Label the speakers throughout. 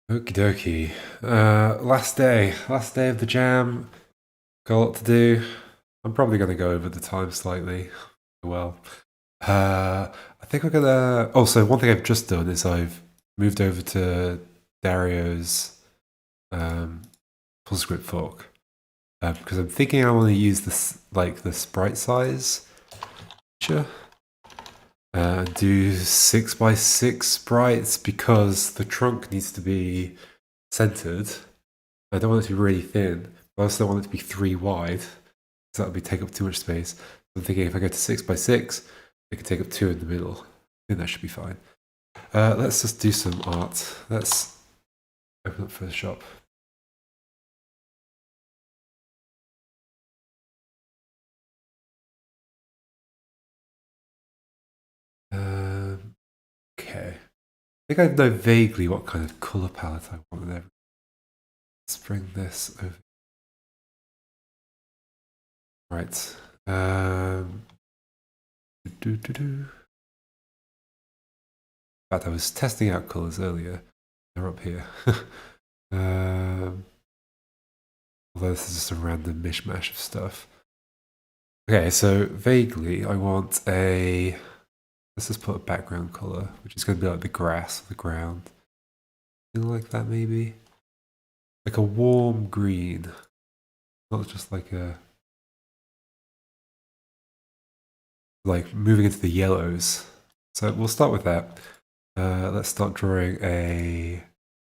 Speaker 1: Okie dokie. Last day of the jam. Got a lot to do. I'm probably going to go over the time slightly. Well, I think we're gonna. Also, one thing I've just done is I've moved over to Dario's full script fork because I'm thinking I want to use this like the sprite size feature. Do 6x6 sprites because the trunk needs to be centered. I don't want it to be really thin, but I also don't want it to be 3 wide, so that would take up too much space. I'm thinking if I go to 6x6, I can take up 2 in the middle. I think that should be fine. Let's just do some art. Let's open up Photoshop. Okay. I think I know vaguely what kind of color palette I want in everything. Let's bring this over. Right. In fact, I was testing out colors earlier. They're up here. Although this is just a random mishmash of stuff. Okay, so vaguely I want a... Let's just put a background color, which is going to be like the grass, the ground. Something like that, maybe? Like a warm green. Not just like a... Like moving into the yellows. So we'll start with that. Let's start drawing an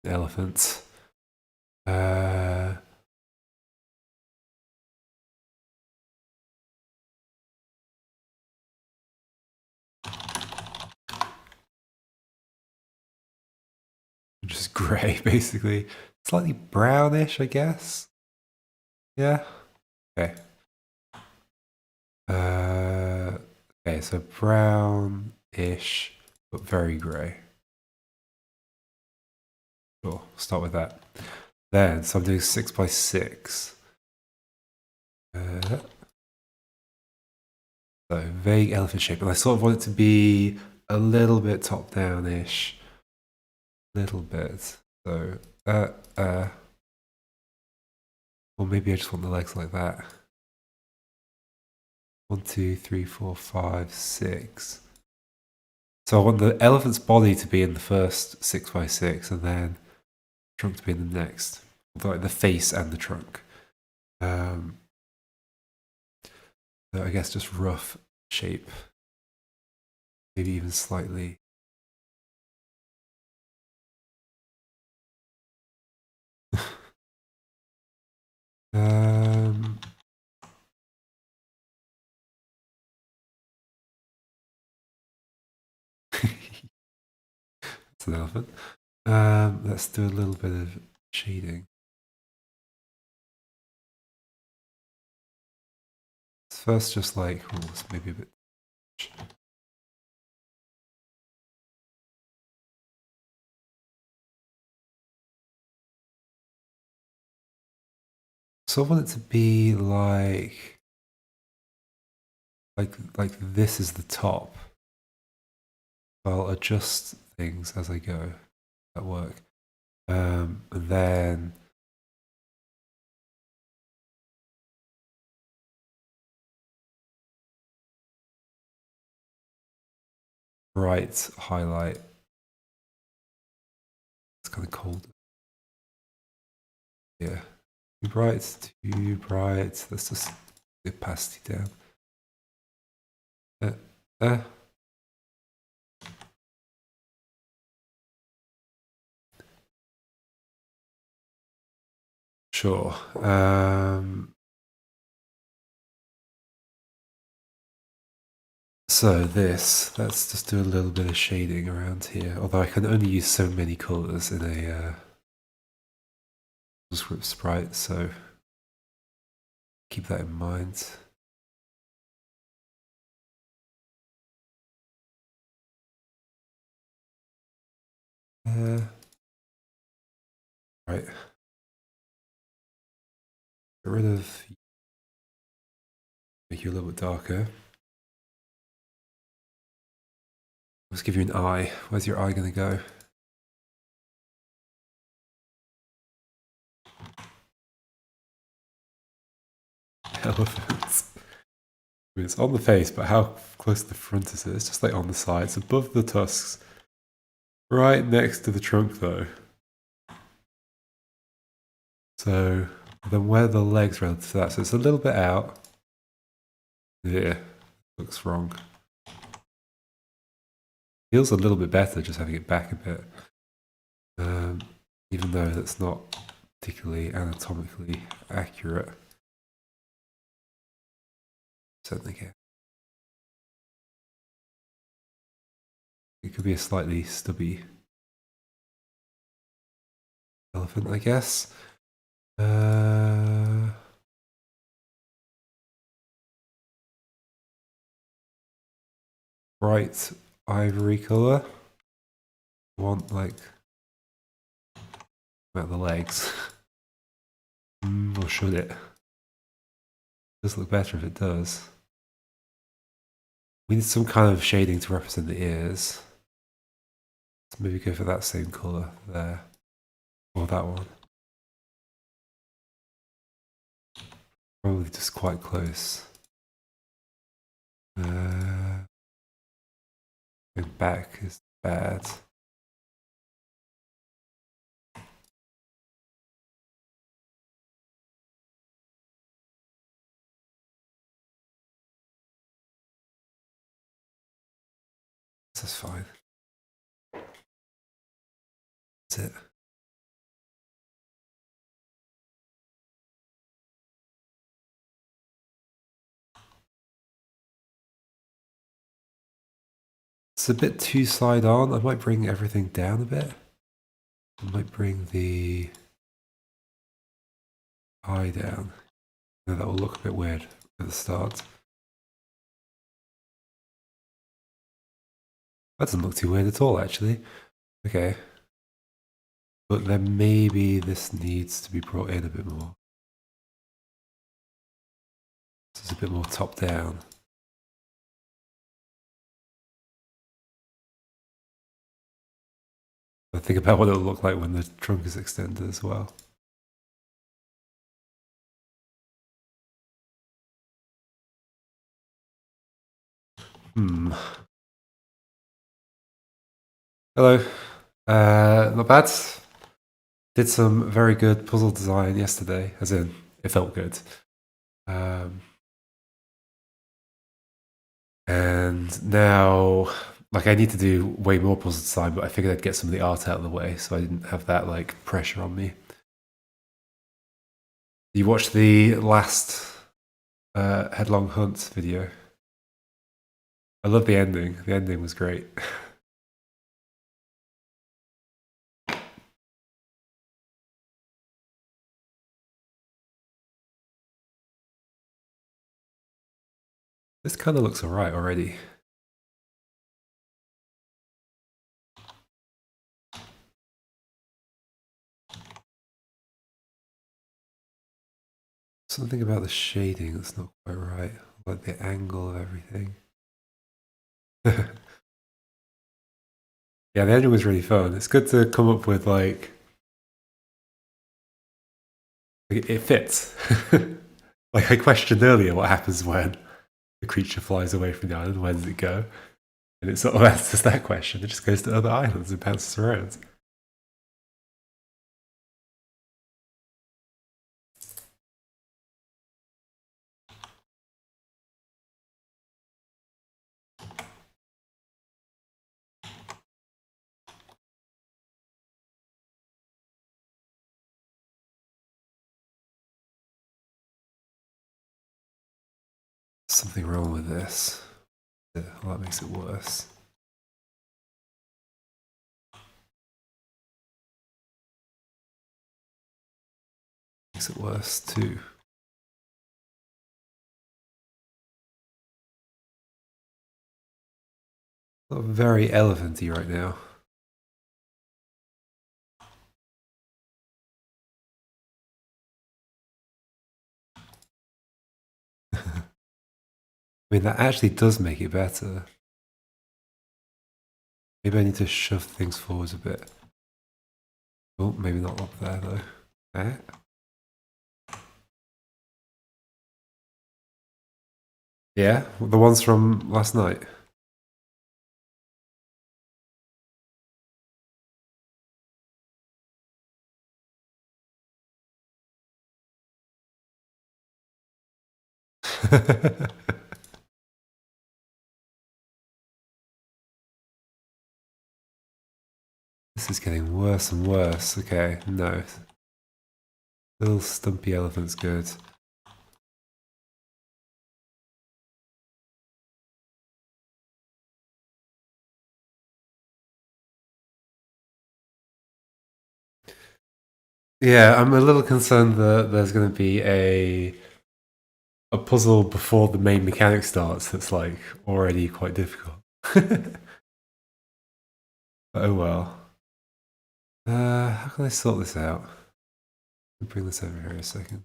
Speaker 1: elephant. Just grey, basically. Slightly brownish, I guess. Yeah. Okay. Okay, so brown-ish, but very grey. Sure, start with that. Then, so I'm doing 6x6. So vague elephant shape, and I sort of want it to be a little bit top-down-ish. Little bit. So, or maybe I just want the legs like that. 1, 2, 3, 4, 5, 6. So I want the elephant's body to be in the first 6x6, and then the trunk to be in the next. Like the face and the trunk. So I guess just rough shape. Maybe even slightly. It's an elephant. Let's do a little bit of shading. First, just like, maybe a bit. So I want it to be like this is the top. I'll adjust things as I go at work. And then bright highlight. It's kind of cold. Yeah. Too bright, too bright. Let's just get the opacity down. Sure. So this, let's just do a little bit of shading around here. Although I can only use so many colors in a script sprite, so keep that in mind. Right. Get rid of, make you a little bit darker. Let's give you an eye. Where's your eye going to go? elephant. I mean, it's on the face, but how close to the front is it? It's just like on the sides, above the tusks. Right next to the trunk, though. So then where are the legs relative to that? So it's a little bit out. Yeah, looks wrong. Feels a little bit better just having it back a bit. Even though that's not particularly anatomically accurate. Certainly can. It could be a slightly stubby elephant, I guess. Bright ivory color. Want like about the legs. Or should it? Does look better if it does. We need some kind of shading to represent the ears. Let's maybe go for that same color there. Or that one. Probably just quite close. Going back is bad. This is fine. That's it. It's a bit too side on. I might bring everything down a bit. I might bring the eye down. No, that will look a bit weird at the start. That doesn't look too weird at all, actually. Okay. But then maybe this needs to be brought in a bit more. This is a bit more top down. I think about what it'll look like when the trunk is extended as well. Hello. Not bad. Did some very good puzzle design yesterday, as in, it felt good. And now, like, I need to do way more puzzle design, but I figured I'd get some of the art out of the way, so I didn't have that, like, pressure on me. You watched the last Headlong Hunt video? I love the ending. The ending was great. This kind of looks alright already. Something about the shading that's not quite right, like the angle of everything. Yeah, the ending was really fun. It's good to come up with like it fits. Like I questioned earlier, what happens when the creature flies away from the island? Where does it go? And it sort of answers that question. It just goes to other islands and bounces around. Something wrong with this. Well, that makes it worse. Makes it worse too. Very elephanty right now. I mean, that actually does make it better. Maybe I need to shove things forwards a bit. Oh, maybe not up there though. Yeah, the ones from last night. This is getting worse and worse. Okay, no. Little stumpy elephant's good. Yeah, I'm a little concerned that there's going to be a puzzle before the main mechanic starts that's like already quite difficult. Oh well. How can I sort this out? Let me bring this over here a second.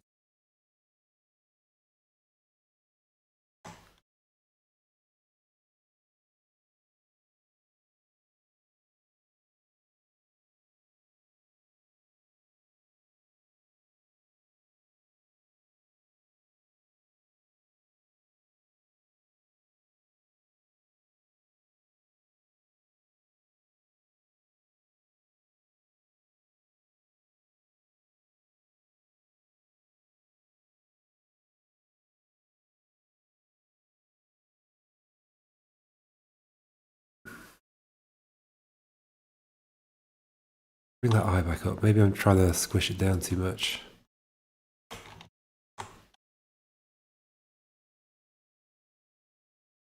Speaker 1: Bring that eye back up. Maybe I'm trying to squish it down too much.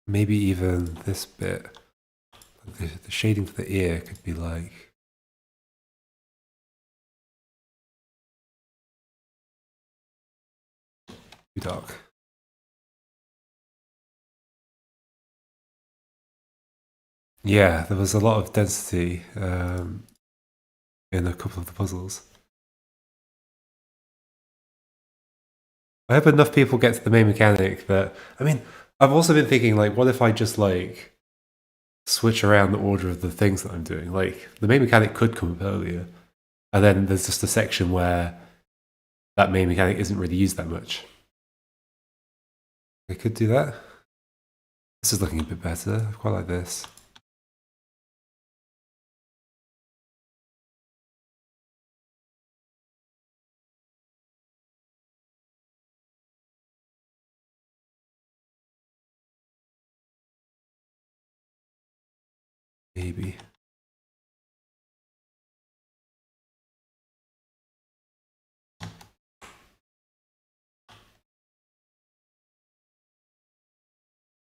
Speaker 1: Maybe even this bit. The shading for the ear could be like... too dark. Yeah, there was a lot of density in a couple of the puzzles. I hope enough people get to the main mechanic that... I mean, I've also been thinking, like, what if I just, like, switch around the order of the things that I'm doing? Like, the main mechanic could come up earlier, and then there's just a section where that main mechanic isn't really used that much. I could do that. This is looking a bit better. I quite like this. Maybe.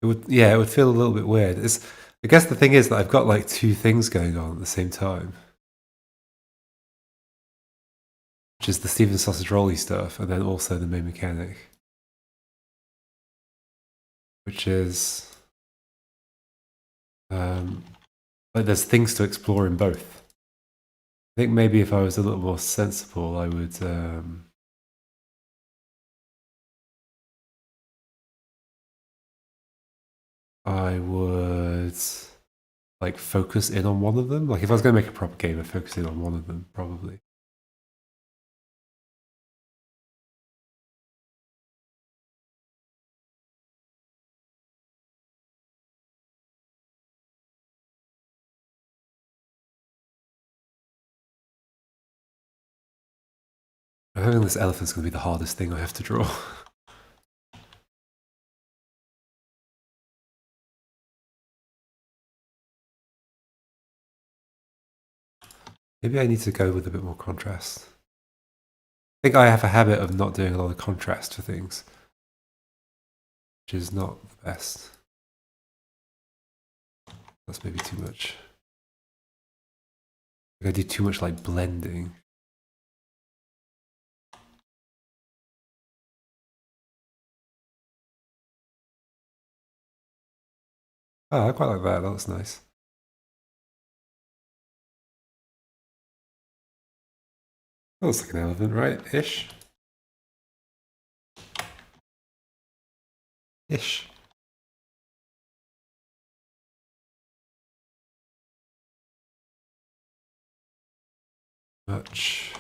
Speaker 1: It would, yeah, it would feel a little bit weird. I guess the thing is that I've got like two things going on at the same time, which is the Steven Sausage Rolly stuff, and then also the main mechanic, which is like there's things to explore in both. I think maybe if I was a little more sensible, I would like focus in on one of them. Like if I was going to make a proper game, I'd focus in on one of them probably. I think this elephant's going to be the hardest thing I have to draw. Maybe I need to go with a bit more contrast. I think I have a habit of not doing a lot of contrast for things, which is not the best. That's maybe too much. I do too much like blending. Oh, I quite like that. That looks nice. That looks like an elephant, right? Ish. Ish. Much.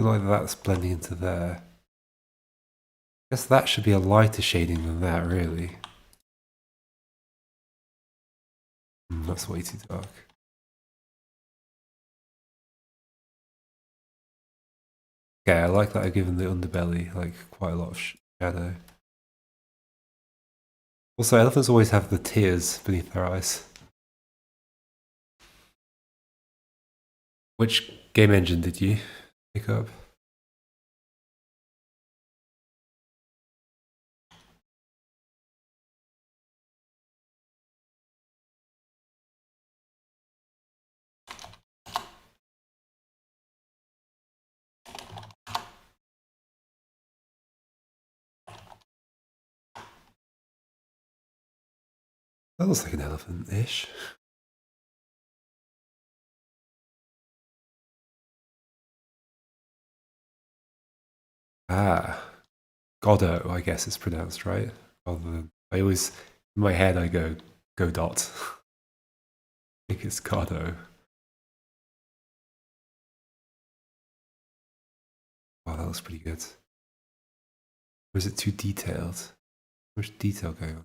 Speaker 1: like that's blending into there. I guess that should be a lighter shading than that, really. That's way too dark. Okay, I like that I've given the underbelly like quite a lot of shadow. Also, elephants always have the tears beneath their eyes. Which game engine did you pick up? That looks like an elephant-ish. Ah, Godot, I guess it's pronounced, right? Rather than, I always, in my head, I go Godot. I think it's Godot. Wow, that looks pretty good. Or is it too detailed? Too much detail going on.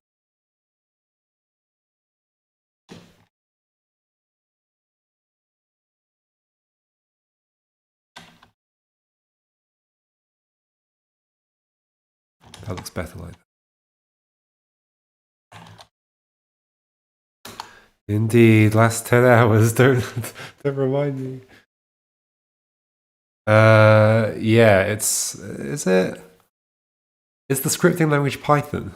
Speaker 1: That looks better like that. Indeed, last 10 hours, don't remind me. Yeah, is the scripting language Python?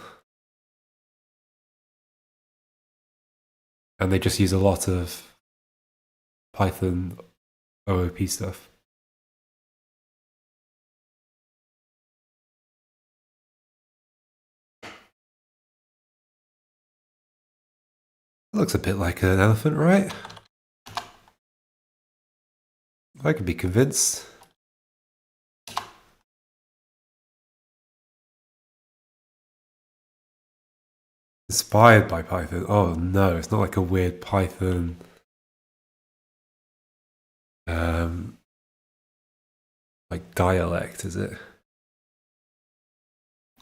Speaker 1: And they just use a lot of Python OOP stuff. That looks a bit like an elephant, right? I could be convinced. Inspired by Python. Oh no, it's not like a weird Python. Like dialect, is it?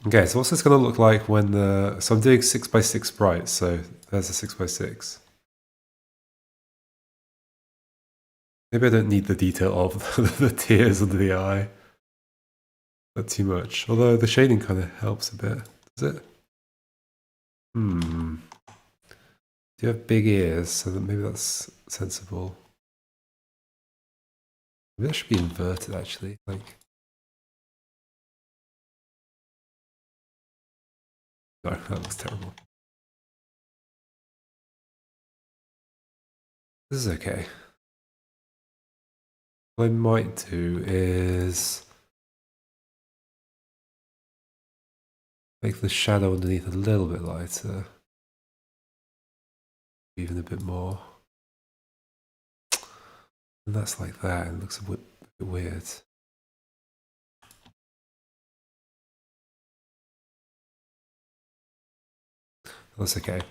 Speaker 1: Okay, so what's this going to look like when the... So I'm doing 6x6 sprites, so there's a 6x6. Maybe I don't need the detail of the tears under the eye. Not too much. Although the shading kind of helps a bit. Does it? Do you have big ears? So that maybe that's sensible. Maybe that should be inverted, actually. Like... No, that looks terrible. This is okay. What I might do is make the shadow underneath a little bit lighter. Even a bit more. And that's like that, and it looks a bit weird. That's okay.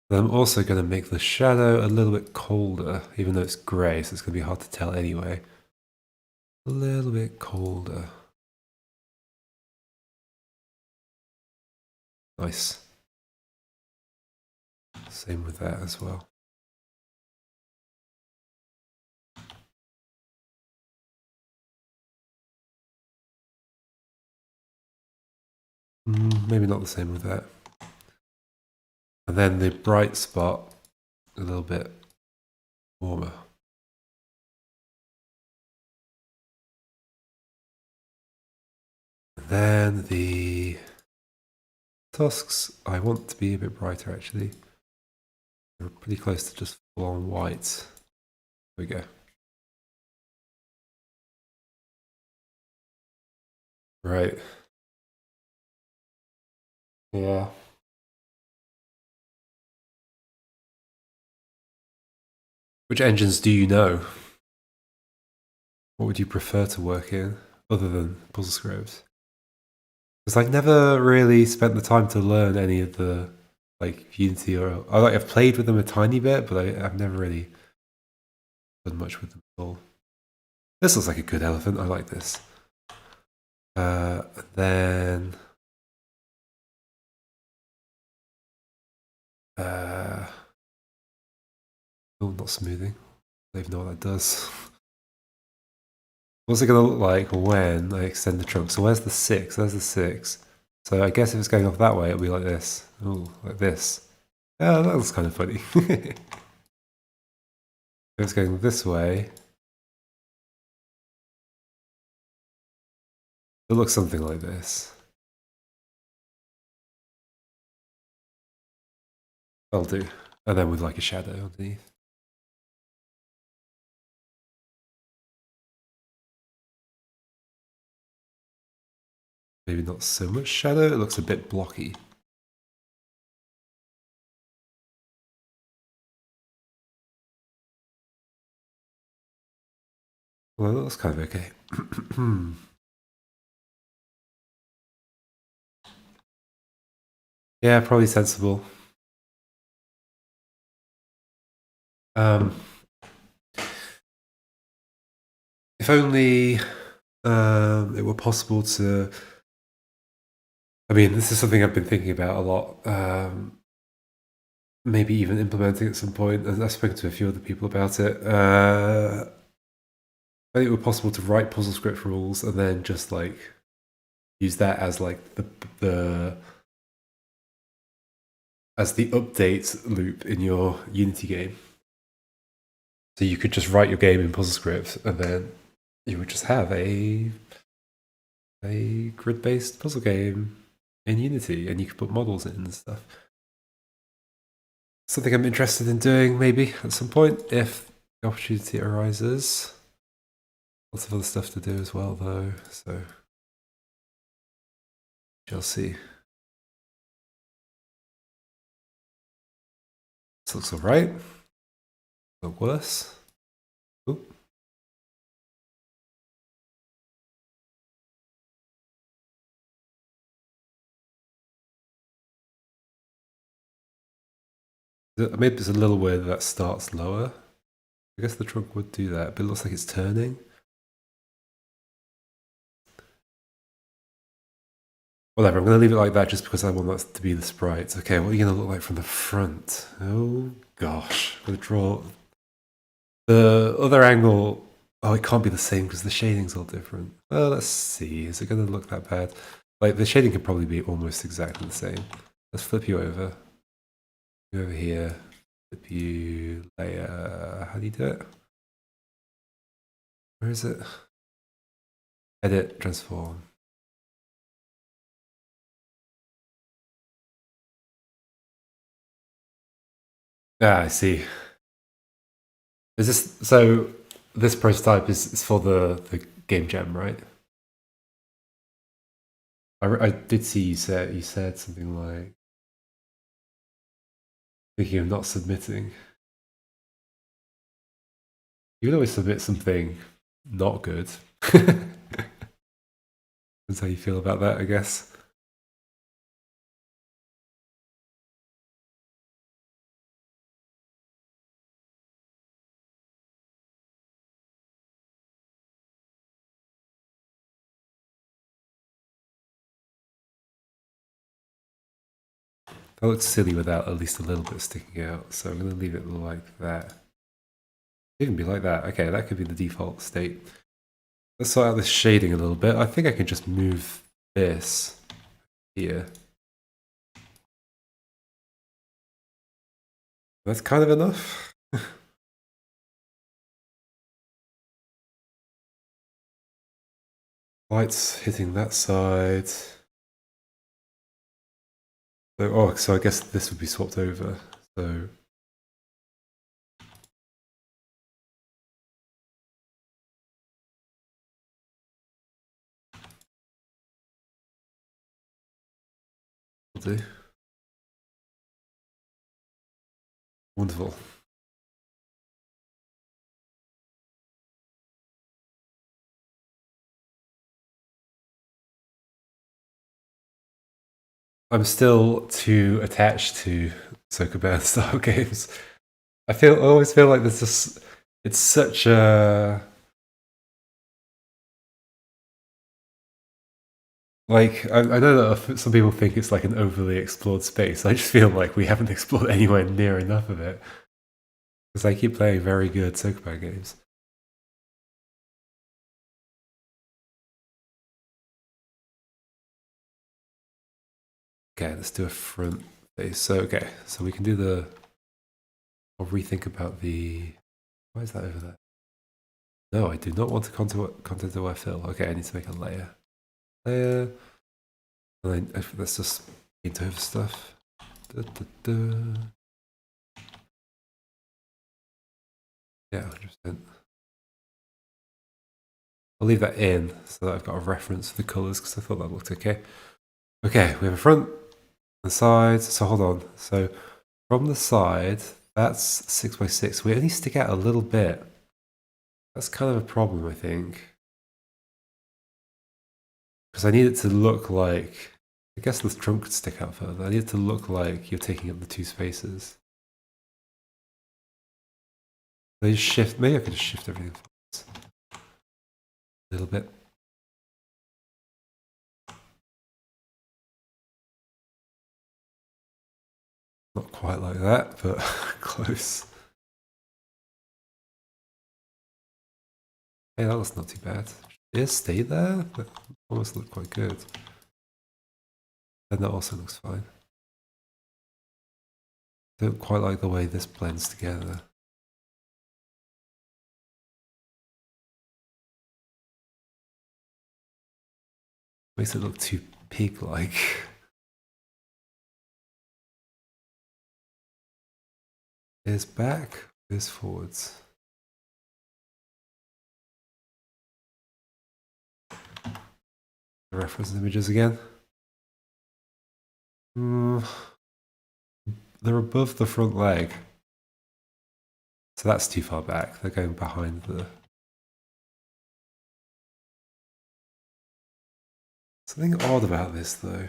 Speaker 1: Then I'm also going to make the shadow a little bit colder, even though it's grey, so it's going to be hard to tell anyway. A little bit colder. Nice. Same with that as well. Maybe not the same with that. And then the bright spot, a little bit warmer. And then the tusks, I want to be a bit brighter actually. They're pretty close to just full on white. There we go. Right. Yeah. Which engines do you know? What would you prefer to work in, other than puzzle scripts? Because I've never really spent the time to learn any of the like Unity or I've played with them a tiny bit, but I've never really done much with them at all. This looks like a good elephant. I like this. Then oh, not smoothing. I don't even know what that does. What's it gonna look like when I extend the trunk? So where's the 6? There's the 6. So I guess if it's going off that way, it'll be like this. Oh, like this. Yeah, that looks kind of funny. If it's going this way, it looks something like this. That'll do. And then with like a shadow underneath. Maybe not so much shadow, it looks a bit blocky. Well, that looks kind of okay. Yeah, probably sensible. If only it were possible to. I mean, this is something I've been thinking about a lot. Maybe even implementing at some point. And I've spoken to a few other people about it. I think it were possible to write puzzle script rules and then just like use that as like the as the update loop in your Unity game. So you could just write your game in puzzle script and then you would just have a grid-based puzzle game in Unity, and you could put models in and stuff. Something I'm interested in doing maybe at some point if the opportunity arises. Lots of other stuff to do as well though, so shall see. This looks alright. Look worse. Ooh. Maybe it's a little weird that starts lower. I guess the trunk would do that, but it looks like it's turning. Whatever, I'm going to leave it like that just because I want that to be the sprites. Okay, what are you going to look like from the front? Oh gosh, I'm going to draw the other angle. Oh, it can't be the same because the shading's all different. Well, let's see. Is it going to look that bad? Like, the shading could probably be almost exactly the same. Let's flip you over. You over here. Flip you layer. How do you do it? Where is it? Edit, transform. Ah, I see. Is this so? This prototype is for the game jam, right? I did see you said something like thinking of not submitting. You can always submit something not good. That's how you feel about that, I guess. That looks silly without at least a little bit sticking out, so I'm going to leave it like that. It can be like that. Okay, that could be the default state. Let's sort out this shading a little bit. I think I can just move this here. That's kind of enough. Lights hitting that side. So I guess this would be swapped over. So will do. Wonderful. I'm still too attached to Sokoban style games. I always feel like there's just it's such a Like, I know that some people think it's like an overly explored space. I just feel like we haven't explored anywhere near enough of it. Because I keep playing very good Sokoban games. Okay, let's do a front face. So, okay, so we can do the... I'll rethink about the... Why is that over there? No, I do not want to contour fill. Okay, I need to make a layer. Layer. And then let's just paint over stuff. Da, da, da. Yeah, 100%. I'll leave that in so that I've got a reference for the colours because I thought that looked okay. Okay, we have a front and side. So hold on. So from the side, that's 6x6. We only stick out a little bit. That's kind of a problem, I think. Because I need it to look like... I guess the trunk could stick out further. I need it to look like you're taking up the two spaces. They just shift. Maybe I could just shift everything a little bit. Not quite like that, but close. Hey, that looks not too bad. Should it stay there? That almost looked quite good. And that also looks fine. Don't quite like the way this blends together. Makes it look too pig-like. Here's back, here's forwards. The reference images again. They're above the front leg. So that's too far back. They're going behind the... Something odd about this, though.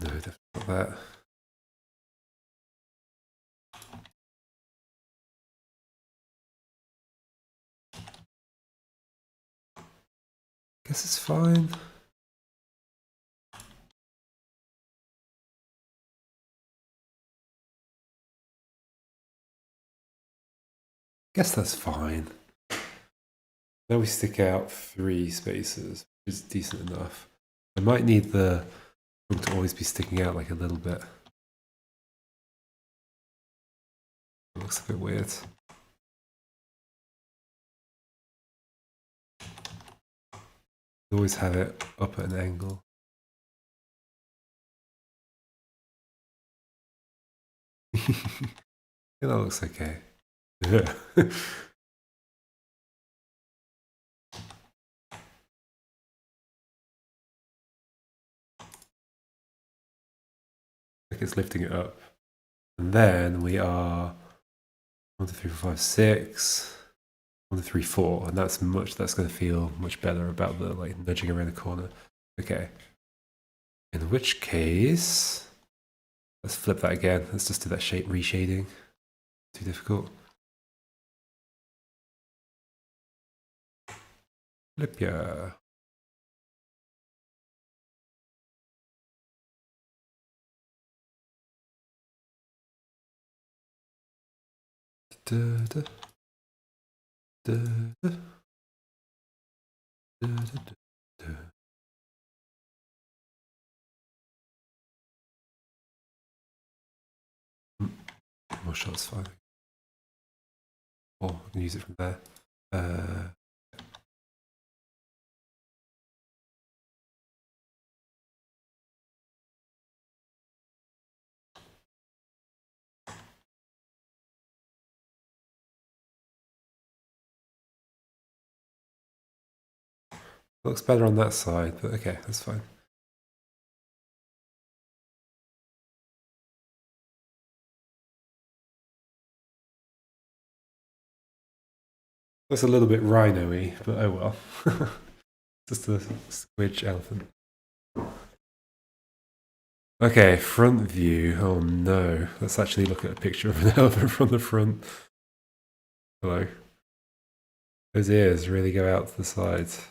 Speaker 1: No, definitely not that. Guess it's fine. Guess that's fine. Now we stick out 3 spaces, which is decent enough. I might need the trunk to always be sticking out like a little bit. It looks a bit weird. Always have it up at an angle. Yeah, that looks okay. Yeah. Like it's lifting it up. And then we are 1, 2, 3, 4, 5, 6. 1, 2, 3, 4, and that's going to feel much better about the like nudging around the corner. Okay. In which case, let's flip that again. Let's just do that shape reshading. Too difficult. Flip ya. Da, da, da, da, da, da, da. More shots, fine. Or I can use it from there. Looks better on that side, but okay, that's fine. That's a little bit rhino-y, but oh well. Just a squidge elephant. Okay, front view. Oh no. Let's actually look at a picture of an elephant from the front. Hello. Those ears really go out to the sides.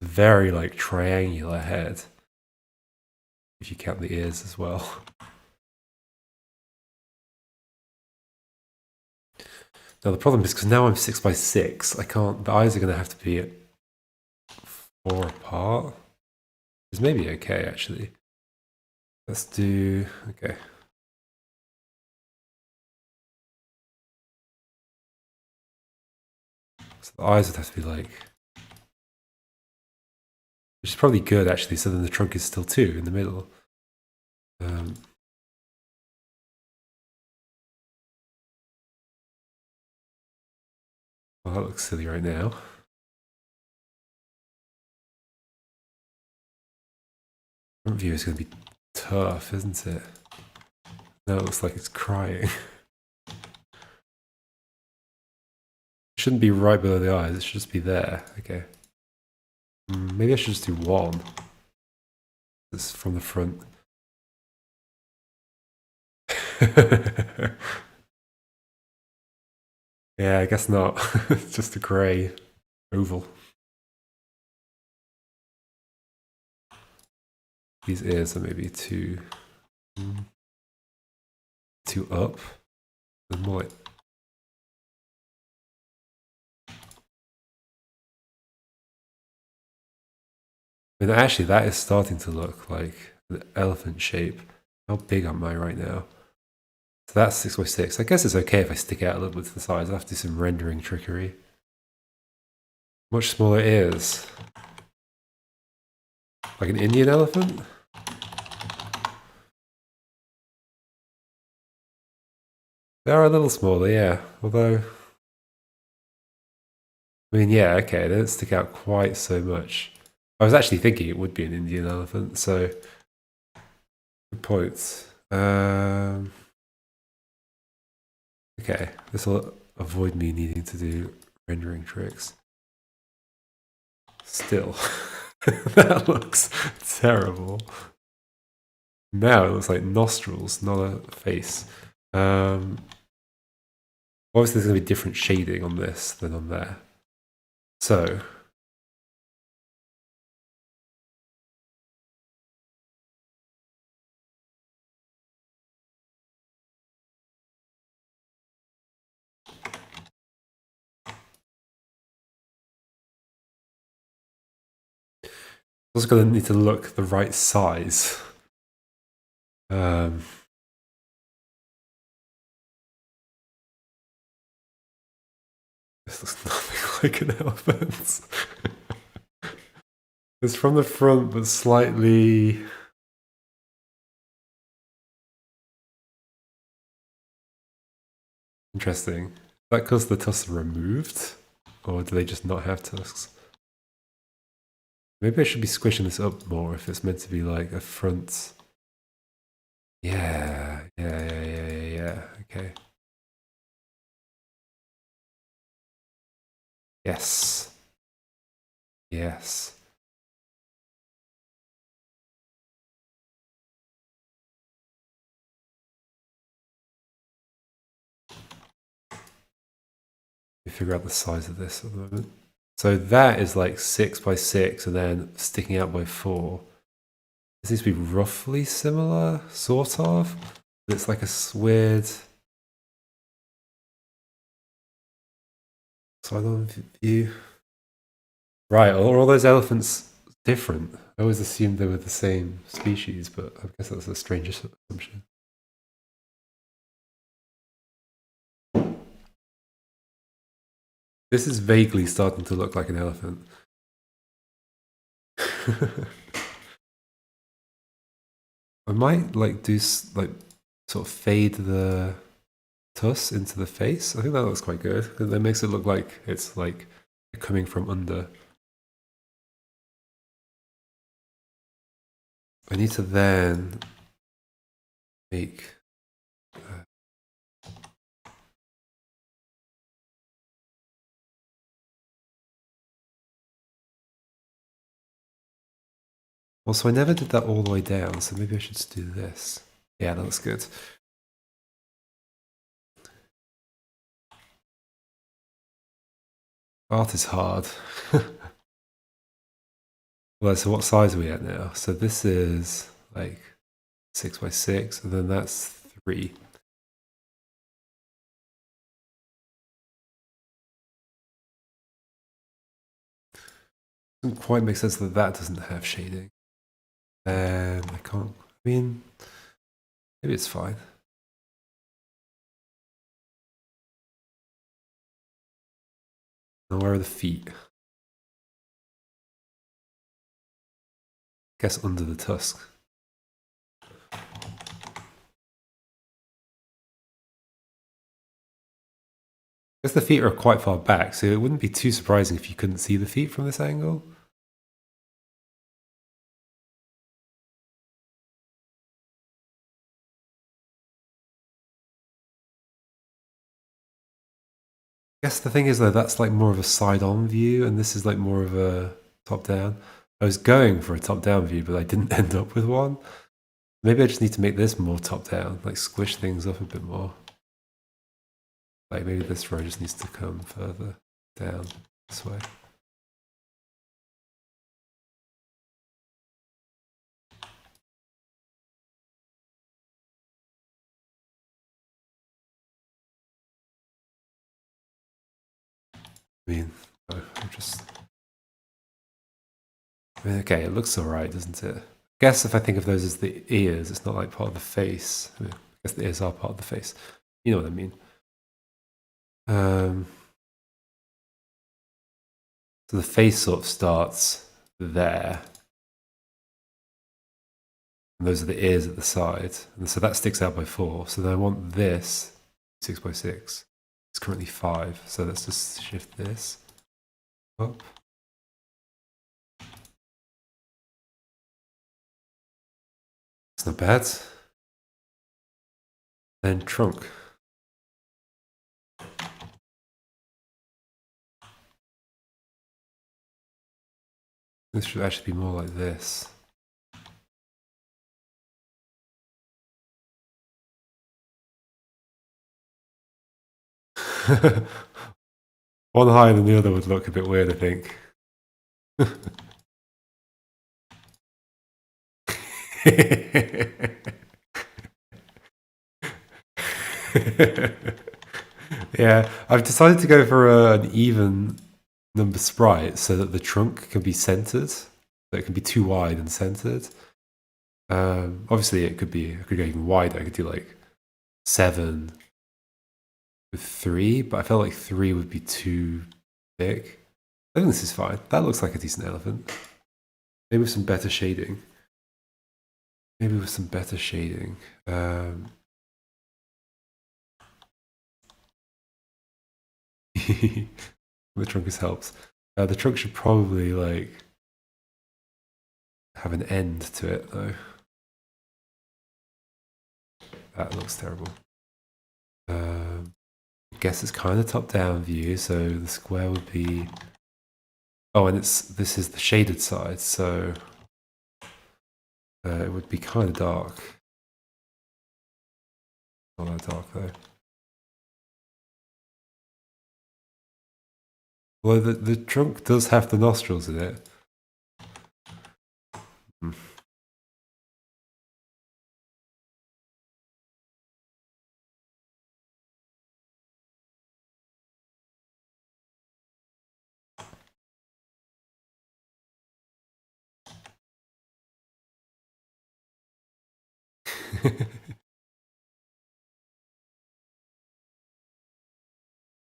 Speaker 1: Very like triangular head. If you count the ears as well. Now the problem is because now I'm 6x6, I can't. The eyes are going to have to be at 4 apart. It's maybe okay actually. Let's do okay. So the eyes would have to be like, which is probably good actually. So then the trunk is still 2 in the middle. Well, that looks silly right now. Front view is going to be tough, isn't it? Now it looks like it's crying. It shouldn't be right below the eyes, it should just be there. Okay. Maybe I should just do 1. This from the front. Yeah, I guess not. It's just a grey oval. These ears are maybe too up. They're more like, I mean, actually, that is starting to look like an elephant shape. How big am I right now? So that's 6x6. I guess it's okay if I stick out a little bit to the sides. I'll have to do some rendering trickery. Much smaller ears. Like an Indian elephant? They are a little smaller, yeah. Although, I mean, yeah, okay, they don't stick out quite so much. I was actually thinking it would be an Indian elephant, so good points. Okay, this will avoid me needing to do rendering tricks. Still, that looks terrible. Now it looks like nostrils, not a face. Obviously, there's going to be different shading on this than on there. So, I'm also going to need to look the right size. This looks nothing like an elephant. It's from the front, but slightly. Interesting. Is that because the tusks are removed? Or do they just not have tusks? Maybe I should be squishing this up more if it's meant to be like a front. Yeah. Okay. Yes. Yes. Let me figure out the size of this at the moment. So that is like 6x6 and then sticking out by 4. This needs to be roughly similar, sort of. It's like a weird side on view. Right, are all those elephants different? I always assumed they were the same species, but I guess that's a strange assumption. This is vaguely starting to look like an elephant. I might like do like sort of fade the tusk into the face. I think that looks quite good. That makes it look like it's like coming from under. I need to then make Also, I never did that all the way down, so maybe I should just do this. Yeah, that looks good. Art is hard. Well, so what size are we at now? So this is like 6 by 6, and then that's 3. Doesn't quite make sense that that doesn't have shading. And I can't, I mean, maybe it's fine. Now where are the feet? Guess under the tusk. Guess the feet are quite far back, so it wouldn't be too surprising if you couldn't see the feet from this angle. I guess the thing is though, that's like more of a side-on view, and this is like more of a top-down. I was going for a top-down view, but I didn't end up with one. Maybe I just need to make this more top-down, like squish things up a bit more. Like maybe this row just needs to come further down this way. I mean, I'm just... okay, it looks alright, doesn't it? I guess if I think of those as the ears, it's not like part of the face. I guess the ears are part of the face. You know what I mean? So the face sort of starts there. And those are the ears at the side. And so that sticks out by 4. So then I want this 6 by 6. It's currently 5. So let's just shift this up. It's not bad. Then trunk. This should actually be more like this. One higher than the other would look a bit weird, I think. Yeah, I've decided to go for an even number sprite so that the trunk can be centered. So it can be too wide and centered. Obviously, I could go even wider. I could do like 7 with 3, but I felt like 3 would be too big. I think this is fine. That looks like a decent elephant. Maybe with some better shading. The trunk is helps. The trunk should probably like have an end to it though. That looks terrible. I guess it's kind of top-down view, so the square would be... Oh, and this is the shaded side, so it would be kind of dark. Not that dark though. Well, the trunk does have the nostrils in it.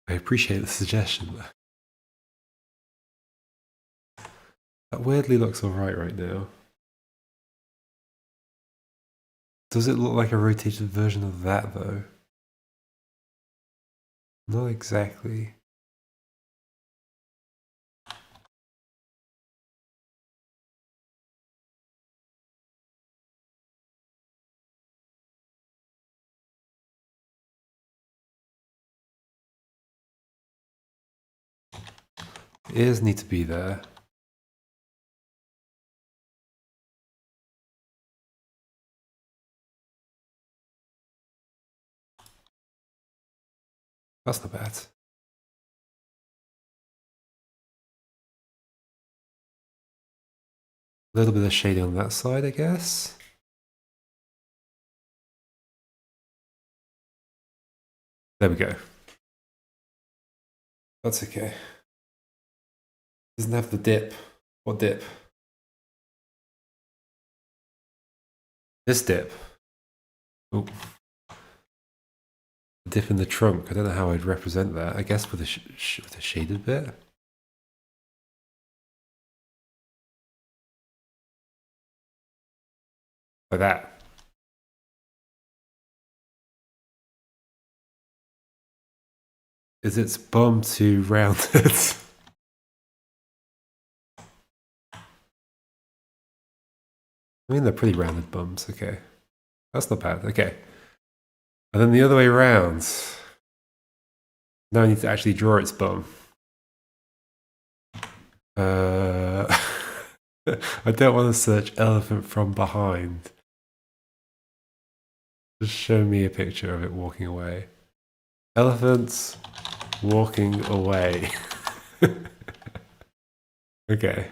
Speaker 1: I appreciate the suggestion. That weirdly looks alright right now. Does it look like a rotated version of that though? Not exactly. Ears need to be there. That's not bad. A little bit of shading on that side, I guess. There we go. That's okay. Doesn't have the dip. What dip? This dip. Oh. Dip in the trunk. I don't know how I'd represent that. I guess with a shaded bit. Like that. Is its bum too rounded? I mean, they're pretty rounded bums. Okay. That's not bad. Okay. And then the other way around. Now I need to actually draw its bum. I don't want to search elephant from behind. Just show me a picture of it walking away. Elephants walking away. Okay.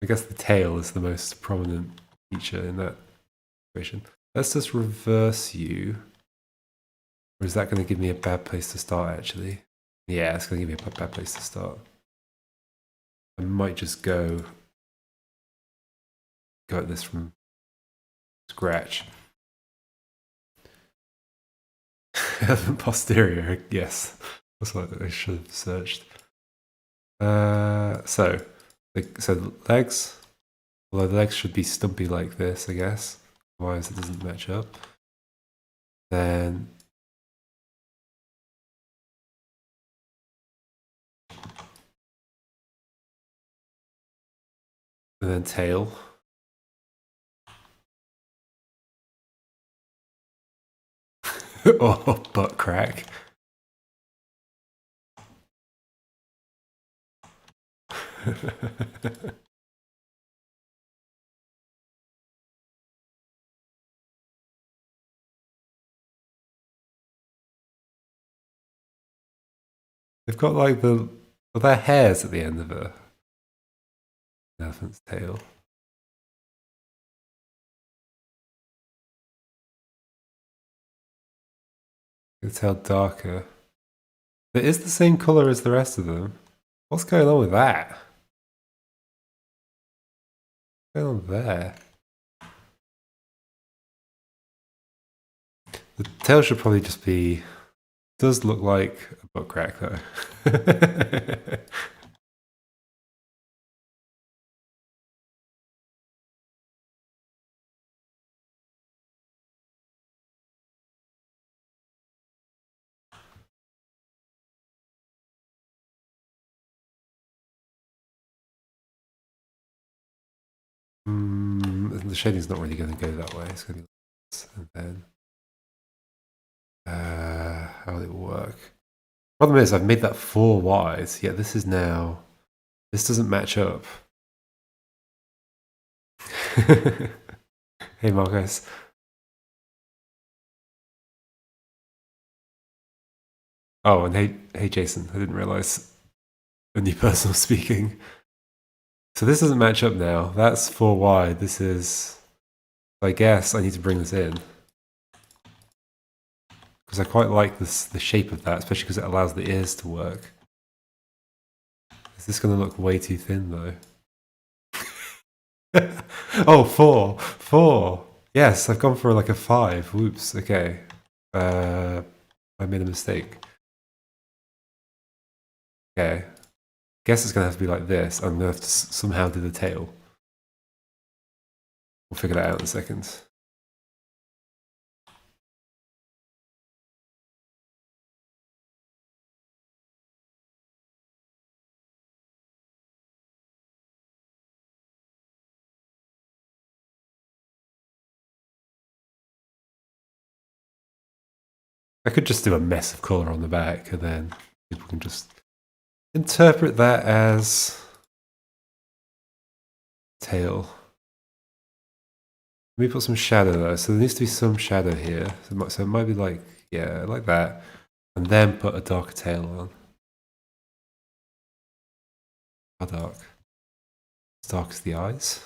Speaker 1: I guess the tail is the most prominent feature in that situation. Let's just reverse you. Or is that going to give me a bad place to start, actually? Yeah, it's going to give me a bad place to start. I might just go at this from scratch. Posterior, yes. That's what I should have searched. So the legs. Although the legs should be stumpy like this, I guess. Otherwise it doesn't match up. Then and then tail. Oh, butt crack. They've got like their hairs at the end of an elephant's tail. The tail darker. It is the same color as the rest of them. What's going on with that? What's going on there? The tail should probably just be. Does look like a butt crack though. The shading's not really going to go that way. It's going to be like this, and then how will it work? Problem is, I've made that 4 wide. Yeah, this is now. This doesn't match up. Hey, Marcos. Oh, and hey, Jason. I didn't realize a new person was speaking. So this doesn't match up now. That's 4 wide. This is. I guess I need to bring this in. Because I quite like the shape of that, especially because it allows the ears to work. Is this going to look way too thin, though? Oh, 4. 4. Yes, I've gone for like a 5. Whoops, okay. I made a mistake. Okay. Guess it's going to have to be like this. I'm going to have to somehow do the tail. We'll figure that out in a second. I could just do a mess of colour on the back and then people can just interpret that as tail. Let me put some shadow though. So there needs to be some shadow here. So it might be like Yeah, like that. And then put a darker tail on. How dark? As dark as the eyes.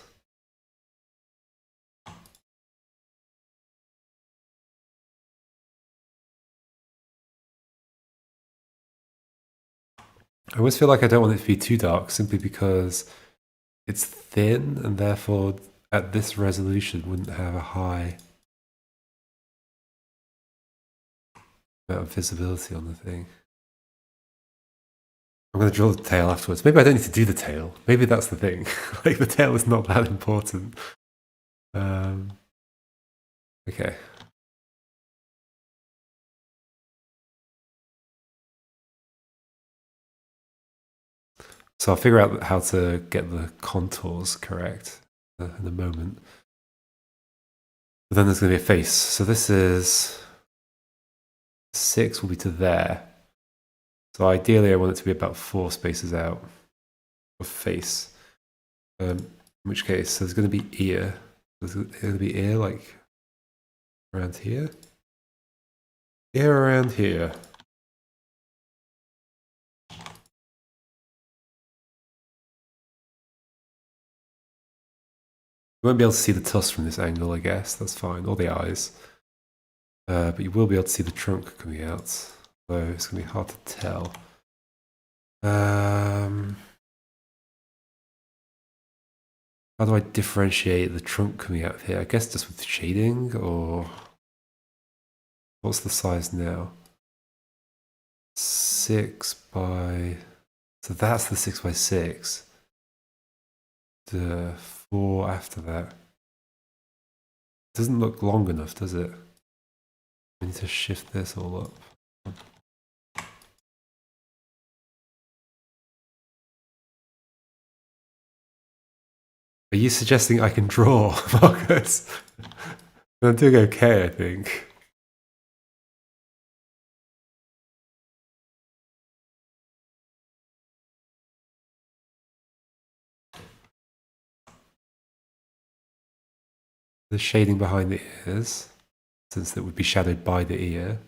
Speaker 1: I always feel like I don't want it to be too dark simply because it's thin and therefore at this resolution wouldn't have a high amount of visibility on the thing. I'm going to draw the tail afterwards. Maybe I don't need to do the tail. Maybe that's the thing. Like the tail is not that important. Okay. So I'll figure out how to get the contours correct in a moment. But then there's going to be a face. So this is 6 will be to there. So ideally I want it to be about 4 spaces out of face. In which case, there's going to be ear. There's going to be ear like around here. Ear around here. You won't be able to see the tusk from this angle, I guess. That's fine. Or the eyes. But you will be able to see the trunk coming out. So it's going to be hard to tell. How do I differentiate the trunk coming out of here? I guess just with shading, or what's the size now? 6 by... So that's the 6 by 6. The 4 after that. Doesn't look long enough, does it? I need to shift this all up. Are you suggesting I can draw, Marcus? I'm doing okay, I think. The shading behind the ears, since it would be shadowed by the ear.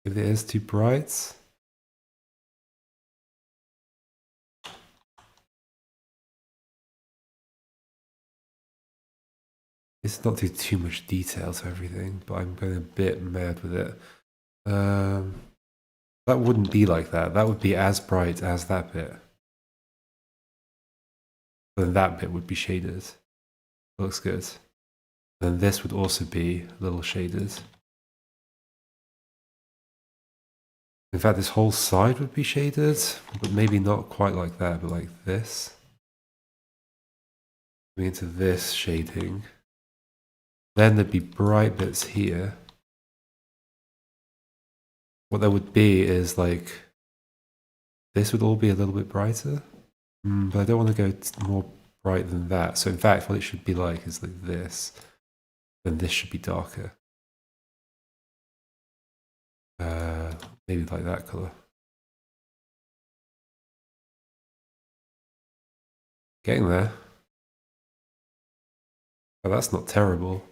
Speaker 1: If the ear's too bright. It's not do too much detail to everything, but I'm going a bit mad with it. That wouldn't be like that. That would be as bright as that bit. Then that bit would be shaded. Looks good. Then this would also be a little shaded. In fact, this whole side would be shaded, but maybe not quite like that, but like this. Going into this shading. Then there'd be bright bits here. What there would be is like, this would all be a little bit brighter, but I don't want to go more bright than that. So in fact, what it should be like is like this. Then this should be darker. Maybe like that color. Getting there. Oh, that's not terrible.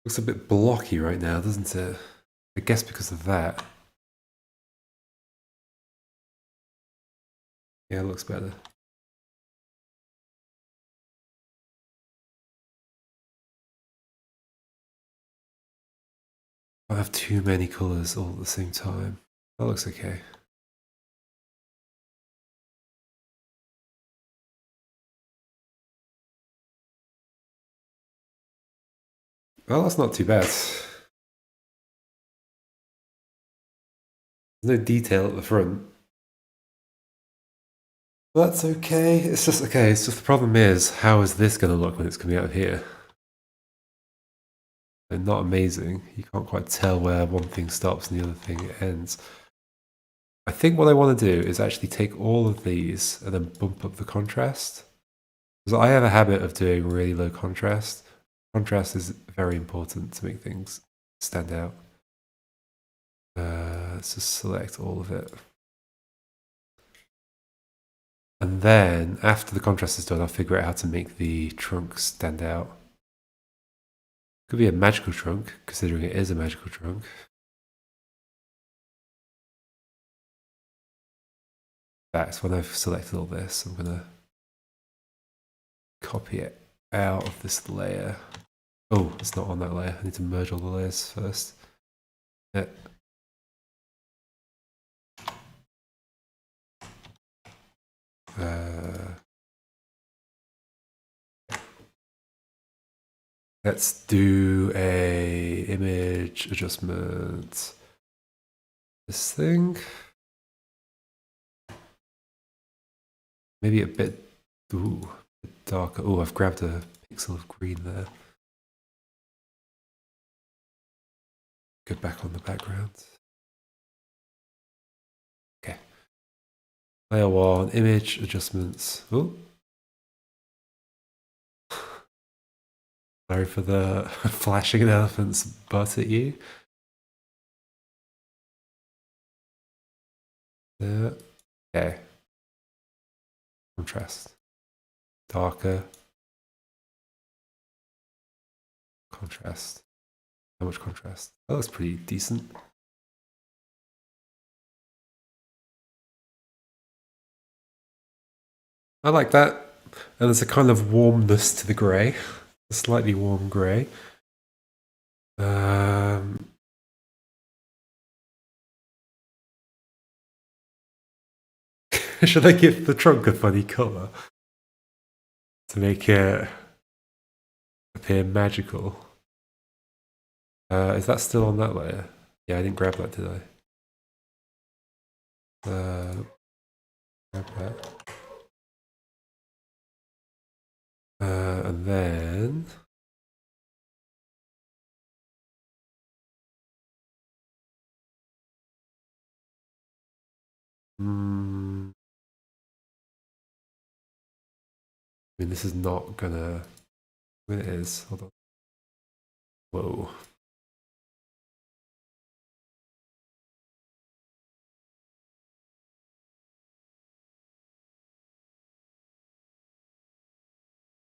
Speaker 1: Looks a bit blocky right now, doesn't it? I guess because of that. Yeah, it looks better. I have too many colors all at the same time. That looks okay. Well, that's not too bad. There's no detail at the front. That's okay. It's just okay. It's just the problem is, how is this going to look when it's coming out of here? They're not amazing. You can't quite tell where one thing stops and the other thing ends. I think what I want to do is actually take all of these and then bump up the contrast. Because I have a habit of doing really low contrast. Contrast is very important to make things stand out. Let's just select all of it. And then after the contrast is done, I'll figure out how to make the trunk stand out. Could be a magical trunk, considering it is a magical trunk. That's when I've selected all this. I'm gonna copy it out of this layer. Oh, it's not on that layer. I need to merge all the layers first. Yeah. Let's do a image adjustment. This thing. Maybe a bit, ooh, a bit darker. Oh, I've grabbed a pixel of green there. Go back on the background. Okay. Layer 1, image adjustments. Oh. Sorry for the flashing an elephant's butt at you. There. Okay. Contrast. Darker. Contrast. How much contrast? That looks pretty decent. I like that. And there's a kind of warmness to the grey. A slightly warm grey. Should I give the trunk a funny colour? To make it appear magical. Is that still on that layer? Yeah, I didn't grab that, did I? Grab that. And then... I mean, this is not gonna... I mean, it is. Hold on. Whoa.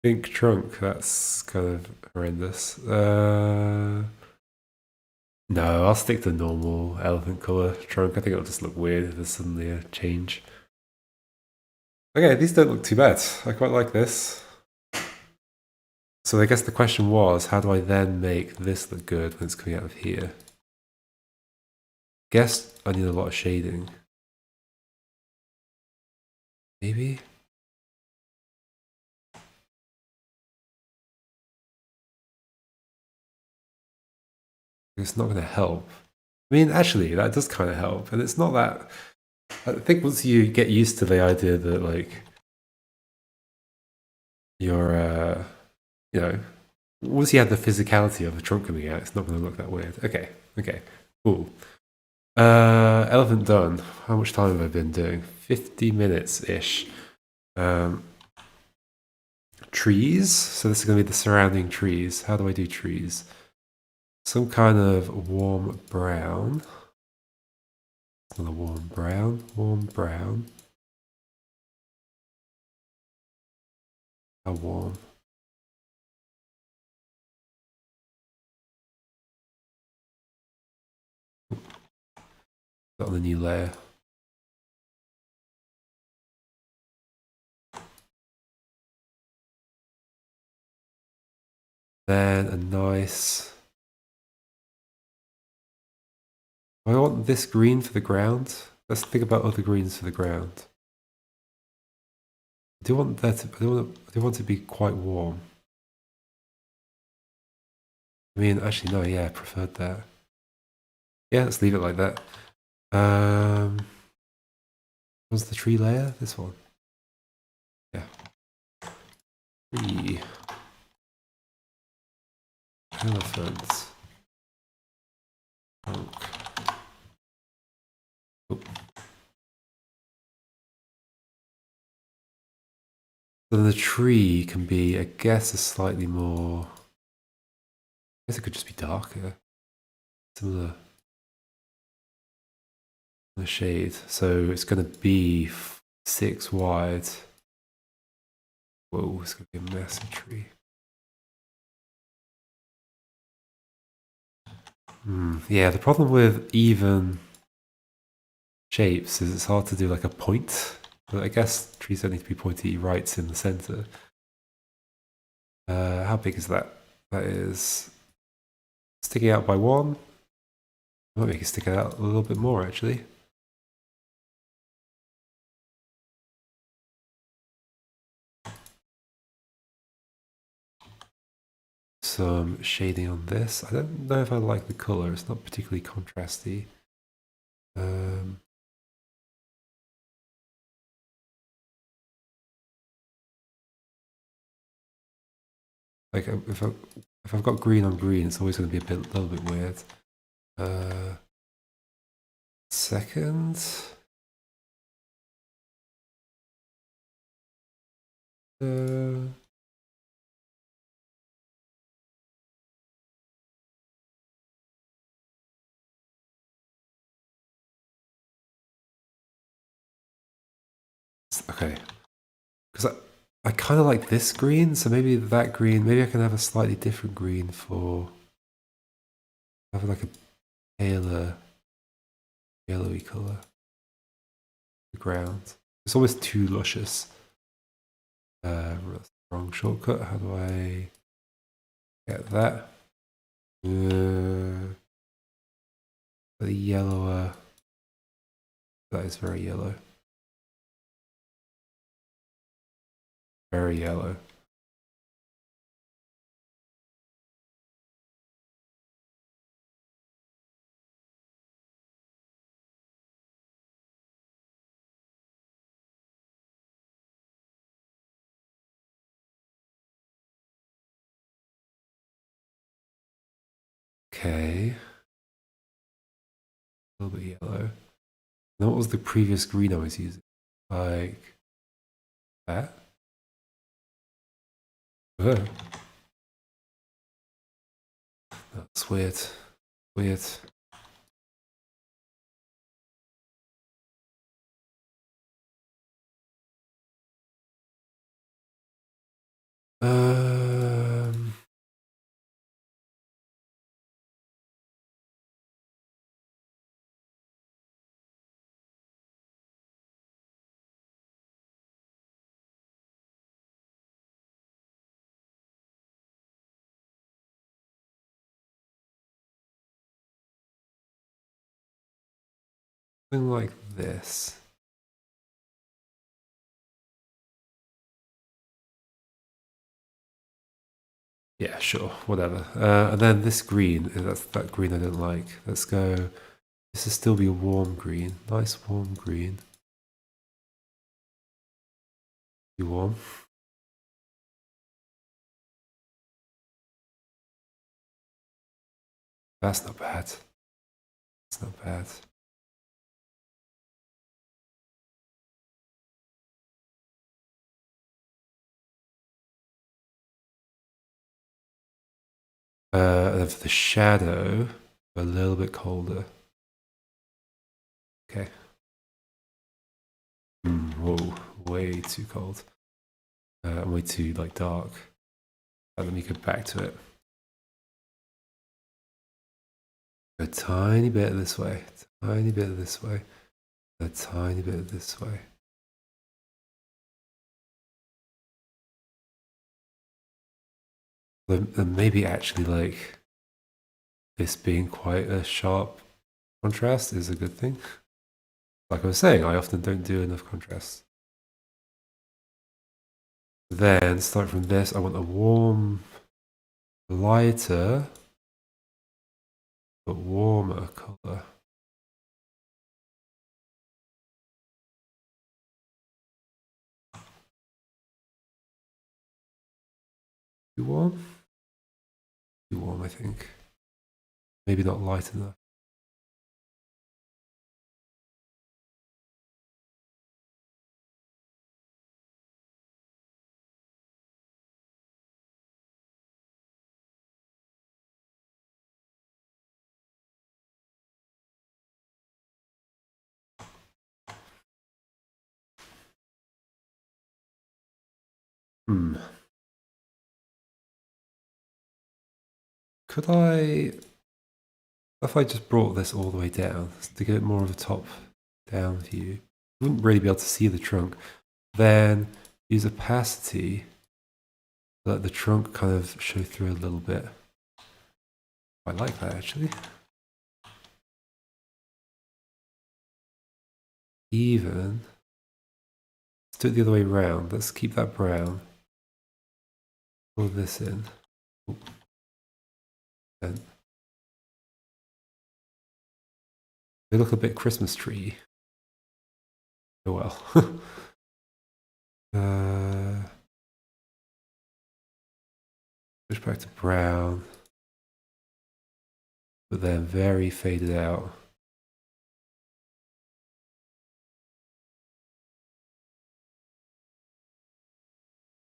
Speaker 1: Pink trunk, that's kind of horrendous. No, I'll stick to normal elephant colour trunk. I think it'll just look weird if there's suddenly a change. Okay, these don't look too bad. I quite like this. So I guess the question was, how do I then make this look good when it's coming out of here? Guess I need a lot of shading. Maybe? It's not going to help. I mean, actually, that does kind of help. And it's not that... I think once you get used to the idea that, like, you're, you know, once you have the physicality of a trunk coming out, it's not going to look that weird. Okay, okay, cool. Elephant done. How much time have I been doing? 50 minutes-ish. Trees. So this is going to be the surrounding trees. How do I do trees? Some kind of warm brown. Another warm brown. Warm brown. How warm? Got on the new layer. Then a nice... I want this green for the ground. Let's think about other greens for the ground. I do want that. I do want it to be quite warm. I mean, actually, no. Yeah, I preferred that. Yeah, let's leave it like that. What's the tree layer? This one. Yeah. Tree. Elephants. Oak. Oh. Then the tree can be, I guess, a slightly more. I guess it could just be darker. Similar the shade. So it's going to be 6 wide. Whoa, it's going to be a massive tree. Yeah, the problem with even shapes is it's hard to do like a point. But I guess trees don't need to be pointy rights in the center. How big is that? That is sticking out by 1. I might make it stick out a little bit more actually. Some shading on this. I don't know if I like the color. It's not particularly contrasty. Like if I've got green on green, it's always going to be a little bit weird. Second. Okay, because I kind of like this green, so maybe that green. Maybe I can have a slightly different green for have like a paler, yellowy color. The ground. It's almost too luscious. That's the wrong shortcut. How do I get that? The yellower. That is very yellow. Very yellow. Okay. A little bit yellow. Now what was the previous green I was using? Like that? Oh. That's weird. Weird. Um, something like this. Yeah, sure, whatever. And then this green, that's that green I don't like. Let's go. This will still be a warm green. Nice warm green. Be warm. That's not bad. That's not bad. And then for the shadow, a little bit colder. Okay. Whoa, way too cold. Way too like dark. Let me go back to it. A tiny bit this way, tiny bit this way, a tiny bit this way. Then maybe actually like this being quite a sharp contrast is a good thing. Like I was saying, I often don't do enough contrast. Then start from this. I want a warm, lighter, but warmer color. Too warm? Too warm, I think. Maybe not light enough. Could I, if I just brought this all the way down to get more of a top-down view, you wouldn't really be able to see the trunk. Then use opacity to let the trunk kind of show through a little bit. I like that actually. Even, let's do it the other way around. Let's keep that brown. Pull this in. And they look a bit Christmas tree. Oh well. Push back to brown, but then very faded out.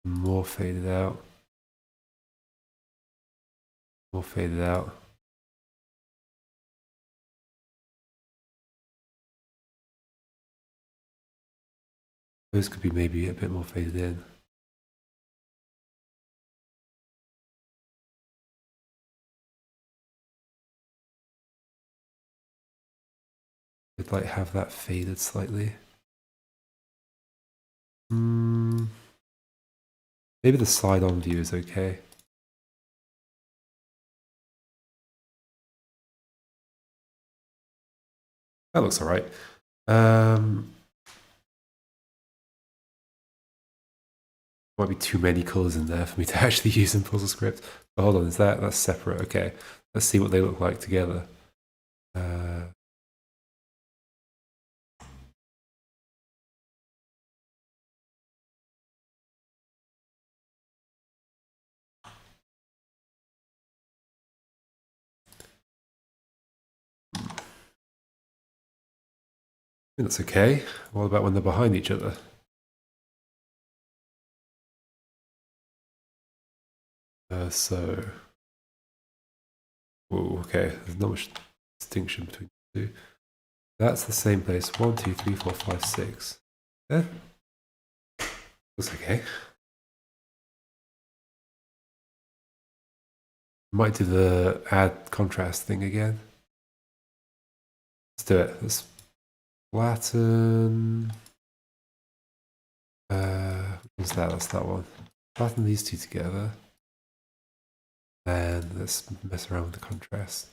Speaker 1: More faded out. More faded out. Those could be maybe a bit more faded in. It'd like have that faded slightly. Maybe the side-on view is okay. That looks alright. Might be too many colors in there for me to actually use in Puzzle Script. But hold on, that's separate? Okay, let's see what they look like together. I think that's okay. What about when they're behind each other? So, whoa, okay, there's not much distinction between the two. That's the same place. 1, 2, 3, 4, 5, 6. Yeah, looks okay. Might do the add contrast thing again. Let's do it. Let's flatten. What's that? That's that one. Flatten these two together. And let's mess around with the contrast.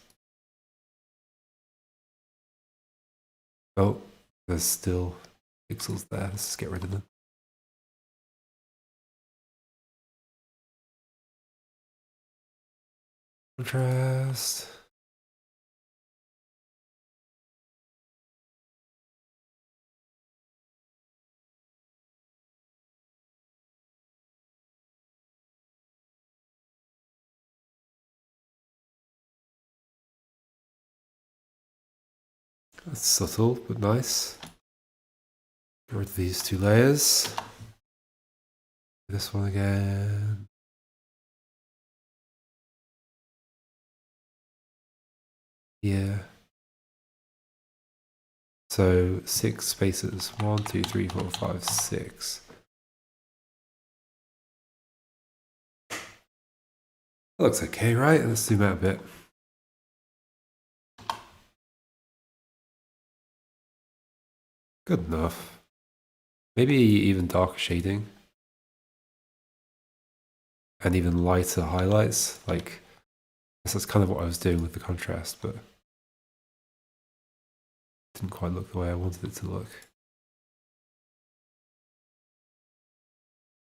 Speaker 1: Oh, there's still pixels there. Let's just get rid of them. Contrast. That's subtle, but nice. Get rid of these two layers. This one again. Yeah. So 6 spaces. 1, 2, 3, 4, 5, 6. That looks okay, right? Let's zoom out a bit. Good enough. Maybe even darker shading. And even lighter highlights. Like, that's kind of what I was doing with the contrast, but it didn't quite look the way I wanted it to look.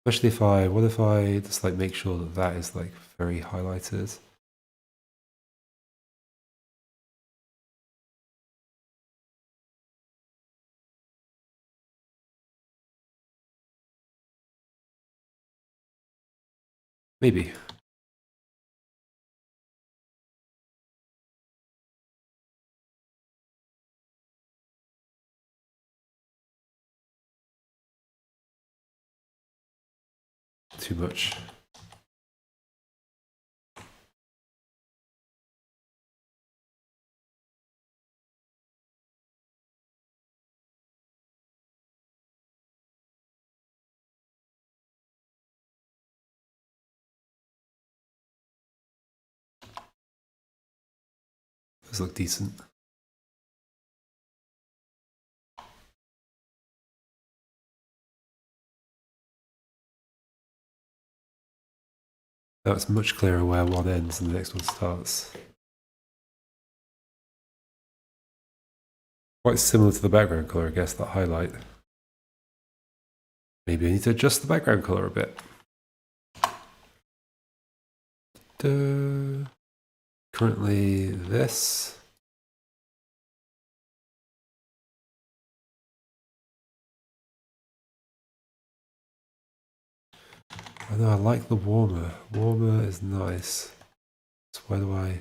Speaker 1: Especially what if I just like make sure that that is like very highlighted? Maybe. Too much. Does look decent. Now it's much clearer where one ends and the next one starts. Quite similar to the background colour, I guess, that highlight. Maybe I need to adjust the background colour a bit. Currently this. I know, I like the warmer. Warmer is nice. So why do I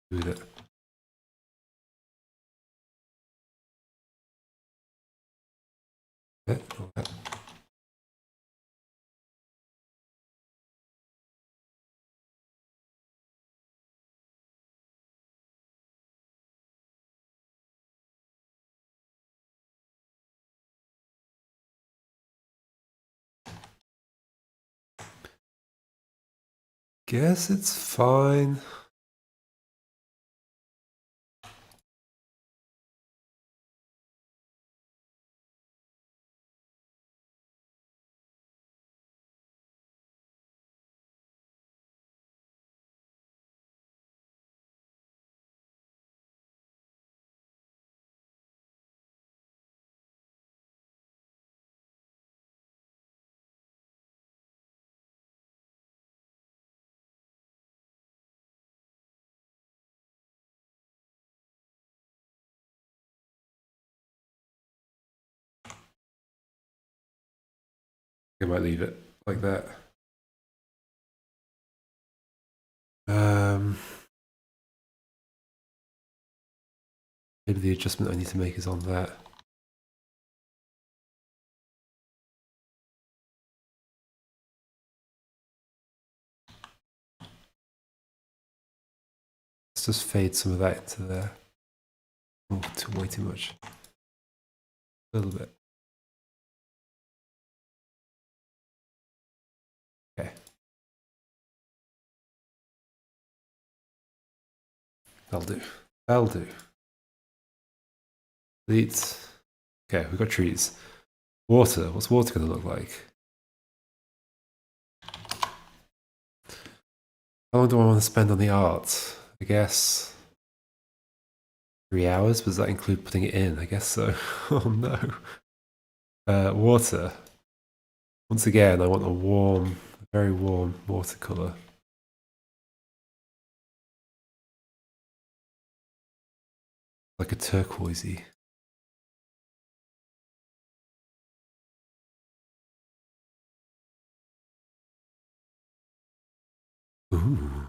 Speaker 1: do it? Okay. Guess it's fine. I might leave it like that. Maybe the adjustment I need to make is on that. Let's just fade some of that into there. Oh, way too much. A little bit. Okay. That'll do. That'll do. Delete. Okay, we've got trees. Water. What's water going to look like? How long do I want to spend on the art? I guess 3 hours. But does that include putting it in? I guess so. Oh no. Water. Once again, I want a warm, very warm watercolor. Like a turquoisey. Ooh.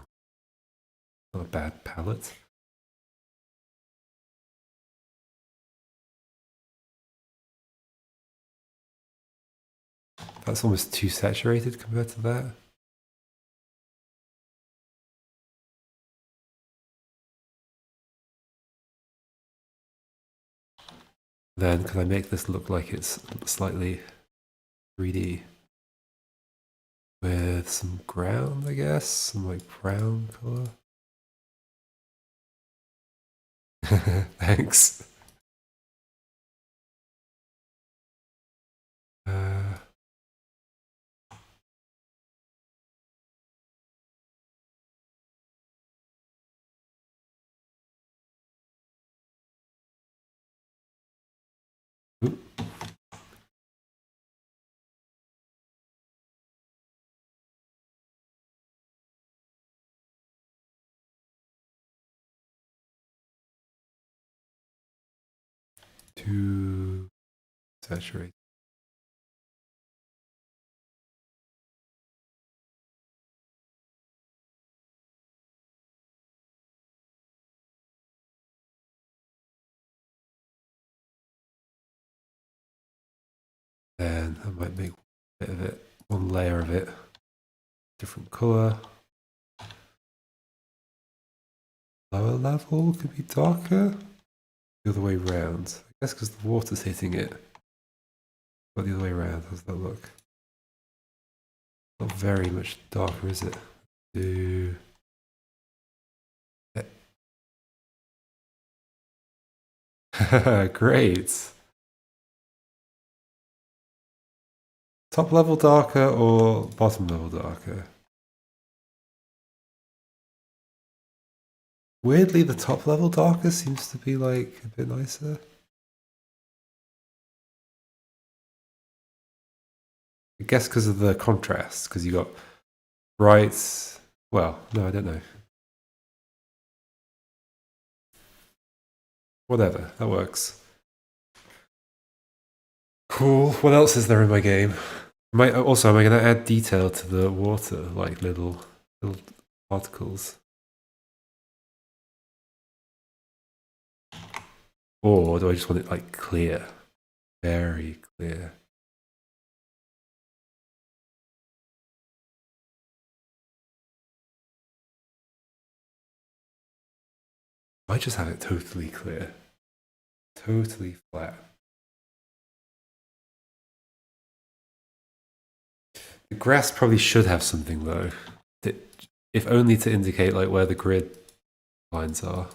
Speaker 1: Not a bad palette. That's almost too saturated compared to that. Then could I make this look like it's slightly 3D? With some ground, I guess? Some like brown color? Thanks. Too saturated. Then I might make a bit of it, one layer of it, different color. Lower level could be darker. The other way around. I guess because the water's hitting it. But the other way around, how does that look? Not very much darker, is it? Do Great. Top level darker or bottom level darker? Weirdly, the top level darker seems to be like a bit nicer. I guess because of the contrast, because you got brights. Well, no, I don't know. Whatever, that works. Cool. What else is there in my game? Am I going to add detail to the water, like little particles? Or do I just want it like clear? Very clear. I just have it totally clear. Totally flat. The grass probably should have something though. If only to indicate like where the grid lines are.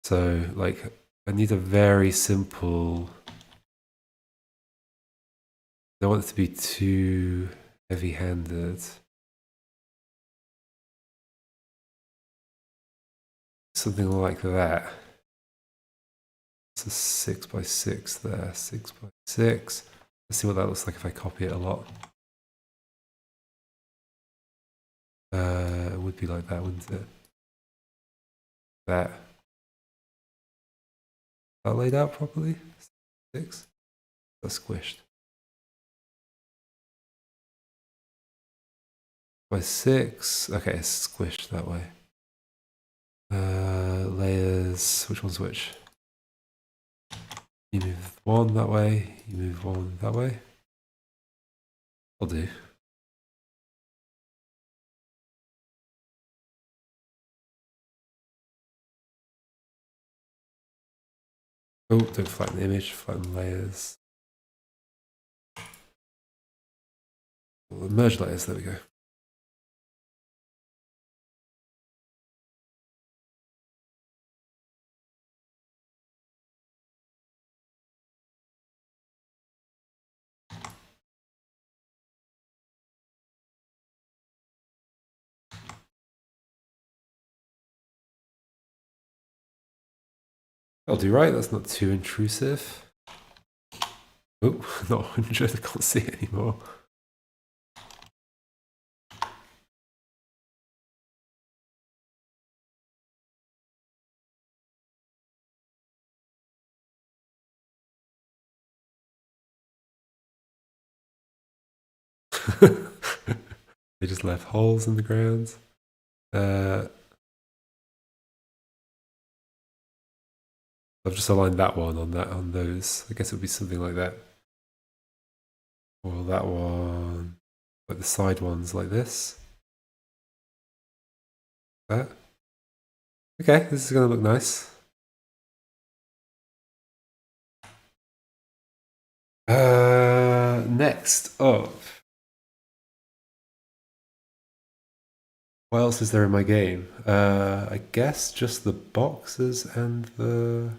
Speaker 1: So like I need a very simple. I don't want it to be too heavy-handed. Something like that. It's a 6x6 there, 6x6. Let's see what that looks like if I copy it a lot. It would be like that, wouldn't it? That laid out properly? 6? That's squished. By 6. Okay, it's squished that way. Layers. Which one's which? You move one that way. You move one that way. I'll do. Oh, don't flatten the image. Flatten layers. Merge layers. There we go. I'll do right. That's not too intrusive. Oh, not 100. I can't see it anymore. They just left holes in the ground. I've just aligned that one on those. I guess it would be something like that. Or that one, like the side ones like this. That. Okay, this is gonna look nice. Next up. What else is there in my game? I guess just the boxes and the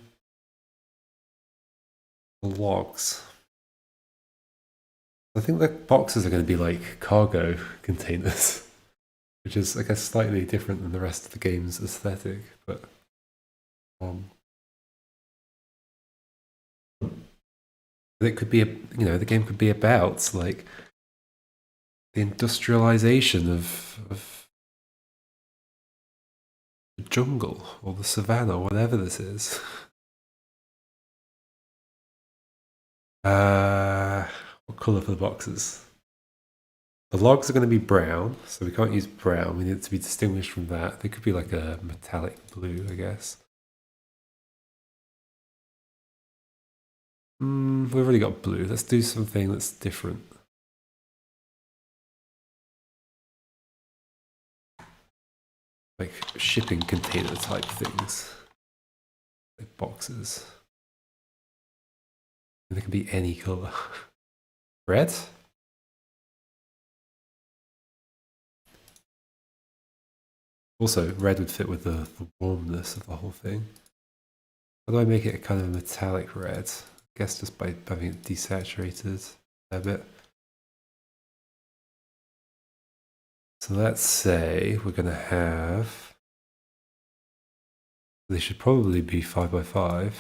Speaker 1: logs. I think the boxes are going to be like cargo containers, which is, I guess, slightly different than the rest of the game's aesthetic, but it could be the game could be about like the industrialization of the jungle or the savannah, whatever this is. What color for the boxes? The logs are going to be brown, so we can't use brown. We need it to be distinguished from that. They could be like a metallic blue, I guess. We've already got blue. Let's do something that's different. Like shipping container type things. Like boxes. And they can be any color. Red? Also, red would fit with the warmness of the whole thing. How do I make it a kind of metallic red? I guess just by having it desaturated a bit. So let's say we're going to have, they should probably be 5x5.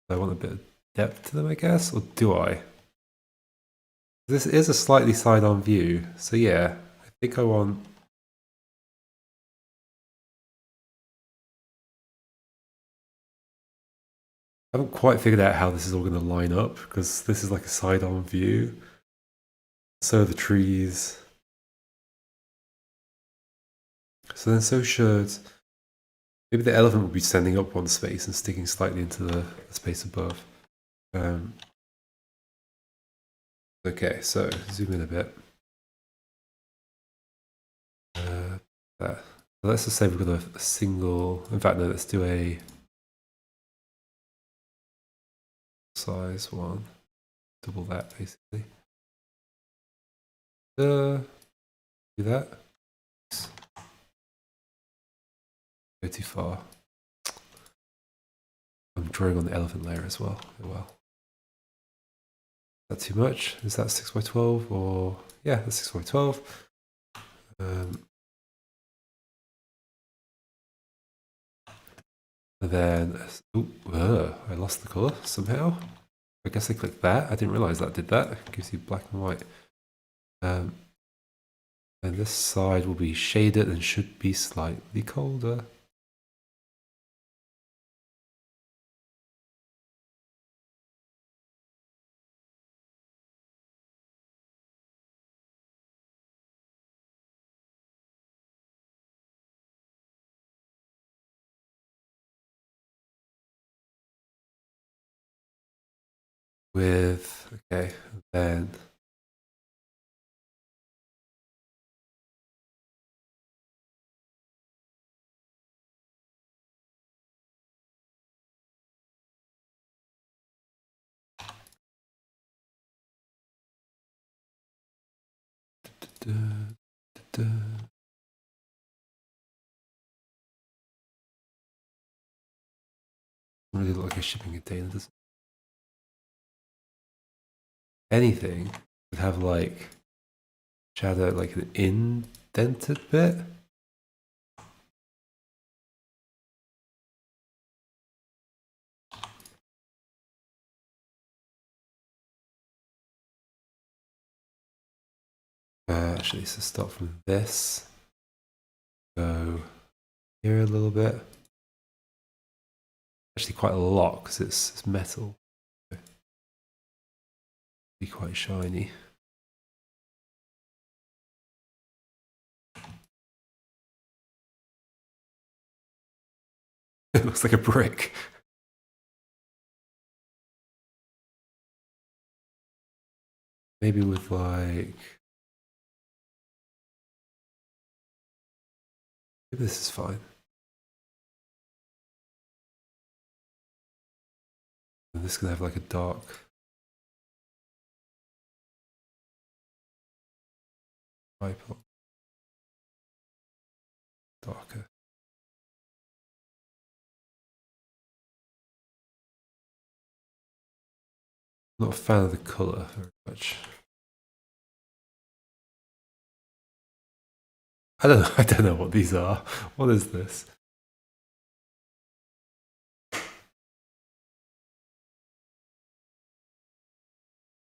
Speaker 1: I want a bit of depth to them, I guess, or do I? This is a slightly side-on view, so yeah, I think I want... I haven't quite figured out how this is all going to line up, because this is like a side-on view. So are the trees. So then so should... Maybe the elephant will be standing up one space and sticking slightly into the space above. Okay, so zoom in a bit. So let's just say we've got a single... In fact, no, let's do a size one. Double that, basically. Do that. Go too far. I'm drawing on the elephant layer as well. Oh well. Is that too much? Is that 6x12 or yeah, that's 6x12. And then I lost the color somehow. I guess I clicked that. I didn't realize that did that. It gives you black and white. And this side will be shaded and should be slightly colder. With, okay, then really look like a shipping container, does it? Anything would have like shadow, like an indented bit. Actually, so start from this, go here a little bit. Actually, quite a lot because it's metal. Be quite shiny. It looks like a brick. Maybe with like... Maybe this is fine. And this is going to have like a dark... tripod. Darker. Not a fan of the colour very much. I don't know what these are. What is this? I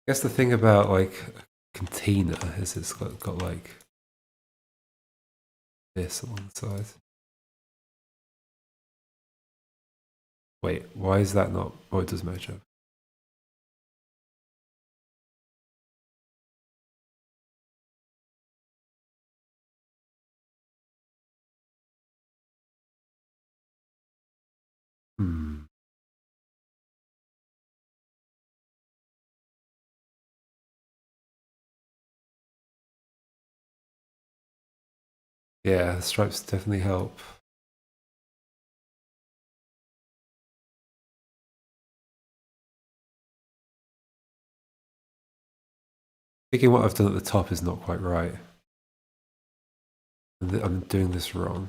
Speaker 1: guess the thing about like a container is it's got like this on the side. Wait, why is that not? Oh, it does match up. Yeah, the stripes definitely help. Thinking what I've done at the top is not quite right. I'm doing this wrong.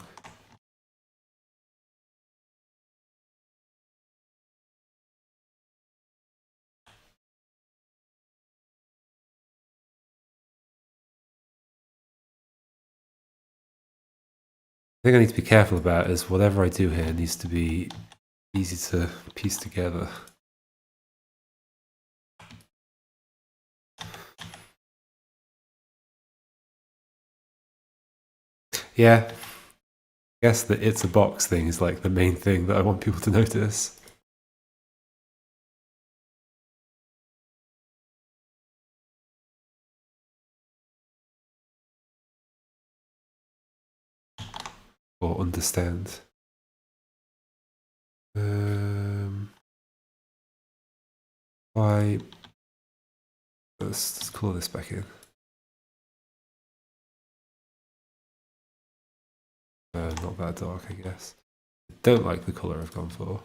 Speaker 1: thing I need to be careful about is whatever I do here needs to be easy to piece together. Yeah, I guess the it's a box thing is like the main thing that I want people to notice. Or understand. Why? Let's call this back in. Not that dark, I guess. I don't like the colour I've gone for.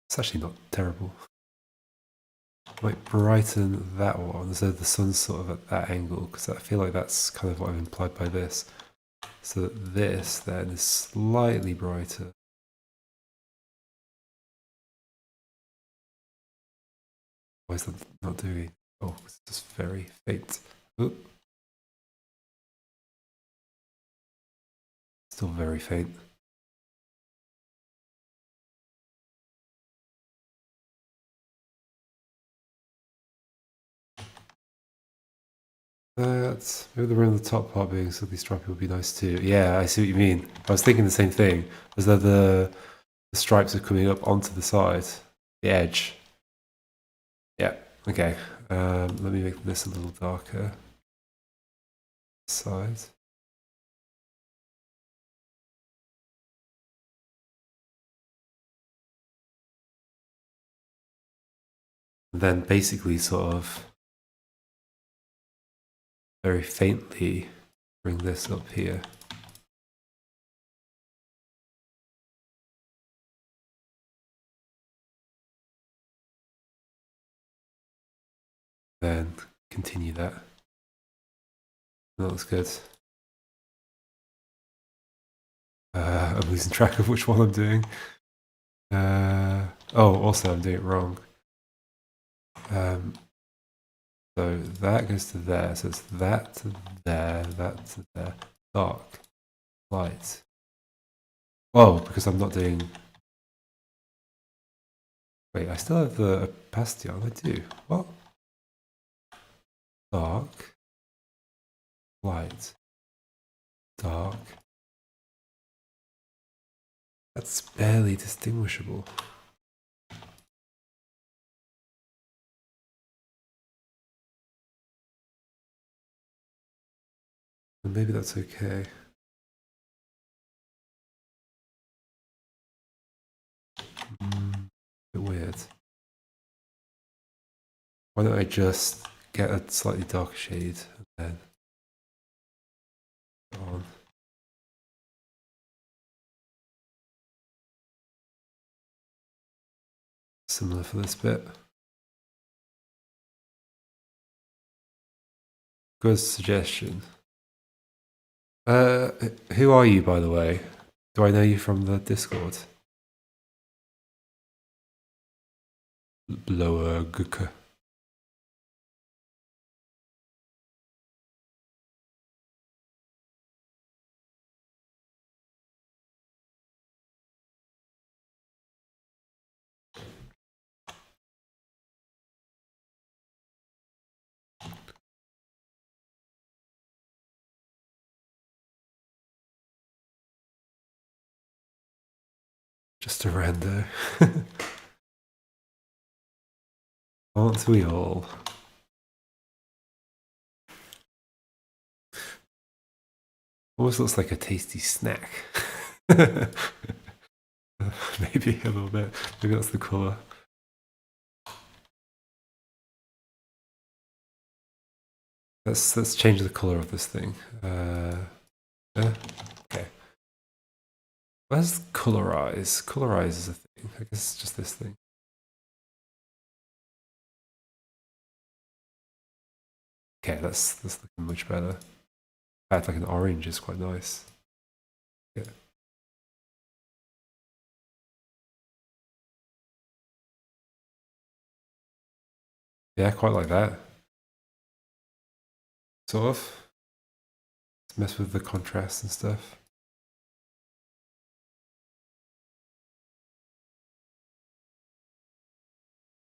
Speaker 1: It's actually not terrible. Might brighten that one so the sun's sort of at that angle, because I feel like that's kind of what I've implied by this. So that this then is slightly brighter. Why is that not doing? Oh, it's just very faint. Oop. Still very faint. Maybe the room the top part being slightly stripy would be nice too. Yeah, I see what you mean. I was thinking the same thing. Was that the stripes are coming up onto the side, the edge? Yeah. Okay. Let me make this a little darker. Side. And then basically sort of very faintly bring this up here. Then continue that. That looks good. I'm losing track of which one I'm doing. Oh, also I'm doing it wrong. So that goes to there, so it's that to there, that to there. Dark, light. Oh, because I'm not doing... Wait, I still have the opacity on, I do. What? Dark, light, dark. That's barely distinguishable. And maybe that's okay. Bit weird. Why don't I just get a slightly darker shade and then go on. Similar for this bit. Good suggestion. Who are you, by the way? Do I know you from the Discord? Blower Guka. Just a rando. Aren't we all? Almost looks like a tasty snack. Maybe a little bit. Maybe that's the colour. Let's change the colour of this thing. Okay. Where's colorize? Colorize is a thing. I guess it's just this thing. Okay, that's looking much better. In fact, like an orange is quite nice. Yeah. Yeah, I quite like that. Sort of. Let's mess with the contrast and stuff.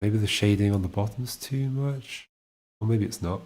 Speaker 1: Maybe the shading on the bottom's too much. Or maybe it's not.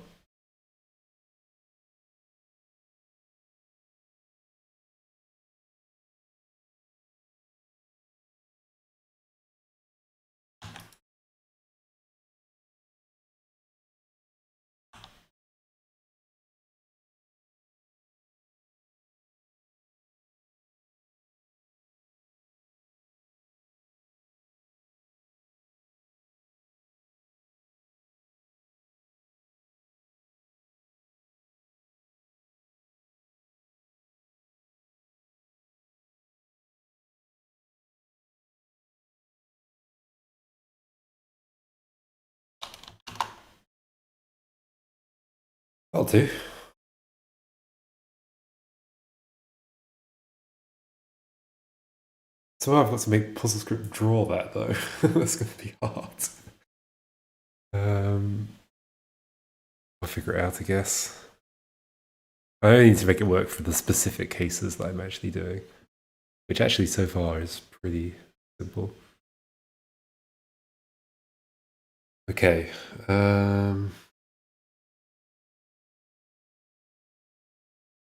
Speaker 1: That'll do. So I've got to make PuzzleScript draw that though. That's going to be hard. I'll figure it out, I guess. I only need to make it work for the specific cases that I'm actually doing, which actually so far is pretty simple. Okay.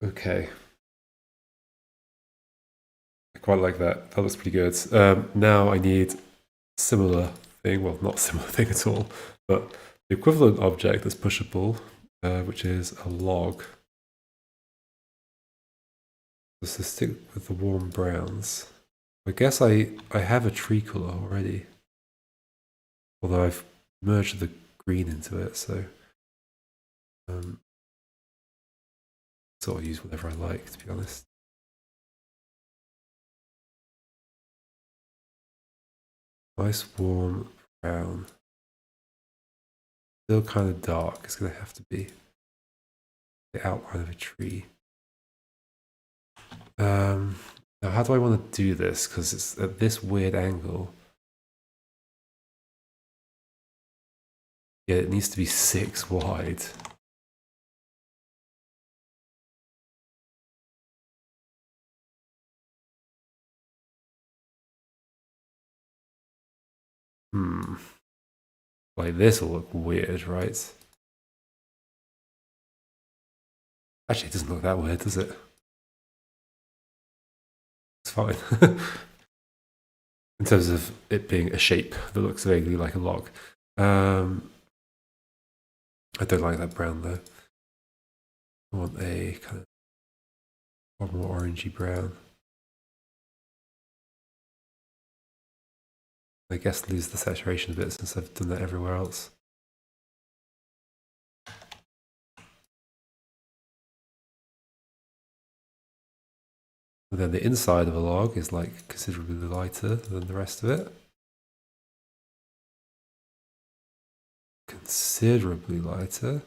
Speaker 1: Okay. I quite like that. That looks pretty good. Now I need similar thing. Well, not similar thing at all, but the equivalent object that's pushable, which is a log. Just to stick with the warm browns. I guess I have a tree color already. Although I've merged the green into it, so sort of use whatever I like, to be honest. Nice warm brown. Still kind of dark. It's going to have to be the outline of a tree. Now, how do I want to do this? Because it's at this weird angle. Yeah, it needs to be 6 wide. Like this will look weird, right? Actually, it doesn't look that weird, does it? It's fine. In terms of it being a shape that looks vaguely like a log. I don't like that brown though. I want a kind of more orangey brown. I guess lose the saturation a bit since I've done that everywhere else. And then the inside of a log is like considerably lighter than the rest of it. Considerably lighter.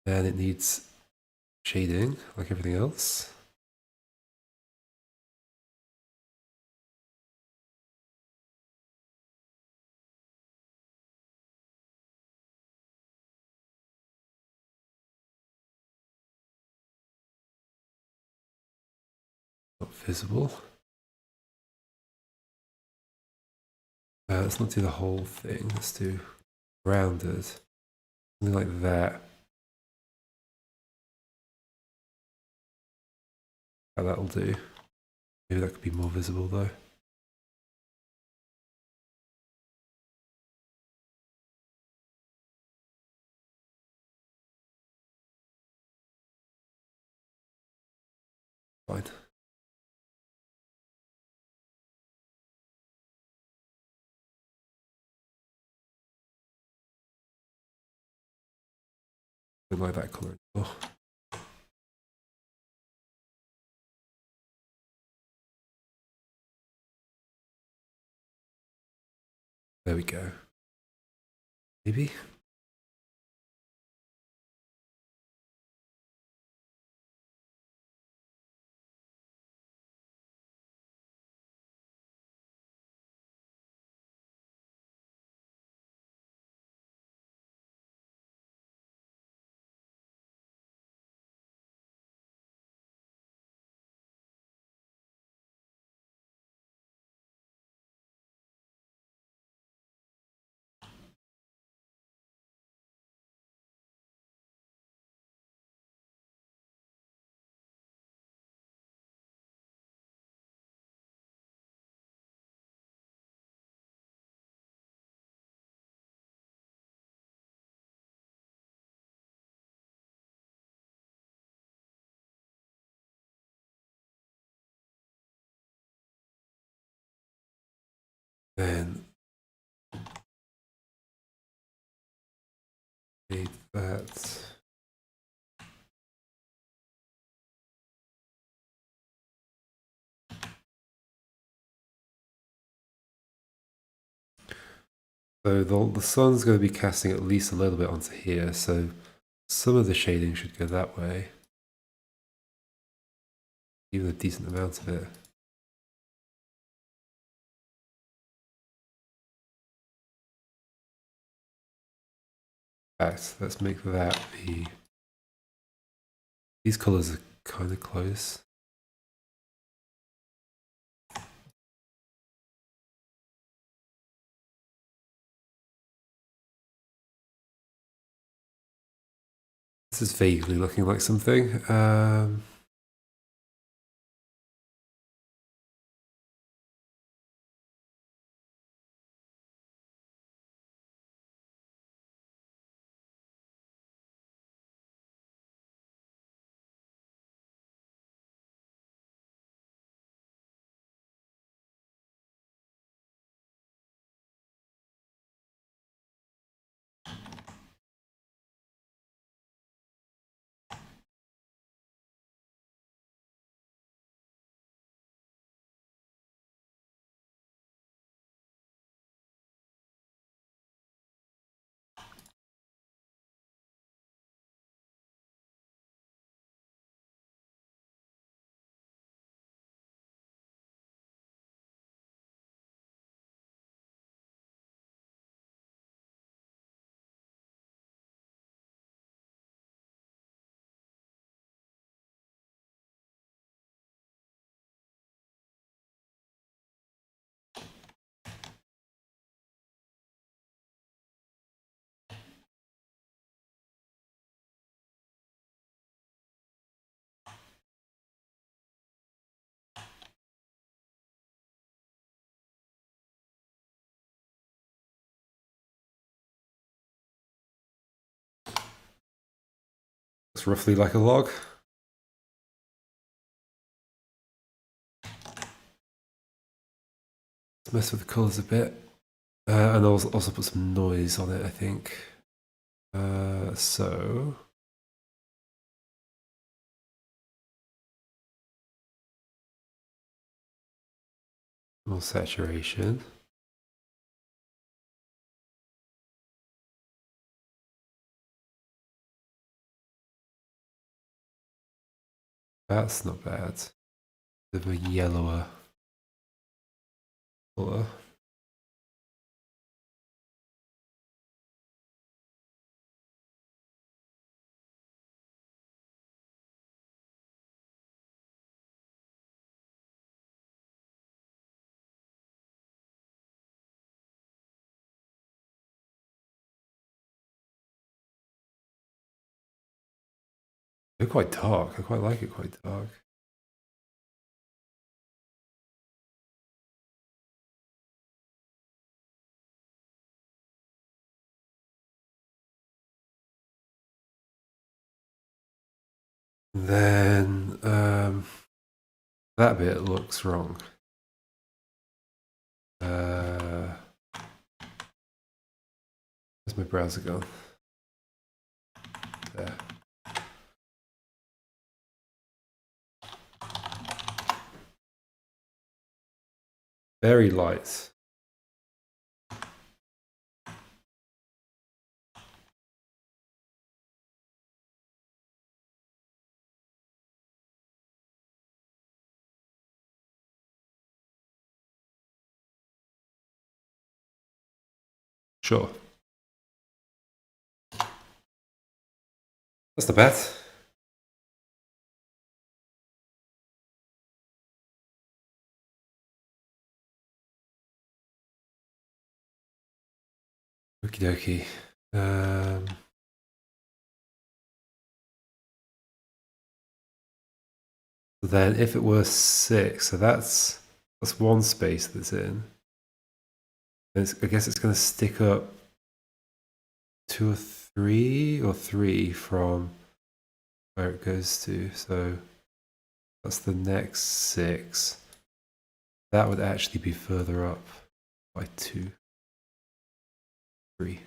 Speaker 1: And it needs shading like everything else. Not visible. Let's not do the whole thing. Let's do rounded. Something like that. How that'll do. Maybe that could be more visible though. Fine. Something like that colour. Oh. There we go. Maybe? Then need that. So the sun's going to be casting at least a little bit onto here, so some of the shading should go that way. Even a decent amount of it. Right, let's make that be... These colours are kind of close. This is vaguely looking like something. Looks roughly like a log. Let's mess with the colours a bit. And I'll also put some noise on it, I think. So... more saturation. That's not bad. Bit of a yellower colour. They're quite dark. I quite like it quite dark. Then that bit looks wrong. Where's my browser gone? There. Very light. Sure. That's the bet. Okie dokie. Then if it were 6, so that's one space that's in. I guess it's going to stick up 2 or 3 or 3 from where it goes to. So that's the next 6. That would actually be further up by 2, 3.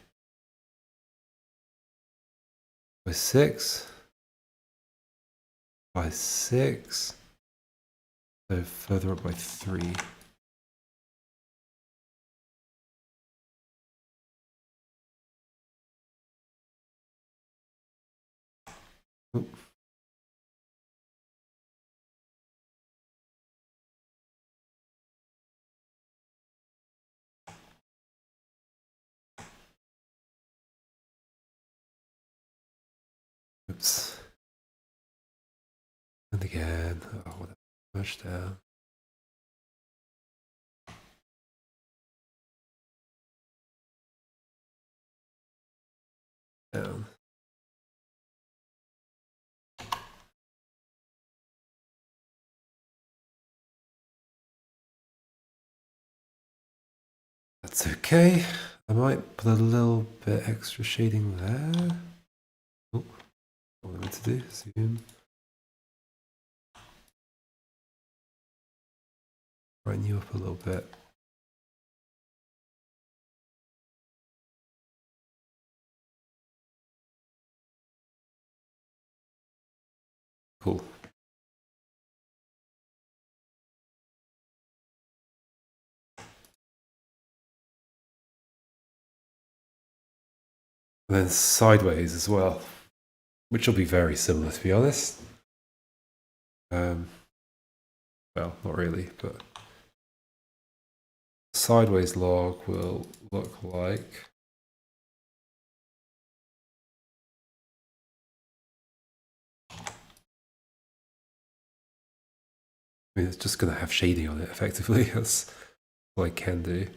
Speaker 1: By 6. By 6. So further up by 3. Oop. Oops. And again. Oh, what much down. Down. That's okay. I might put a little bit extra shading there. Oh, what I meant to do, zoom. Brighten you up a little bit. Cool. And then sideways as well, which will be very similar, to be honest. Well, not really, but sideways log will look like I mean, it's just going to have shading on it, effectively. That's all I can do.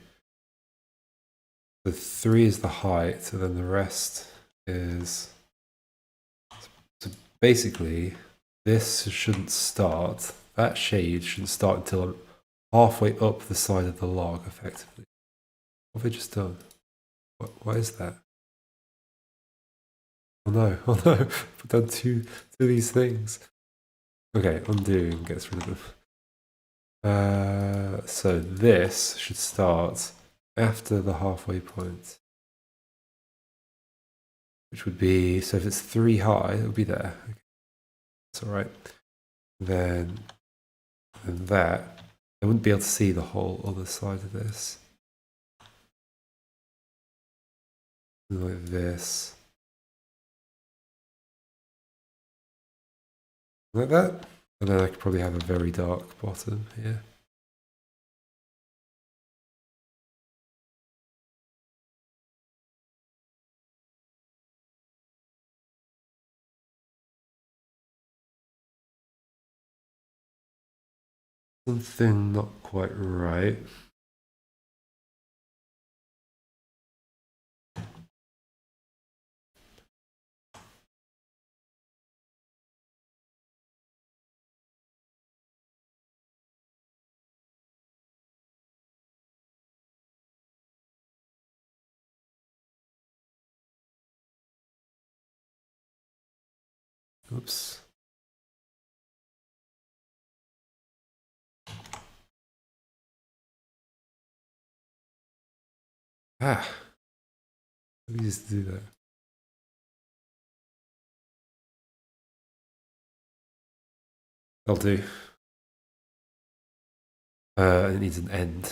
Speaker 1: The 3 is the height, and then the rest is... So basically, this shouldn't start, that shade shouldn't start until I'm halfway up the side of the log, effectively. What have I just done? What is that? Oh no, oh no, I've done two of these things. Okay, undoing gets rid of them. So this should start after the halfway point, which would be, so if it's 3 high, it would be there. Okay. That's all right. Then that, I wouldn't be able to see the whole other side of this. Like this. Like that. And then I could probably have a very dark bottom here. Something not quite right. Oops. Ah, let me just do that. I'll do. It needs an end.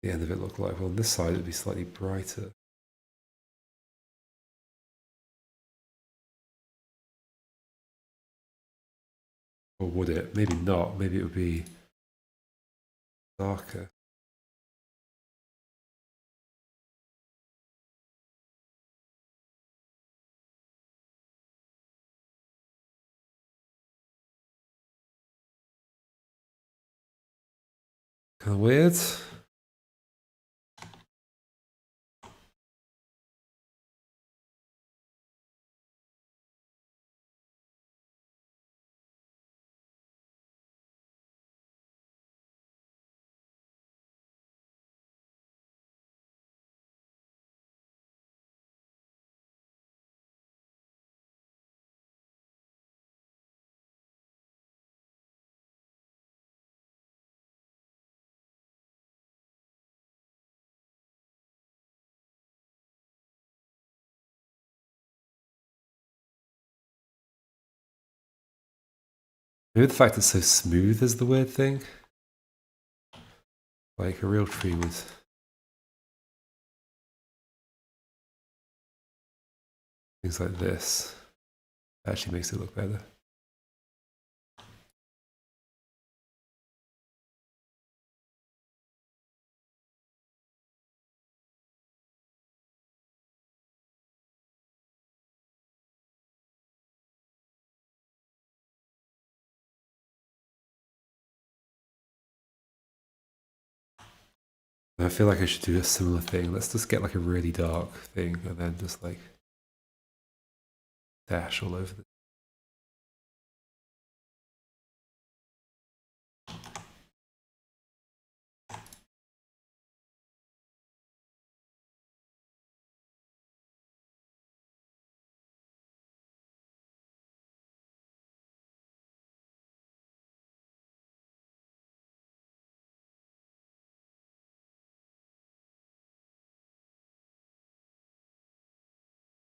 Speaker 1: The end of it look like? Well, on this side it'd be slightly brighter. Or would it? Maybe not. Maybe it would be darker. Kind of weird. Maybe the fact it's so smooth is the weird thing. Like a real tree would. Things like this actually makes it look better. I feel like I should do a similar thing. Let's just get like a really dark thing and then just like dash all over the.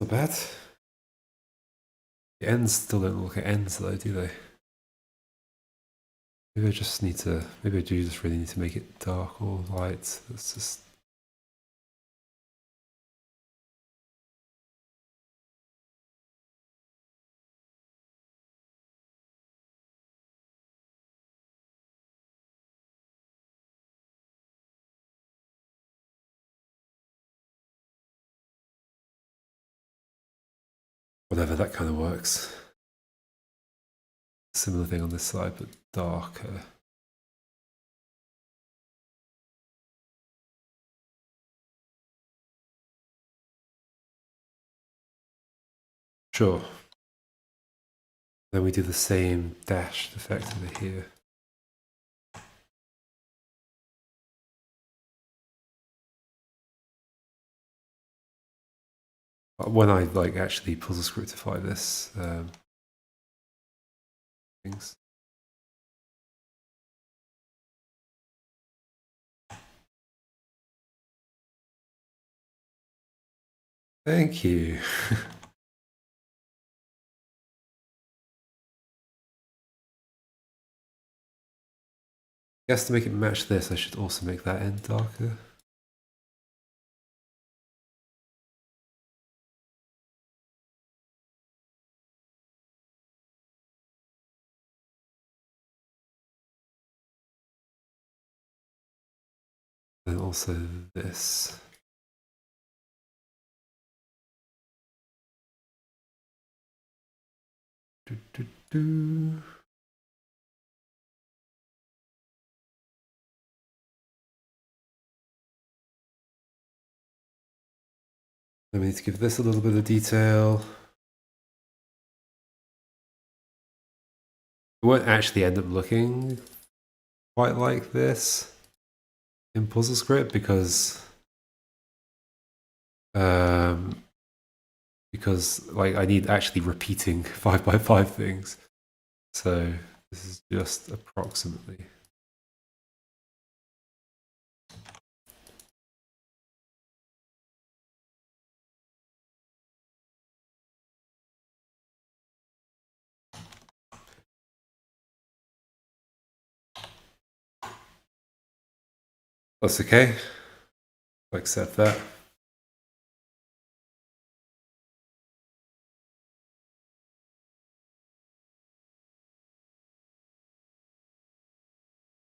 Speaker 1: Not bad. The ends still don't look at ends though, do they? Maybe I just need to. Maybe I do just really need to make it dark or light. It's just. Whatever, that kind of works. Similar thing on this side, but darker. Sure. Then we do the same dashed effect over here. When I like actually puzzle scriptify this things. Thank you. I guess to make it match this, I should also make that end darker. And also this. Do, do, do. Then we need to give this a little bit of detail. It won't actually end up looking quite like this in puzzle script because because like I need actually repeating 5x5 things. So this is just approximately. That's okay. I'll accept that.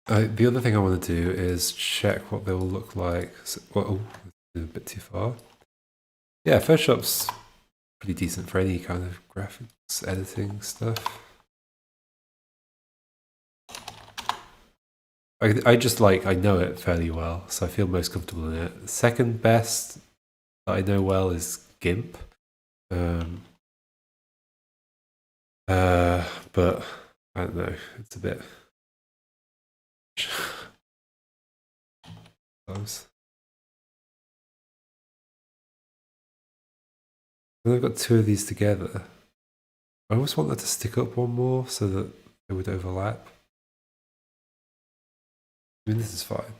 Speaker 1: The other thing I want to do is check what they will look like. So, well, a bit too far. Yeah, Photoshop's pretty decent for any kind of graphics editing stuff. I just like, I know it fairly well, so I feel most comfortable in it. Second best that I know well is GIMP. But I don't know, it's a bit close. And I've got two of these together. I almost want that to stick up one more so that they would overlap. I mean, this is fine.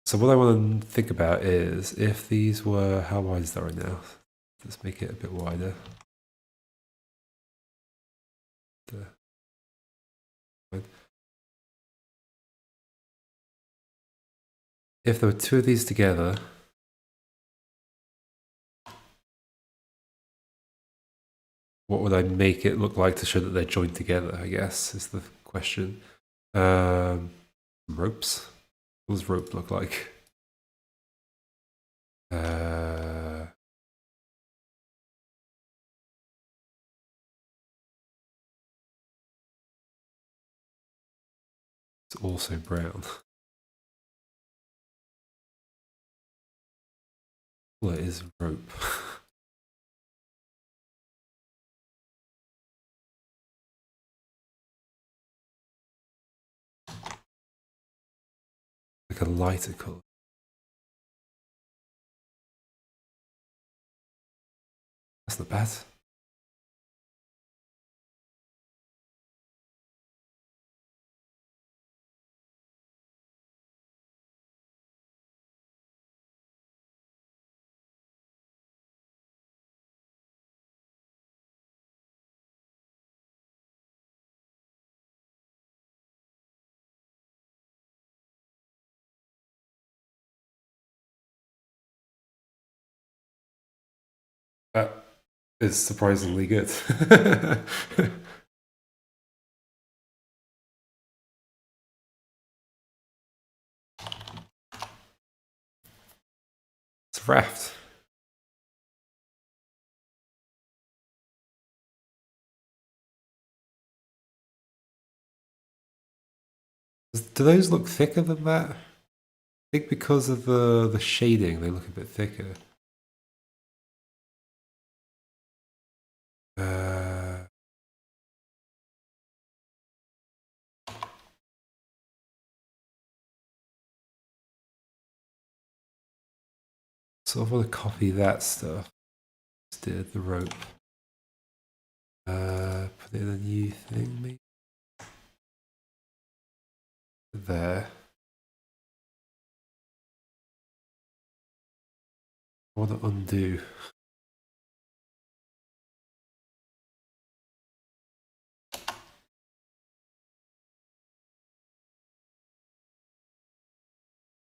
Speaker 1: So what I want to think about is if these were, how wide is that right now? Let's make it a bit wider. If there were two of these together, what would I make it look like to show that they're joined together, I guess, is the question. Ropes? What does rope look like? It's also brown. Well, it is rope. Like a lighter colour. That's not bad. That is surprisingly good. It's a raft. Do those look thicker than that? I think because of the shading, they look a bit thicker. So I want to copy that stuff. Just did the rope. Put it in a new thing, maybe. There. I want to undo.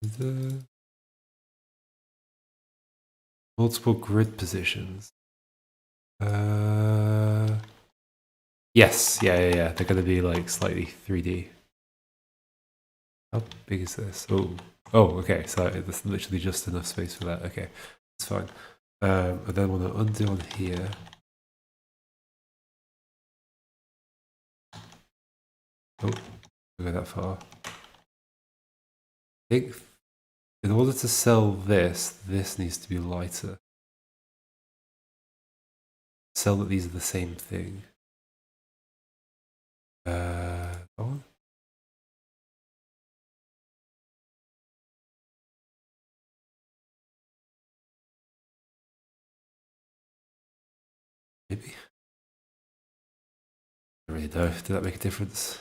Speaker 1: The multiple grid positions. Yes, yeah. They're going to be like slightly 3D. How big is this? Oh, okay. So there's literally just enough space for that. Okay, it's fine. And then I want to undo on here. Oh, we'll go that far. I think in order to sell this, this needs to be lighter. Sell that these are the same thing. Oh. Maybe. I don't really know. Did that make a difference?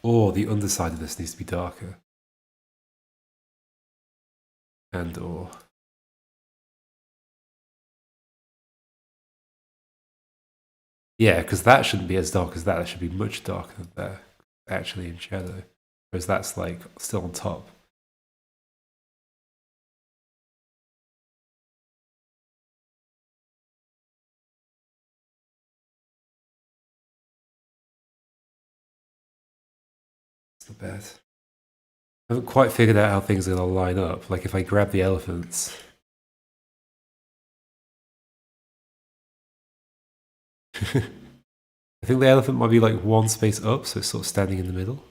Speaker 1: Or the underside of this needs to be darker. And or. Yeah, because that shouldn't be as dark as that. That should be much darker than that, actually in shadow. Whereas that's like still on top. It's not bad. I haven't quite figured out how things are going to line up. Like if I grab the elephants. I think the elephant might be like one space up, so it's sort of standing in the middle.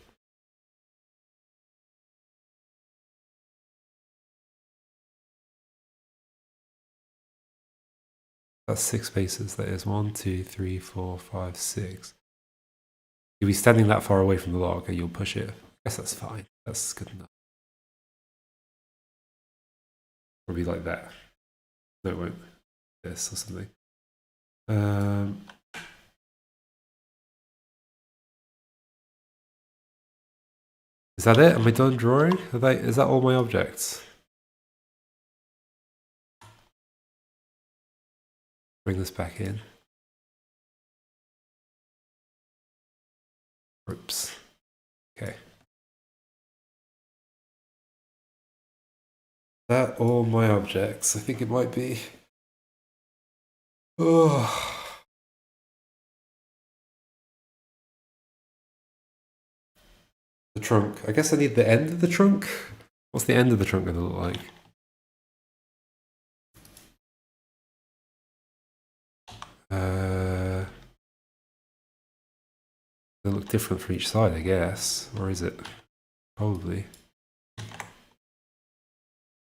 Speaker 1: That's 6 spaces. That is 1, 2, 3, 4, 5, 6. You'll be standing that far away from the log and you'll push it. I guess that's fine. That's good enough. Probably like that. No, it won't. This or something. Is that it? Am I done drawing? Is that all my objects? Bring this back in. Oops. Okay. That all my objects? I think it might be. Oh. The trunk. I guess I need the end of the trunk. What's the end of the trunk going to look like? It'll look different for each side, I guess. Or is it? Probably.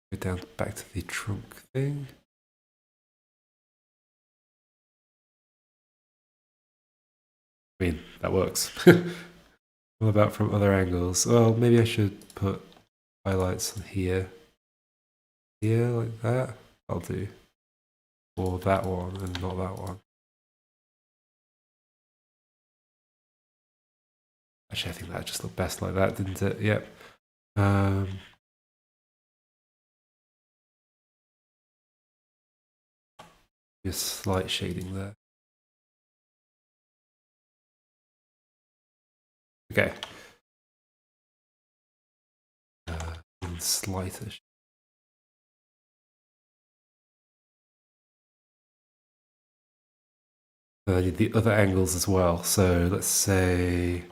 Speaker 1: Go down back to the trunk thing. I mean, that works. What about from other angles? Well, maybe I should put highlights on here. Here, like that. I'll do. Or that one and not that one. Actually, I think that just looked best like that, didn't it? Yep. Just slight shading there. Okay. Even slighter. I need the other angles as well. So let's say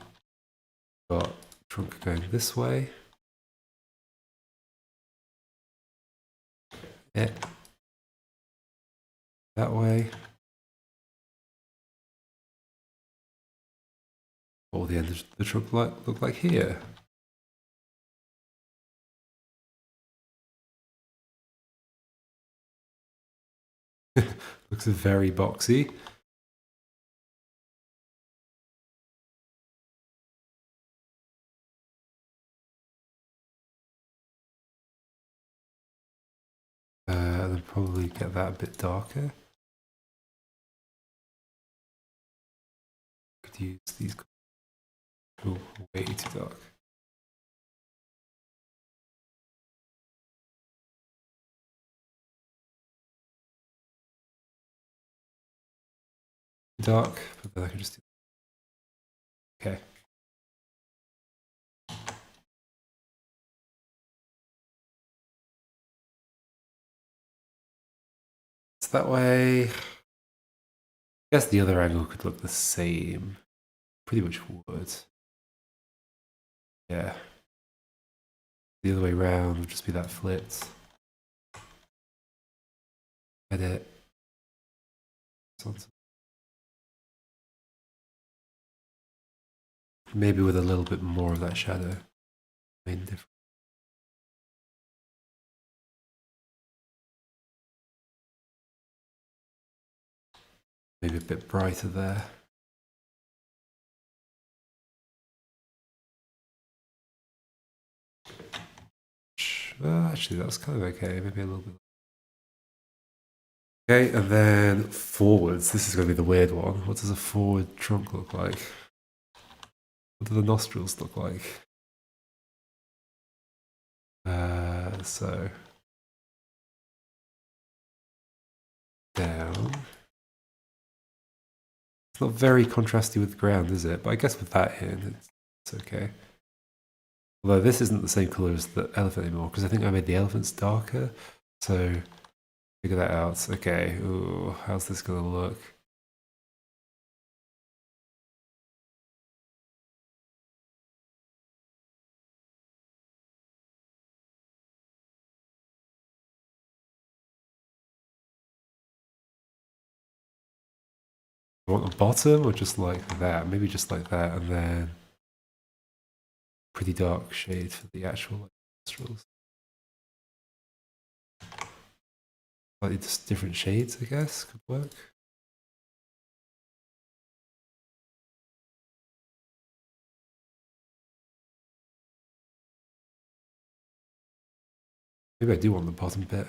Speaker 1: got trunk going this way. Yeah. That way. What will the end of the trunk look like here? Looks very boxy. And then probably get that a bit darker. Could use these. Oh, way too dark. Dark, but then I can just do. Okay. It's that way. I guess the other angle could look the same. Pretty much would. Yeah. The other way around would just be that flipped. Edit. Maybe with a little bit more of that shadow. Main difference. Maybe a bit brighter there. Actually, that's kind of okay. Maybe a little bit. Okay, and then forwards. This is going to be the weird one. What does a forward trunk look like? What do the nostrils look like? So down. It's not very contrasty with the ground, is it? But I guess with that in, it's okay. Although this isn't the same colour as the elephant anymore, because I think I made the elephants darker. So figure that out. Okay, ooh, how's this going to look? I want the bottom or just like that? Maybe just like that, and then pretty dark shade for the actual nostrils. Slightly just different shades, I guess, could work. Maybe I do want the bottom bit.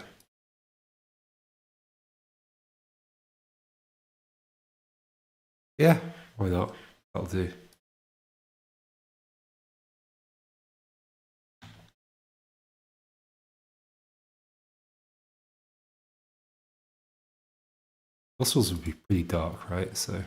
Speaker 1: Yeah, why not? That'll do. Nostrils would be pretty dark, right? So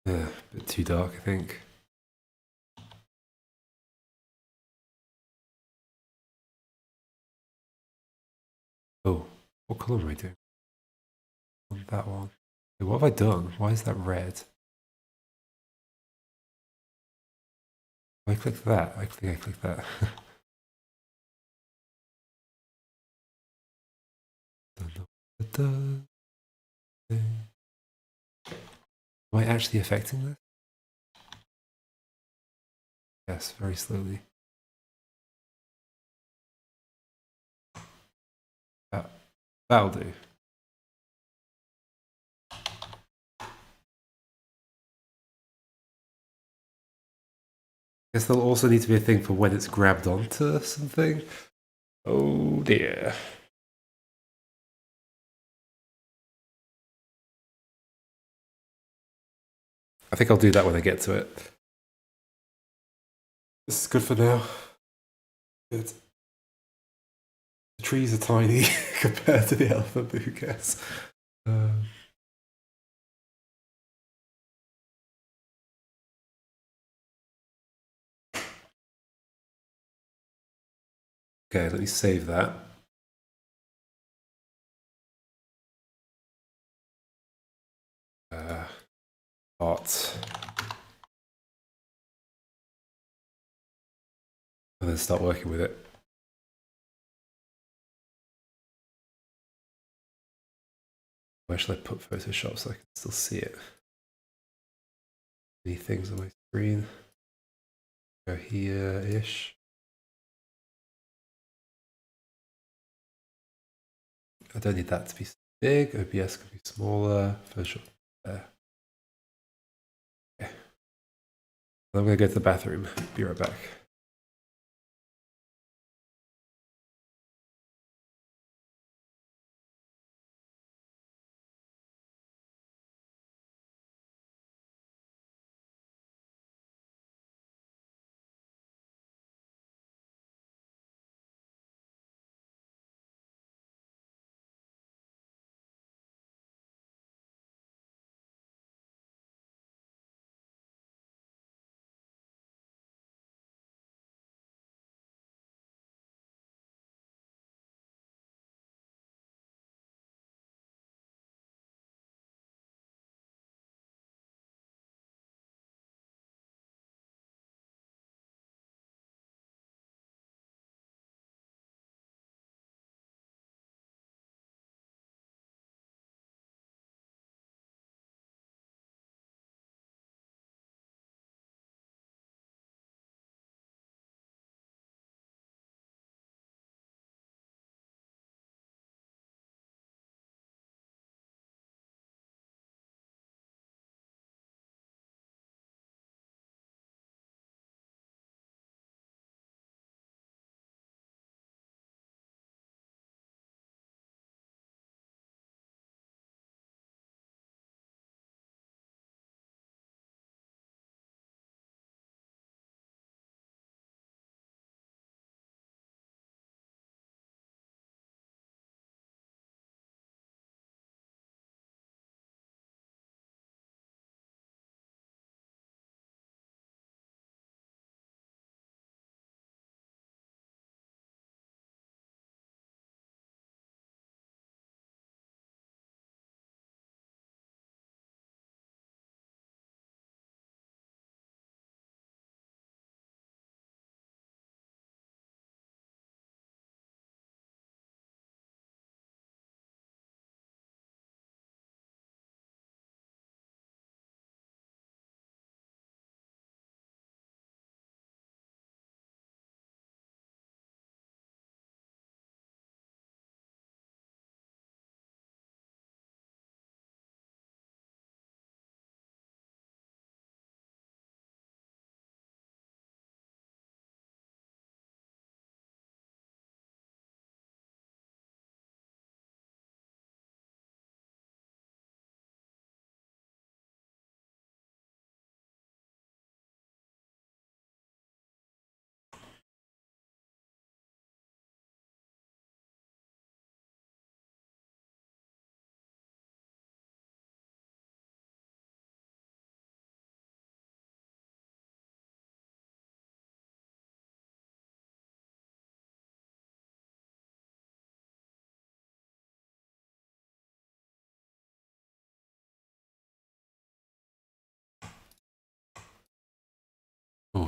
Speaker 1: yeah, a bit too dark, I think. Oh, what colour am I doing? On that one. Wait, what have I done? Why is that red? I clicked that. I think I clicked that. Am I actually affecting this? Yes, very slowly. That'll do. Guess there'll also need to be a thing for when it's grabbed onto something. Oh dear. I think I'll do that when I get to it. This is good for now. Good. The trees are tiny compared to the elephant, but who cares? Um, okay, let me save that. Art. And then start working with it. Where should I put Photoshop so I can still see it? Any things on my screen? Go here-ish. I don't need that to be big. OBS can be smaller. Photoshop there. Okay. I'm going to go to the bathroom. Be right back.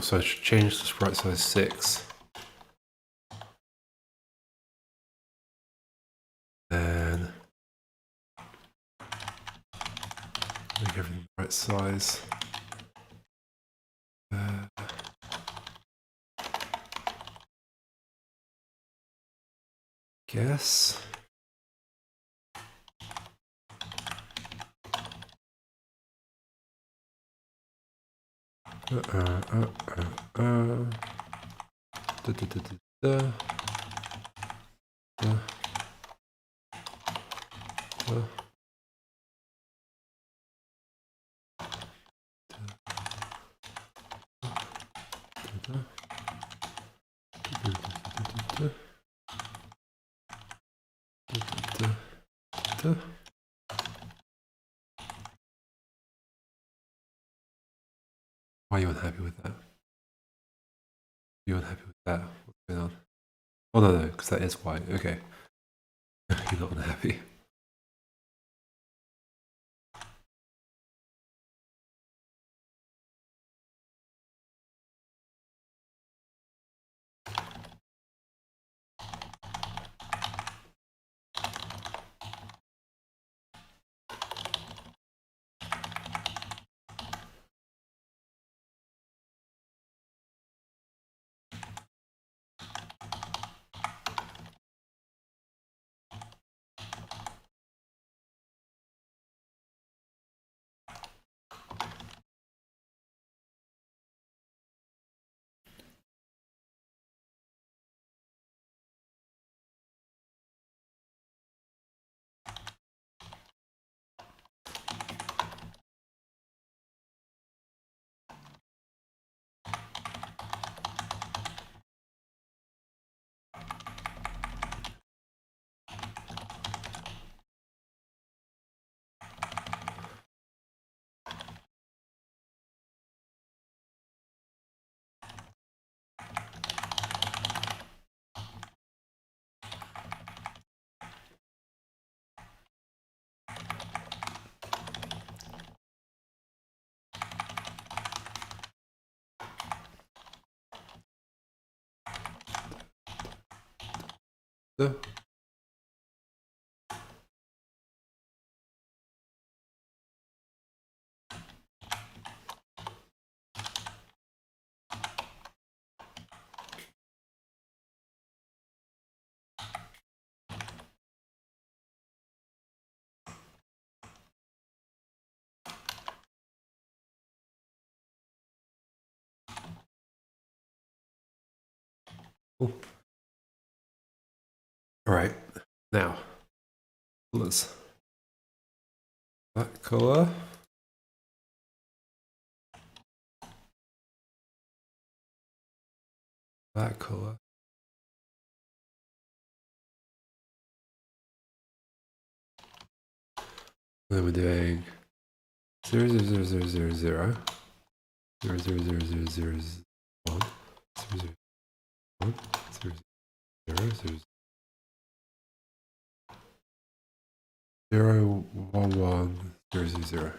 Speaker 1: Cool, so I should change the sprite size 6. Then make everything the right size. Guess. Why are you unhappy with that? You're unhappy with that? What's going on? Oh no, because that is white. Okay. You're not unhappy. So, cool. All right. Now, colors. That color. That color. And then we're doing 0, 0, 0, 0, 0, 0, 0, 0, 0, 0, 0, 0, 1, 0, 0, 1, 0, 0, 0, 0, 1, 1, 0, 0, 0.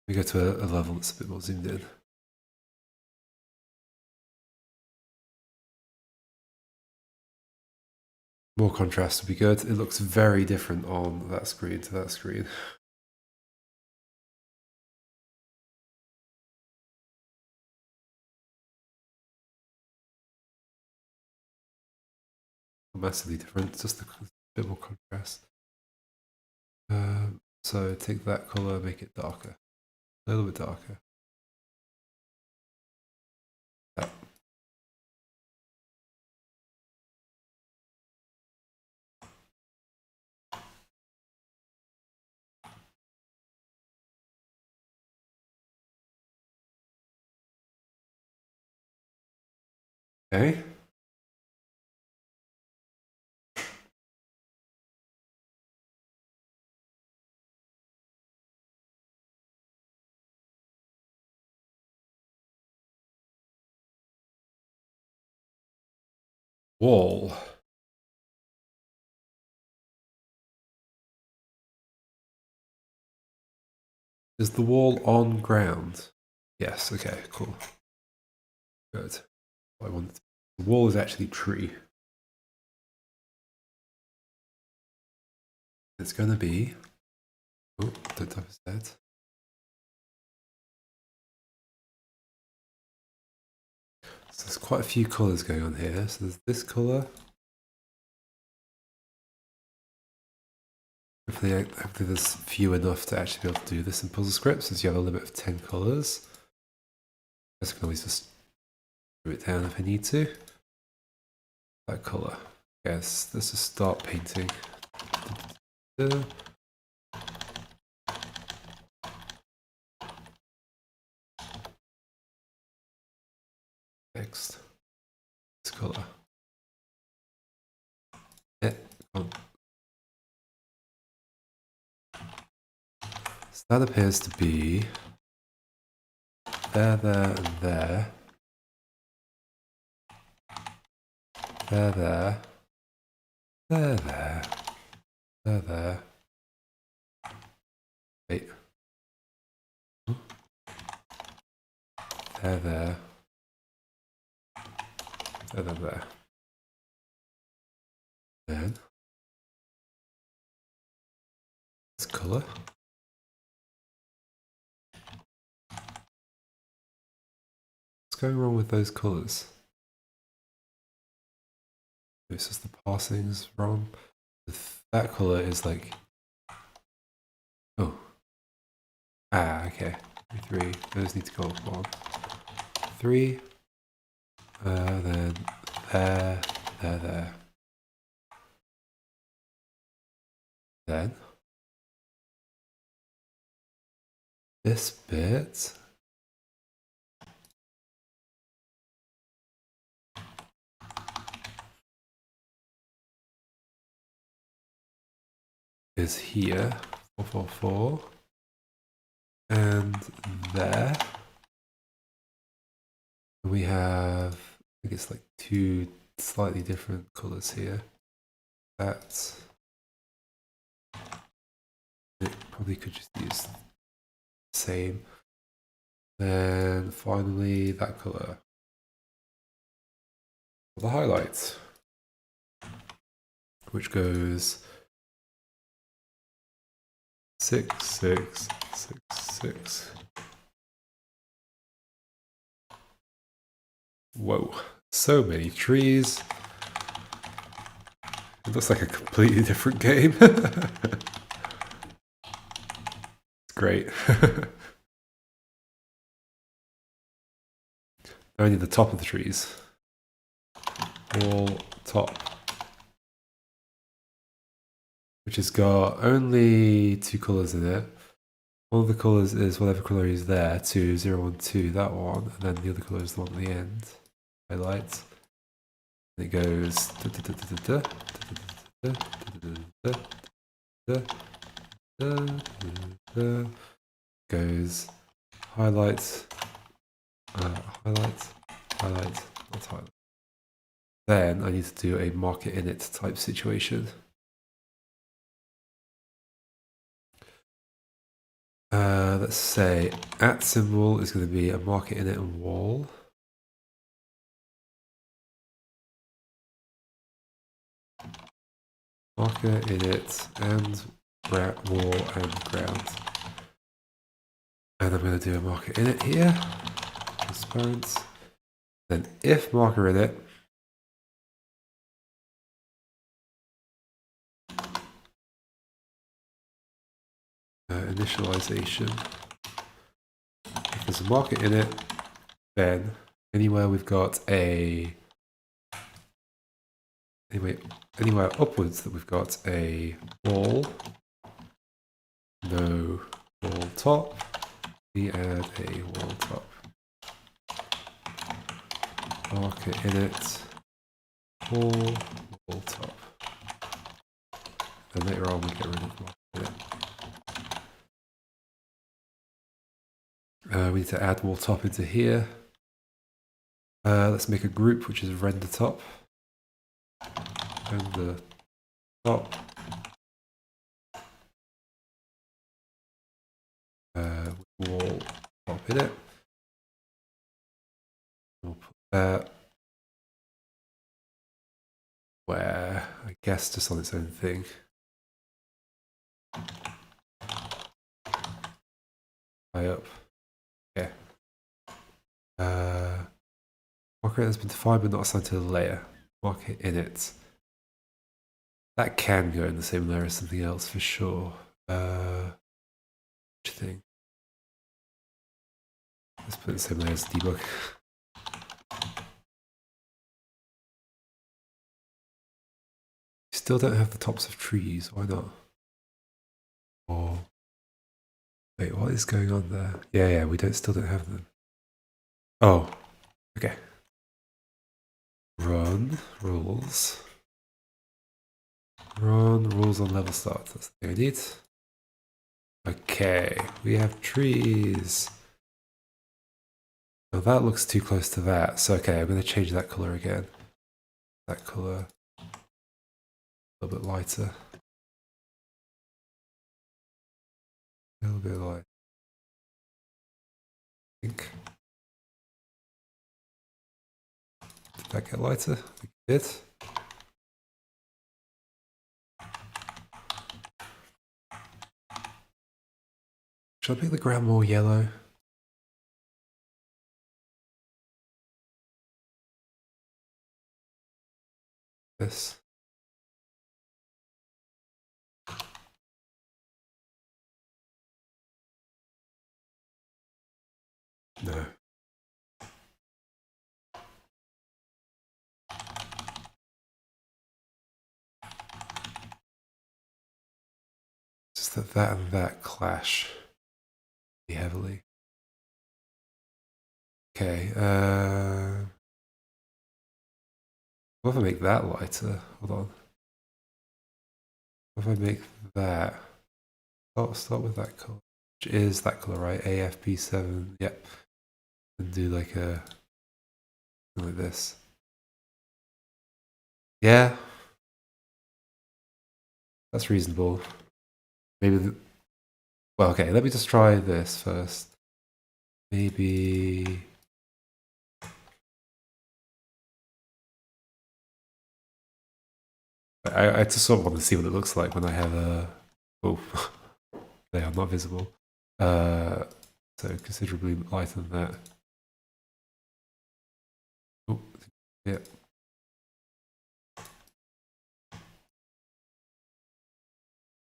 Speaker 1: We go to a level that's a bit more zoomed in. More contrast would be good. It looks very different on that screen to that screen. Massively different, just a bit more contrast. So take that color, make it darker, a little bit darker. That. Okay. Wall. Is the wall on ground? Yes, okay, cool. Good. I want it to be. The wall is actually tree. It's going to be... Oh, don't have his head. So there's quite a few colours going on here. So there's this colour. Hopefully there's few enough to actually be able to do this in puzzle scripts, since you have a limit of 10 colours. I can always just do it down if I need to. That colour. Yes, let's just start painting. Next, this colour. Yeah, come on. So that appears to be there, there, and there. There, there. There, there. There, there. Wait. There, there. There, there, there. Then this colour. What's going wrong with those colours? It's just the passing's wrong. That colour is like... Oh. Ah, okay. 3. Those need to go up 1. 3. Then there, there, there. Then this bit is here, 4, 4, 4, and there. We have, I think it's like 2 slightly different colours here. That's, it probably could just use the same. Then finally that colour. The highlights, which goes 6, 6, 6, 6. Whoa, so many trees. It looks like a completely different game. It's great. Only the top of the trees. All top. Which has got only 2 colours in it. One of the colours is whatever colour is there, 2, 0, 1, 2, that one, and then the other colour is the one at the end. Highlight. And it goes goes highlights, highlights, highlights, not highlight. Then I need to do a mark it in it type situation. Let's say at symbol is going to be a mark it in it and wall. Marker in it and wall and ground. And I'm going to do a marker in it here. Transparent. Then if marker in it. Initialization. If there's a marker in it, then anywhere we've got a anywhere upwards that we've got a wall, no wall top, we add a wall top. Marker in it, wall top. And later on we get rid of marker in it. We need to add wall top into here. Let's make a group which is render top. Render top. in it. We'll put that where, I guess, just on its own thing. High up. Okay. Marker has been defined but not assigned to the layer. Mark it in it. That can go in the same layer as something else for sure. What do you think? Let's put it in the same layer as debug. Still don't have the tops of trees. Why not? Or wait, what is going on there? Yeah, we still don't have them. Oh, okay. Run rules. Run rules on level start. That's the thing I need. Okay, we have trees. Oh, that looks too close to that. So okay, I'm going to change that color again. That color a little bit lighter. A little bit light. I think. Did that get lighter? I think it did. Should I make the ground more yellow? This. No. Just that and that clash heavily. Okay, what if I make that lighter? Hold on. What if I make that? Start with that color. Which is that color, right? AFP7, yep. And do like like this. Yeah. That's reasonable. Maybe well, okay, let me just try this first. Maybe I just sort of want to see what it looks like when I have a oh they are not visible. So considerably lighter than that. Oh, yeah.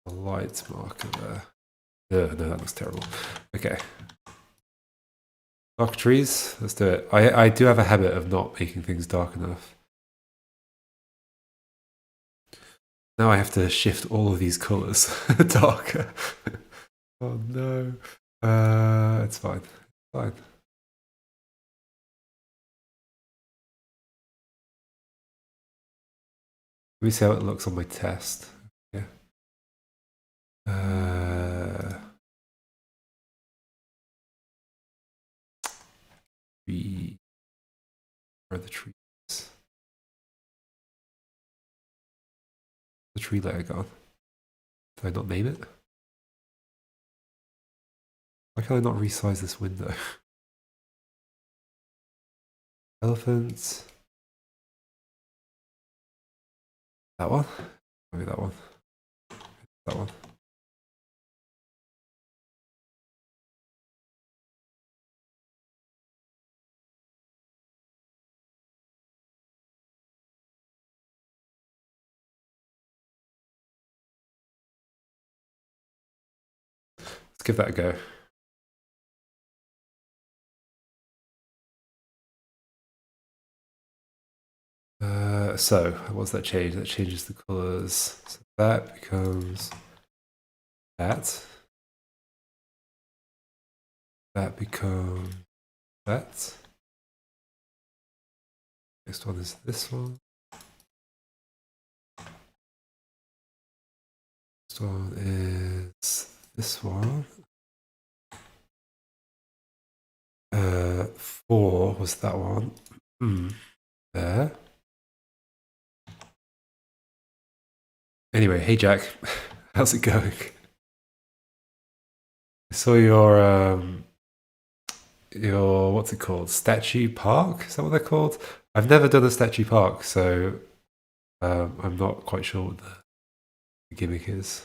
Speaker 1: A light marker there. No, that looks terrible. Okay. Dark trees, let's do it. I do have a habit of not making things dark enough. Now I have to shift all of these colors darker. Oh no. It's fine. It's fine. Let me see how it looks on my test. Yeah. Where are the trees? The tree layer gone. Did I not name it? Why can I not resize this window? Elephants. That one? Maybe that one. That one. Let's give that a go. So what's that change? That changes the colors. So that becomes that. That becomes that. Next one is this one. Next one is this one. 4 was that one. There. Anyway, hey Jack, how's it going? I saw your your, what's it called? Statue Park? Is that what they're called? I've never done a statue park, so I'm not quite sure what the gimmick is.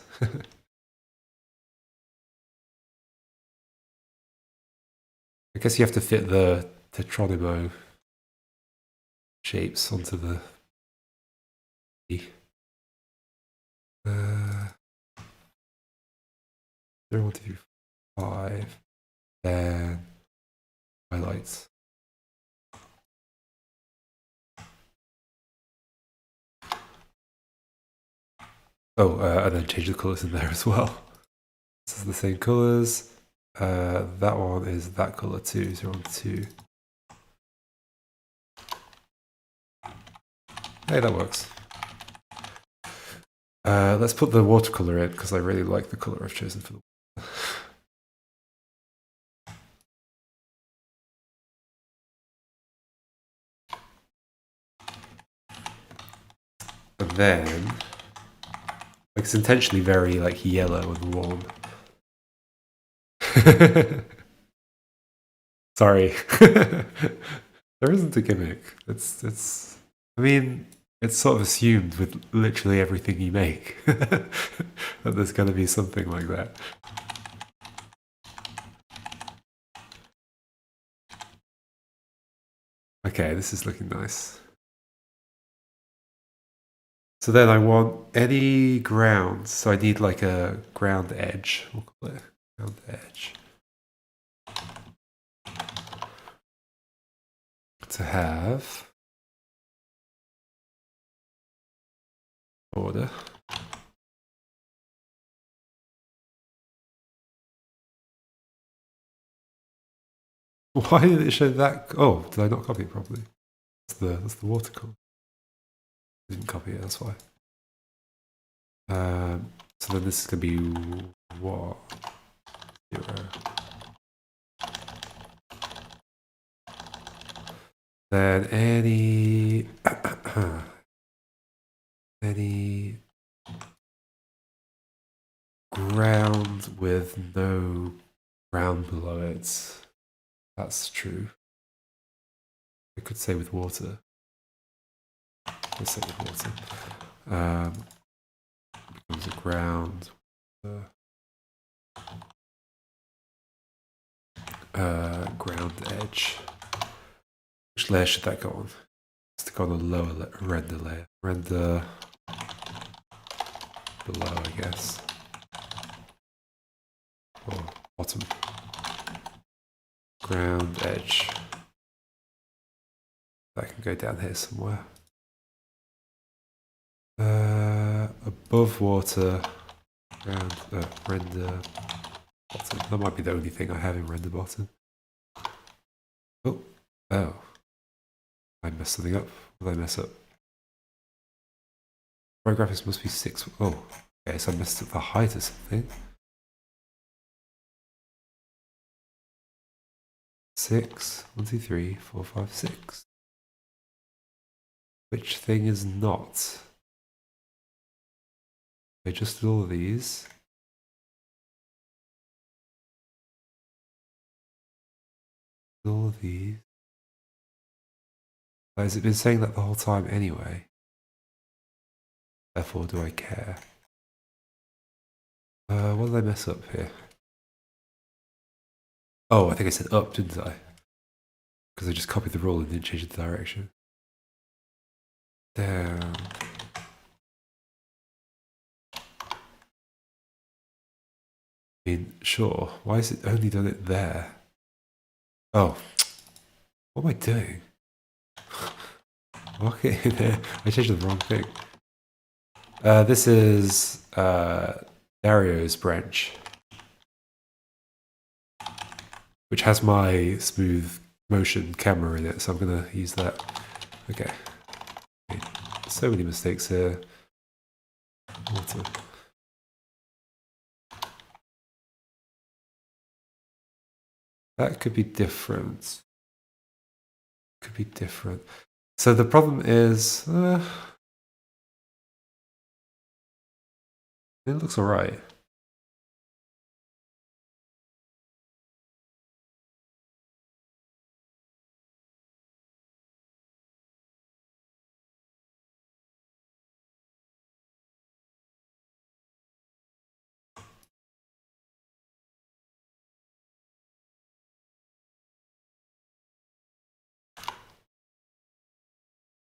Speaker 1: I guess you have to fit the Tetronimo shapes onto the. Uh, 0, 1, 2, 3, 5. Then highlights. Oh, and then change the colours in there as well. This is the same colours. That one is that colour too, 0, 1, 2. Hey, that works. Let's put the watercolour in, because I really like the colour I've chosen for the water. And then, like, it's intentionally very like yellow and warm. Sorry. There isn't a gimmick. It's I mean, it's sort of assumed with literally everything you make that there's gonna be something like that. Okay, this is looking nice. So then I want any ground. So I need like a ground edge. We'll call it ground edge. To have border. Why did it show that? Oh, did I not copy it properly? That's the watercolor. Didn't copy it, that's why. So then this is gonna be what? 0. Then any any ground with no ground below it. That's true. I could say with water. Let's say with water. Becomes a ground. Ground edge. Which layer should that go on? Stick on the lower render layer. Render below, I guess. Or bottom. Ground edge. That can go down here somewhere. Above water. Ground render bottom. That might be the only thing I have in render bottom. Oh. I messed something up. What did I mess up? Pro graphics must be 6. Oh, okay, so I messed up the height or something. 6. 1, 2, 3, 4, 5, 6. Which thing is not? I just did all of these. All of these. Has it been saying that the whole time anyway? Therefore, do I care? What did I mess up here? Oh, I think I said up, didn't I? Because I just copied the rule and didn't change the direction. Down. I mean, sure. Why has it only done it there? Oh. What am I doing? Okay, I changed the wrong thing. This is Dario's branch, which has my smooth motion camera in it, so I'm gonna use that. Okay. So many mistakes here. Water. That could be different. Could be different. So the problem is, it looks alright.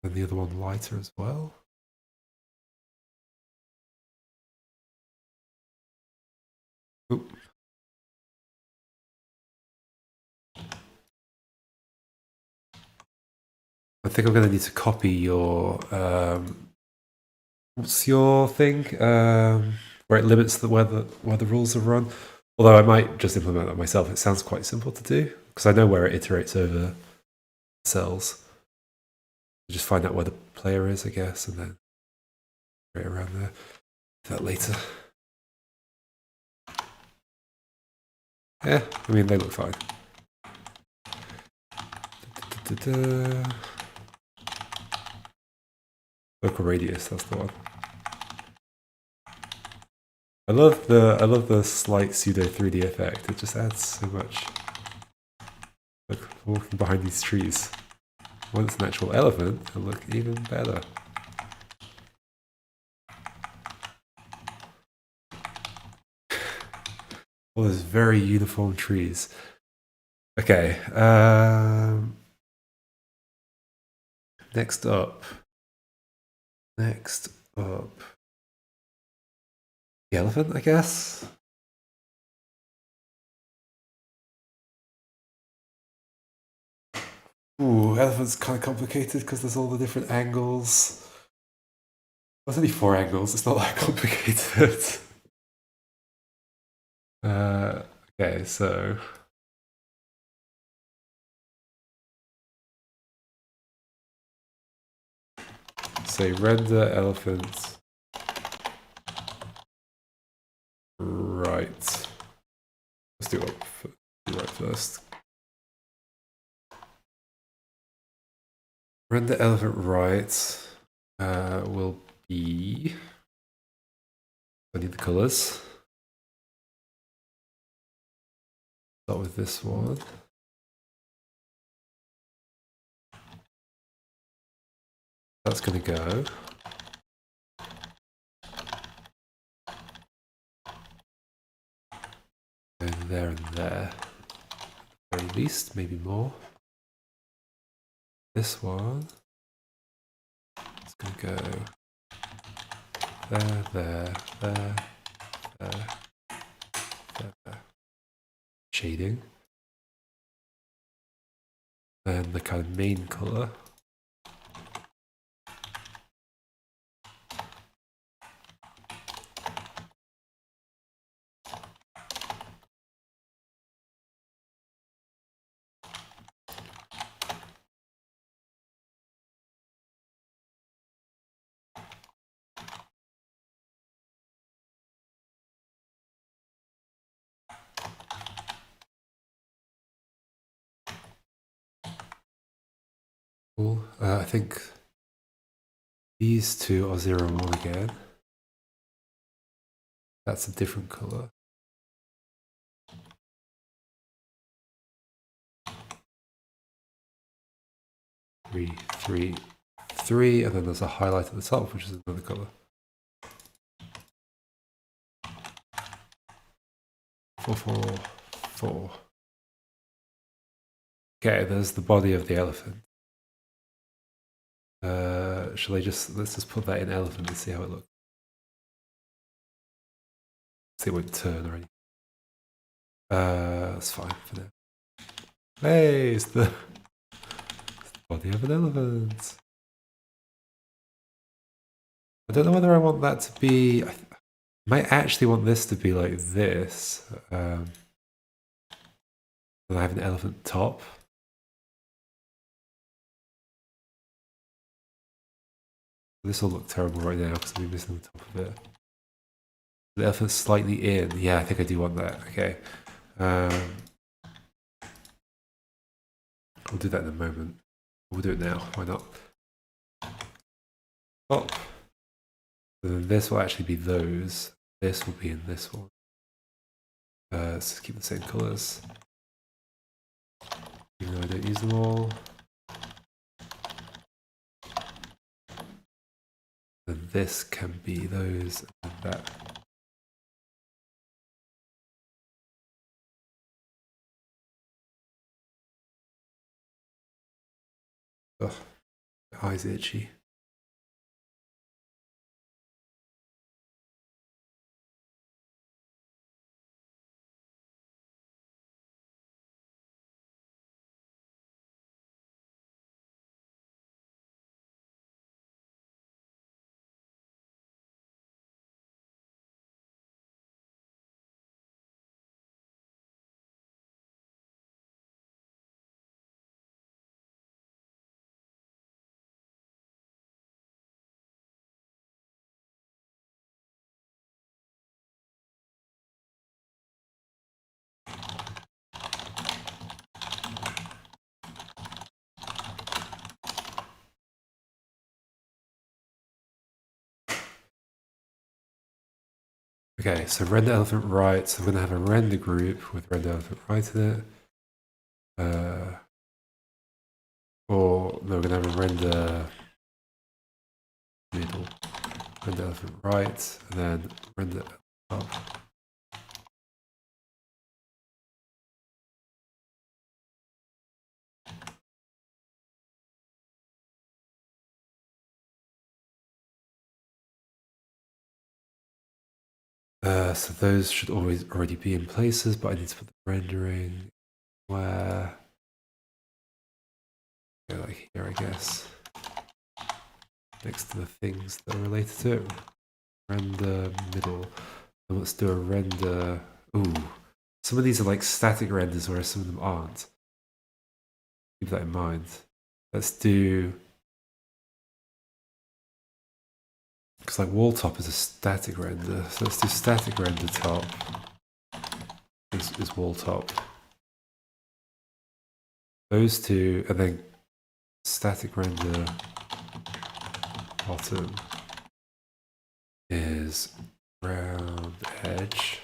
Speaker 1: And the other one lighter as well. Oop. I think I'm going to need to copy your what's your thing where it limits where the rules are run. Although I might just implement that myself. It sounds quite simple to do because I know where it iterates over cells. You just find out where the player is, I guess, and then right around there. Do that later. Yeah, I mean they look fine. Local radius, that's the one. I love the slight pseudo 3D effect. It just adds so much. Look, walking behind these trees. When it's an actual elephant, it'll look even better. All those very uniform trees. Okay. Next up. The elephant, I guess. Ooh, elephant's kind of complicated because there's all the different angles. There's only 4 angles. It's not that complicated. Okay, so say render elephant right. Let's do right first. Render elephant right will be. I need the colors. Start with this one. That's going to go. And there and there. At the very least, maybe more. This one. It's going to go there, there, there, there, there. Shading. Then the kind of main color. Cool. I think these two are 0 and 1 again. That's a different color. Three, three, three, and then there's a highlight at the top, which is another color. 4, 4, 4. Okay, there's the body of the elephant. Let's just put that in elephant and see how it looks. See, it won't turn or anything. That's fine for now. Hey, it's the body of an elephant. I don't know whether I want that to be. I might actually want this to be like this. And I have an elephant top. This will look terrible right now because I'm missing the top of it. The elephant's slightly in. Yeah, I think I do want that. Okay. We'll do that in a moment. We'll do it now. Why not? Oh. So then this will actually be those. This will be in this one. Let's just keep the same colors. Even though I don't use them all. And this can be those and that. Ugh. My eyes itchy. Okay, so render elephant right. So I'm going to have a render group with render elephant right in it. Or no, we're going to have a render middle, render elephant right, and then render up. So those should always already be in places, but I need to put the rendering where, yeah, like here, I guess, next to the things that are related to it. Render middle. And let's do a render. Ooh, some of these are like static renders, whereas some of them aren't. Keep that in mind. Let's do, because like wall top is a static render, so let's do static render top. Is wall top. Those two, and then static render bottom is round edge.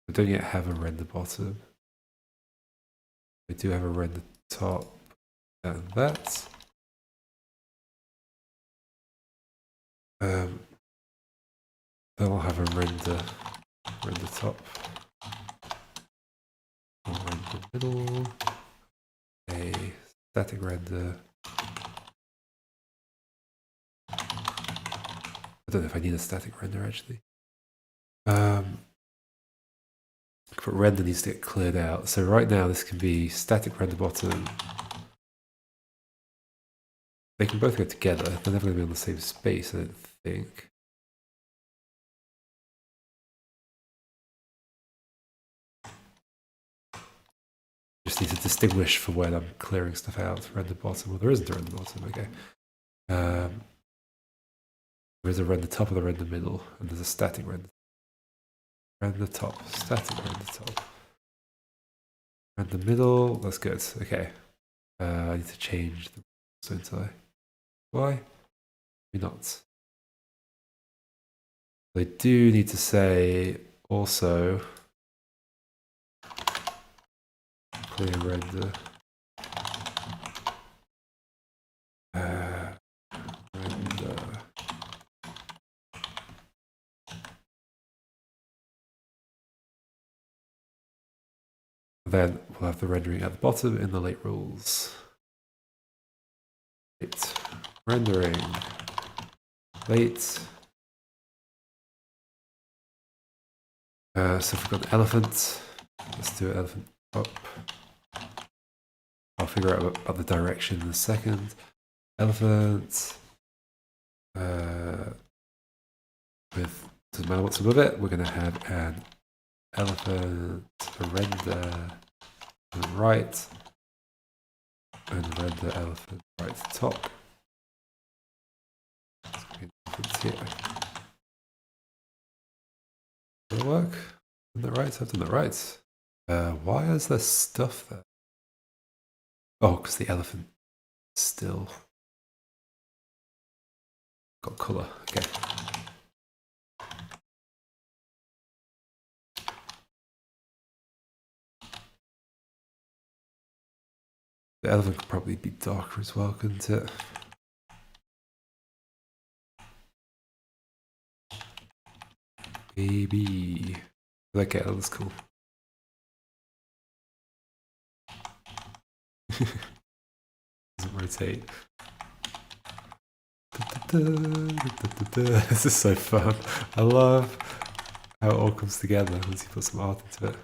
Speaker 1: I don't yet have a render bottom. I do have a render top, and that. Then I'll have a render top, a render middle, a static render. I don't know if I need a static render actually. But render needs to get cleared out. So right now this can be static render bottom. They can both go together. They're never going to be on the same space, I don't think. Just need to distinguish for when I'm clearing stuff out. Render bottom. Well, there isn't a render bottom. Okay. There is a render top and a render middle, and there's a static render. Render top, static render top. Render middle. That's good. Okay. I need to change the rules, don't I? Why? Maybe not. I do need to say also clear render. Render. Then we'll have the rendering at the bottom in the late rules. Late rendering. Late. So if we've got elephant, let's do elephant up. I'll figure out about the direction in a second. Elephant. With, doesn't matter what's above it, we're going to have an elephant, a render right, and render elephant right top. Here. Will it work? Done that right? I've done that right. Why is there stuff there? Oh, because the elephant still got colour. Okay. The elephant could probably be darker as well, couldn't it? Maybe. Okay, that looks cool. Doesn't rotate. This is so fun. I love how it all comes together once you put some art into it.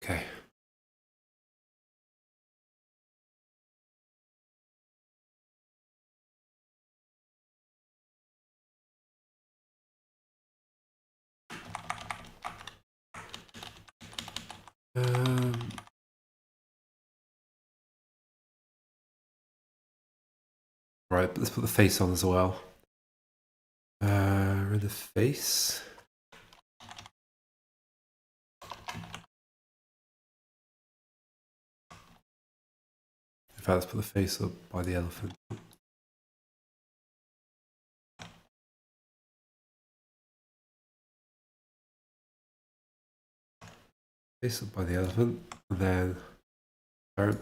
Speaker 1: Okay. Right, let's put the face on as well. The face. In fact, let's put the face up by the elephant. Face up by the elephant, and then turn.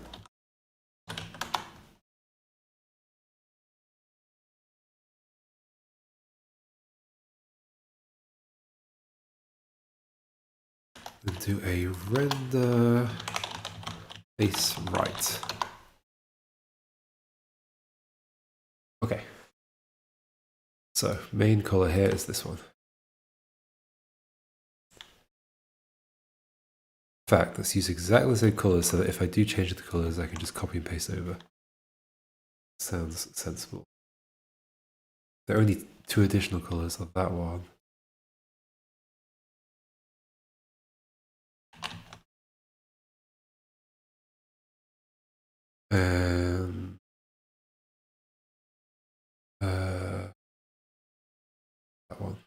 Speaker 1: And do a render face right. Okay. So main color here is this one. In fact, let's use exactly the same colors so that if I do change the colors, I can just copy and paste over. Sounds sensible. There are only 2 additional colors of that one. That one.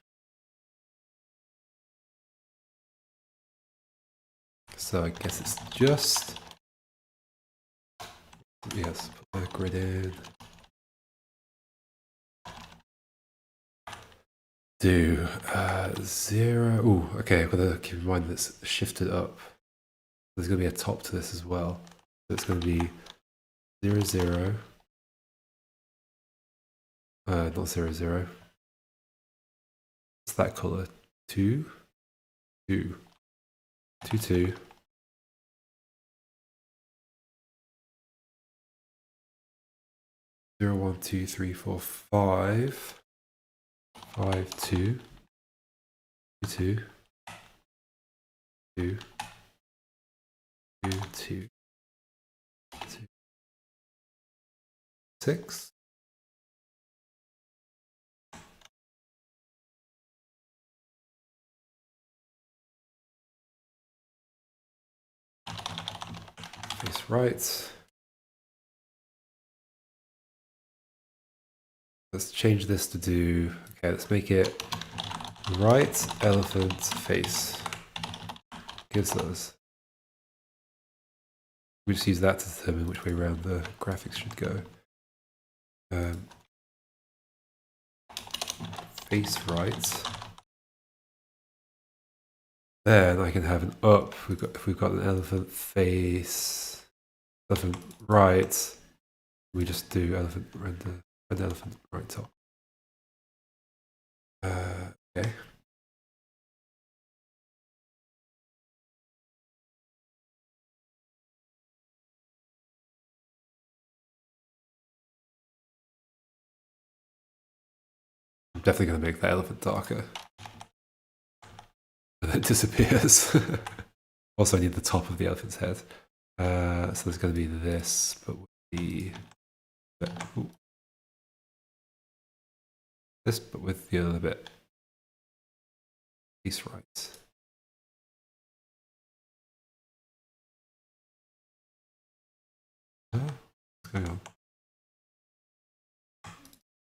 Speaker 1: So I guess it's just, yes, put the grid in. Do 0. Ooh, okay, I've got to keep in mind that's shifted up. There's going to be a top to this as well. So it's going to be 0, 0. Not 0, 0. What's that color? 2, 2, 2, 2. 0, 1, 2, 3, 4, 5. 5, 2. 2, 2. 2, 2. 2. 6. Face right. Let's change this to do, okay, let's make it right elephant face. Gives us. We just use that to determine which way around the graphics should go. Face right. Then I can have an up. If we've got an elephant face, elephant right, we just do elephant render elephant right top. Okay. I'm definitely going to make that elephant darker. And then it disappears. Also, I need the top of the elephant's head. So there's going to be this, but with the this, but with the other bit. Face right. What's going on?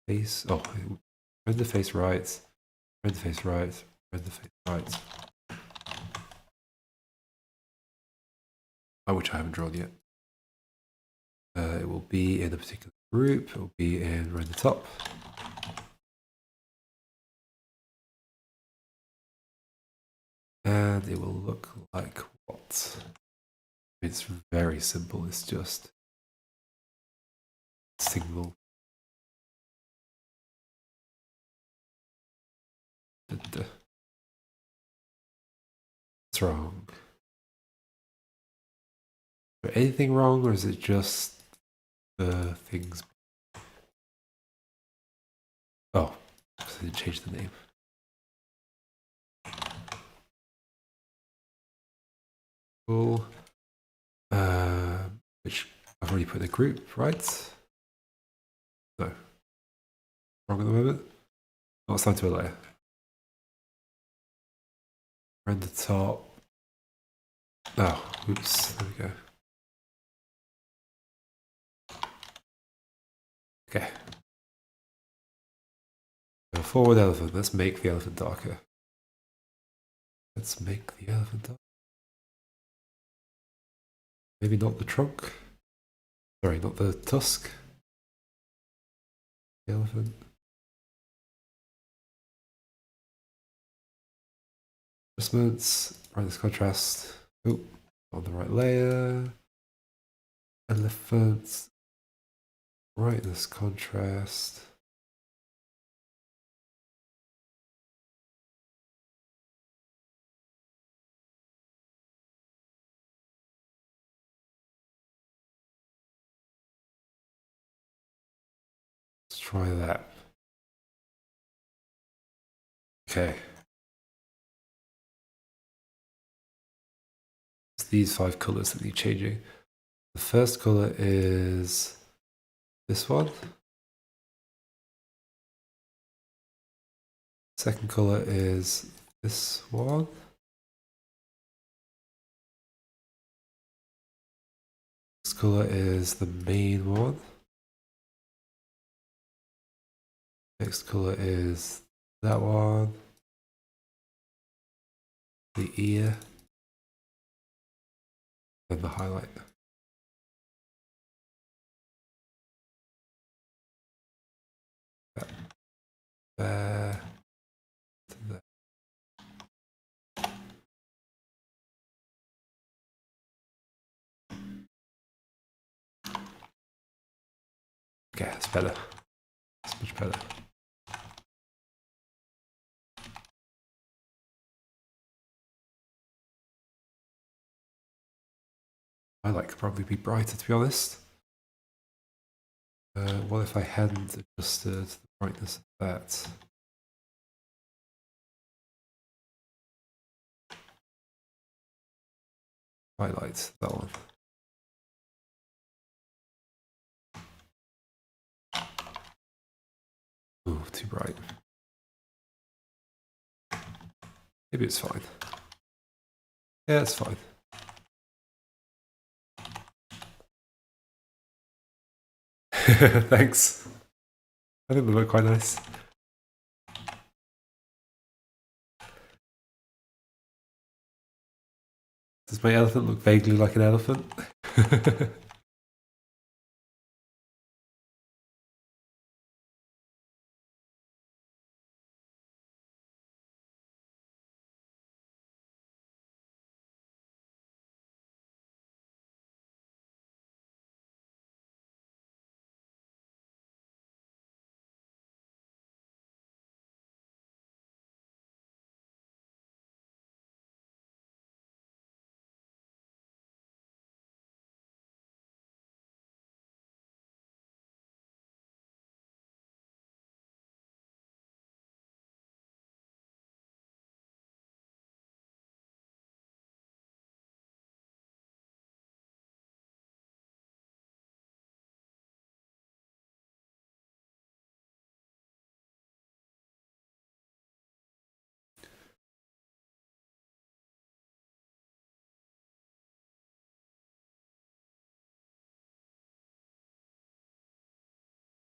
Speaker 1: Face. Oh, render face right. Render face right. Render face right. which I haven't drawn yet. It will be in a particular group. It will be in around the top. And it will look like what? It's very simple. It's just single. What's wrong? Is there anything wrong, or is it just the things? Oh, I didn't change the name. Cool. Which I've already put in a group, right? No. Wrong at the moment. Oh, it's time to a layer. Around the top. Oh, oops. There we go. Okay. So forward elephant. Let's make the elephant darker. Let's make the elephant darker. Maybe not the trunk. Sorry, not the tusk. The elephant. Adjustments. Brightness contrast. Oh, on the right layer. Elephant. Brightness contrast. Let's try that. Okay. It's these 5 colors that need changing. The first color is this one. Second color is this one. This color is the main one. Next color is that one. The ear. And the highlight. There. To there. Okay, that's better. That's much better. Highlight could probably be brighter, to be honest. What if I hadn't adjusted the brightness of that? Highlight that one. Ooh, too bright. Maybe it's fine. Yeah, it's fine. Thanks. I think they look quite nice. Does my elephant look vaguely like an elephant?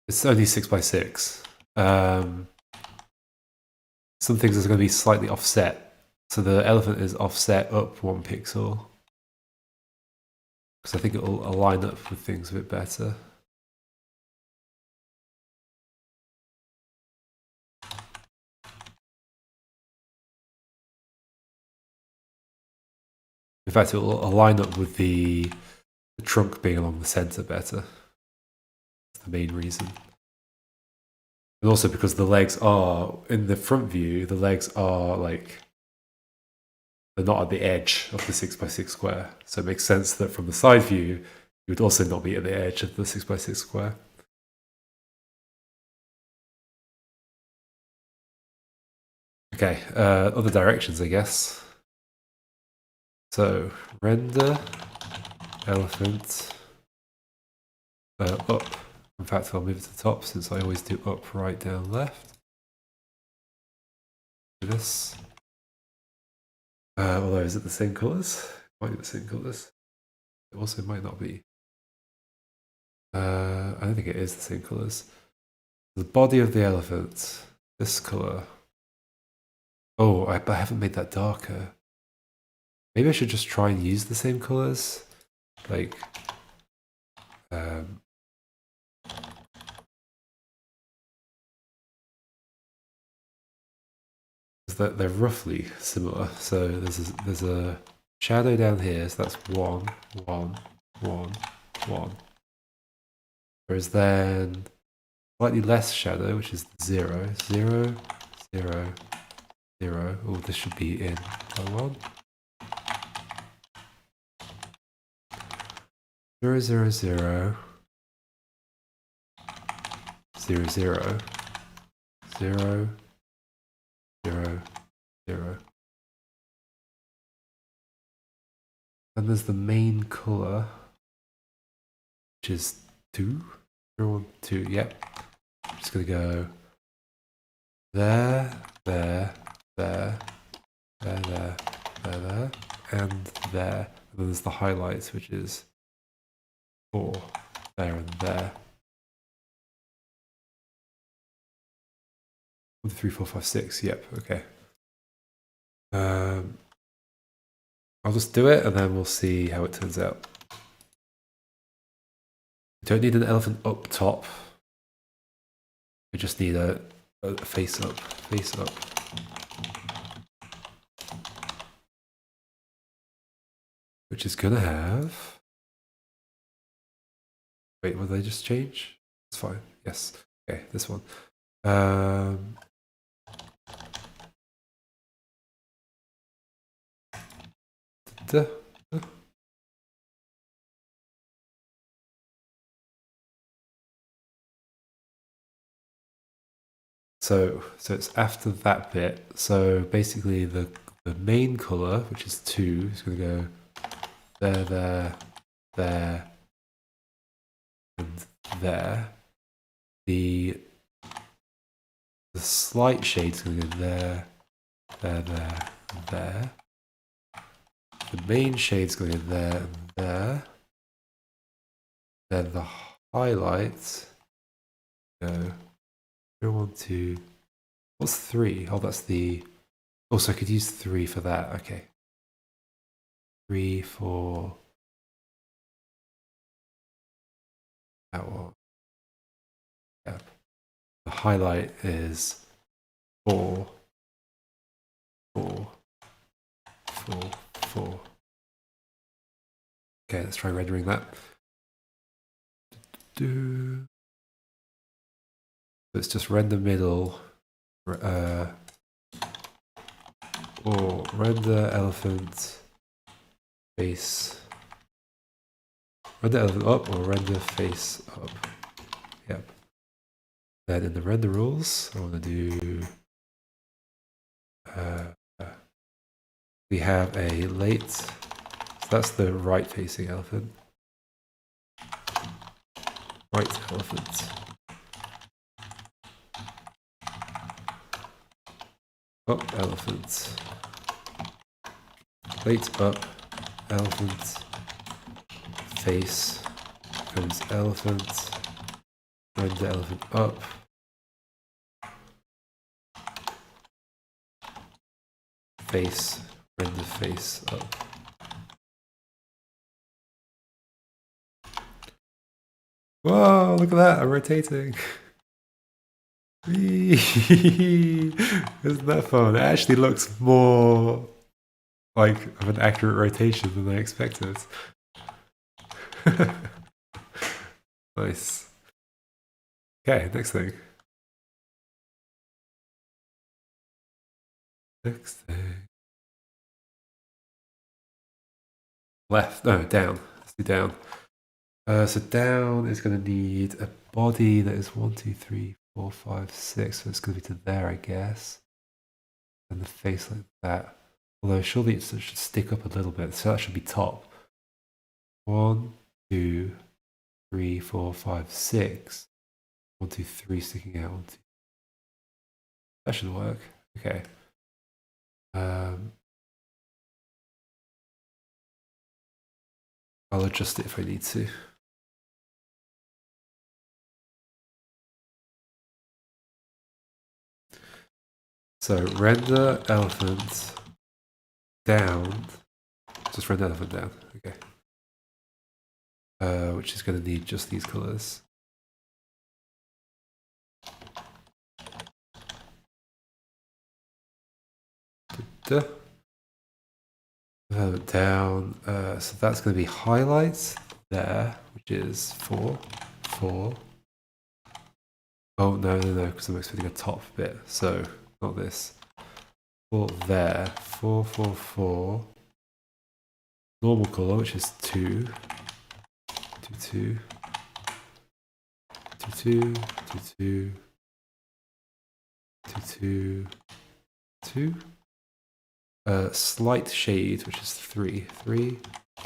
Speaker 1: It's only 6x6. Some things are going to be slightly offset. So the elephant is offset up 1 pixel. because I think it'll align up with things a bit better. In fact, it will align up with the trunk being along the center better. That's the main reason. And also because the legs are, in the front view, the legs are like, they're not at the edge of the 6x6 square. So it makes sense that from the side view, you would also not be at the edge of the 6x6 square. Okay, other directions, I guess. So render elephant up. In fact, I'll move it to the top since I always do up, right, down, left. Do this. Although, is it the same colours? Might be the same colours. It also might not be. I don't think it is the same colours. The body of the elephant, this colour. Oh, I haven't made that darker. Maybe I should just try and use the same colours. Like, they're roughly similar. So there's a shadow down here, so that's 1, 1, 1, 1. Whereas then slightly less shadow, which is 0, 0, 0, 0. Oh, this should be in 1. 0, 0, 0, 0, 0, 0, 0, 0. And there's the main colour, which is 2. 0, 1, 2. Yep. I'm just going to go there, there, there, there, there, there, there, and there. And then there's the highlights, which is 4, there, and there. 1, 2, 3, 4, 5, 6. Yep. Okay. I'll just do it, and then we'll see how it turns out. We don't need an elephant up top. We just need a face up, face up. Which is gonna have. Wait, will they just change? It's fine. Yes. Okay, this one. So it's after that bit. So basically the main color, which is 2, is going to go there, there, there, and there. The slight shade's going to go there, there, there, and there. The main shade's going to go there and there. Then the highlights go 0, 1, 2. What's 3? Oh, that's the. Oh, so I could use 3 for that. Okay. 3 for that one. Yeah. The highlight is 4, 4, 4, 4. Okay, let's try rendering that. So it's just render middle, or render elephant face. Render elephant up or render face up. Yep. Then in the render rules, I want to do. We have a late. So that's the right facing elephant. Right elephant. Up elephant. Late up elephant. Face comes elephant. Render elephant up. Face, render face up. Whoa, look at that, I'm rotating. Isn't that fun? It actually looks more like of an accurate rotation than I expected. Nice. Okay, next thing. Next thing. Left, no, down. Let's do down. So down is going to need a body that is 1, 2, 3, 4, 5, 6. So it's going to be to there, I guess. And the face like that. Although surely it should stick up a little bit, so that should be top. 1, 2, 3, 4, 5, 6. 1, 2, 3 sticking out. 1, 2. That should work. Okay. I'll adjust it if I need to. So render elephant down. Just render elephant down. Okay. Which is going to need just these colors. Down. So that's going to be highlights there, which is 4, 4. Oh no, because I'm expecting a top bit. So not this. 4 there. 4, 4, 4. Normal color, which is 2. 2, 2. 2, 2, 2, 2, 2, 2. Slight shade, which is 3, 3,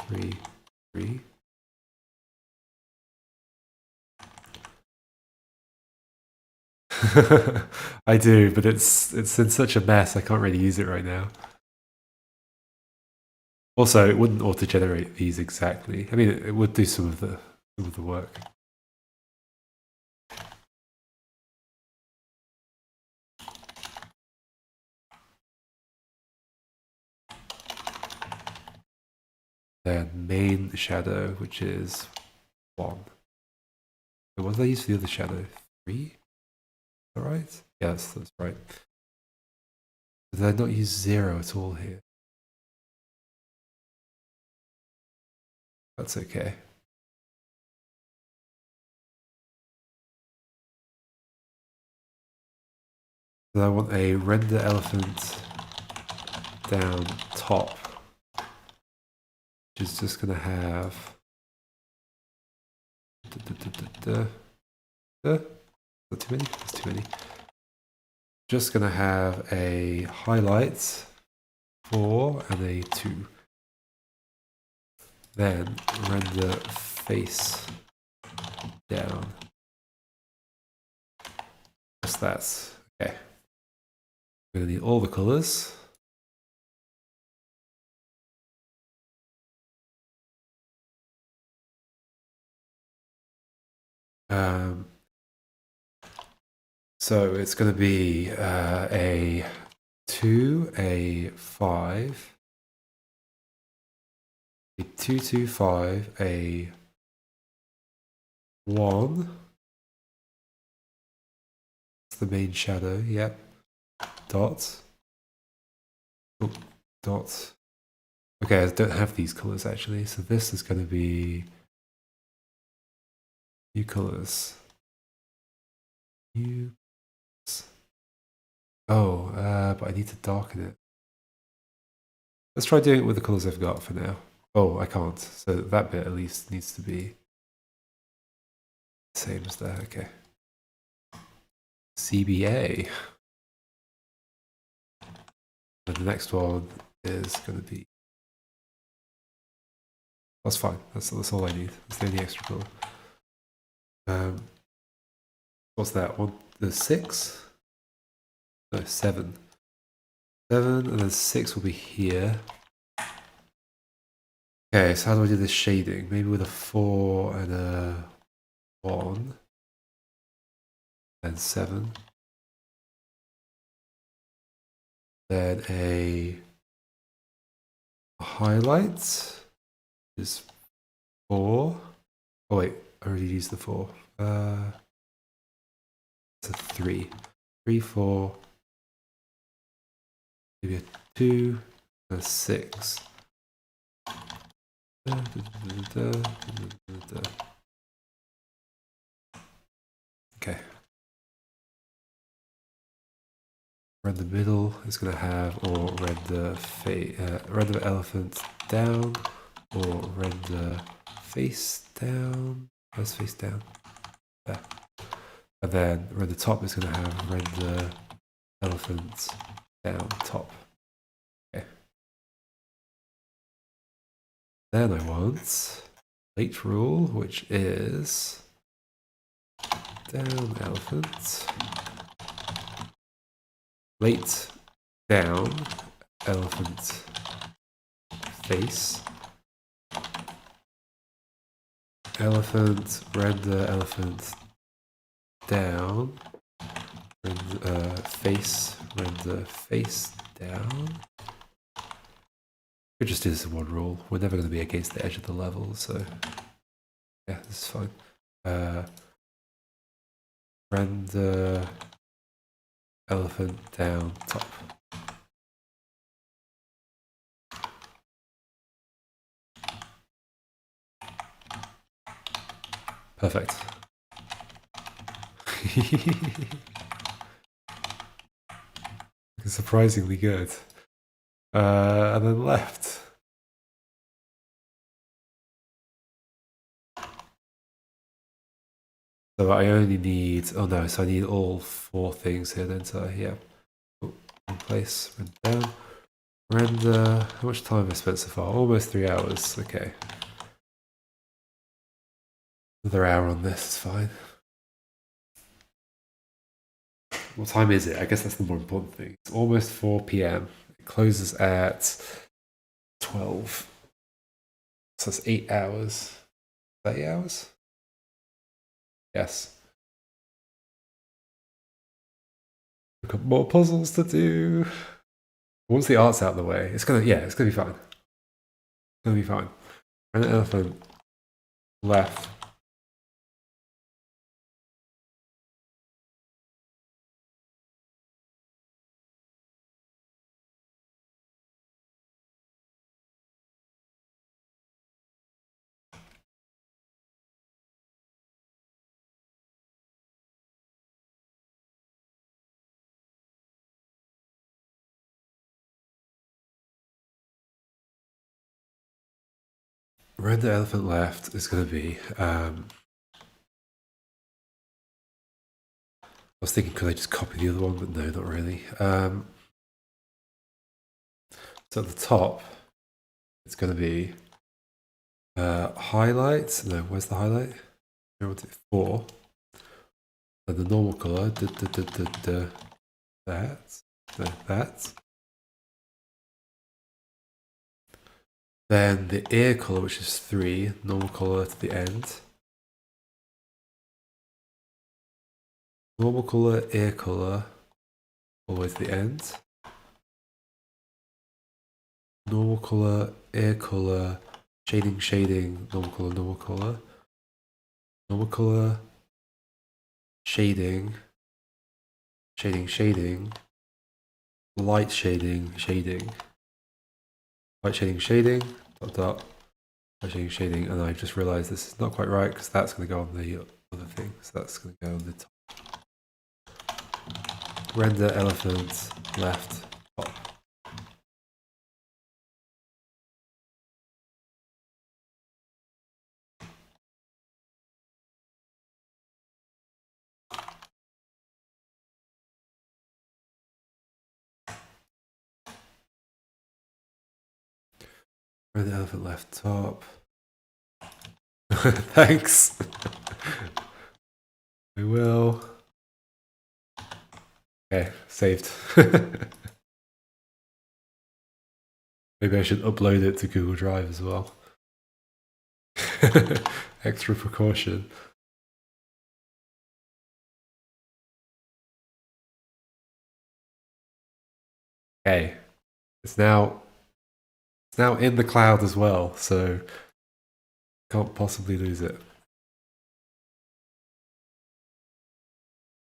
Speaker 1: 3, 3. I do, but it's in such a mess. I can't really use it right now. Also, it wouldn't auto-generate these exactly. I mean, it would do some of the work. Then main shadow, which is 1. So what did I use for the other shadow? 3? Is that right? Yes, that's right. Did I not use 0 at all here? That's okay. Then I want a render elephant down top, which is just going to have Not too many? That's too many. Just going to have a highlight 4 and a 2. Then render face down. Just that. Okay. We're going to need all the colors. So it's going to be a 2, a 5, a 2, 2, 5, a 1. That's the main shadow, yep. Dot. Oh, dot. Okay, I don't have these colors actually, so this is going to be new colors. New. Oh, but I need to darken it. Let's try doing it with the colors I've got for now. Oh, I can't. So that bit at least needs to be the same as that. Okay. CBA. And the next one is going to be. That's fine. That's all I need. That's the only extra color. What's that one? The 6? No, 7. 7, and then 6 will be here. Okay, so how do I do this shading? Maybe with a 4 and a 1. And 7. Then a highlight is 4. Oh wait, I already used the 4. It's a 3. 3, 4. Maybe a 2. A 6. Okay. Render middle is going to have, or render elephant down, or render face down. Where's face down? There. And then render top is going to have render elephant down top. Okay. Then I want late rule, which is down elephant. Late down elephant face. Elephant, render elephant down. Render face down. Could just do this in one rule. We're never going to be against the edge of the level, so yeah, this is fine. Render elephant down top. Perfect. Surprisingly good. And then left. So I only need, oh no, so I need all 4 things here then, so yeah. Oh, one place, render down. Render, how much time have I spent so far? Almost 3 hours, okay. Another hour on this is fine. What time is it? I guess that's the more important thing. It's almost 4 p.m. It closes at 12. So that's 8 hours. Is that 8 hours? Yes. We've got more puzzles to do. Once the art's out of the way, it's gonna be fine. It's gonna be fine. And an elephant left. Render elephant left is gonna be I was thinking, could I just copy the other one? But no, not really. So at the top, it's going to be highlights. No, where's the highlight? I want it 4. And the normal color, that. No, that. Then the ear color, which is 3, normal color to the end. Normal color, ear color, all the way to the end. Normal color, ear color, shading, normal color, shading, light shading, light shading, dot, light shading, and I just realized this is not quite right because that's going to go on the other thing, so that's going to go on the top. Render elephant left top. Render elephant left top. Thanks. We will. Okay, saved. Maybe I should upload it to Google Drive as well. Extra precaution. Okay, it's now in the cloud as well, so can't possibly lose it.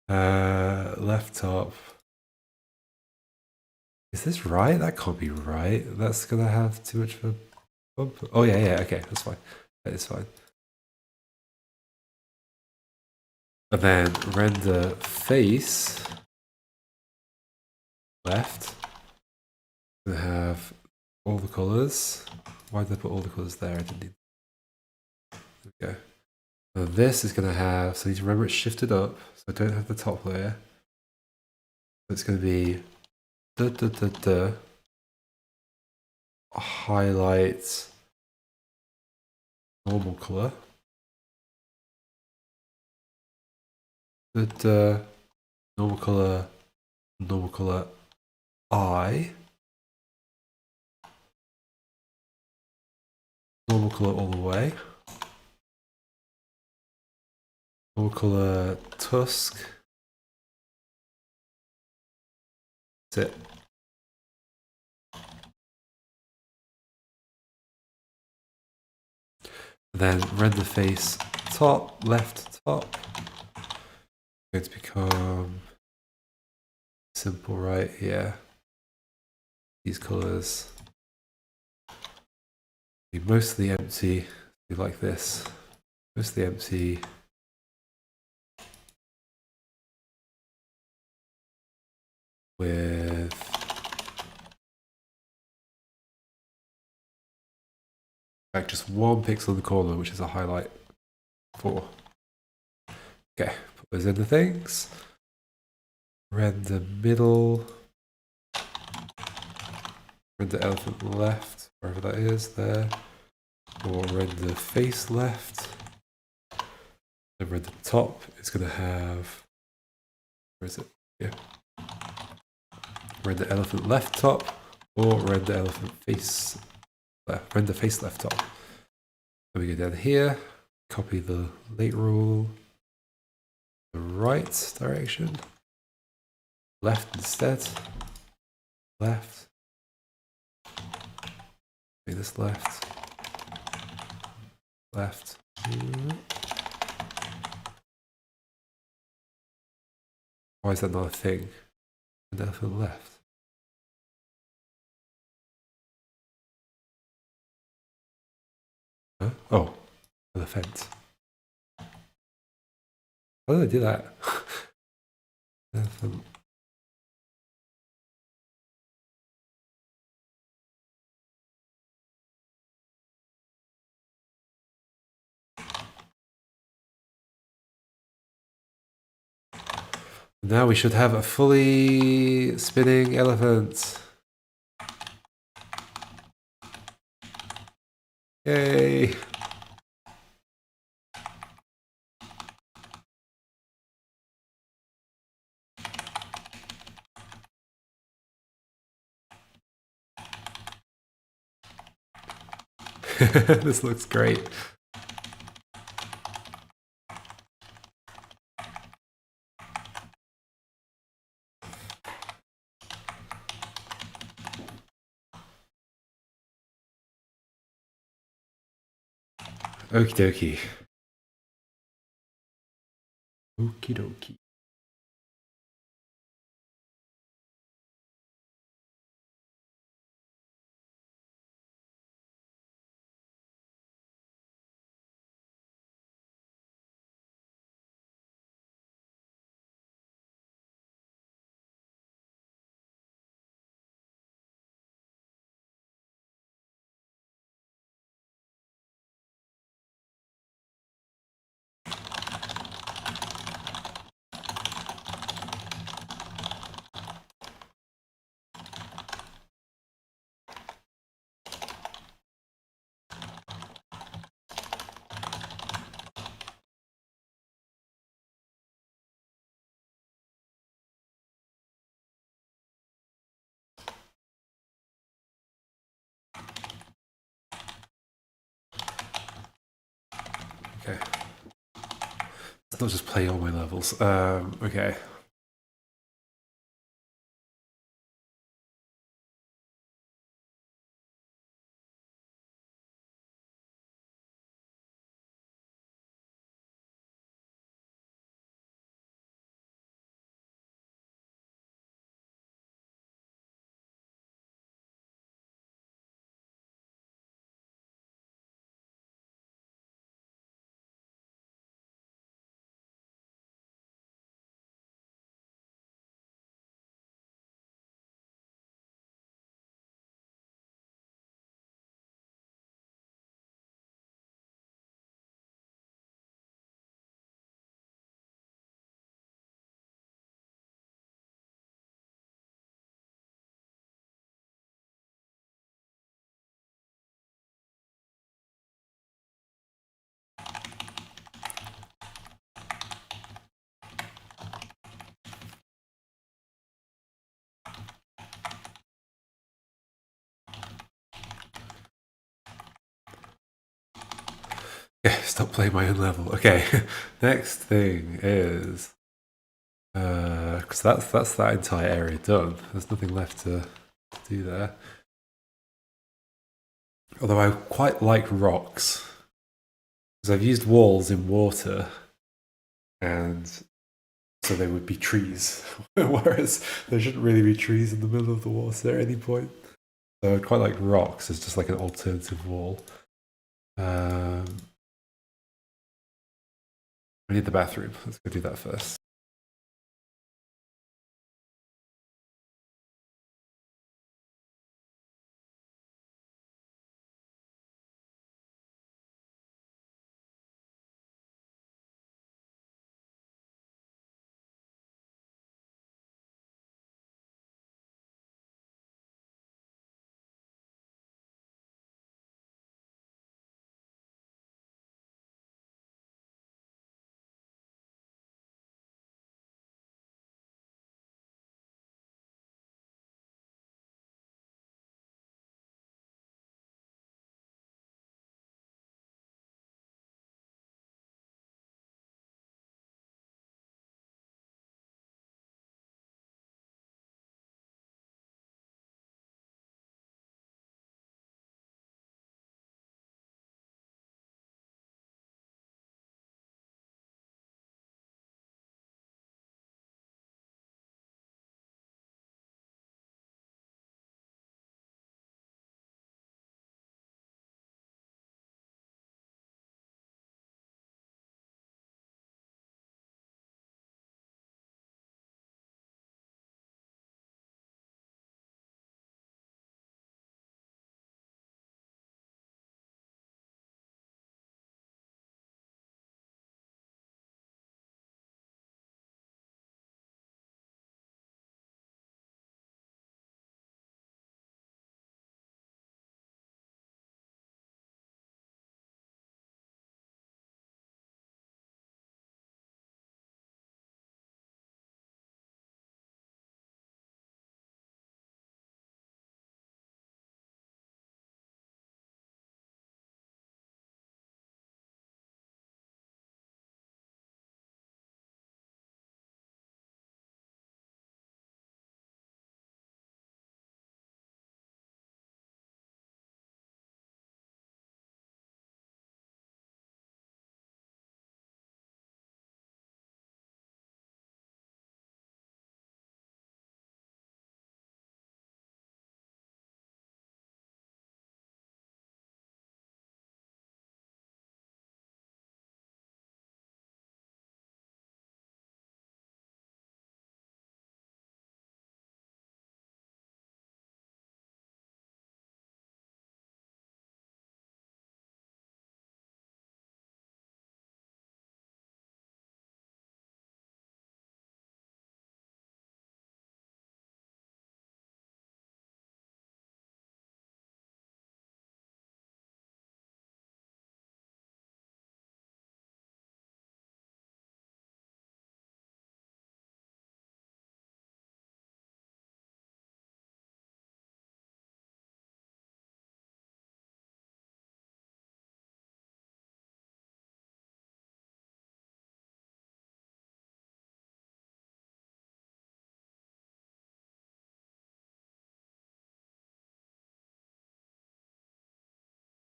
Speaker 1: Left top. Is this right? That can't be right. That's gonna have too much of a bump. Oh yeah, yeah, okay, that's fine. That is fine. And then render face left. Gonna have all the colors. Why did I put all the colors there? I didn't need. There we go. And this is gonna have. So you need to remember it's shifted up. So I don't have the top layer. So it's gonna be highlight normal color. Normal color, normal color I. Normal color all the way. Normal color tusk. That's it. Then render face top, left top. Going to become simple, right? Yeah. These colors be mostly empty. Be like this. Mostly empty. With like just one pixel in the corner, which is a highlight 4. Okay, put those into things. Render middle. Render elephant left, wherever that is, there. Or render face left. Then render top is going to have. Where is it? Yeah. Render elephant left top, or render elephant face left. Render face left top. Then we go down here, copy the late rule, the right direction, left instead, left, make this left, left. Why is that not a thing? And elephant left. Huh? Oh, the fence. How did I do that? Elephant. Now we should have a fully spinning elephant. Yay! This looks great. Okie dokie. Okie dokie. Okay. Let's not just play all my levels. Okay. Yeah, stop playing my own level. Okay, next thing is because that's that entire area done. There's nothing left to do there. Although I quite like rocks because I've used walls in water, and so they would be trees, whereas there shouldn't really be trees in the middle of the water at any point. So I'd quite like rocks as just like an alternative wall. I need the bathroom. Let's go do that first.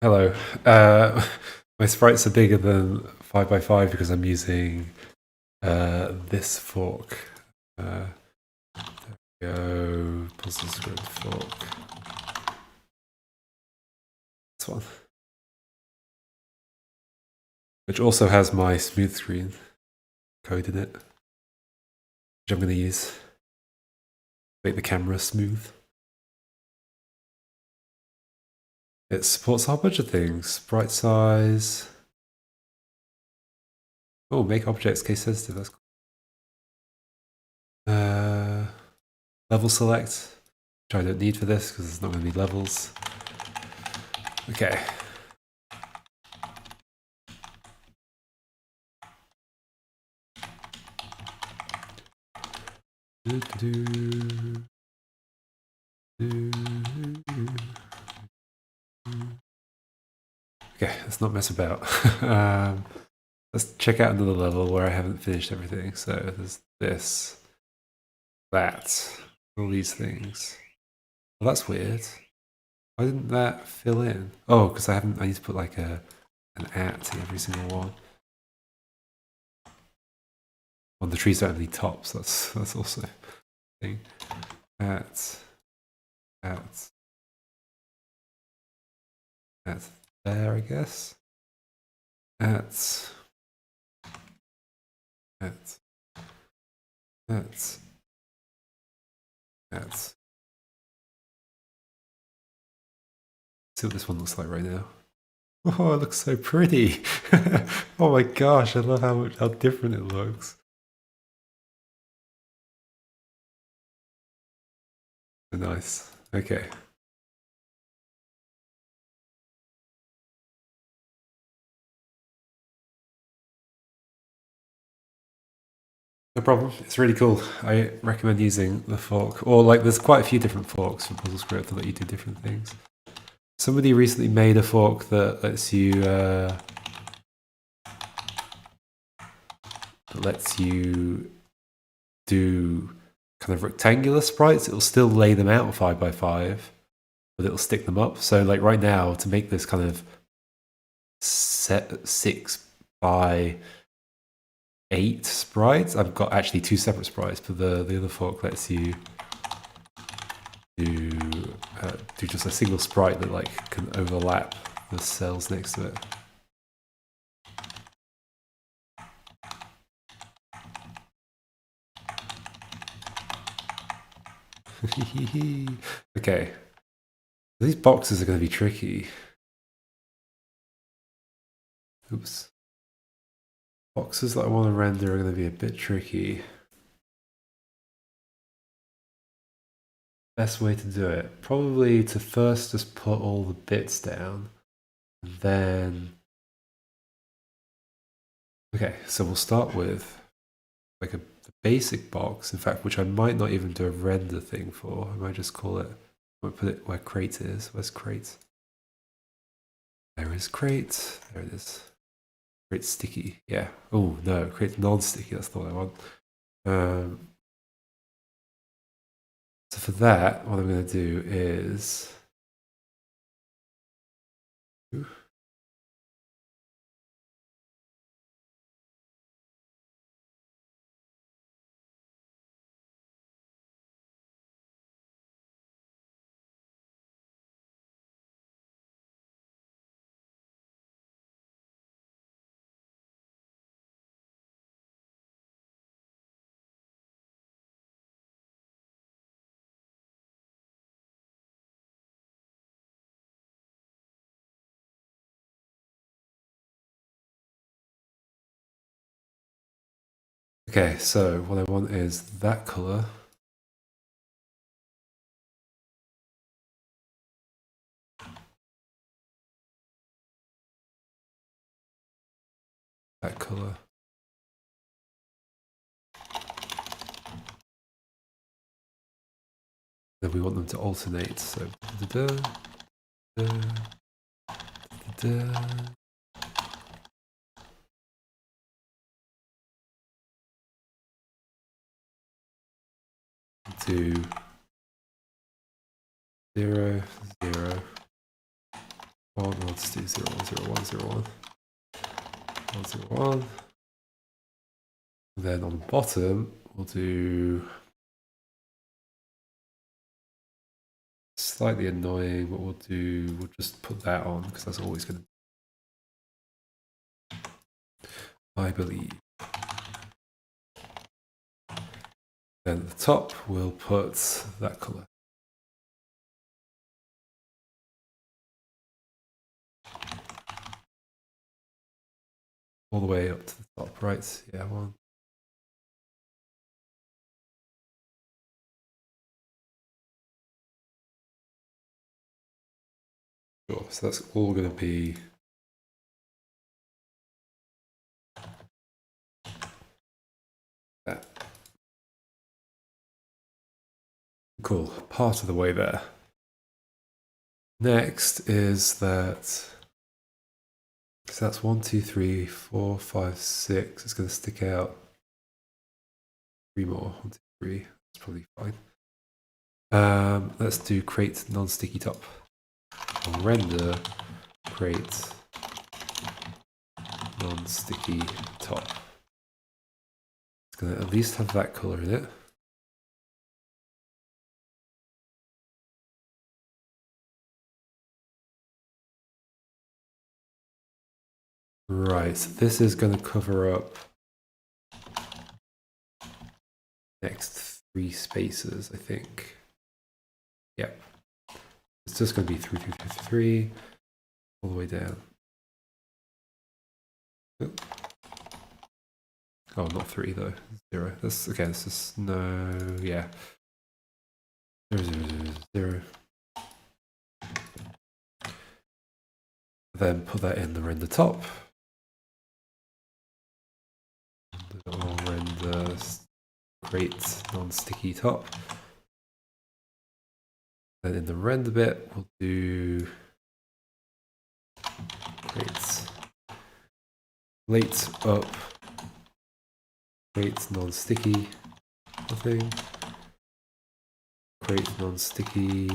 Speaker 1: Hello. My sprites are bigger than 5x5 because I'm using this fork. There we go. Puzzle script fork. This one. Which also has my smooth screen code in it, which I'm going to use to make the camera smooth. It supports a whole bunch of things. Sprite size. Oh, make objects case sensitive. That's cool. Level select, which I don't need for this because there's not going to be levels. Okay. Okay, let's not mess about. Let's check out another level where I haven't finished everything. So there's this, that, all these things. Well, that's weird. Why didn't that fill in? Oh, because I need to put like an at in every single one. Well, the trees don't have any tops. That's also a thing. At there, I guess. At see what this one looks like right now. Oh, it looks so pretty. Oh my gosh, I love how different it looks. Nice. Okay. No problem. It's really cool. I recommend using the fork. Or like there's quite a few different forks for Puzzle Script that let you do different things. Somebody recently made a fork that lets you do kind of rectangular sprites. It'll still lay them out 5 by 5, but it'll stick them up. So like right now, to make this kind of 6 by 8 sprites, I've got actually 2 separate sprites, but the other fork lets you do just a single sprite that like can overlap the cells next to it. Okay, these boxes are going to be tricky. Oops. Boxes that I want to render are going to be a bit tricky. Best way to do it, probably to first just put all the bits down, and then okay, so we'll start with like a basic box, in fact, which I might not even do a render thing for. I might just call it, I might put it where crate is. Where's crate? There is crate. There it is. Crate sticky. Yeah. Oh no, crate non-sticky. That's the one I want. So for that, what I'm going to do is okay, so what I want is that color. That color. Then we want them to alternate. So da, da, da, to 0, 0, 1. Let's do 0, 1, 0, 1, 0, 1, 1, 0, 1. And then on the bottom, we'll do slightly annoying. What we'll just put that on because that's always going to, I believe. Then at the top, we'll put that color. All the way up to the top, right? Yeah, one. Sure, so that's all going to be that. Cool, part of the way there. Next is that So that's 1, 2, 3, 4, 5, 6. It's going to stick out 3 more. 1, 2, 3. That's probably fine. Let's do create non-sticky top. Render create non-sticky top. It's going to at least have that color in it. Right, so this is going to cover up next 3 spaces, I think. Yep. It's just going to be 3, 3, 3, 3, all the way down. Oh, not 3 though. 0. This okay. This is no. Yeah. 0, 0, 0, 0. Then put that in the render top. Or render create non-sticky top. Then in the render bit, we'll do create late up, create non-sticky, nothing. Create non-sticky,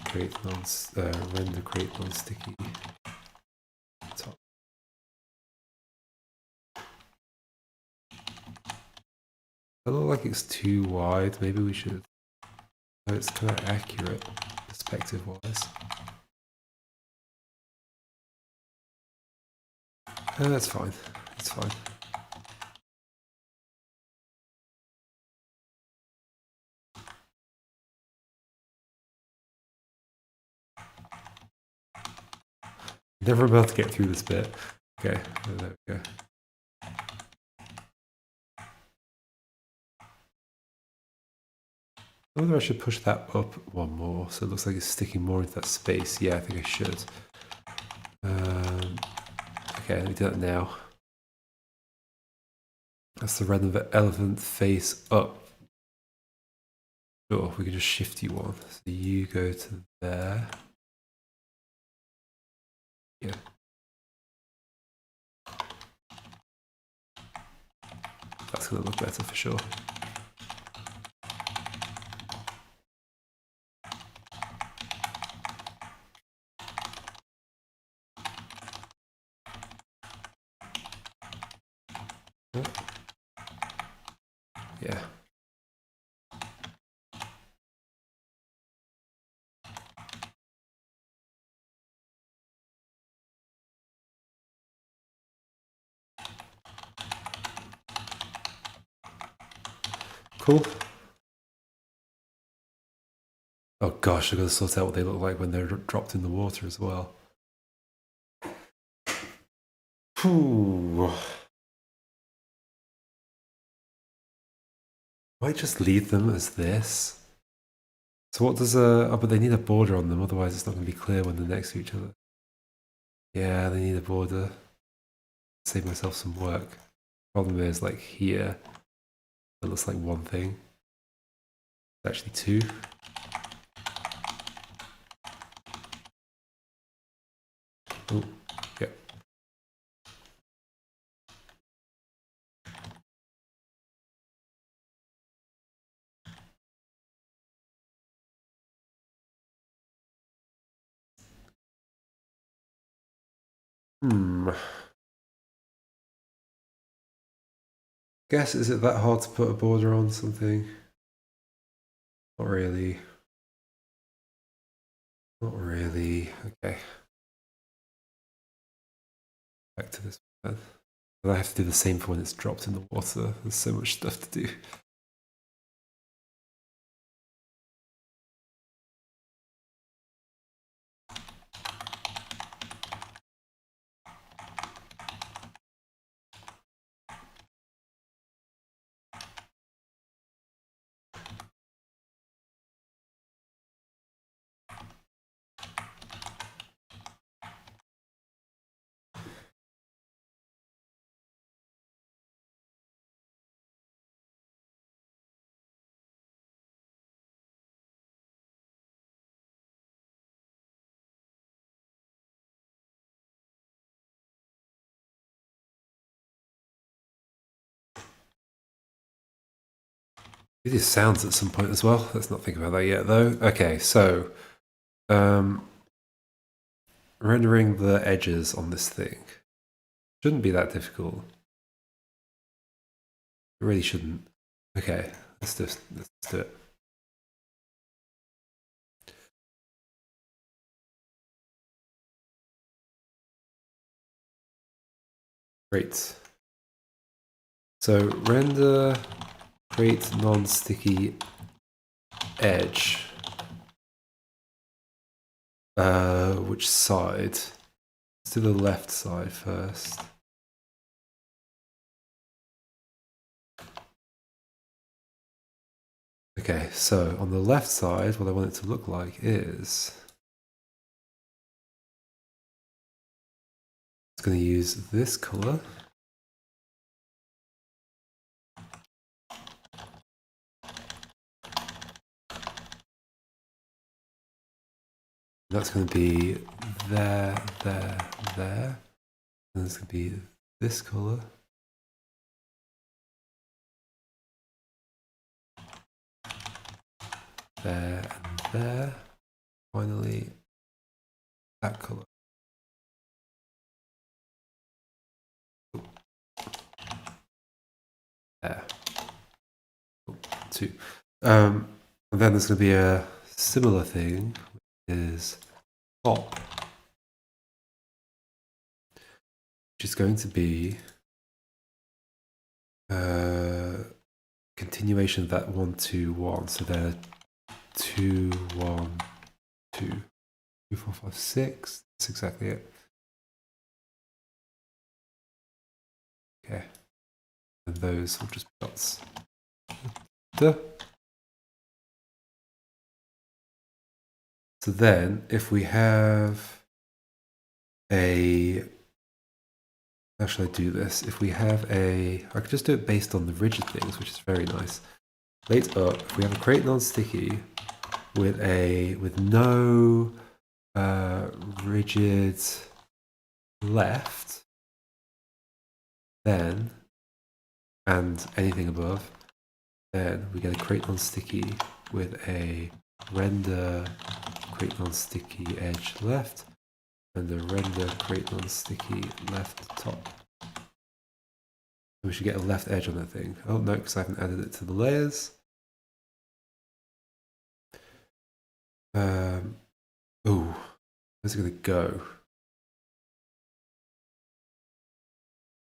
Speaker 1: create render create non-sticky top. I look like it's too wide. Maybe we should. Oh, it's kind of accurate perspective-wise. That's fine. It's fine. Never about to get through this bit. Okay, there we go. I wonder if I should push that up one more so it looks like it's sticking more into that space. Yeah, I think I should. Okay, let me do that now. That's the render elephant face up. Sure, we can just shift you one. So you go to there. Yeah. That's going to look better for sure. Yeah. Cool. Oh gosh, I've got to sort out what they look like when they're dropped in the water as well. Whew. Might just leave them as this. So what does oh, but they need a border on them, otherwise it's not going to be clear when they're next to each other. Yeah, they need a border. Save myself some work. Problem is, like here, it looks like one thing. It's actually 2. Oh, yep. Guess, is it that hard to put a border on something? Not really. Not really. Okay. Back to this one. But I have to do the same for when it's dropped in the water. There's so much stuff to do. It is sounds at some point as well. Let's not think about that yet, though. Okay, so rendering the edges on this thing shouldn't be that difficult. It really shouldn't. Okay, let's do it. Great. So render create non-sticky edge. Which side? Let's do the left side first. Okay, so on the left side, what I want it to look like is it's going to use this color. That's going to be there, there, there. And it's going to be this color. There and there. Finally, that color. There. Two. And then there's going to be a similar thing, which is top, which is going to be continuation of that 1, 2, 1. So they're 2, 1, 2, 2, 4, 5, 6. That's exactly it. Okay. And those will just be dots. Duh. So then, if we have a, how should I do this? If we have a, I could just do it based on the rigid things, which is very nice. Late up, if we have a create non-sticky with no rigid left, then, and anything above, then we get a create non-sticky with a render create non-sticky edge left and a render create non-sticky left top. We should get a left edge on that thing. Oh no, because I haven't added it to the layers. Oh, where's it going to go?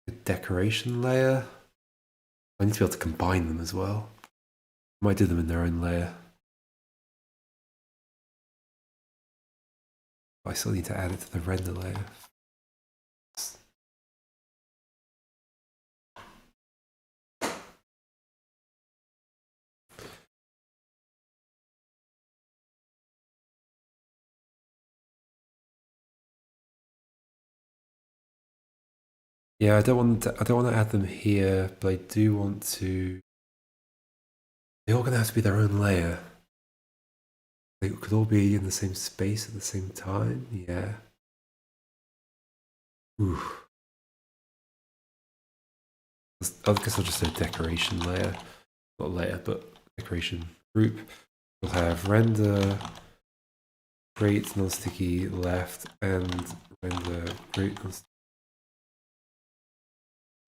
Speaker 1: A decoration layer. I need to be able to combine them as well. I might do them in their own layer. I still need to add it to the render layer. Yeah, I don't want to add them here, but I do want to. They're all going to have to be their own layer. They could all be in the same space at the same time. Yeah. Ooh. I guess I'll just say decoration layer, not layer, but decoration group. We'll have render create non-sticky left and render create non-sticky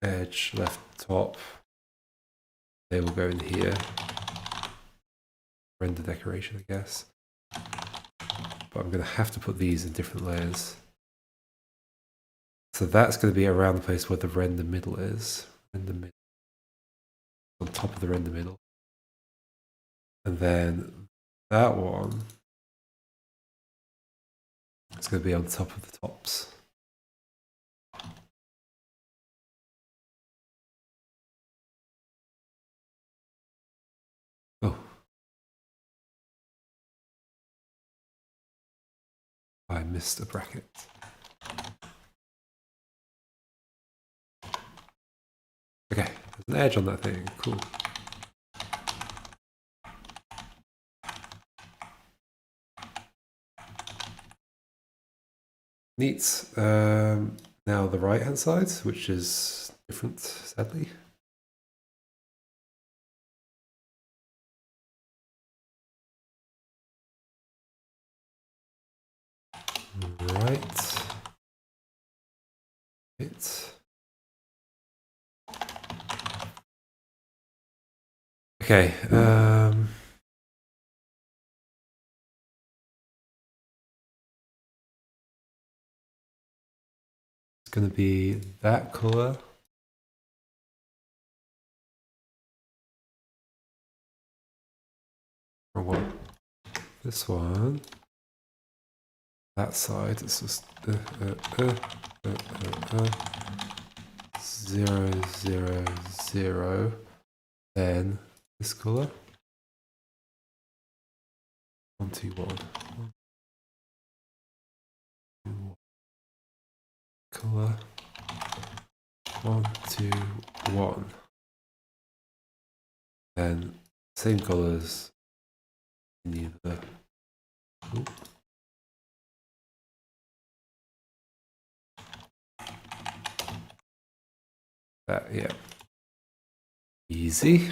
Speaker 1: edge left top. They will go in here. Render decoration, I guess. But I'm going to have to put these in different layers. So that's going to be around the place where the render middle is. Render middle. On top of the render middle. And then that one is going to be on top of the tops. Oh. I missed a bracket. Okay, there's an edge on that thing. Cool. Neat. Now the right hand side, which is different, sadly. right. Okay, it's going to be that color. Or what? This one. That side. It's just 0, 0, 0. Then this color. 1, 2, 1. 1, 2, 1. Color. 1, 2, 1. And same colors in either. Ooh. That, yeah. Easy.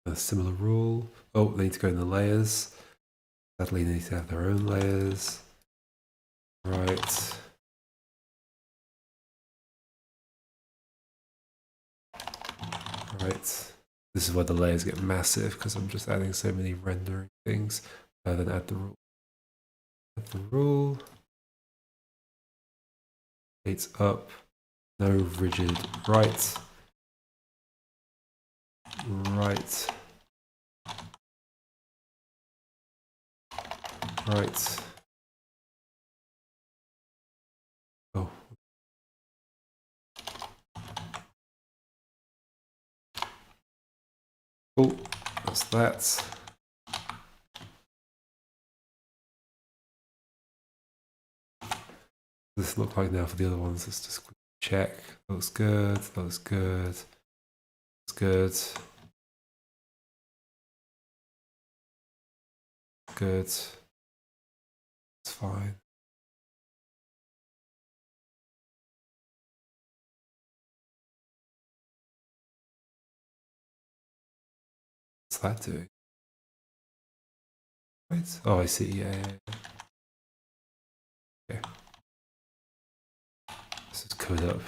Speaker 1: A similar rule. Oh, they need to go in the layers. Sadly, they need to have their own layers. Right. Right. This is where the layers get massive because I'm just adding so many rendering things. Then add the rule. Add the rule. It's up. No rigid right. Right. Right. Oh. Oh, that's that. This look like now for the other ones. Let's just check. That looks good. That looks good. That's good. Good. It's fine. What's that doing? Right. Oh, I see. Yeah, yeah, yeah. Okay. Let's just code up.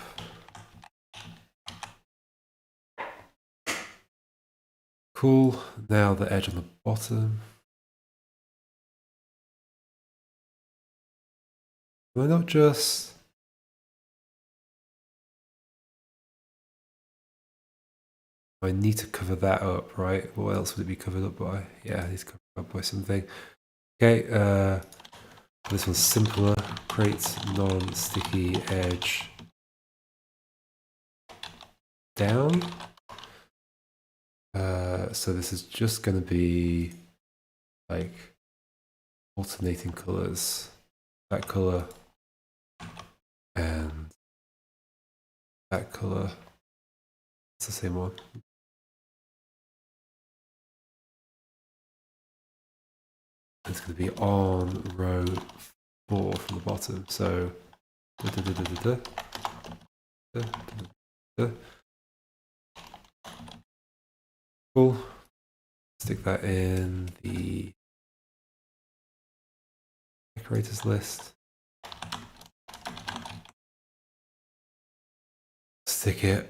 Speaker 1: Cool. Now the edge on the bottom. Why not just... I need to cover that up, right? What else would it be covered up by? Yeah, it needs to cover up by something. Okay, this one's simpler. Create non-sticky edge down. So this is just going to be like alternating colors. That color and that color. It's the same one. It's going to be on row 4 from the bottom. So cool. Stick that in the decorators list. Stick it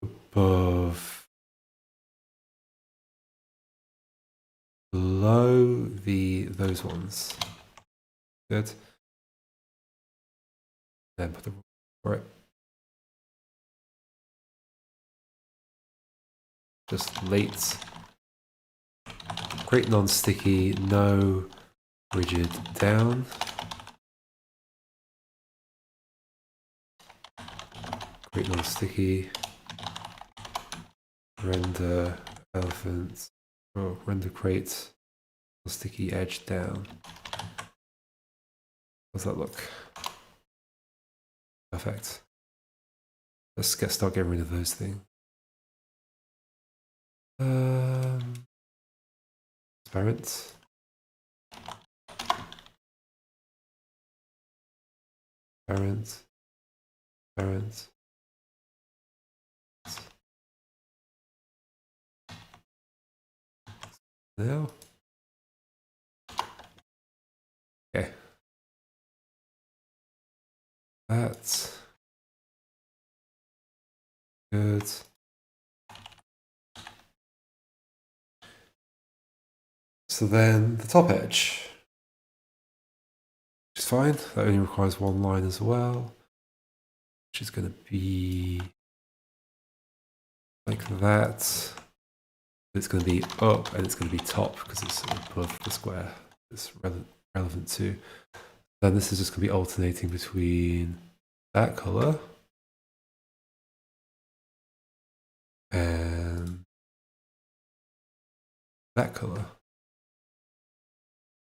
Speaker 1: above, below those ones. Good. Then put the rule for it. Just late. Create non-sticky, no rigid down. Create non-sticky. Render elephant. Oh, render crate. Non-sticky edge down. How's that look? Perfect. Let's start getting rid of those things. Transparent. Transparent. Transparent. now. Okay. That's good. So then the top edge, which is fine. That only requires one line as well, which is going to be like that. It's going to be up and it's going to be top because it's above the square it's relevant to. Then this is just going to be alternating between that color and that color.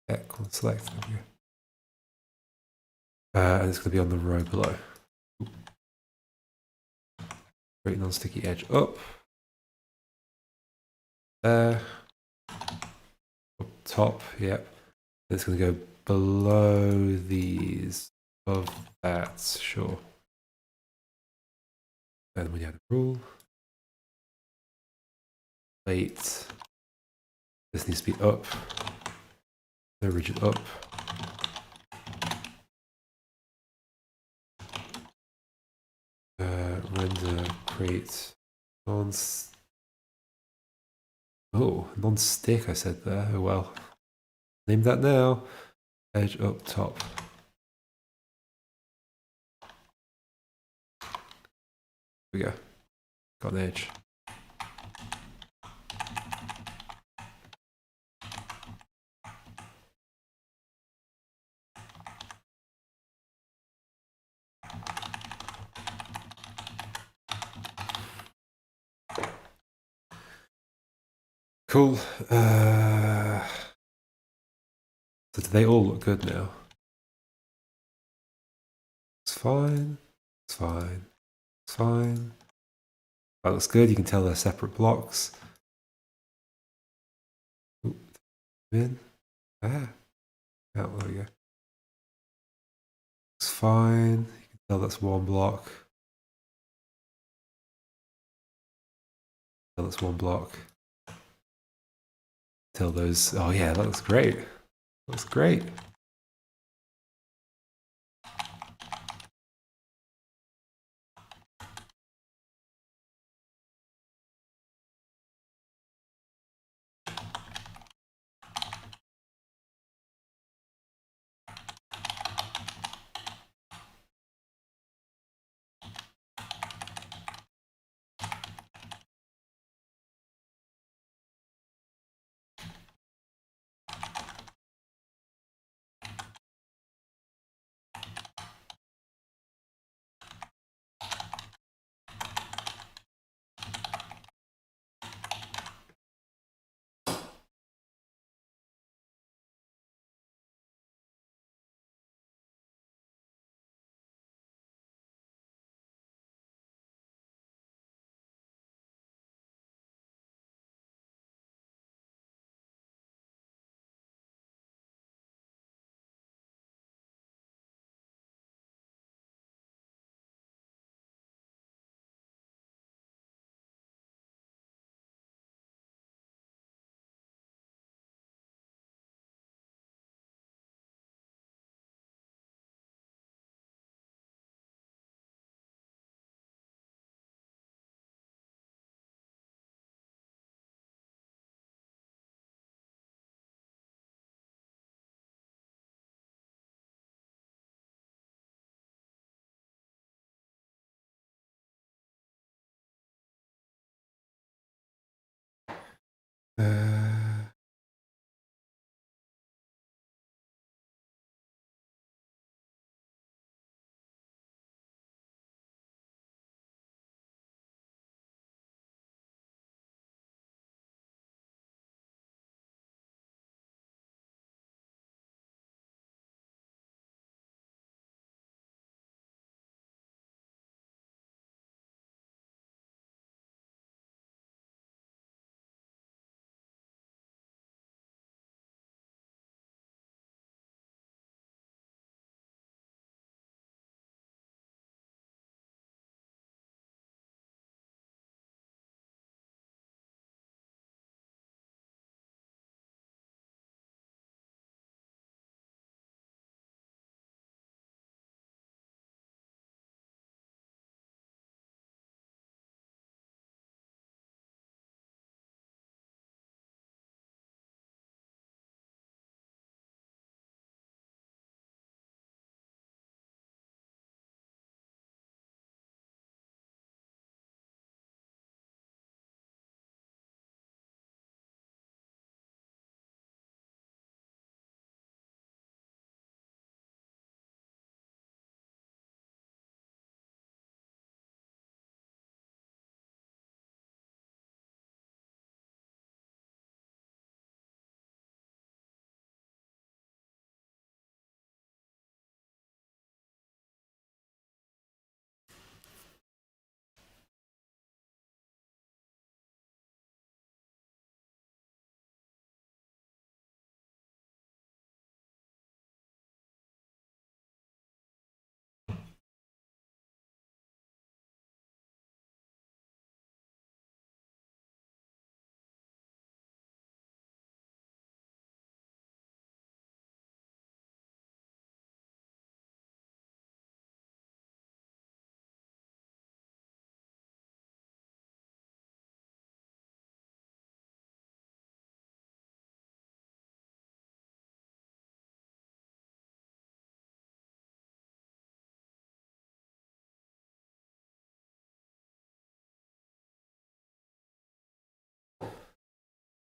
Speaker 1: Yeah, select. And it's going to be on the row below. Create non-sticky edge up. There. Up top, yep. It's going to go below these, above that, sure. Then we add a rule. Wait. This needs to be up. No rigid up. Render create non-stick I said there. Oh well. Name that now. Edge up top. Here we go. Got an edge. Cool. So do they all look good now? It's fine. It's fine. It's fine. That looks good. You can tell they're separate blocks. Ooh, in. Ah. Oh, there we go. It's fine. You can tell that's one block. Tell that's one block. Tell those. Oh yeah, that looks great. That looks great.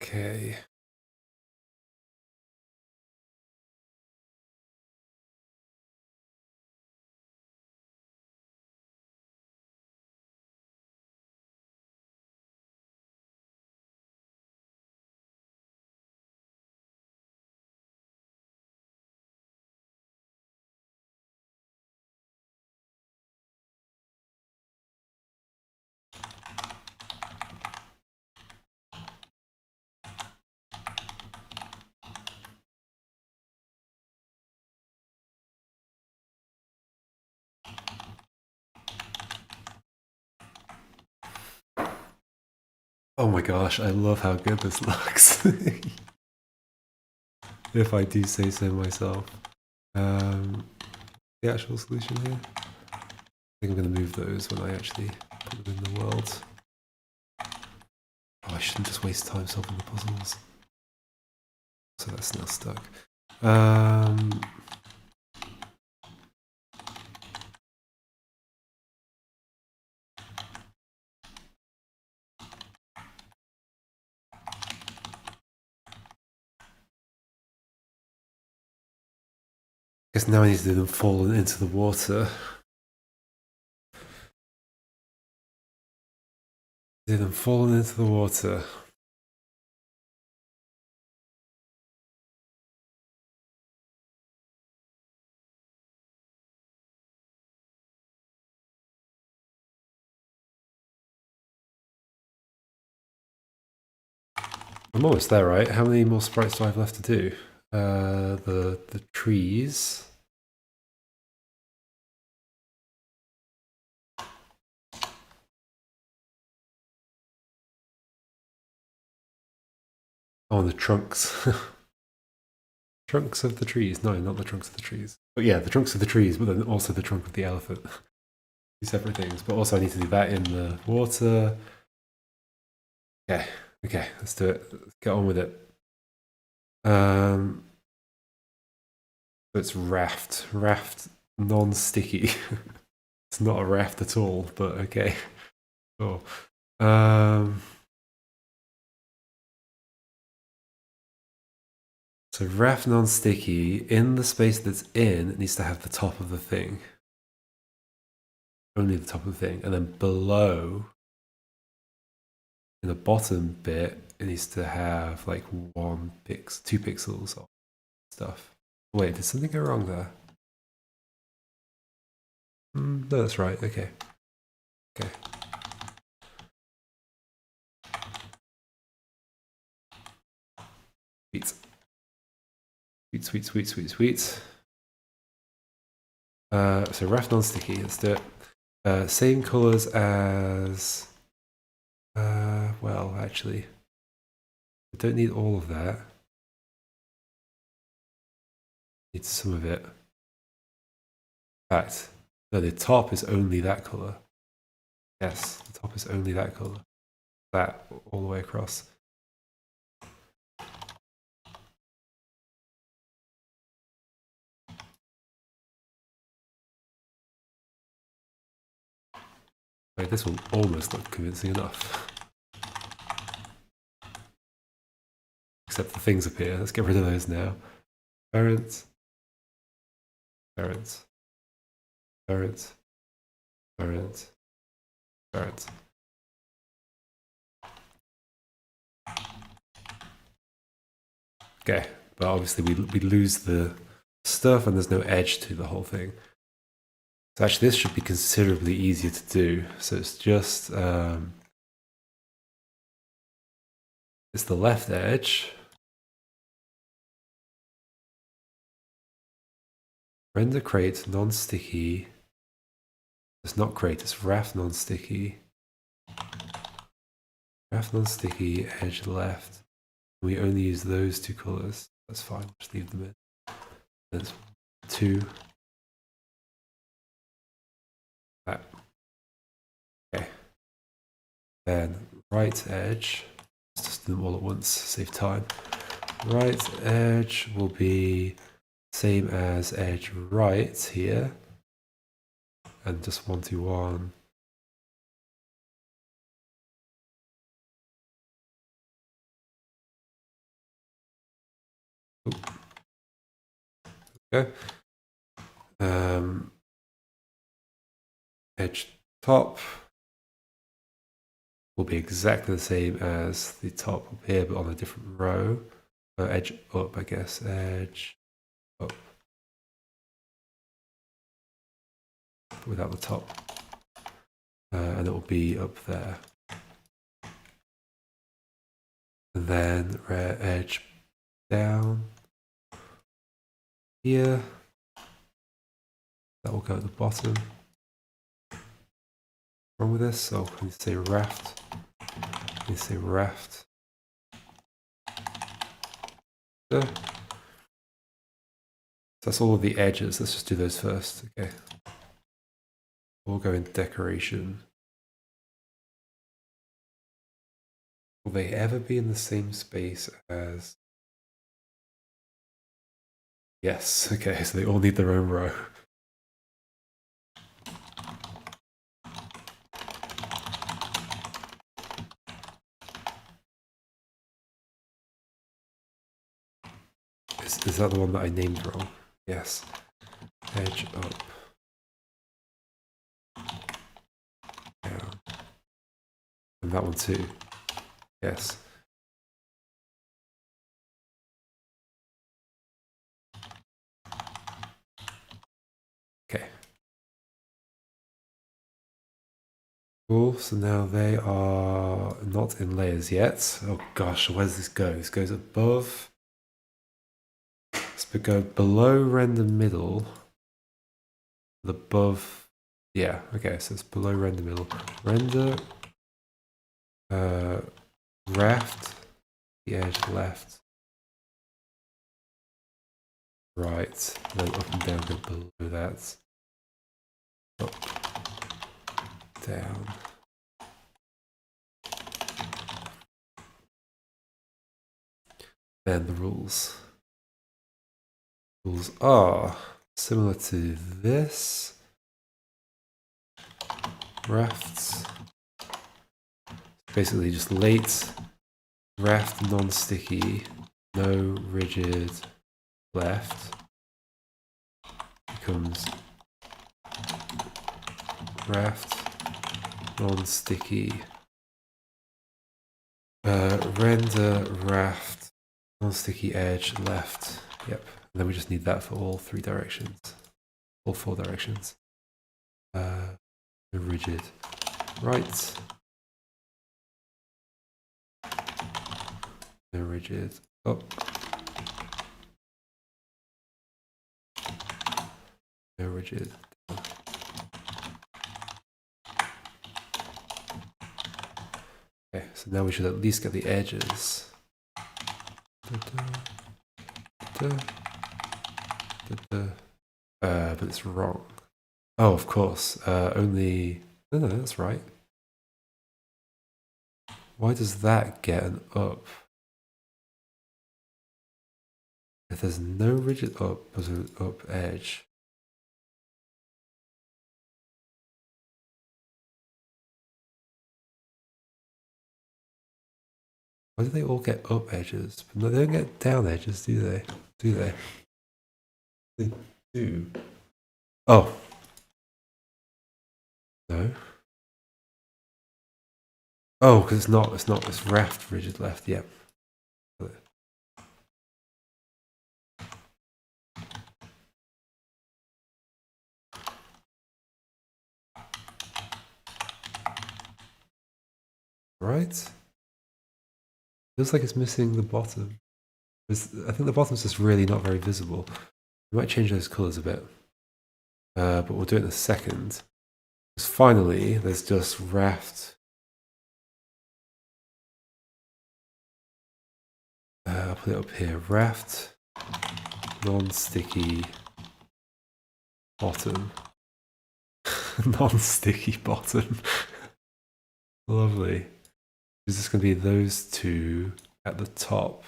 Speaker 1: Okay. Oh my gosh, I love how good this looks. If I do say so myself. The actual solution here. I think I'm going to move those when I actually put them in the world. Oh, I shouldn't just waste time solving the puzzles. So that's now stuck. Guess now I need to do them falling into the water. Do them falling into the water. I'm almost there, right? How many more sprites do I have left to do? The trees. Oh, and the trunks. Trunks of the trees. No, not the trunks of the trees. But yeah, the trunks of the trees, but then also the trunk of the elephant. Two separate things. But also I need to do that in the water. Okay, let's do it. Let's get on with it. So it's raft. Raft non-sticky. It's not a raft at all, but okay. Sure. So raft non-sticky, in the space that's in, it needs to have the top of the thing. Only the top of the thing. And then below, in the bottom bit, it needs to have like 2 pixels of stuff. Wait, did something go wrong there? No, that's right. Okay. Sweet. So raft non-sticky, let's do it. Same colors as, well, actually, I don't need all of that. Need some of it. In fact, no, the top is only that color. Yes, the top is only that color. That all the way across. Wait, this will almost look convincing enough. Except the things appear. Let's get rid of those now. Parents. Okay, but obviously we lose the stuff and there's no edge to the whole thing. So actually this should be considerably easier to do. So it's just, it's the left edge. Render crate non-sticky. It's not crate, it's raft non-sticky. Raft non-sticky, edge left. We only use those 2 colors. That's fine, just leave them in. That's 2. That. Okay. Then right edge. Let's just do them all at once, save time. Right edge will be same as edge right here. And just 1, 2, 1. Okay. Edge top will be exactly the same as the top up here, but on a different row. Edge up, I guess. Edge up. Without the top. And it will be up there. And then edge down here. That will go at the bottom. Wrong with this? So I need to say raft. I need to say raft. There. So that's all of the edges. Let's just do those first. Okay. We'll go in decoration. Will they ever be in the same space as... Yes, okay, so they all need their own row. Is that the one that I named wrong? Yes. Edge up. Down. And that one too. Yes. Okay. Cool, so now they are not in layers yet. Oh gosh, where does this go? This goes above. Let's go below render middle. Above. Yeah, okay, so it's below render middle. Render. Raft. The edge left. Right. Then up and down go below that. Up. Down. Then the rules. Rules are similar to this. Rafts. Basically just late, raft non-sticky, no rigid left. Becomes raft non-sticky, render raft non-sticky edge left. Yep, and then we just need that for all 3 directions, all 4 directions. Rigid right, no rigid up, no rigid down. Okay, so now we should at least get the edges. But it's wrong. Oh, of course. Only... No, that's right. Why does that get an up? If there's no rigid up, there's an up edge. Why do they all get up edges? But no, they don't get down edges, do they? Do they? They do. Oh. No. Oh, because it's raft rigid left, yeah. Right? Feels like it's missing the bottom. I think the bottom's just really not very visible. We might change those colours a bit. But we'll do it in a second. Because finally, there's just raft. I'll put it up here. Raft, non-sticky, bottom. Non-sticky bottom. Lovely. Is this going to be those 2 at the top?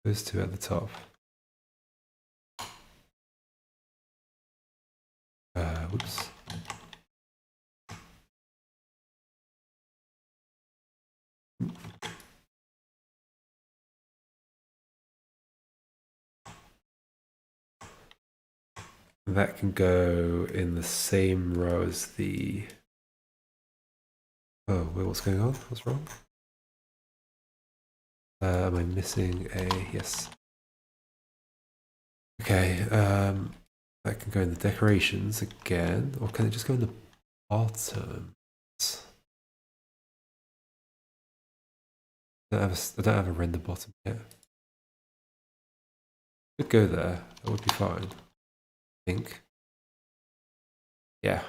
Speaker 1: Those 2 at the top. Whoops. that can go in the same row as the... Oh, wait, what's going on? What's wrong? Am I missing a... Yes. Okay, that can go in the decorations again, or can it just go in the bottom? I don't have a render bottom yet. Could go there. That would be fine. I think. Yeah.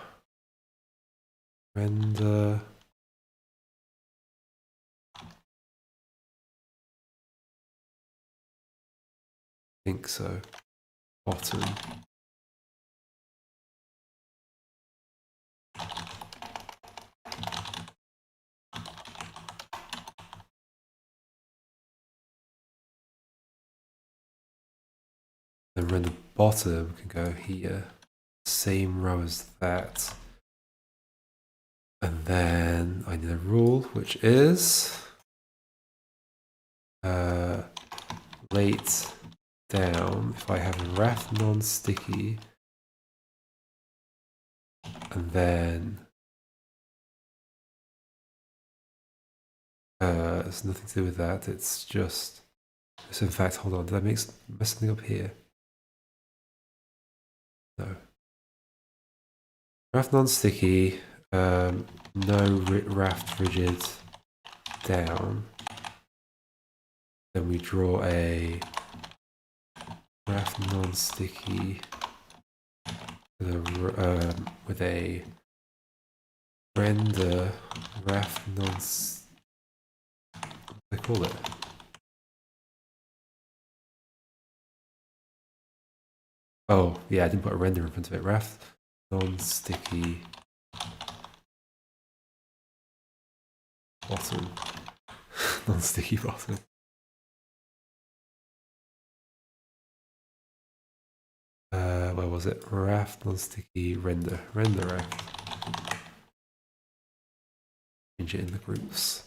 Speaker 1: Render. I think so. Bottom. Then render bottom can go here. Same row as that. And then I need a rule, which is late down. If I have a ref non-sticky, and then it's nothing to do with that. It's just. So in fact, hold on. Did I mess something up here? No. Raft non-sticky. No raft rigid down. Then we draw a raft non-sticky with a render raft non-sticky. What do I call it? Oh, yeah, I didn't put a render in front of it. Raft non-sticky bottom. Non-sticky bottom. Where was it? Raft non-sticky render. Render raft. Change it in the groups.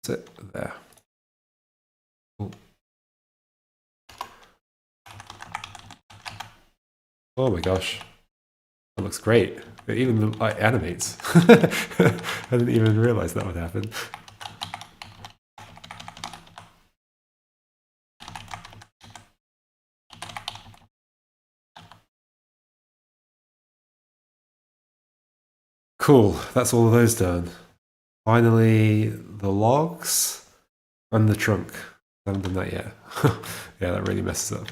Speaker 1: That's it. There. Cool. Oh my gosh. That looks great. It even animates. I didn't even realize that would happen. Cool, that's all of those done. Finally, the logs and the trunk. I haven't done that yet. Yeah, that really messes up.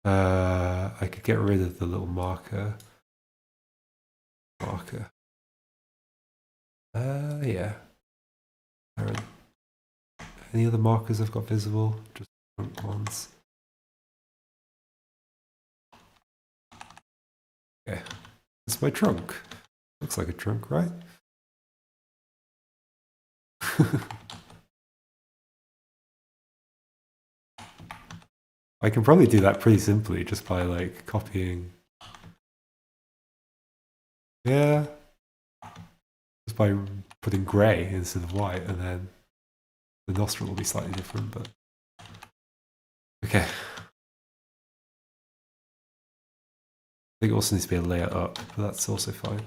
Speaker 1: I could get rid of the little marker. Yeah. Any other markers I've got visible? Just trunk ones. Okay, it's my trunk. Looks like a trunk, right? I can probably do that pretty simply just by like copying. Yeah. Just by putting grey instead of white, and then the nostril will be slightly different, but okay. I think it also needs to be a layer up, but that's also fine.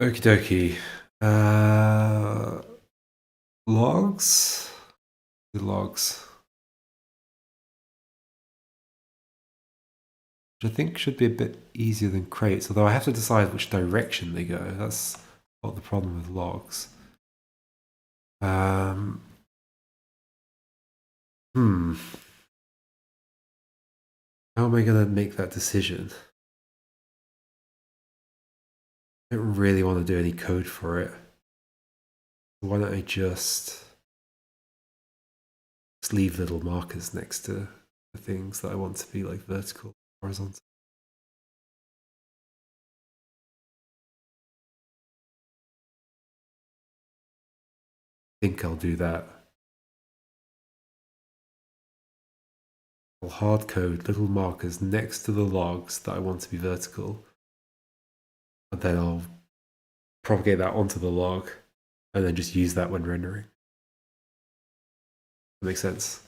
Speaker 1: Okie dokie. Logs? The logs. Which I think should be a bit easier than crates, although I have to decide which direction they go. That's not the problem with logs. How am I going to make that decision? I don't really want to do any code for it. Why don't I just leave little markers next to the things that I want to be like vertical, horizontal? I think I'll do that. I'll hard code little markers next to the logs that I want to be vertical. And then I'll propagate that onto the log and then just use that when rendering. That makes sense.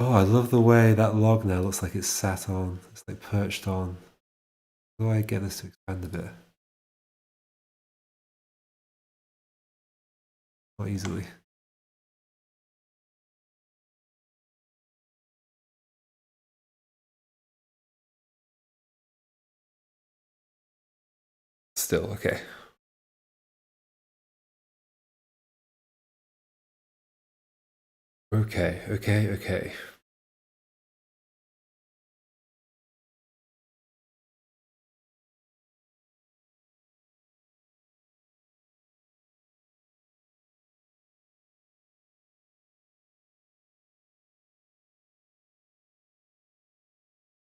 Speaker 1: Oh, I love the way that log now looks like it's sat on. It's like perched on. How do I get this to expand a bit? Not easily. Still, okay. Okay.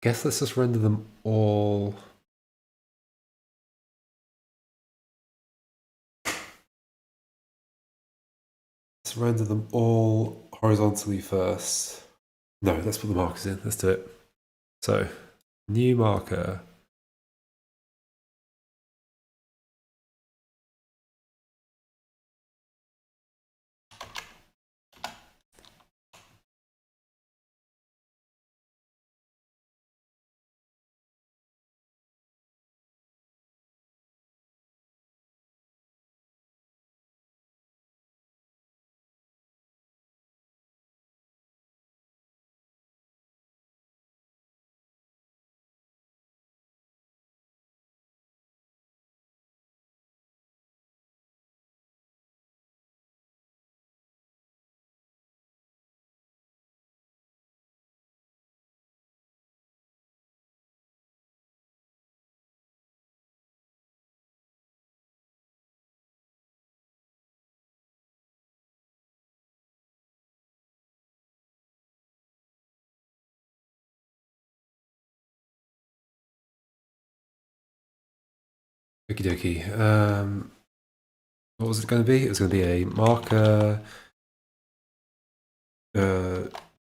Speaker 1: Guess let's just render them all. Let's render them all horizontally first. No, let's put the markers in. Let's do it. So, new marker. Okie dokie. What was it going to be? It was going to be a marker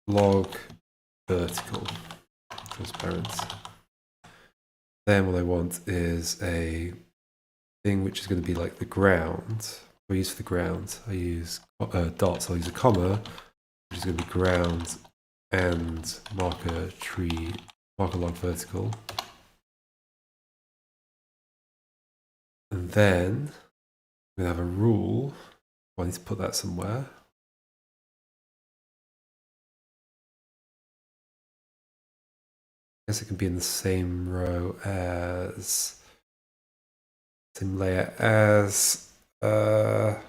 Speaker 1: log vertical transparent. Then what I want is a thing which is going to be like the ground. What I use for the ground, I use dots. I'll use a comma, which is going to be ground and marker log vertical. And then I'm going to have a rule. I need to put that somewhere. I guess it can be in the same row as, same layer as, what's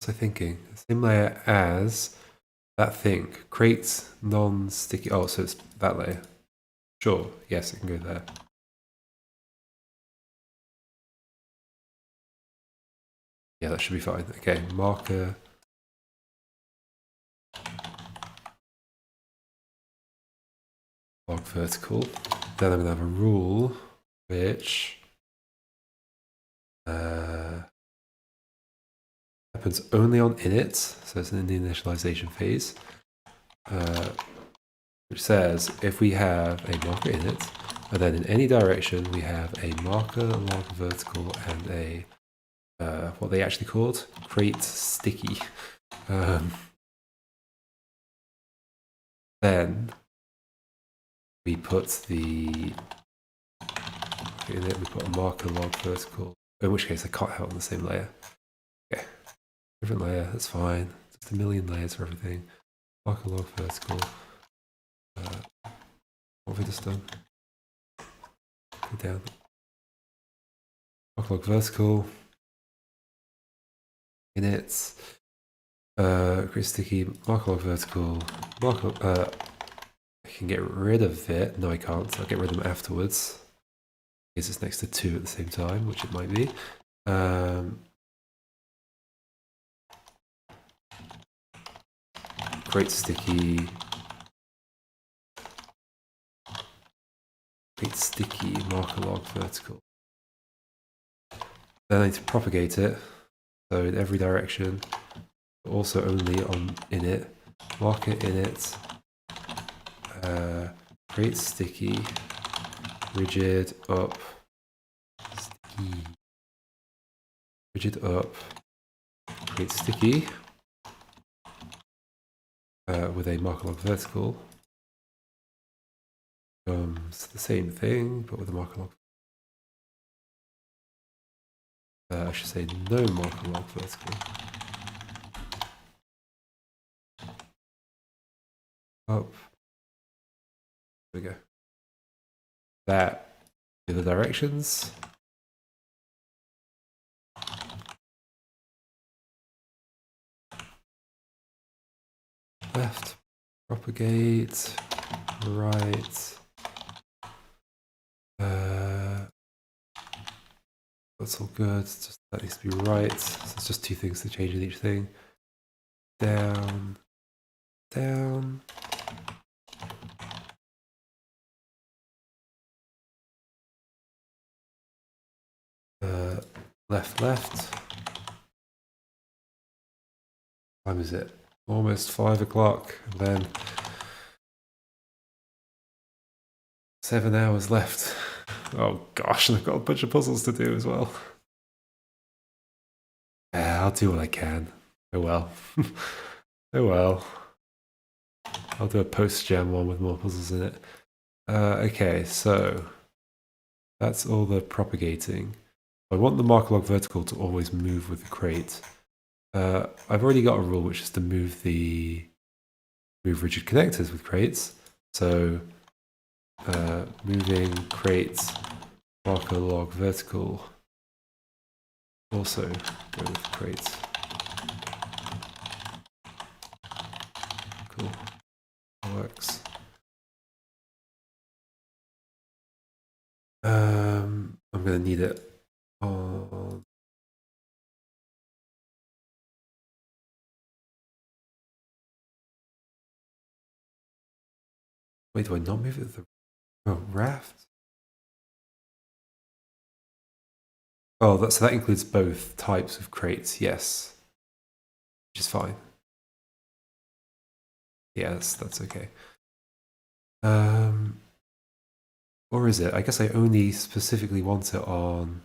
Speaker 1: I thinking? Same layer as that thing. Create non-sticky. Oh, so it's that layer. Sure. Yes, it can go there. Yeah, that should be fine. Okay, marker. Log vertical. Then I'm going to have a rule which happens only on init, so it's in the initialization phase, which says if we have a marker init, and then in any direction we have a marker log vertical and a what they actually called create sticky. Then we put the in it, we put a marker log vertical, in which case I can't have it on the same layer. Okay, different layer, that's fine. Just a million layers for everything. Marker log vertical. What have we just done? Go down. Marker log vertical. Init. Create sticky. Marker log vertical. Marker. I can get rid of it. No, I can't. I'll get rid of them afterwards. Because it's next to 2 at the same time, which it might be. Create sticky. Create sticky marker log vertical. Then I need to propagate it. So in every direction, but also only on init. Marker init. Create sticky rigid up, sticky. Rigid up, create sticky with a marker log vertical. It's the same thing, but with a marker log. I should say no marker log vertical. Up. There we go. That the other directions. Left, propagate, right. That's all good. Just that needs to be right. So it's just two things to change in each thing. Down, down. Left, left. What time is it? Almost 5 o'clock. And then 7 hours left. Oh gosh, and I've got a bunch of puzzles to do as well. Yeah, I'll do what I can. Oh well. Oh well. I'll do a post-jam one with more puzzles in it. Okay, so that's all the propagating. I want the marker log vertical to always move with the crate. I've already got a rule which is to move rigid connectors with crates. So moving crates marker log vertical also go with crates. Cool. That works. I'm gonna need it on. Wait, do I not move it with the raft? Oh, so that includes both types of crates, yes. Which is fine. Yes, that's okay. Or is it? I guess I only specifically want it on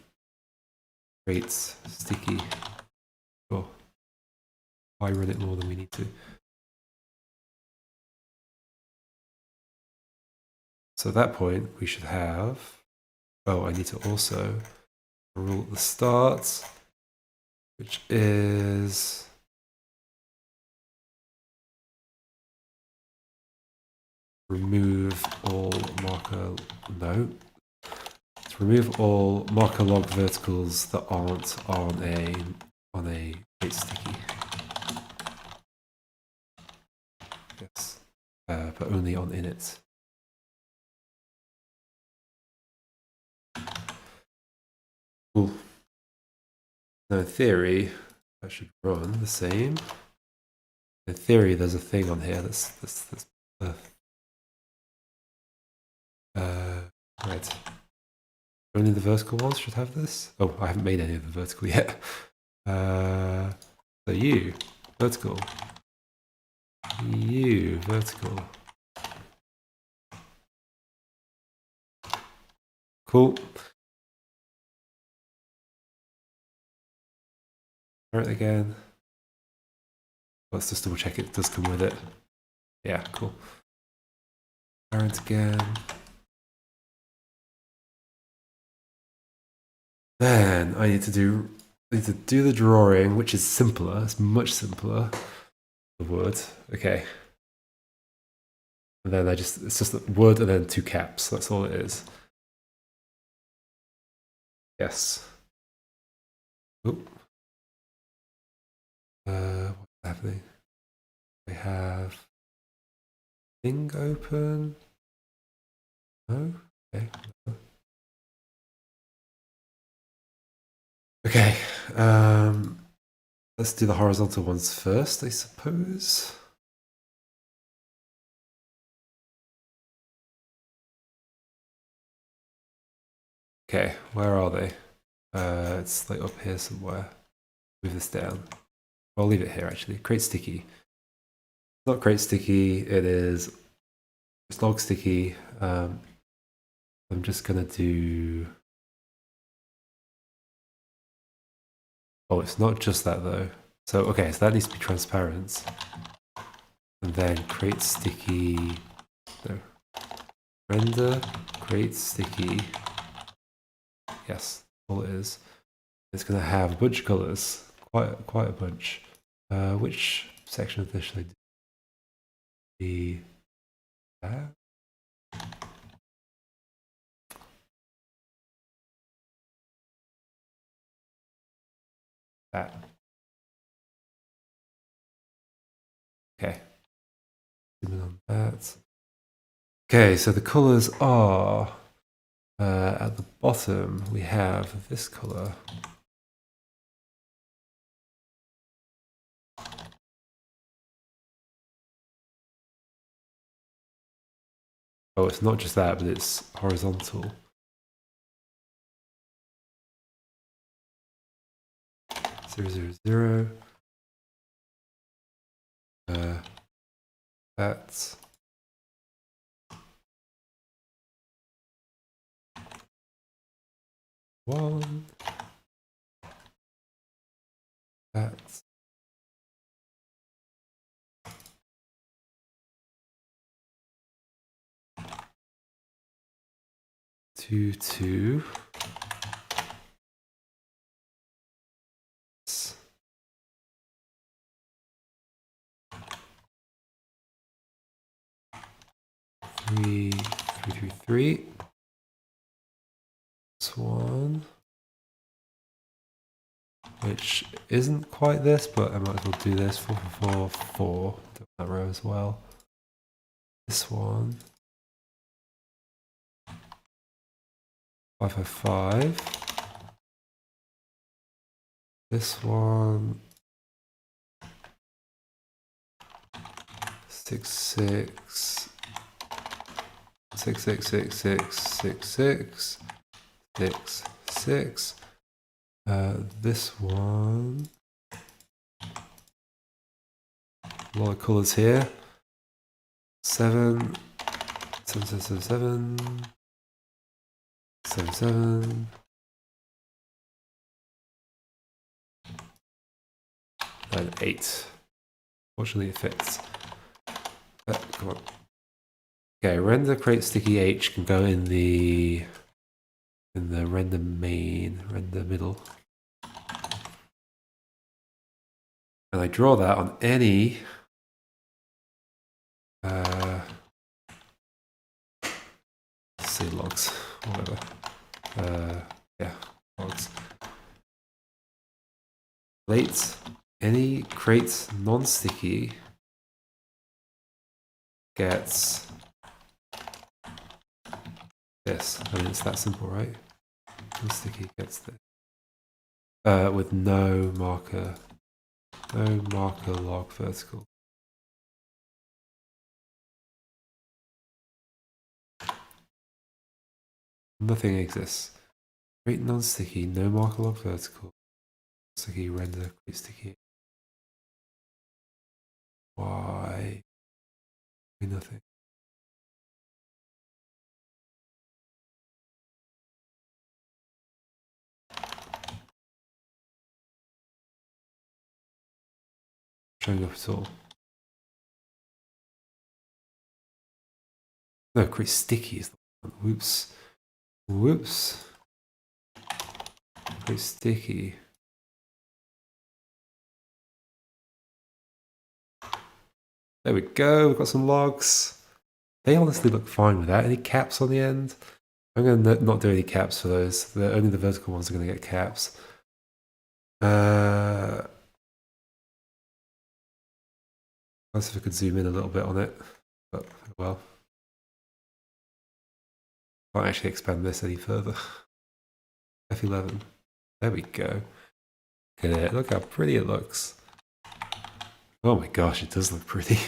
Speaker 1: crates sticky. Sure. Why run it more than we need to? So at that point, we should have. Oh, I need to also rule at the start, which is. Remove all marker. No. To remove all marker log verticals that aren't on a crate sticky. Yes. But only on init. Cool. Now in theory, that should run the same. In theory, there's a thing on here that's right. Only the vertical ones should have this. Oh, I haven't made any of the vertical yet. So you vertical. You vertical. Cool. Try it again. Let's just double check it does come with it. Yeah, cool. Parent again. Then I need to do the drawing, which is simpler. It's much simpler. The wood. Okay. And then it's just the wood and then 2 caps. That's all it is. Yes. Oop. What's happening? I have thing open. No? Okay. Okay. Let's do the horizontal ones first, I suppose. Okay, where are they? It's like up here somewhere. Move this down. I'll leave it here actually. Create sticky. It's not create sticky, it's log sticky. I'm just gonna do. Oh, it's not just that though. So okay, so that needs to be transparent, and then create sticky. No. Render create sticky. Yes, all it is. It's gonna have a bunch of colors, quite a bunch. Which section of this should I do? That. That. Okay. Zoom in on that. Okay, so the colors are at the bottom. We have this color. Oh, it's not just that, but it's horizontal. 0, 0, 0. That's 1. That's 2, 2. 3, 3, 3, 3. This one, which isn't quite this, but I might as well do this. 4, 4, 4, 4. Do that row as well. This one, 5, 5, 5. This one, 6, 6. 6, 6, 6, 6, 6, 6, 6, 6. This one, a lot of colors here. 7, 7, 7, 7, 7, 7, 7. And 8. Fortunately, it fits. Come on. Okay, render create sticky H can go in the render main, render middle. And I draw that on any say logs, whatever. Yeah, logs. Late any creates non-sticky gets this. I mean, it's that simple, right? Non-sticky gets this. With no marker log vertical. Nothing exists. Create non-sticky, no marker log vertical. Sticky render create sticky. Why? Nothing. Showing up at all. No, create sticky is the one. Whoops. Whoops. Create sticky. There we go. We've got some logs. They honestly look fine with that. Any caps on the end? I'm going to not do any caps for those. Only the vertical ones are going to get caps. Let's see if I could zoom in a little bit on it. But, well. Can't actually expand this any further. F11. There we go. Look at it. Look how pretty it looks. Oh my gosh, it does look pretty.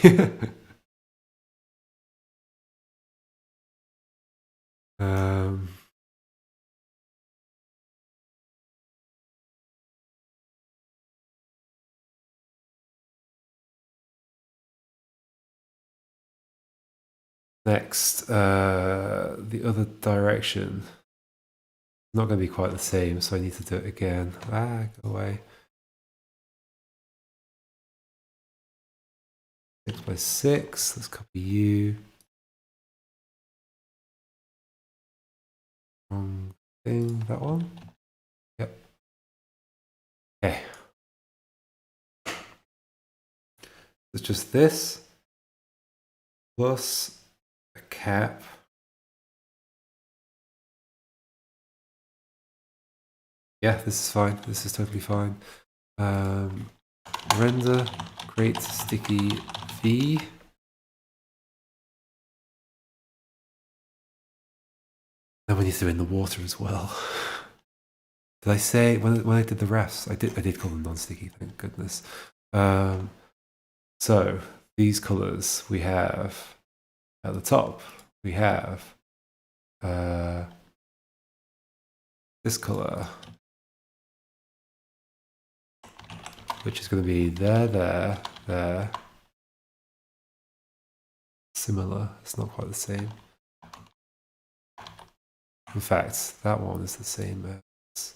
Speaker 1: um, Next, the other direction. Not going to be quite the same, so I need to do it again. Ah, go away. 6 by 6. Let's copy you. Wrong thing. That one. Yep. Okay. It's just this plus a cap. Yeah, this is fine. This is totally fine. Render create sticky V. Then we need to in the water as well. Did I say when I did the refs? I did call them non-sticky. Thank goodness. So these colors we have at the top. We have this color, which is going to be there. Similar. It's not quite the same. In fact, that one is the same as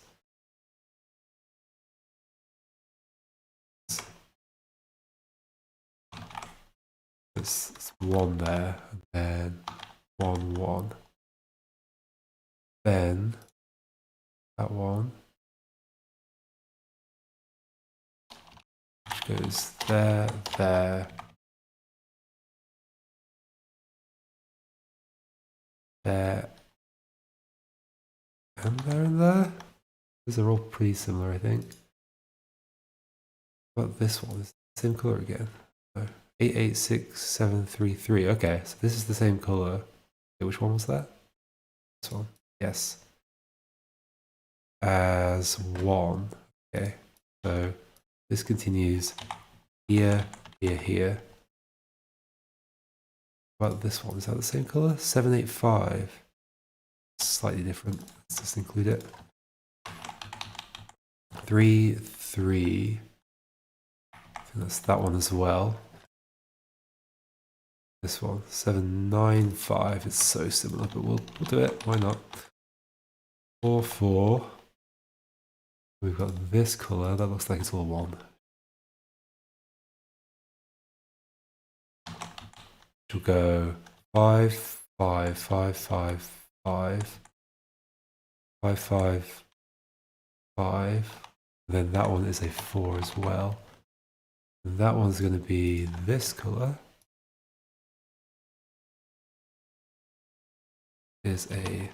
Speaker 1: it's one there, and then 1, 1. Then that one, which goes there, there, there, and there, and there. These are all pretty similar, I think. But this one is the same color again. So 886733. Okay, so this is the same color. Okay, which one was that? This one. Yes. As 1. Okay, so this continues here, here, here. But this one, is that the same color? 785. Slightly different. Let's just include it. 3, 3. I think that's that one as well. This one, 795. It's so similar, but we'll do it. Why not? 4, 4. We've got this color. That looks like it's all 1. Which will go 5, 5, 5, 5, 5, 5, 5, 5. And then that one is a 4 as well. And that one's going to be this color. Is a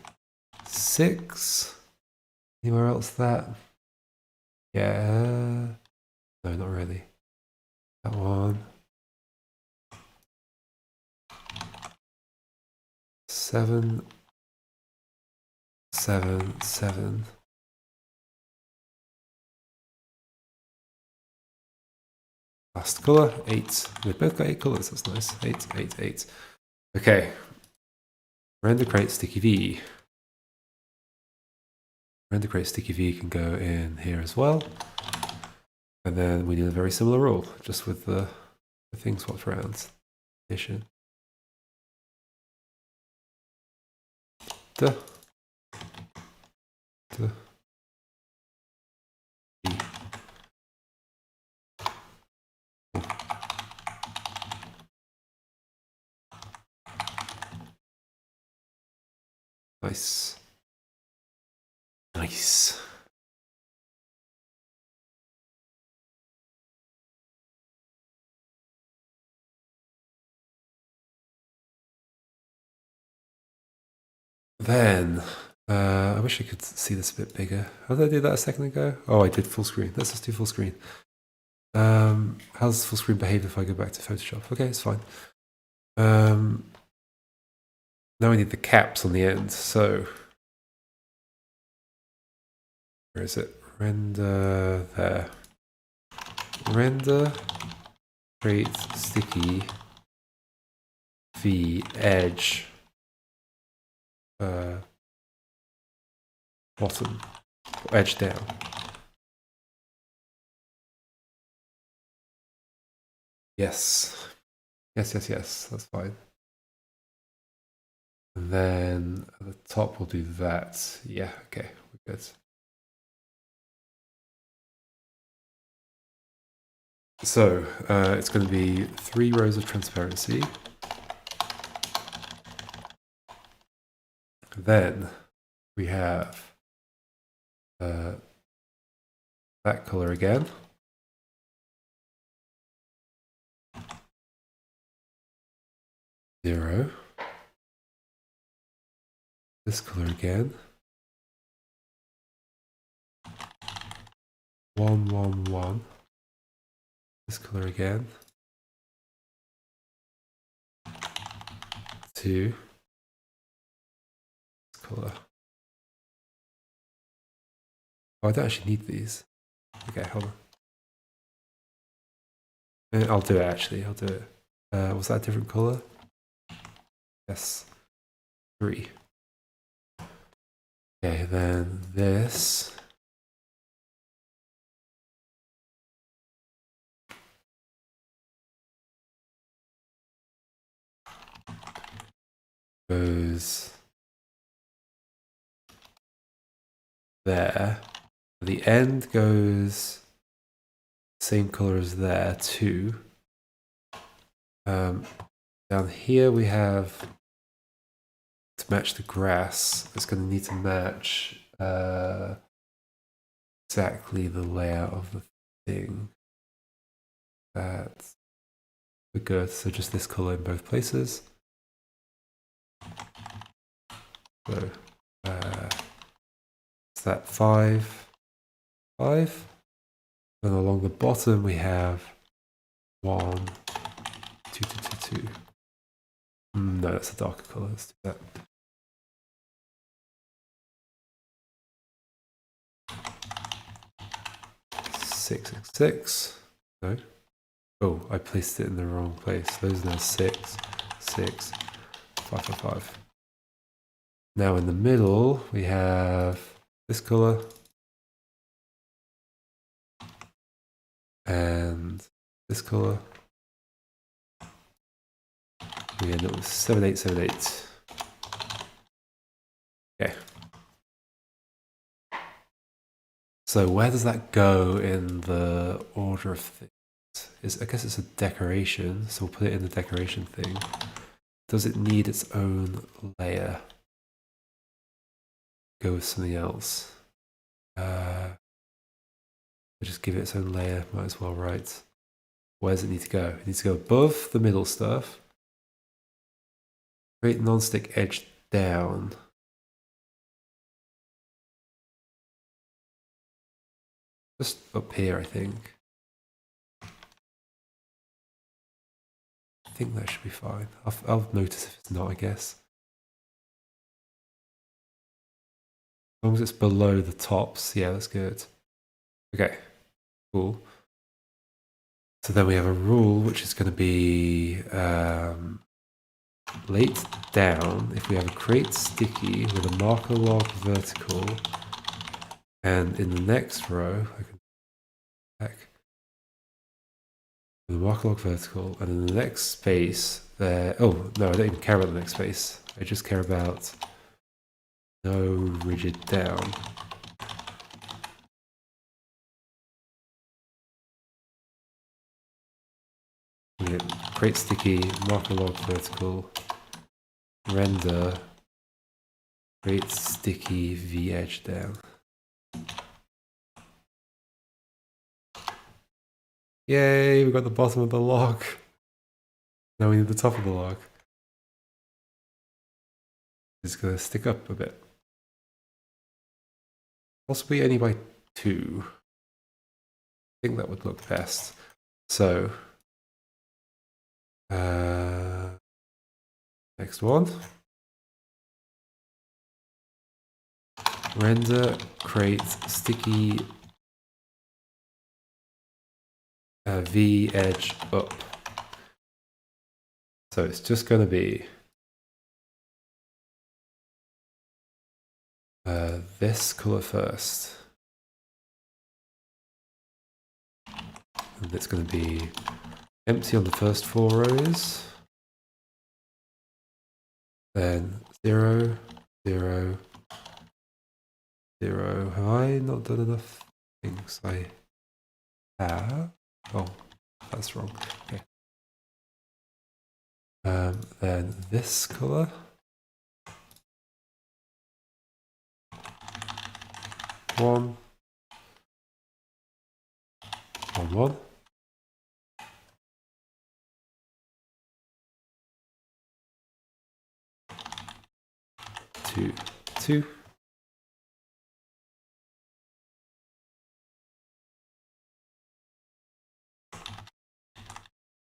Speaker 1: 6. Anywhere else that? Yeah. No, not really. That one. 7, 7, 7. Last color, 8. We've both got 8 colors, that's nice. 8, 8, 8. Okay. Render create sticky V. Render create sticky V can go in here as well. And then we need a very similar rule, just with the thing swapped around. Addition. Duh. Duh. V. Nice. Nice. Then, I wish I could see this a bit bigger. How did I do that a second ago? Oh, I did full screen. Let's just do full screen. How does full screen behave if I go back to Photoshop? Okay, it's fine. Now we need the caps on the end. So, where is it? Render there. Render create sticky V edge bottom edge down. Yes. Yes, yes, yes. That's fine. And then at the top, we'll do that. Yeah, okay, we're good. So it's going to be 3 rows of transparency. Then we have that color again. Zero. This color again. 1, 1, 1. This color again. 2. This color. Oh, I don't actually need these. Okay, hold on. I'll do it actually, I'll do it. Was that a different color? Yes. 3. Okay, then this. Goes there. The end goes same color as there too. Down here we have to match the grass. It's going to need to match exactly the layout of the thing. That's good. So just this color in both places. So is that 5? 5. Then along the bottom we have 1, 2, 2, 2, 2. No, that's a darker color. Let's do that. Six, 6, 6. No. Oh, I placed it in the wrong place. Those are now 6, 6, 5, 5, 5. Now in the middle we have this color and this color. We end up with 7, 8, 7, 8. Okay. So where does that go in the order of things? I guess it's a decoration, so we'll put it in the decoration thing. Does it need its own layer? Go with something else. Just give it its own layer, might as well, right? Where does it need to go? It needs to go above the middle stuff. Create non-stick edge down. Just up here, I think. I think that should be fine. I'll notice if it's not, I guess. As long as it's below the tops, yeah, that's good. Okay, cool. So then we have a rule which is going to be late down. If we have a create sticky with a marker log vertical, and in the next row, I can back the marker log vertical, and in the next space there. Oh no, I don't even care about the next space. I just care about no rigid down. Create sticky, marker log vertical, render, create sticky V edge down. Yay, we got the bottom of the log. Now we need the top of the log. It's going to stick up a bit. Possibly only by 2. I think that would look best. So, next one. Render, create sticky V edge up. So it's just going to be this color first. And it's going to be empty on the first 4 rows. Then 0, 0, 0. Have I not done enough things? I have. Oh, that's wrong. Okay. Then this color. 1, 1, 1. 2, 2.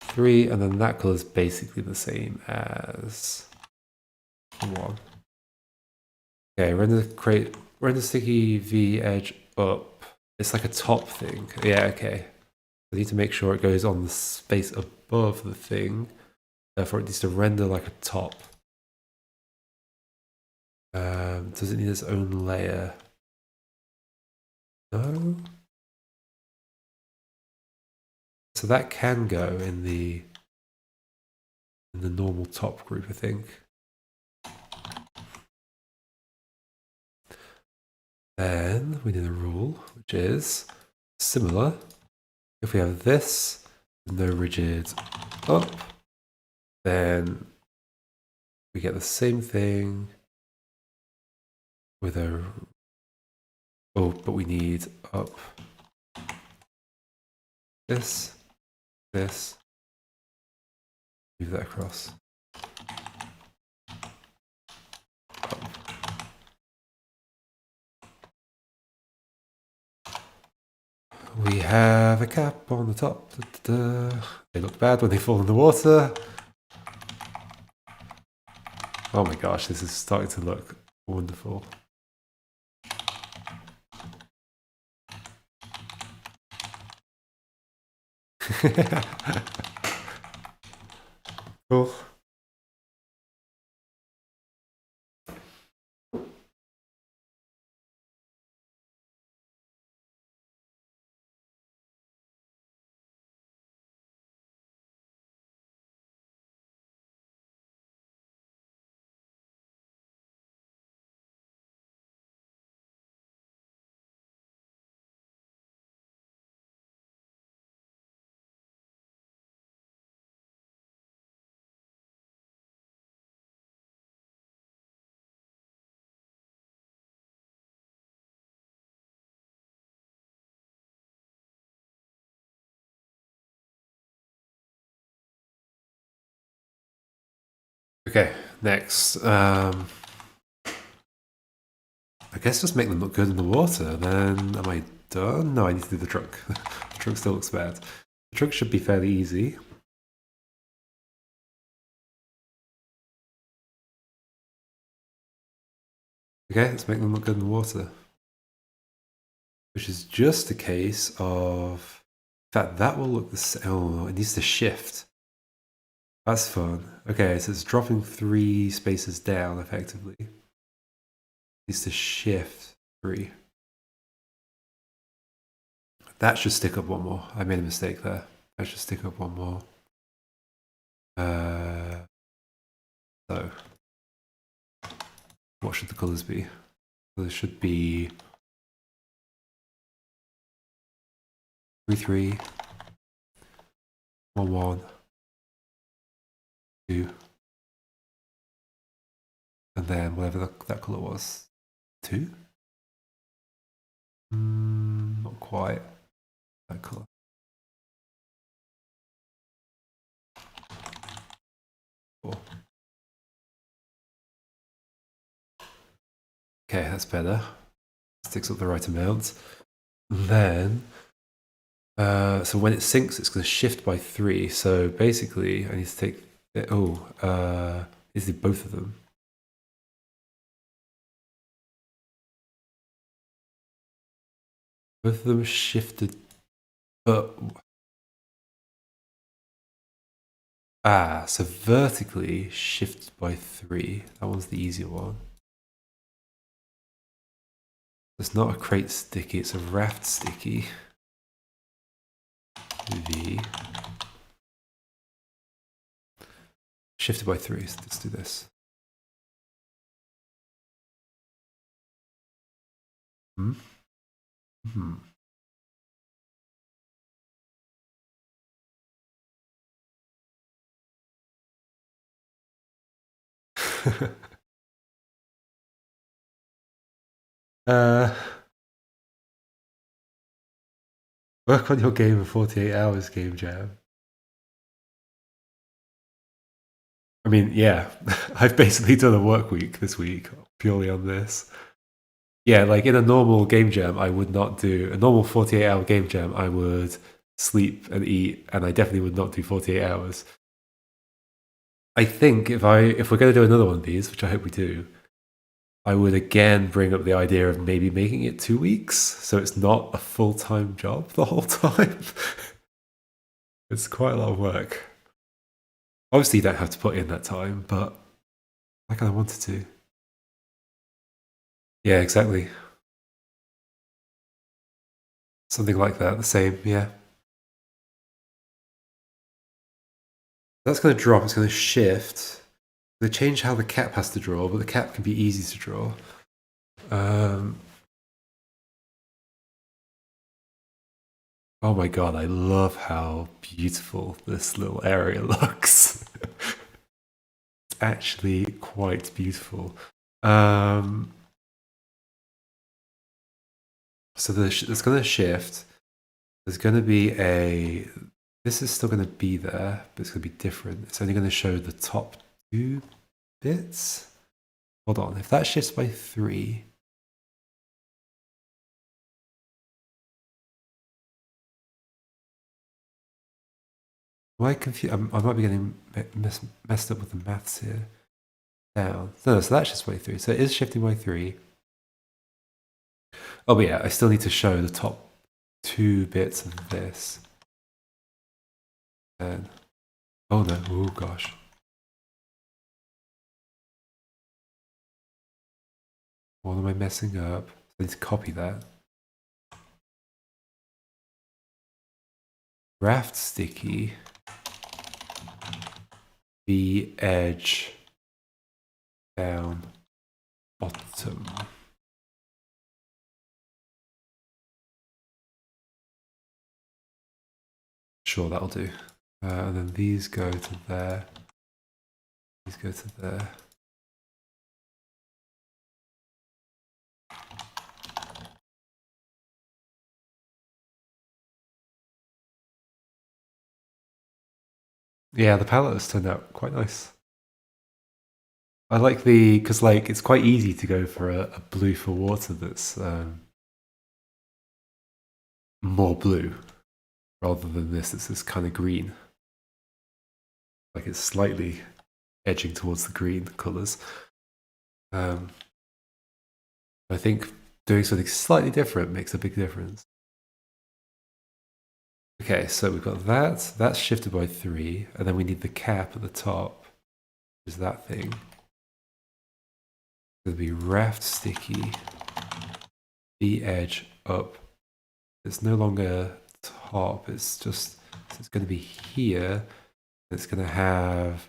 Speaker 1: 3, and then that color is basically the same as 1. Okay, render sticky V edge up. It's like a top thing. Yeah, okay. I need to make sure it goes on the space above the thing. Therefore, it needs to render like a top. Does it need its own layer? No. So that can go in the normal top group, I think. Then we need a rule, which is similar. If we have this, no rigid up, then we get the same thing with a, oh, but we need up this, this, move that across. Up. We have a cap on the top. They look bad when they fall in the water. Oh my gosh, this is starting to look wonderful. Cool. Okay, next. I guess just make them look good in the water. Then am I done? No, I need to do the trunk. The trunk still looks bad. The trunk should be fairly easy. Okay, let's make them look good in the water. Which is just a case of, in fact, that will look the same. Oh, it needs to shift. That's fun. Okay, so it's dropping 3 spaces down effectively. It needs to shift 3. That should stick up one more. I made a mistake there. That should stick up one more. So, what should the colors be? So there should be 3, 3, 1, 1, 2, and then whatever that color was, 2? Not quite that color. 4. Okay, that's better. Sticks up the right amount. Then, so when it sinks, it's going to shift by 3. So basically, I need to take is it both of them? Both of them shifted. So vertically shift by 3. That one's the easier one. It's not a crate sticky, it's a raft sticky. V. Shifted by 3, so let's do this. Hmm? Hmm. uh, work on your game in 48 hours, Game Jam. I mean, yeah, I've basically done a work week this week purely on this. Yeah, like in a normal game jam, I would not do a normal 48-hour game jam. I would sleep and eat, and I definitely would not do 48 hours. I think if we're going to do another one of these, which I hope we do, I would again bring up the idea of maybe making it 2 weeks, so it's not a full-time job the whole time. It's quite a lot of work. Obviously, you don't have to put in that time, but I kind of wanted to. Yeah, exactly. Something like that. The same. Yeah. That's going to drop. It's going to shift. They change how the cap has to draw, but the cap can be easy to draw. Um, oh my god, I love how beautiful this little area looks. It's actually quite beautiful. Um, so it's going to shift. There's going to be a. This is still going to be there, but it's going to be different. It's only going to show the top 2 bits. Hold on, if that shifts by 3. Am I confused? I might be getting messed up with the maths here. Down. No, so that shifts by 3. So it is shifting by 3. Oh, but yeah, I still need to show the top 2 bits of this. And oh no, oh gosh. What am I messing up? I need to copy that. Raft sticky. The edge down bottom. Sure, that'll do. And then these go to there. These go to there. Yeah, the palette has turned out quite nice. I like because like it's quite easy to go for a blue for water that's more blue rather than this that's this kind of green. Like it's slightly edging towards the green colours. I think doing something slightly different makes a big difference. Okay, so we've got that. That's shifted by 3, and then we need the cap at the top. Is that thing? It's going to be raft sticky. The edge up. It's no longer top. It's just it's going to be here. It's going to have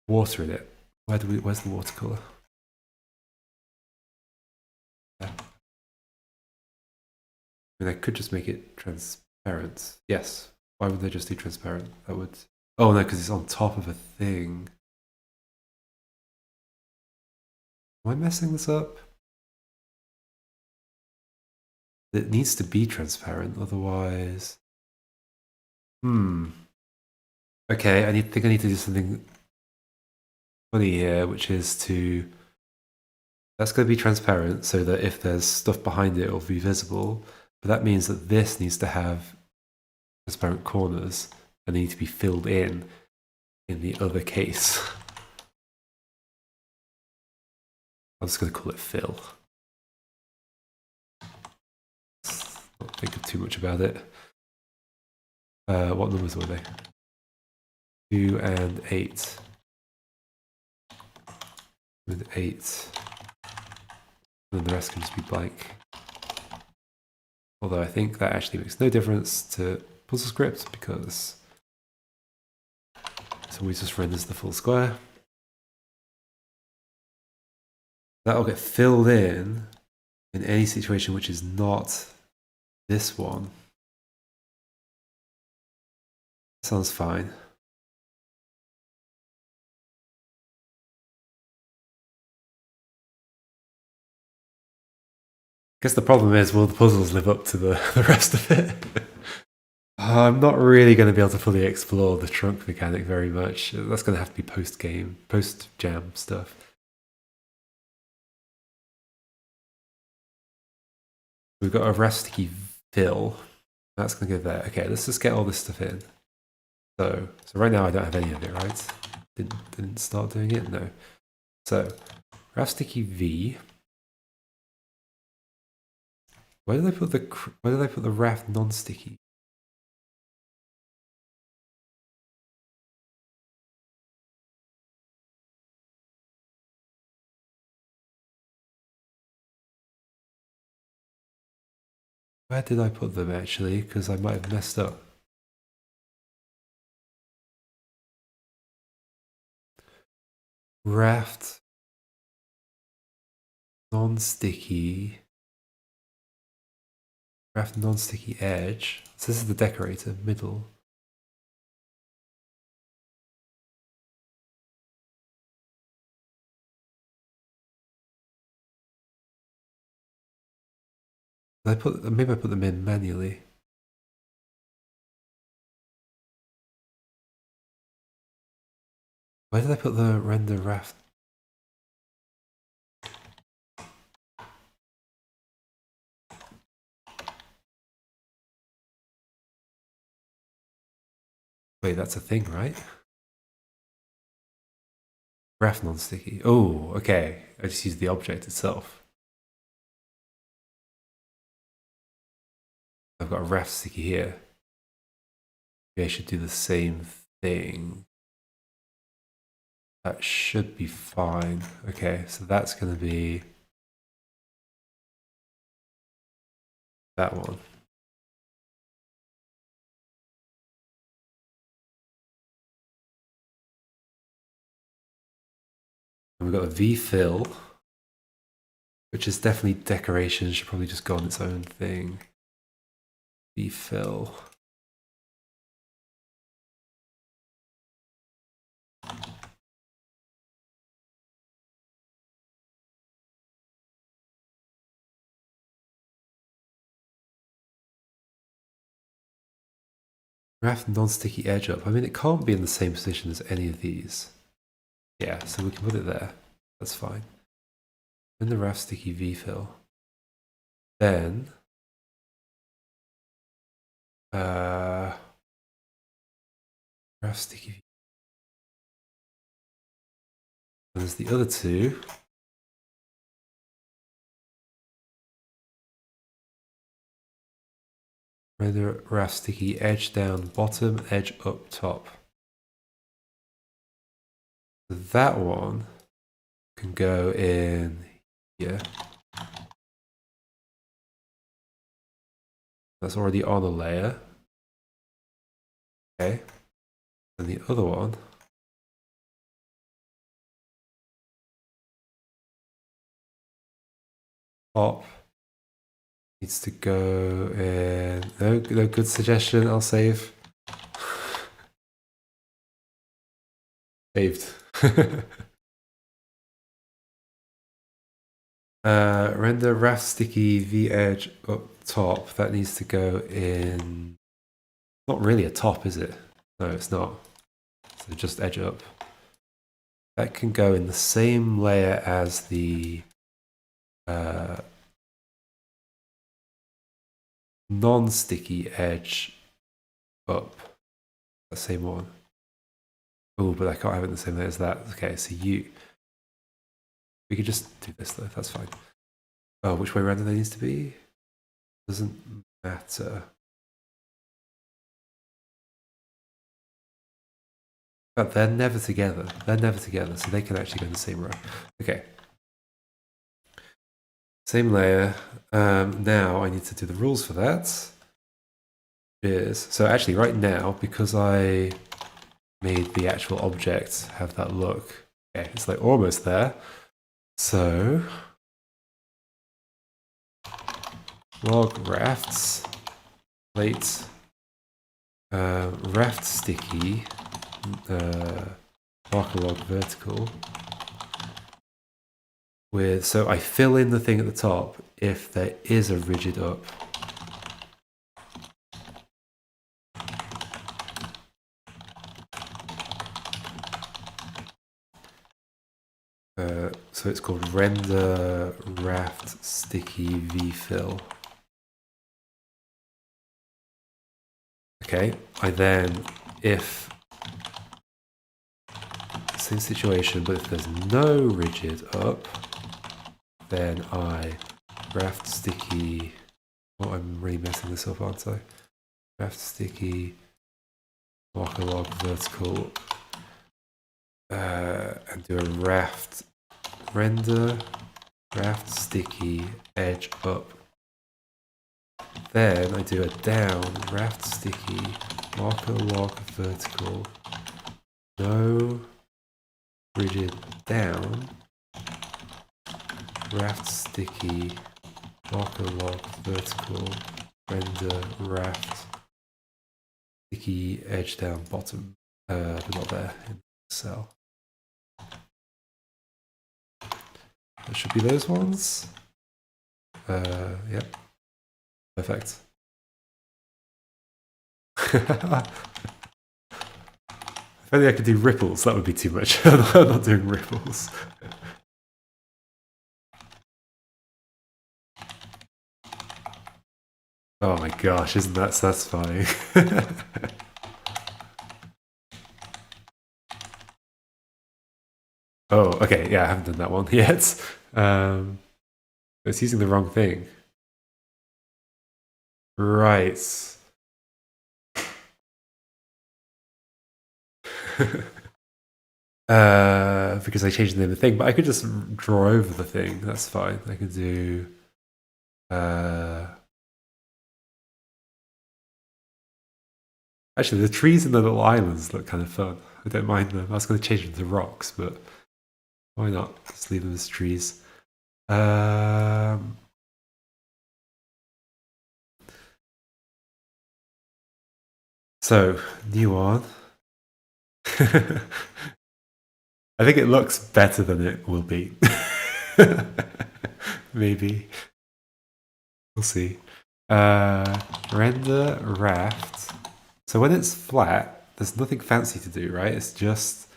Speaker 1: water in it. Where's the watercolor? Yeah. I mean, I could just make it transparent. Yes. Why would they just do transparent? That would. Oh no, because it's on top of a thing. Am I messing this up? It needs to be transparent, otherwise. Okay, think I need to do something funny here, which is to. That's going to be transparent so that if there's stuff behind it, it'll be visible. But that means that this needs to have transparent corners and they need to be filled in the other case. I'm just going to call it fill. Not think too much about it. What numbers were they? 2 and 8. With 8. And then the rest can just be blank. Although I think that actually makes no difference to puzzle script because it always just renders the full square. That'll get filled in any situation which is not this one. Sounds fine. I guess the problem is, will the puzzles live up to the rest of it? I'm not really going to be able to fully explore the trunk mechanic very much. That's going to have to be post-game, post-jam stuff. We've got a Rasticky fill. That's going to go there. Okay, let's just get all this stuff in. So right now I don't have any of it, right? Didn't start doing it? No. So, Rasticky V. Where did I put the Raft non-sticky? Where did I put them actually? Because I might have messed up. Raft non-sticky. Raft non-sticky edge. So this is the decorator, middle. Maybe I put them in manually. Where did I put the render raft? Wait, that's a thing, right? Raft non-sticky. Oh, okay. I just used the object itself. I've got a raft sticky here. Maybe I should do the same thing. That should be fine. Okay, so that's going to be that one. And we've got a V fill, which is definitely decoration. Should probably just go on its own thing. V fill. Raft non-sticky edge up. I mean, it can't be in the same position as any of these. Yeah, so we can put it there. That's fine. Then the raft sticky V fill. Then raft sticky V. There's the other two. Render raft sticky edge down bottom, edge up top. That one can go in here. That's already on a layer. Okay. And the other one top needs to go in. No good suggestion. I'll save. Saved. Render raft sticky V edge up top. That needs to go in. Not really a top, is it? No, it's not. So just edge up. That can go in the same layer as the non-sticky edge up. The same one. Oh, but I can't have it in the same layer as that. Okay, so we could just do this though, that's fine. Oh, which way around do they need to be? Doesn't matter. But they're never together. They're never together, so they can actually go in the same row. Okay. Same layer. Now I need to do the rules for that. So actually right now, because I made the actual object have that look, okay, it's like almost there. So log rafts, plate, raft sticky, marker log vertical. So I fill in the thing at the top if there is a rigid up. So it's called render raft sticky vfill. Okay, I then, if same situation, but if there's no rigid up, then I raft sticky. Oh, I'm really messing this up, aren't I? Raft sticky marker log vertical, and do a raft render raft sticky edge up. Then I do a down raft sticky marker log vertical, no rigid down raft sticky marker log vertical render raft sticky edge down bottom, but not there in the cell. That should be those ones. Yep. Perfect. If only I could do ripples, that would be too much. I'm not doing ripples. Oh my gosh, isn't that satisfying? Oh, okay, yeah, I haven't done that one yet. It's using the wrong thing. Right. Because I changed the name of the thing, but I could just draw over the thing, that's fine. I could do... Actually, the trees and the little islands look kind of fun. I don't mind them. I was going to change them to rocks, but why not? Just leave them as trees. So, new one. I think it looks better than it will be. Maybe. We'll see. Render raft. So when it's flat, there's nothing fancy to do, right? It's just...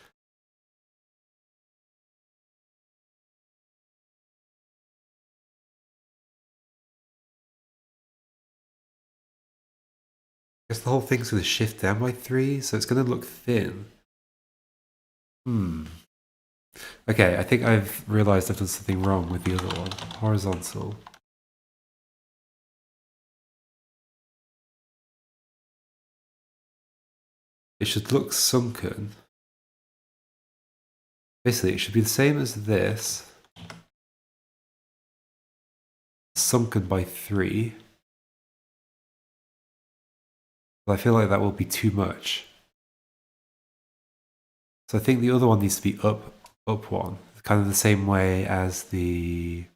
Speaker 1: I guess the whole thing's going to shift down by 3, so it's going to look thin. Okay, I think I've realized I've done something wrong with the other one. Horizontal. It should look sunken. Basically, it should be the same as this. Sunken by 3. But I feel like that will be too much. So I think the other one needs to be up one. Kind of the same way as the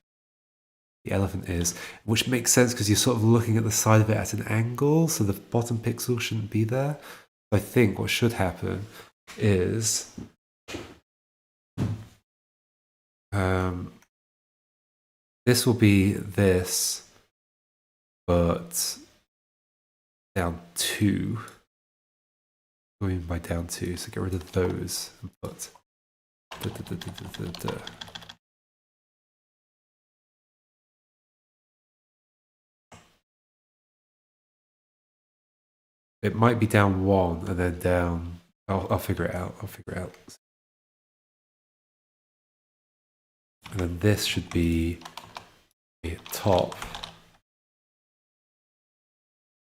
Speaker 1: elephant is, which makes sense because you're sort of looking at the side of it at an angle, so the bottom pixel shouldn't be there. I think what should happen is this will be this, but down 2. What do I mean by down 2? So get rid of those and put It might be down 1 and then down... I'll figure it out. And then this should be top.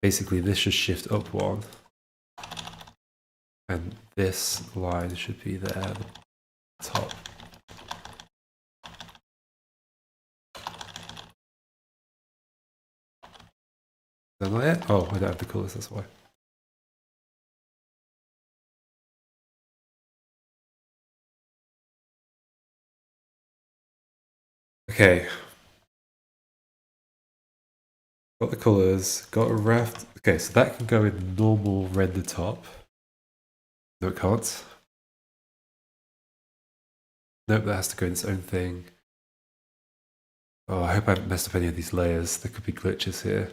Speaker 1: Basically, this should shift up 1. And this line should be there, the top. Is that not it? Oh, I don't have the colours, that's why. Okay. Got the colours, got a raft. Okay, so that can go in normal render top. No, it can't. Nope, that has to go in its own thing. Oh, I hope I haven't messed up any of these layers. There could be glitches here.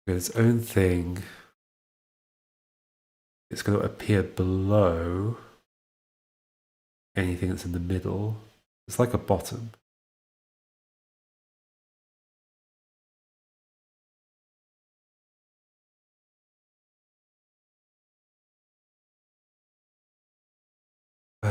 Speaker 1: Go in its own thing. It's going to appear below anything that's in the middle. It's like a bottom. I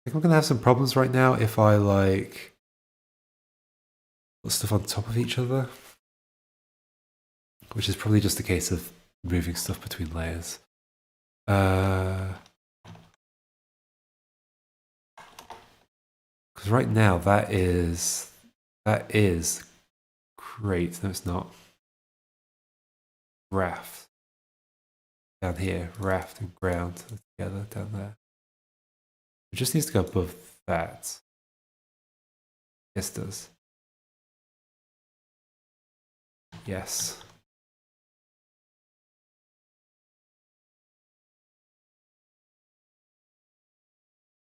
Speaker 1: think I'm going to have some problems right now if I like put stuff on top of each other, which is probably just a case of moving stuff between layers. Because right now that is great. No, it's not. Raft down here, raft and ground together down there. It just needs to go above that. Yes, it does. Yes.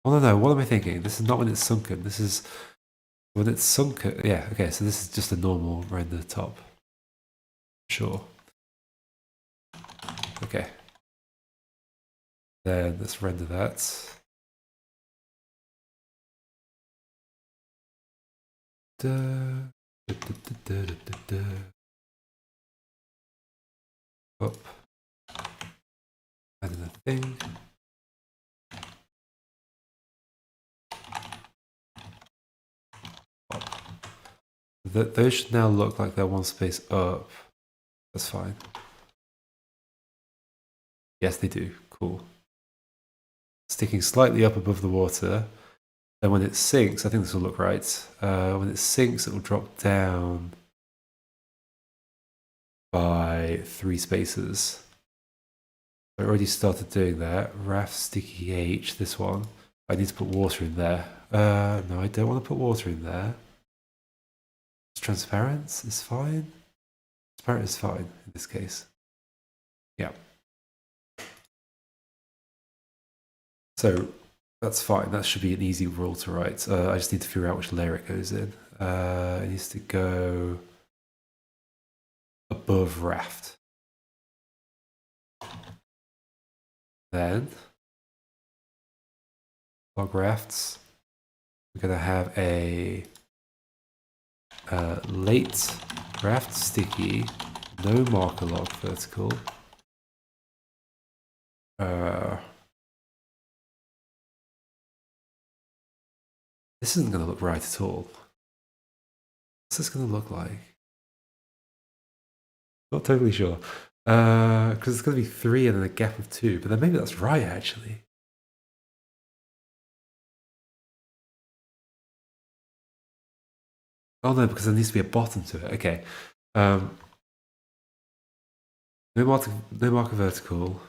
Speaker 1: Oh no, what am I thinking? This is not when it's sunken. This is when it's sunken. Yeah, okay, so this is just a normal render top. Sure. Okay. Then let's render that. Up. And then a thing. Those should now look like they're one space up. That's fine. Yes, they do. Cool. Sticking slightly up above the water. Then when it sinks, I think this will look right. When it sinks, it will drop down by 3 spaces. I already started doing that. Raft sticky H, this one. I need to put water in there. No, I don't want to put water in there. Transparent is fine. Transparent is fine in this case. Yeah. So that's fine. That should be an easy rule to write. I just need to figure out which layer it goes in. It needs to go above raft. Then log rafts. We're going to have a late raft sticky, no marker log vertical. This isn't going to look right at all. What's this going to look like? Not totally sure. Because it's going to be 3 and then a gap of 2, but then maybe that's right actually. Oh no, because there needs to be a bottom to it. Okay. No marker vertical.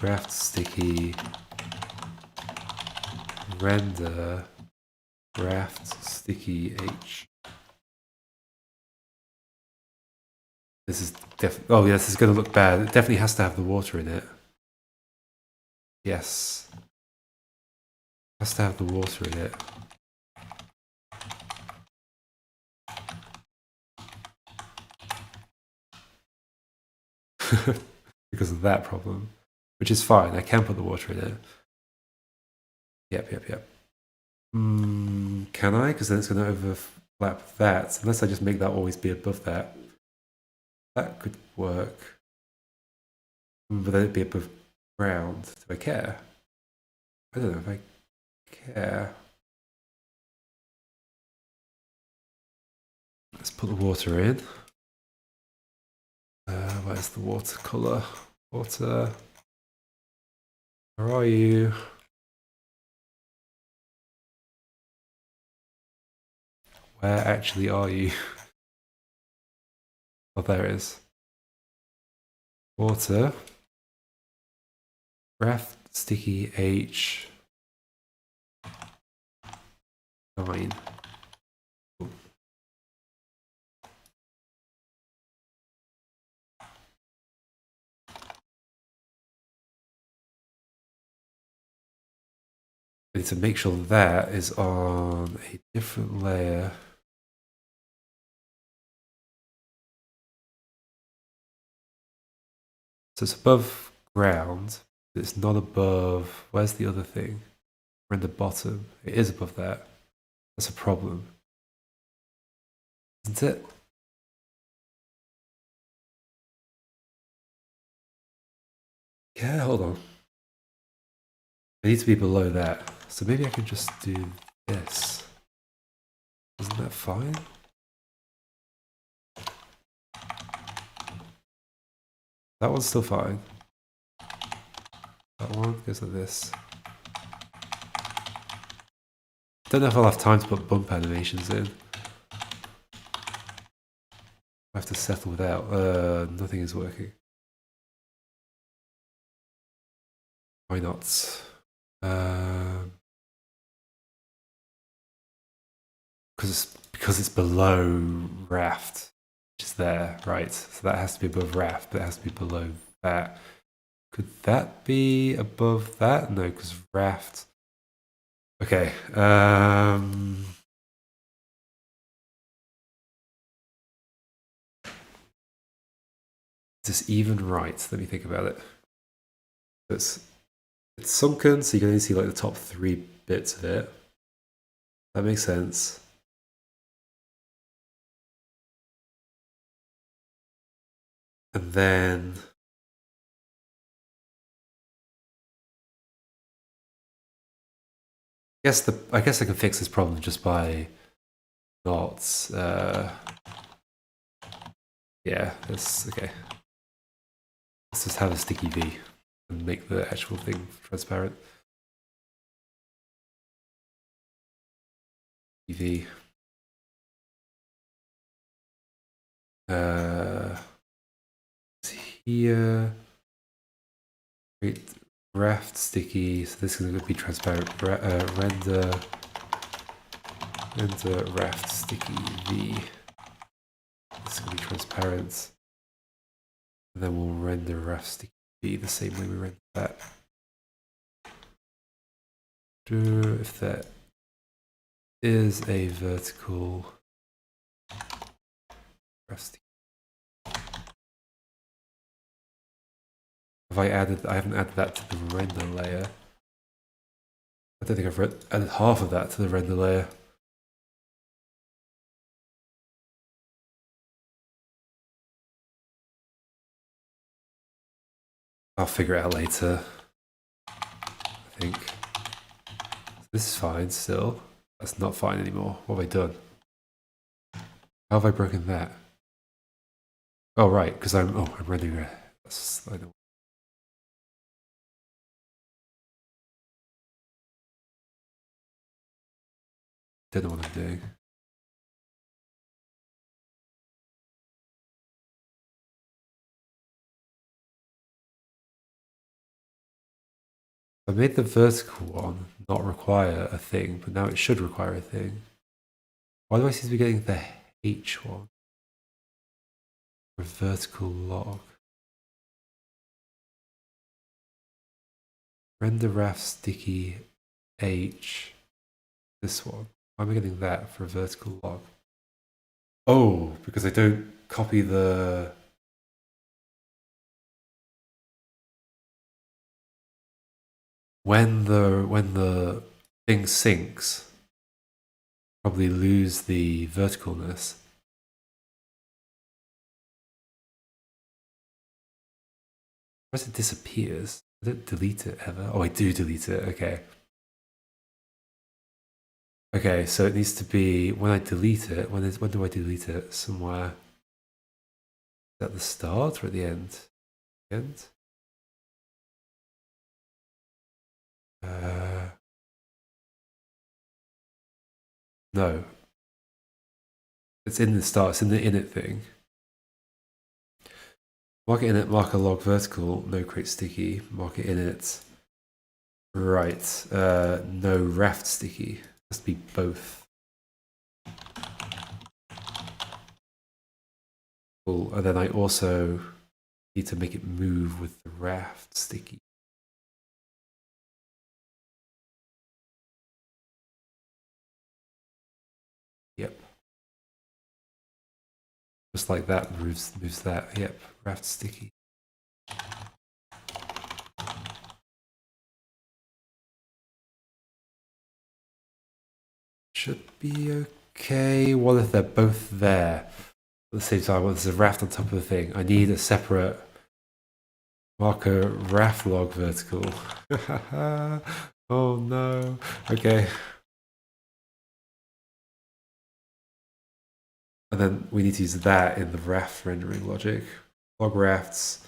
Speaker 1: Raft sticky. Render. Raft sticky H. This is definitely. Oh, yeah, this is going to look bad. It definitely has to have the water in it. Yes. Has to have the water in it. Because of that problem, which is fine. I can put the water in it. Yep. Can I? Because then it's going to overlap that. Unless I just make that always be above that. That could work. But then it'd be above ground. Do I care? I don't know if I care. Let's put the water in. Where's the watercolor? Water. Where are you? Where actually are you? Oh, there it is. Water. Raft, sticky, H. 9. Cool. I need to make sure that is on a different layer. So it's above ground. It's not above. Where's the other thing? We're in the bottom. It is above that. That's a problem. Isn't it? Yeah, hold on. It needs to be below that. So maybe I can just do this. Isn't that fine? That one's still fine. That one goes like this. Don't know if I'll have time to put bump animations in. I have to settle without. Nothing is working. Why not? Because it's below raft, which is there, right? So that has to be above raft, but it has to be below that. Could that be above that? No, because raft. Okay. Is this even right? Let me think about it. It's sunken, so you can only see like the top 3 bits of it. That makes sense. And then I guess I can fix this problem just by not. Yeah, that's okay. Let's just have a sticky V and make the actual thing transparent. V. Here. Create raft sticky. So this is going to be transparent. Render raft sticky V. This is going to be transparent. And then we'll render raft sticky V the same way we render that. If that is a vertical raft sticky. Have I added? I haven't added that to the render layer. I don't think I've added half of that to the render layer. I'll figure it out later. I think. This is fine still. That's not fine anymore. What have I done? How have I broken that? Oh, right, because I'm rendering it. I know. Don't know what I'm doing. I made the vertical one not require a thing, but now it should require a thing. Why do I seem to be getting the H one? For a vertical log. Render raft sticky H. This one. Why am I getting that for a vertical log? Oh, because I don't copy the... When the thing sinks, probably lose the verticalness. Unless it disappears. I don't delete it ever. Oh, I do delete it. Okay. Okay, so it needs to be when I delete it. When do I delete it? Somewhere. At the start or at the end? End. No. It's in the start, it's in the init thing. Market init, marker log vertical, no crate sticky, market init. Right, no raft sticky. Has to be both. Cool. And then I also need to make it move with the raft sticky. Yep. Just like that moves that. Yep, raft sticky. Should be okay. What if they're both there at the same time? Well, there's a raft on top of the thing. I need a separate marker raft log vertical. Oh no. Okay. And then we need to use that in the raft rendering logic. Log rafts.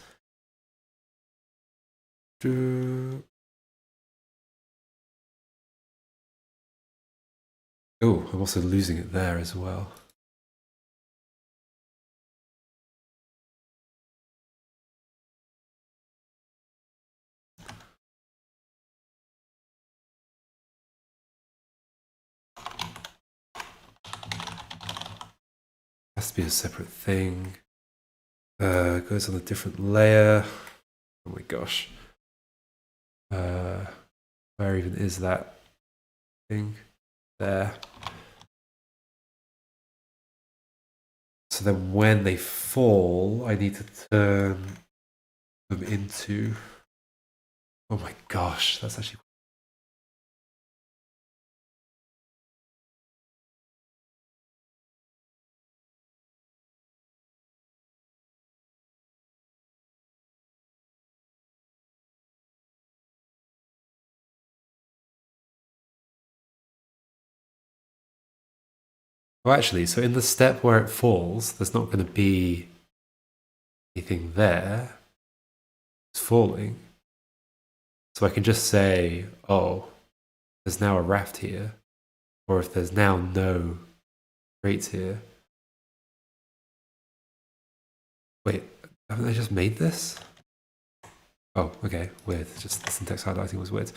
Speaker 1: Oh, I'm also losing it there as well. Has to be a separate thing. Goes on a different layer. Oh my gosh. Where even is that thing? There. So then when they fall, I need to turn them into... Oh my gosh, that's actually... Well, actually, so in the step where it falls, there's not going to be anything there. It's falling. So I can just say, oh, there's now a raft here. Or if there's now no crates here. Wait, haven't I just made this? Oh, okay, weird. Just the syntax highlighting was weird.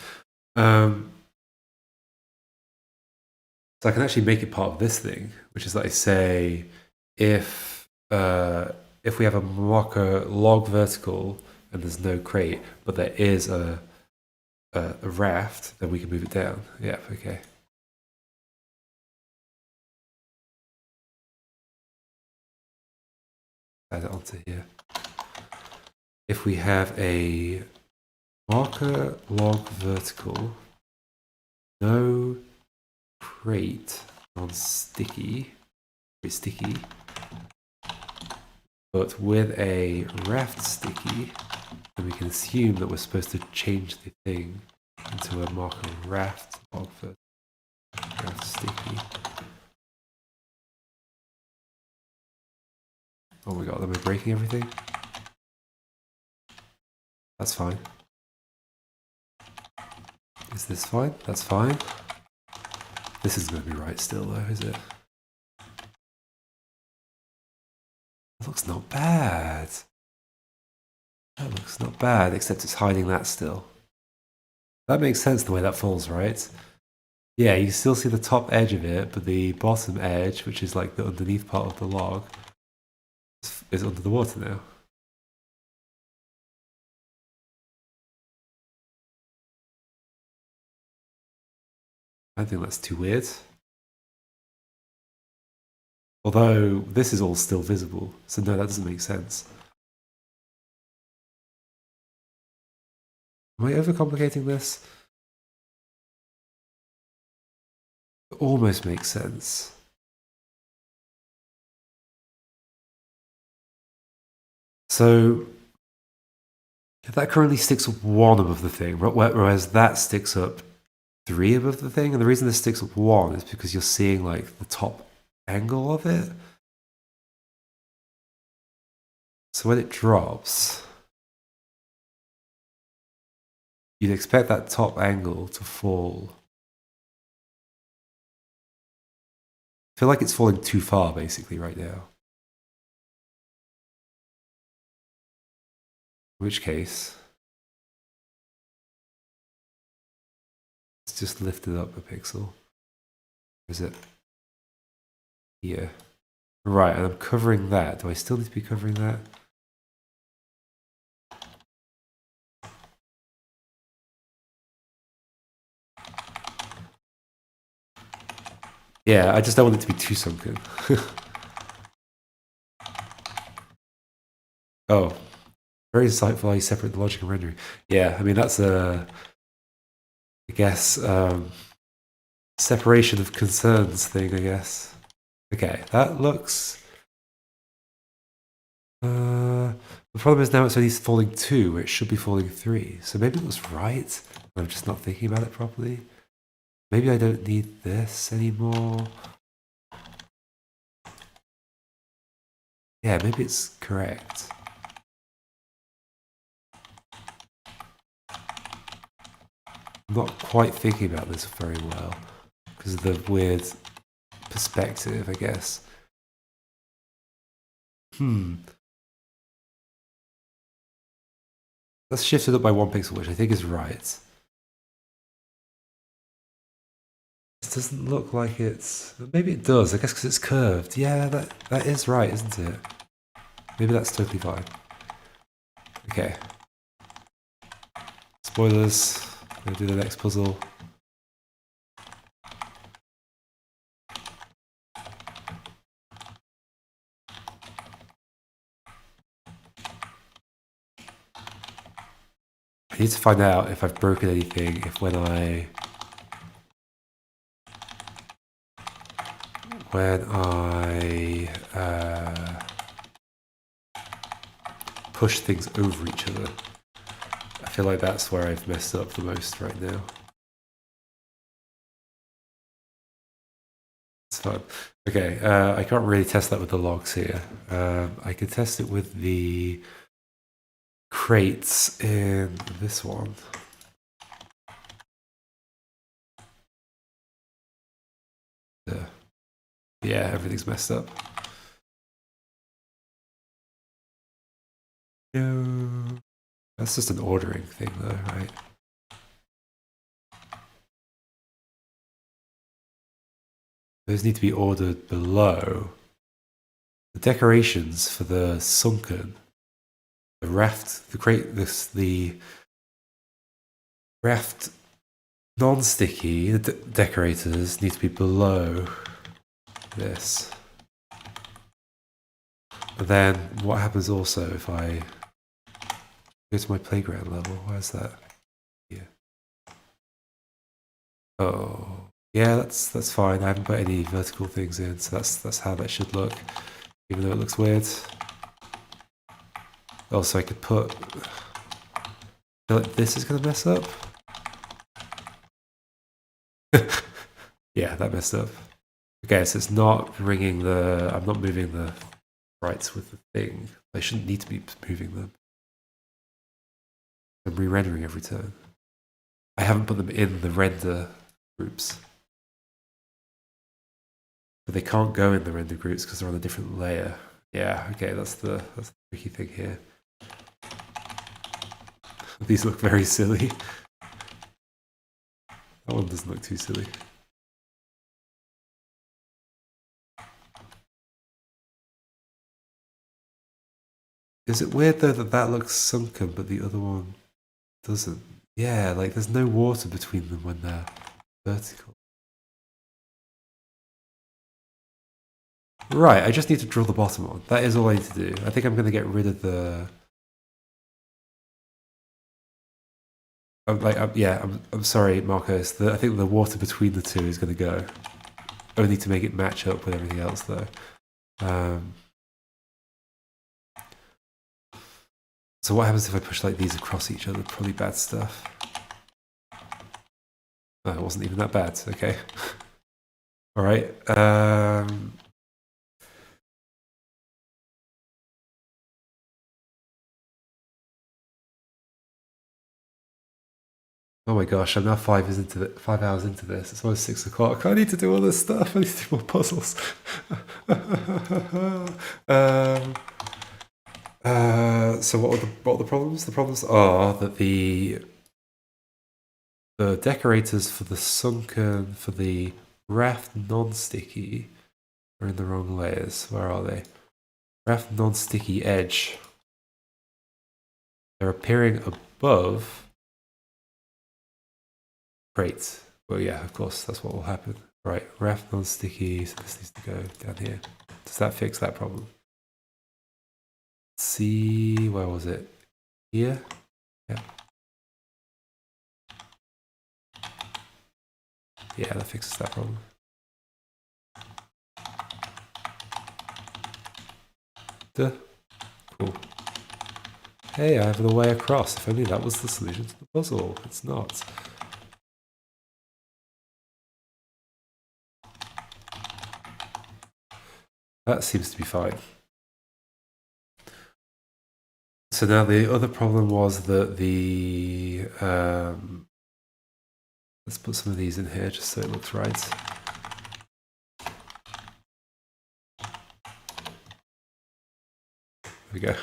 Speaker 1: So I can actually make it part of this thing, which is that I say if we have a marker log vertical and there's no crate, but there is a raft, then we can move it down. Yeah, okay. Add it onto here. If we have a marker log vertical, no crate on sticky, very sticky, but with a raft sticky, then we can assume that we're supposed to change the thing into a marker raft log vertical, raft sticky. Oh my god, am I breaking everything? That's fine. Is this fine? That's fine. This is going to be right still though, is it? That looks not bad. That looks not bad, except it's hiding that still. That makes sense the way that falls, right? Yeah, you still see the top edge of it, but the bottom edge, which is like the underneath part of the log, is under the water now. I think that's too weird. Although this is all still visible, so no, that doesn't make sense. Am I overcomplicating this? It almost makes sense. So that currently sticks up 1 above the thing, whereas that sticks up 3 above the thing. And the reason this sticks up 1 is because you're seeing like the top angle of it. So when it drops, you'd expect that top angle to fall feel like it's falling too far, basically, right now. In which case, let's just lift it up a pixel. Or is it here? Right, and I'm covering that. Do I still need to be covering that? Yeah, I just don't want it to be too sunken. Oh, very insightful how you separate the logic and rendering. Yeah, I mean, that's a, I guess, separation of concerns thing, I guess. Okay, that looks... the problem is now it's only falling 2, where it should be falling 3. So maybe it was right. I'm just not thinking about it properly. Maybe I don't need this anymore. Yeah, maybe it's correct. I'm not quite thinking about this very well because of the weird perspective, I guess. Let's shift it up by 1 pixel, which I think is right. This doesn't look like it's... Maybe it does, I guess because it's curved. Yeah, that is right, isn't it? Maybe that's totally fine. Okay. Spoilers. I'm going to do the next puzzle. I need to find out if I've broken anything, if when I push things over each other. I feel like that's where I've messed up the most right now. It's fun. Okay, I can't really test that with the logs here. I could test it with the crates in this one. Yeah, everything's messed up. No, that's just an ordering thing though, right? Those need to be ordered below. The decorations for the sunken, the raft, the raft non-sticky decorators need to be below this. But then what happens also if I go to my playground level? Where's that? Yeah. Oh, yeah, that's fine. I haven't put any vertical things in, so that's how that should look, even though it looks weird. Also, I could put... I feel like this is going to mess up. Yeah, that messed up. Okay, so it's not ringing the... I'm not moving the sprites with the thing. I shouldn't need to be moving them. I'm re-rendering every turn. I haven't put them in the render groups. But they can't go in the render groups because they're on a different layer. Yeah, okay, that's the tricky thing here. These look very silly. That one doesn't look too silly. Is it weird though that that looks sunken but the other one doesn't? Yeah, like there's no water between them when they're vertical. Right, I just need to draw the bottom one. That is all I need to do. I think I'm going to get rid of the... I'm sorry, Marcos. I think the water between the two is going to go. Only to make it match up with everything else, though. So what happens if I push like these across each other? Probably bad stuff. Oh, it wasn't even that bad. Okay. All right. Oh my gosh, I'm now 5 hours into this. It's almost 6 o'clock. I need to do all this stuff. I need to do more puzzles. So what are the problems? The problems are that the decorators for the raft non-sticky are in the wrong layers. Where are they? Raft non-sticky edge. They're appearing above crate. Well, yeah, of course, that's what will happen. Right, raft non-sticky, so this needs to go down here. Does that fix that problem? Let's see, where was it? Here? Yeah. Yeah, that fixes that problem. Duh. Cool. Hey, I have the way across. If only that was the solution to the puzzle. It's not. That seems to be fine. So now the other problem was that the... let's put some of these in here just so it looks right. There we go.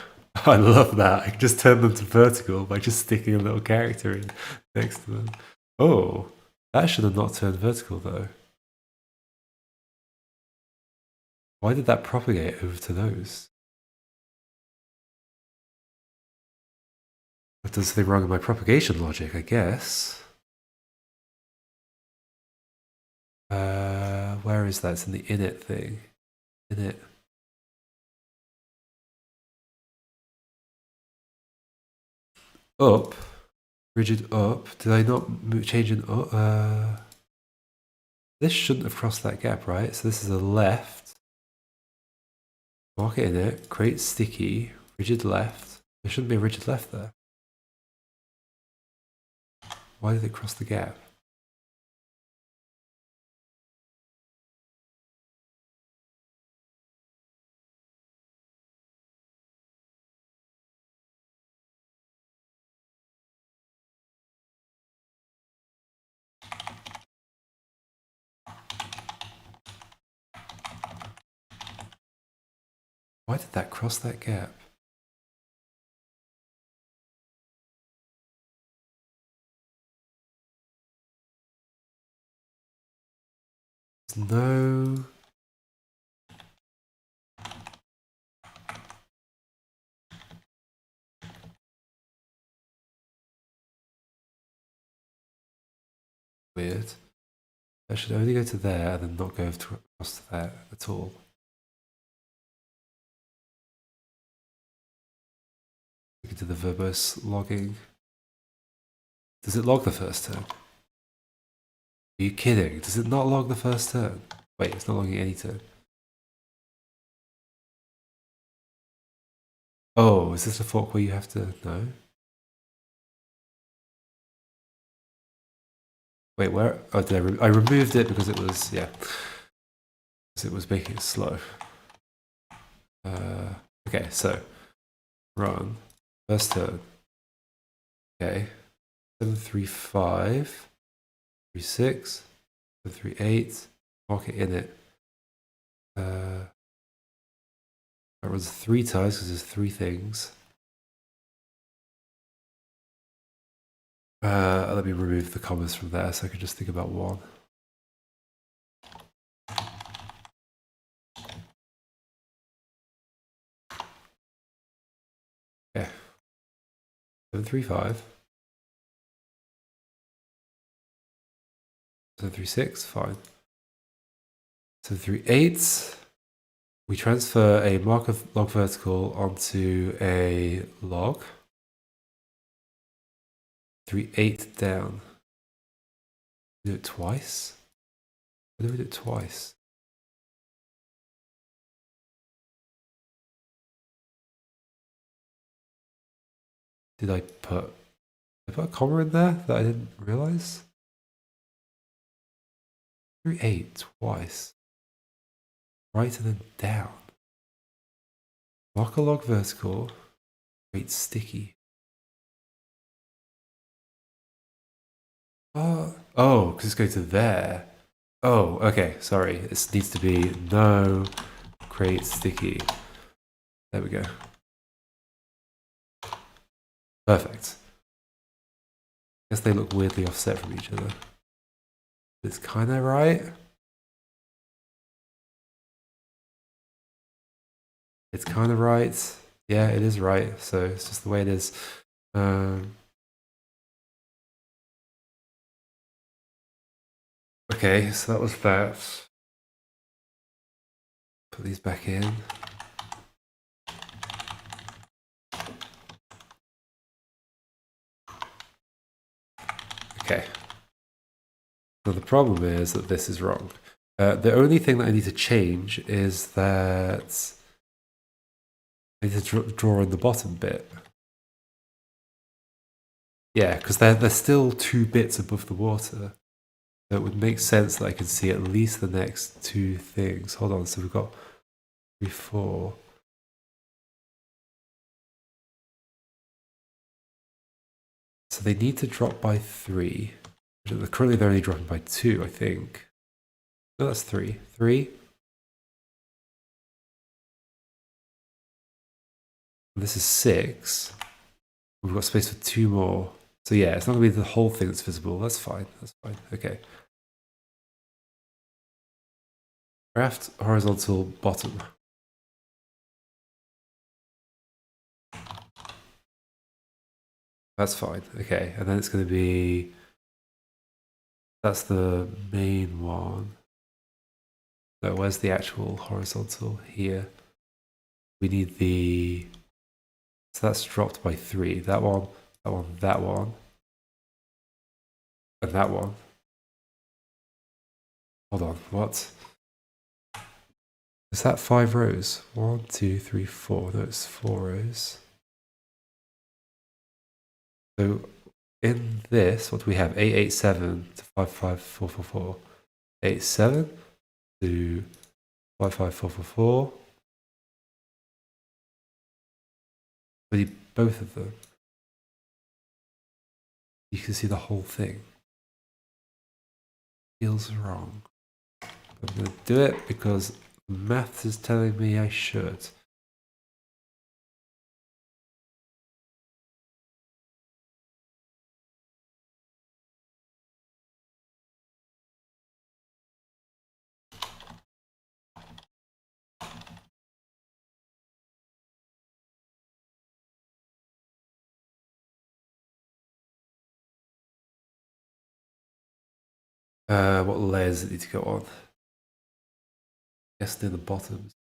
Speaker 1: I love that. I can just turn them to vertical by just sticking a little character in next to them. Oh, that should have not turned vertical though. Why did that propagate over to those? What does something wrong with my propagation logic, I guess? Where is that? It's in the init thing. Init. Up. Rigid up. Did I not change an up? This shouldn't have crossed that gap, right? So this is a left. Mark it in it. Create sticky. Rigid left. There shouldn't be a rigid left there. Why did it cross the gap? Why did that cross that gap? There's no... Weird. That should only go to there and then not go across to that at all. Look into the verbose logging. Does it log the first turn? Are you kidding? Does it not log the first turn? Wait, it's not logging any turn. Oh, is this a fork where you have to... No? Wait, where? Oh, did I removed it because it was... Yeah. Because it was making it slow. Okay, so... Run. First turn. Okay. 735. 36. 738. Mark it in it. That runs 3 times because there's 3 things. Let me remove the commas from there so I can just think about one. Yeah. 735. 736, fine. 738. We transfer a marker log vertical onto a log. 38 down. Do it twice? Why do we do it twice? Did I put a comma in there that I didn't realize? 38 twice. Right and then down. Marker log vertical. Create sticky. Oh, because it's going to there. Oh, okay, sorry. It needs to be no create sticky. There we go. Perfect. I guess they look weirdly offset from each other. It's kind of right. It's kind of right. Yeah, it is right. So it's just the way it is. Okay, so that was that. Put these back in. Okay. So the problem is that this is wrong. The only thing that I need to change is that I need to draw in the bottom bit. Yeah, because they're still 2 bits above the water. So it would make sense that I can see at least the next 2 things. Hold on, so we've got 3, 4. So they need to drop by 3. Currently they're only dropping by 2, I think. No, that's 3. 3. This is 6. We've got space for 2 more. So yeah, it's not going to be the whole thing that's visible. That's fine. That's fine. Okay. Raft horizontal bottom. That's fine. Okay. And then it's going to be... That's the main one. No, where's the actual horizontal? Here. We need the... So that's dropped by 3. That one, that one, that one. And that one. Hold on, what? Is that 5 rows? 1, 2, 3, 4. No, it's 4 rows. So in this, what do we have? 887 to 55444. 87 to 55444. We need both of them. You can see the whole thing. Feels wrong. I'm going to do it because maths is telling me I should. What layers need to go on? I guess near the bottoms.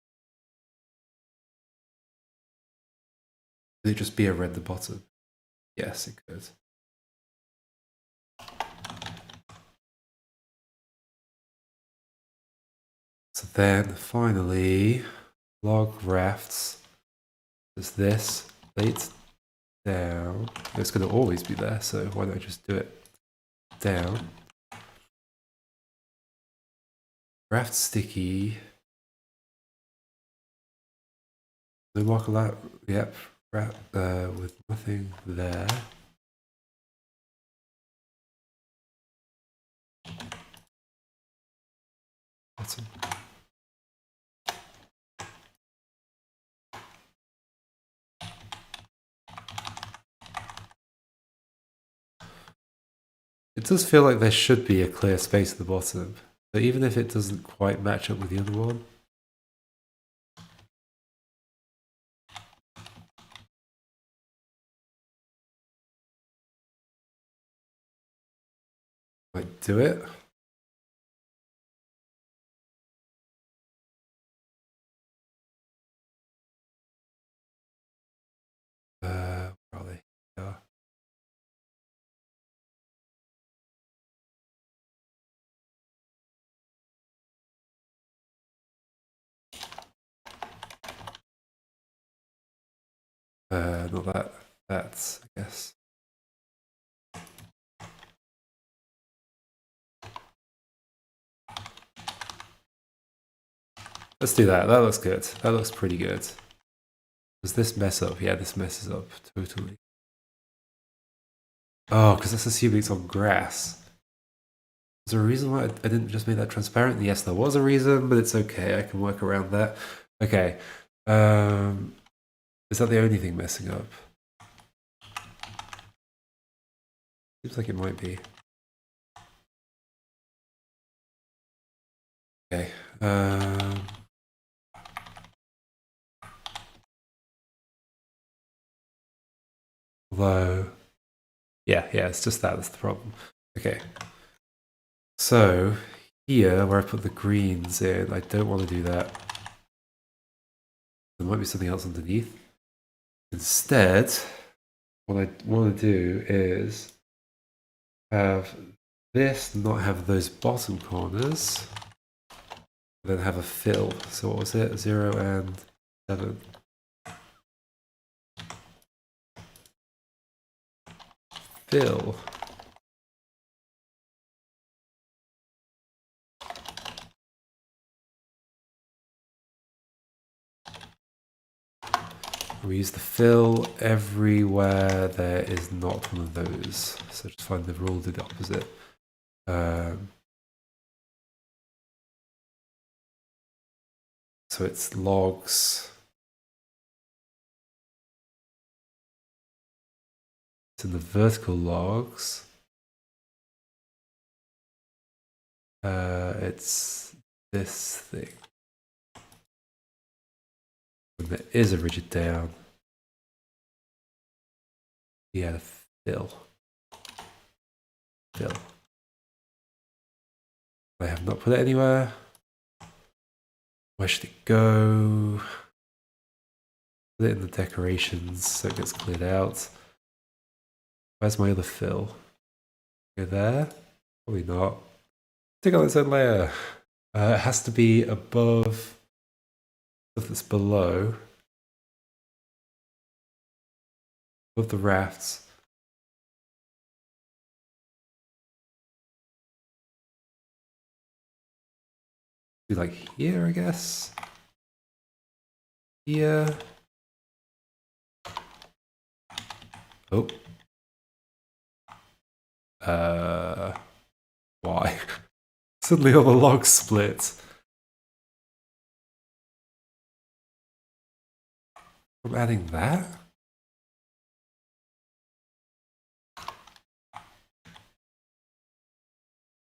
Speaker 1: Could it just be a red the bottom? Yes, it could. So then finally, log rafts is this plate down. It's going to always be there, so why don't I just do it down? Raft sticky. No marker that. Yep. With nothing there. Bottom. It does feel like there should be a clear space at the bottom, but even if it doesn't quite match up with the other one. Might do it. Where are they? Yeah. Not that. That's, I guess. Let's do that. That looks good. That looks pretty good. Does this mess up? Yeah, this messes up totally. Oh, because that's assuming it's on grass. Is there a reason why I didn't just make that transparent? Yes, there was a reason, but it's okay. I can work around that. Okay. Is that the only thing messing up? Seems like it might be. Okay. Although, yeah, it's just that. That's the problem. Okay. So here, where I put the greens in, I don't want to do that. There might be something else underneath. Instead, what I want to do is have this not have those bottom corners, then have a fill. So what was it? 0 and 7. Fill. We use the fill everywhere there is not one of those. So just find the rule, do the opposite. So it's logs. It's in the vertical logs. It's this thing. And there is a rigid down. Yeah, fill. Fill. I have not put it anywhere. Where should it go? Put it in the decorations so it gets cleared out. Where's my other fill? Go there? Probably not. Take on its own layer. It has to be above stuff that's below. Above the rafts. Be like here, I guess. Here. Oh. Why? Suddenly all the logs split. From adding that?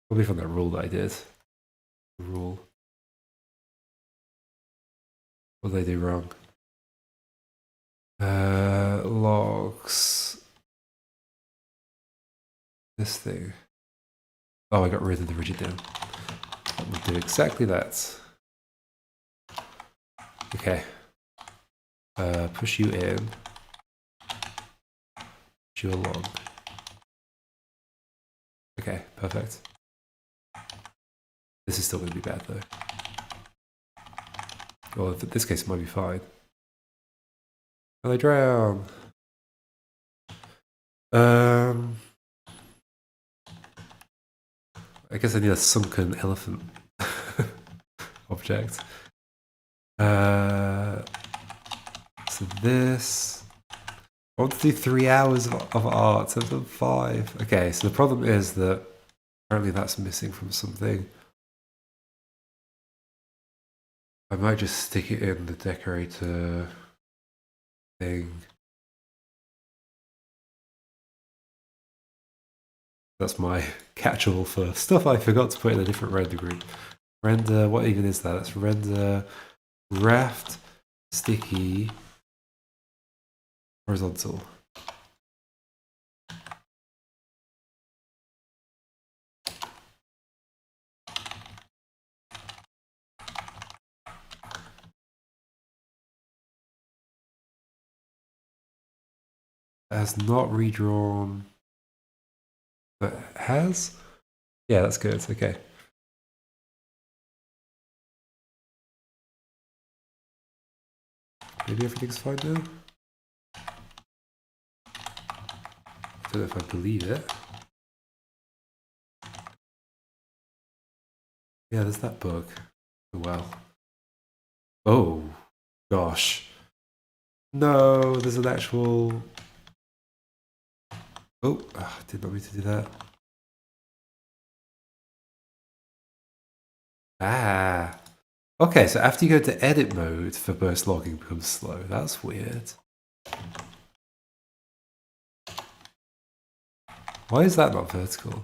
Speaker 1: Probably from that rule that I did. Rule. What did I do wrong? Logs. This thing. Oh, I got rid of the rigid down. That would do exactly that. Okay. Push you in. Push you along. Okay, perfect. This is still going to be bad though. Well, in this case it might be fine. And I drown. I guess I need a sunken elephant object. So this. I want to do 3 hours of art. I've done 5. Okay, so the problem is that apparently that's missing from something. I might just stick it in the decorator thing. That's my catch-all for stuff I forgot to put in a different render group. Render, what even is that? That's render raft sticky horizontal. It has not redrawn, but it has? Yeah, that's good, okay. Maybe everything's fine now? I don't know if I believe it. Yeah, there's that bug. Oh, wow. Oh, gosh. No, there's an actual... Oh, did not mean to do that. Ah. Okay, so after you go to edit mode for burst logging becomes slow. That's weird. Why is that not vertical?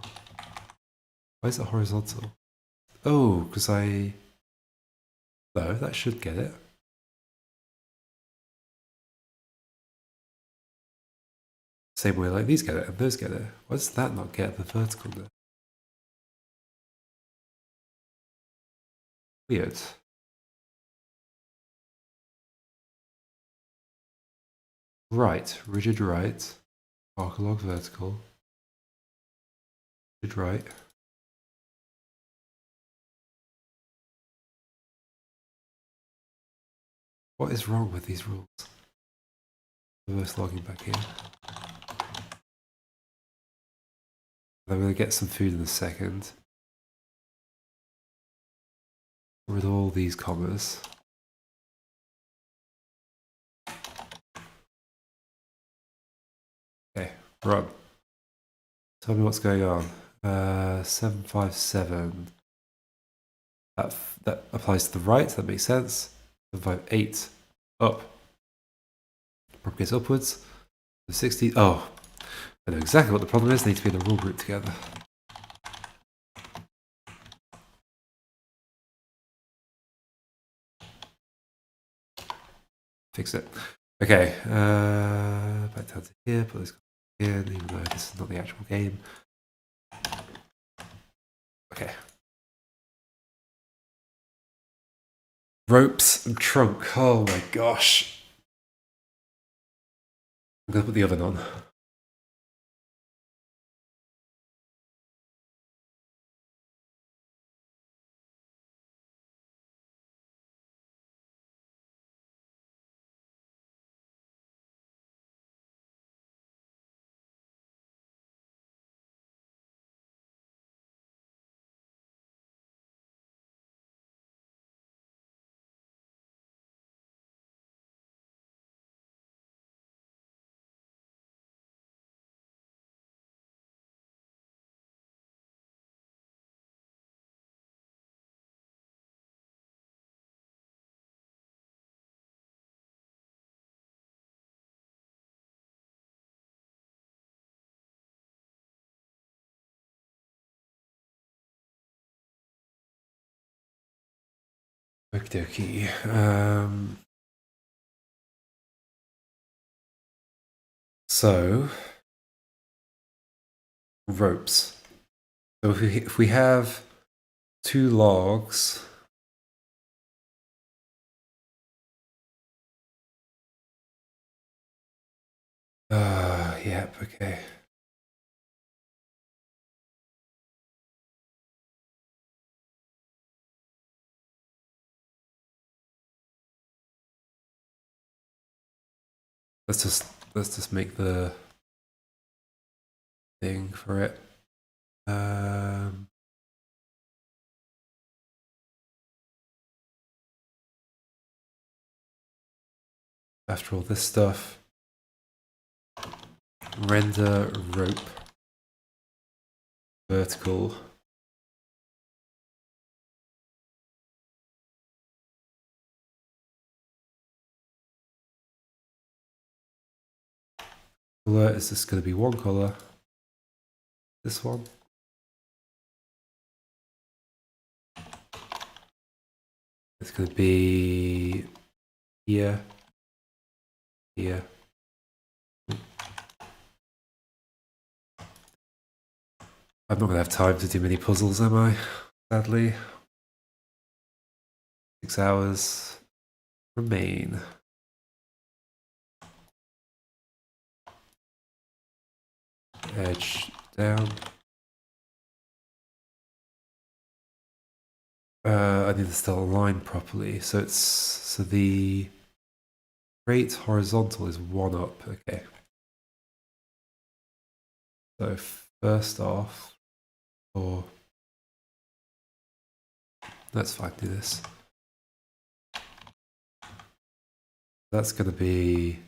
Speaker 1: Why is it horizontal? Oh, because I... No, that should get it. Same way like these get it and those get it. Why does that not get the vertical there? Weird. Right, rigid right. Marker log vertical. Rigid right. What is wrong with these rules? Reverse logging back here. I'm going to get some food in a second. With all these commas. Okay, run. Tell me what's going on. 757. That applies to the right, that makes sense. 758. Up. Propagates upwards. 60. Oh, I know exactly what the problem is. They need to be in the rule group together. Fix it. Okay, back down to here, put this in, even though this is not the actual game. Okay. Ropes and trunk. Oh my gosh. I'm gonna put the oven on. Okie dokie. So, ropes. So if we have 2 logs, yep, okay. Let's just make the thing for it. After all this stuff, render rope vertical. Color is just going to be one color. This one. It's going to be here, here. I'm not going to have time to do many puzzles, am I? Sadly. 6 hours remain. Edge down. I need to start a line properly. So the rate horizontal is 1 up. Okay. So first off, or let's fine, do this. That's going to be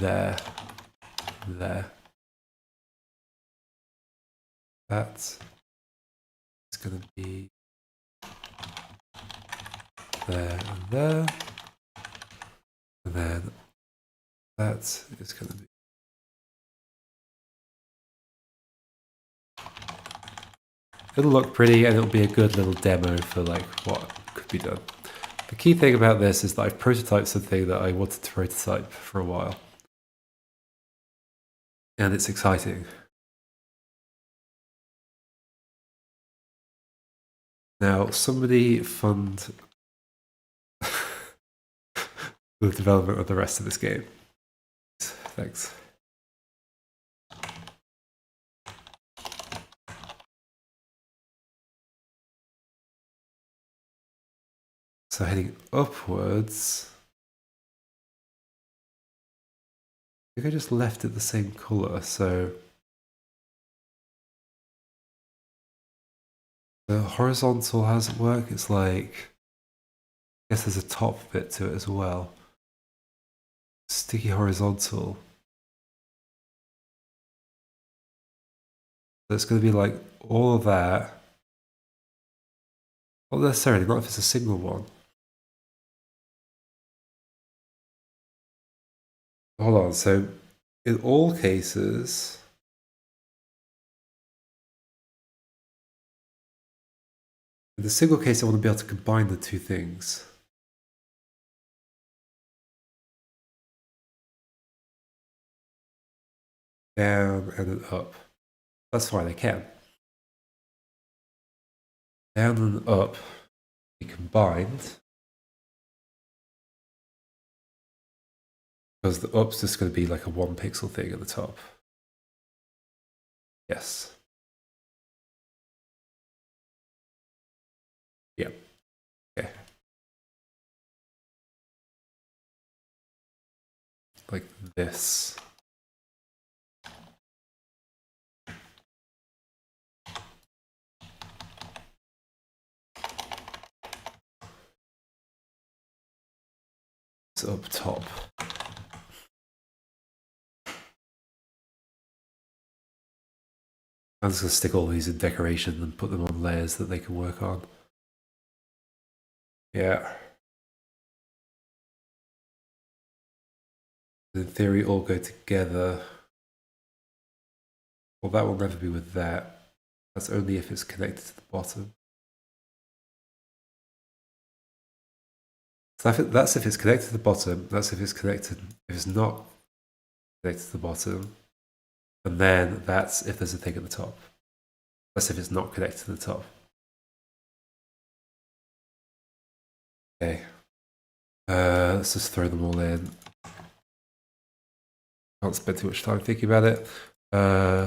Speaker 1: there, there. That's going to be there, and there. And then that is going to be... It'll look pretty and it'll be a good little demo for like what could be done. The key thing about this is that I've prototyped something that I wanted to prototype for a while. And it's exciting. Now, somebody fund the development of the rest of this game. Thanks. So heading upwards, I think I just left it the same color, so the horizontal, how does it work? It's like, I guess there's a top bit to it as well. Sticky horizontal. So it's going to be like all of that. Not necessarily, not if it's a single one. Hold on, so in all cases, in the single case, I want to be able to combine the two things. Down and then up. That's fine, I can. Down and up be combined. Because the up's just going to be like a 1 pixel thing at the top. Yes. Yeah. Okay. Like this. It's up top. I'm just going to stick all these in decoration and put them on layers that they can work on. Yeah. In theory, all go together. Well, that will never be with that. That's only if it's connected to the bottom. So that's if it's connected to the bottom. That's if it's connected. If it's not connected to the bottom. And then that's if there's a thing at the top. That's if it's not connected to the top. Okay. Let's just throw them all in. Can't spend too much time thinking about it.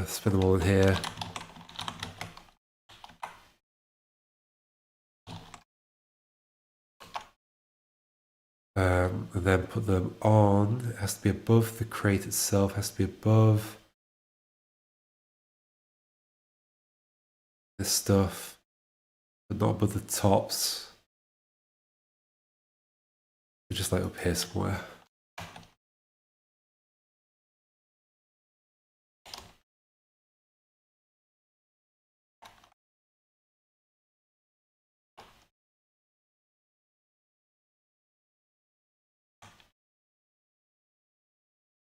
Speaker 1: Spin them all in here. And then put them on. It has to be above the crate itself. It has to be above this stuff, but not above the tops. Just like up here somewhere.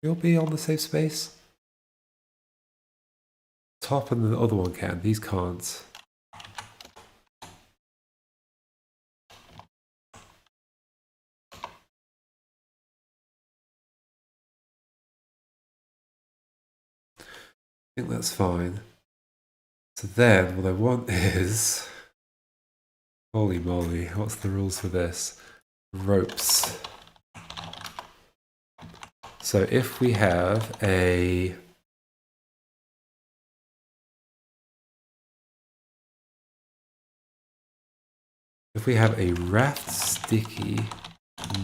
Speaker 1: You'll be on the safe space. Top and the other one can. These can't. I think that's fine. So then what I want is, holy moly, what's the rules for this? Ropes. So if we have a raft sticky,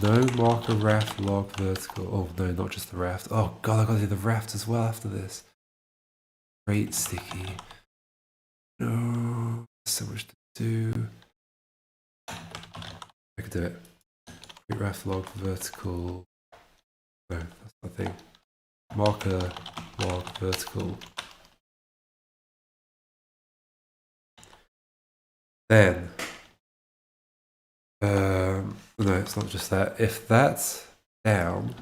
Speaker 1: no marker raft log vertical. Oh no, not just the raft. Oh god, I gotta do the raft as well after this. Crate sticky. No, so much to do. I could do it. Crate raft log vertical. No, that's nothing. Marker log vertical. Then No, it's not just that. If that's down,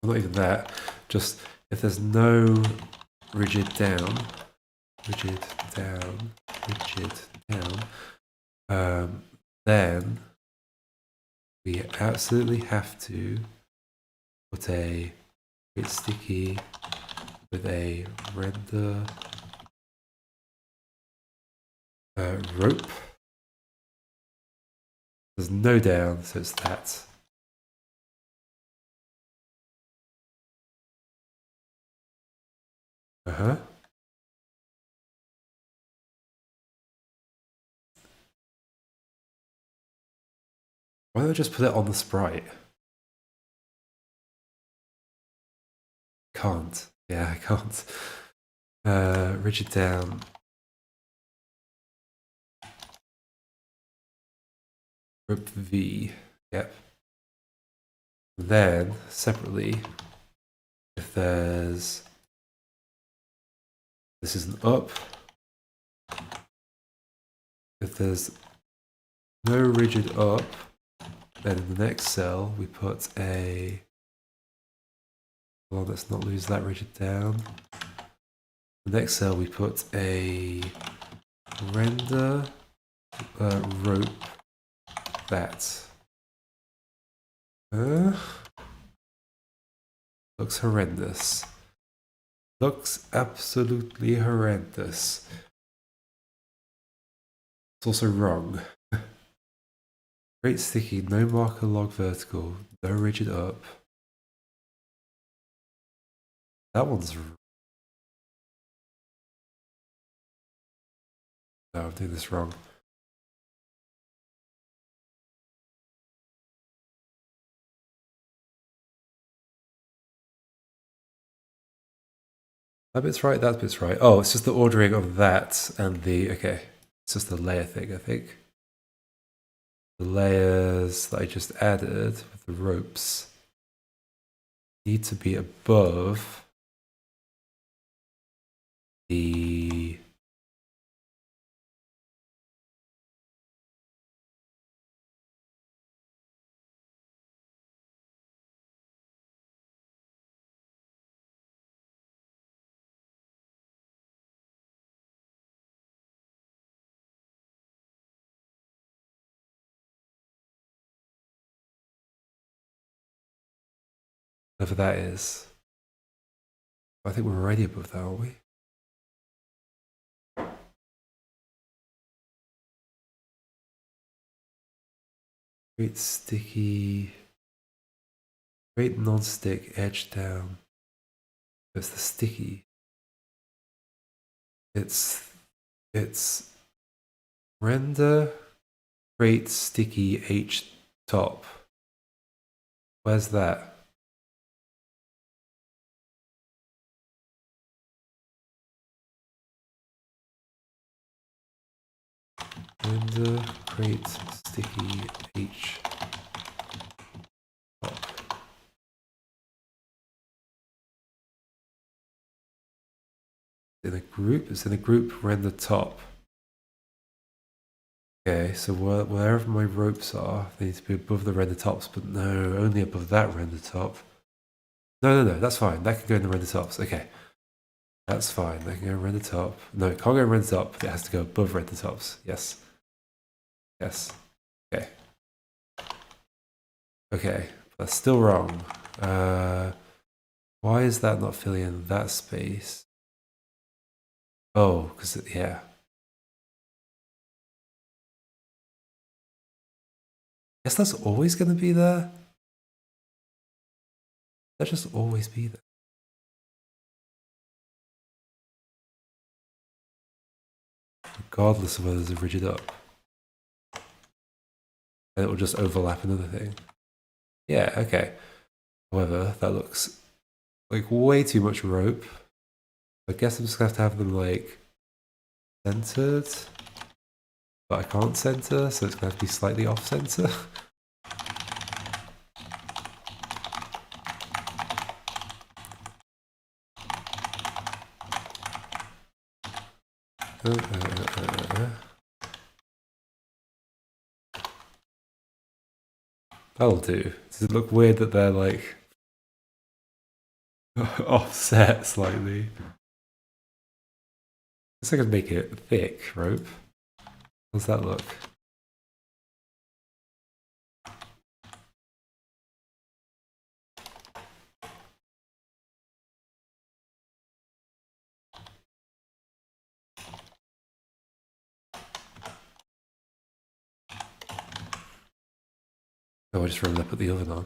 Speaker 1: not even that, just if there's no rigid down, then we absolutely have to put a bit sticky with a render rope. There's no down, so it's that. Why don't I just put it on the sprite? Can't. Yeah, I can't. Rigid down. Rope V. Yep. And then, separately, if there's... This is an up. If there's no rigid up, then in the next cell we put a... Well, let's not lose that rigid down. The next cell we put a render rope that looks horrendous. Looks absolutely horrendous. It's also wrong. Great sticky, no marker log vertical, no rigid up. That one's... No, I'm doing this wrong. That bit's right, that bit's right. Oh, it's just the ordering of that and the... Okay, it's just the layer thing, I think. The layers that I just added with the ropes need to be above the... whatever that is. I think we're already above that, aren't we? Great sticky, great non-stick edge down. It's the sticky. It's render great sticky H top. Where's that? Render create sticky H top. In a group? It's in a group render top. Okay, so wherever my ropes are, they need to be above the render tops, but no, only above that render top. No, that's fine. That can go in the render tops. Okay. That's fine. That can go in render top. No, it can't go in render top, but it has to go above render tops. Yes. Yes. Okay. Okay, that's still wrong. Why is that not filling in that space? Oh, because, yeah. Guess that's always going to be there. That just always be there. Regardless of whether there's a rigid up. And it will just overlap another thing. Yeah, okay. However, that looks like way too much rope. I guess I'm just going to have them like centered. But I can't center, so it's going to have to be slightly off center. That'll do. Does it look weird that they're like offset slightly? I guess I could make it thick rope. How's that look? Oh, I just remembered I put the oven on.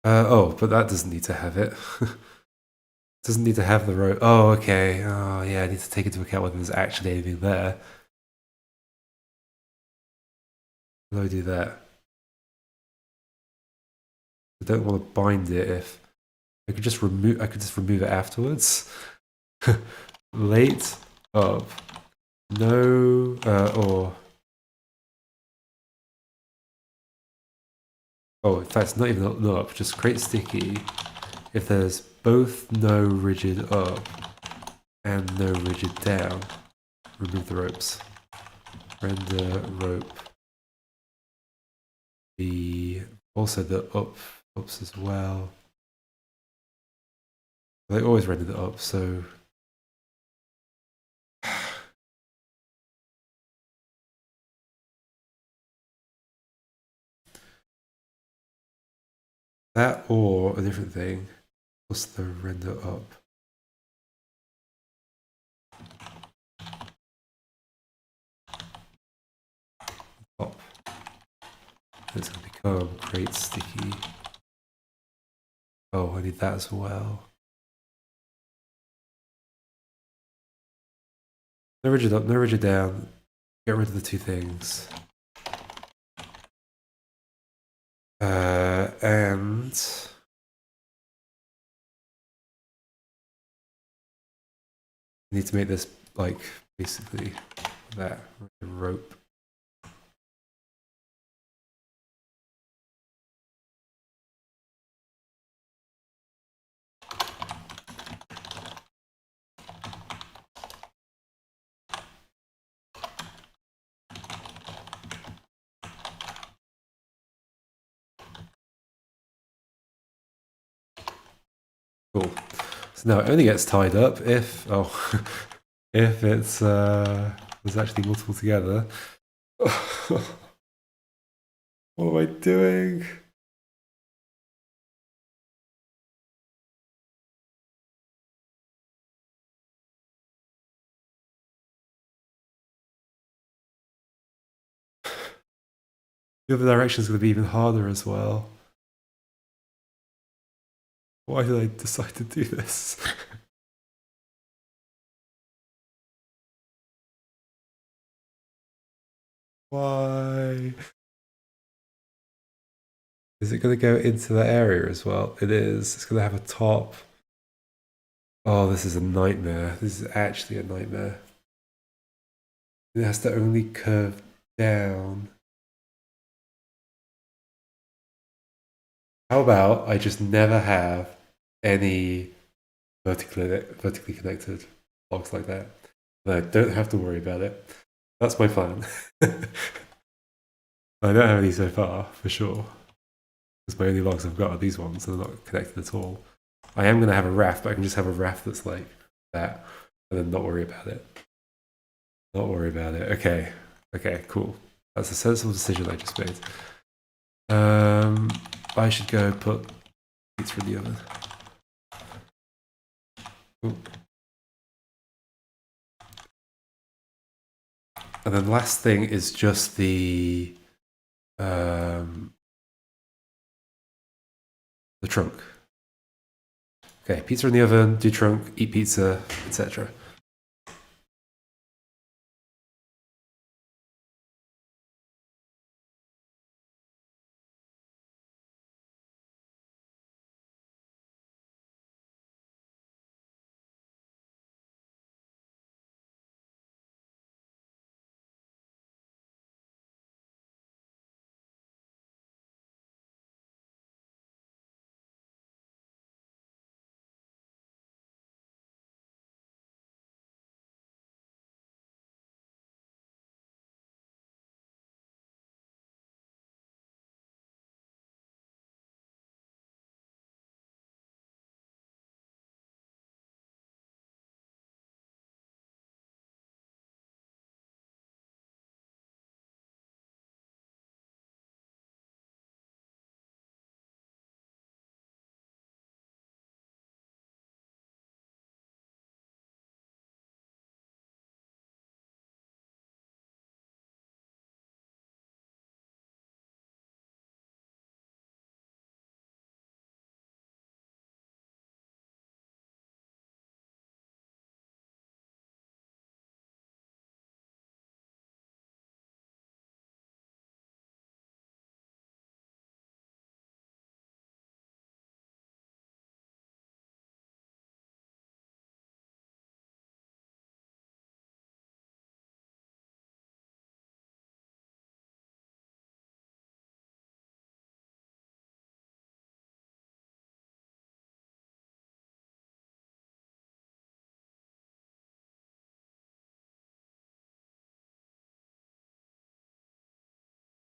Speaker 1: Oh, but that doesn't need to have it. Doesn't need to have the rope. Oh, okay. Oh, yeah, I need to take into account whether there's actually anything there. How do I do that? I don't want to bind it if I could just remove it afterwards. Late up. No or oh, in fact, it's not even not up, just create sticky if there's both no rigid up and no rigid down. Remove the ropes. Render rope. Also the ups as well. They always render the up, so that or a different thing. What's the render up? Up. It's going to become create sticky. Oh, I need that as well. No rigid up, no rigid down. Get rid of the two things. And I need to make this like basically that rope. Cool. So now it only gets tied up if if it's there's actually multiple together. What am I doing? The other direction is going to be even harder as well. Why did I decide to do this? Why? Is it going to go into that area as well? It is. It's going to have a top. Oh, this is a nightmare. This is actually a nightmare. It has to only curve down. How about I just never have any vertically connected blocks like that? And I don't have to worry about it. That's my plan. I don't have any so far, for sure. Because my only logs I've got are these ones, and they're not connected at all. I am going to have a raft, but I can just have a raft that's like that, and then not worry about it. Not worry about it. Okay. Okay, cool. That's a sensible decision I just made. I should go put pizza in the oven. Ooh. And then last thing is just the trunk. Okay, pizza in the oven, do trunk, eat pizza, etc.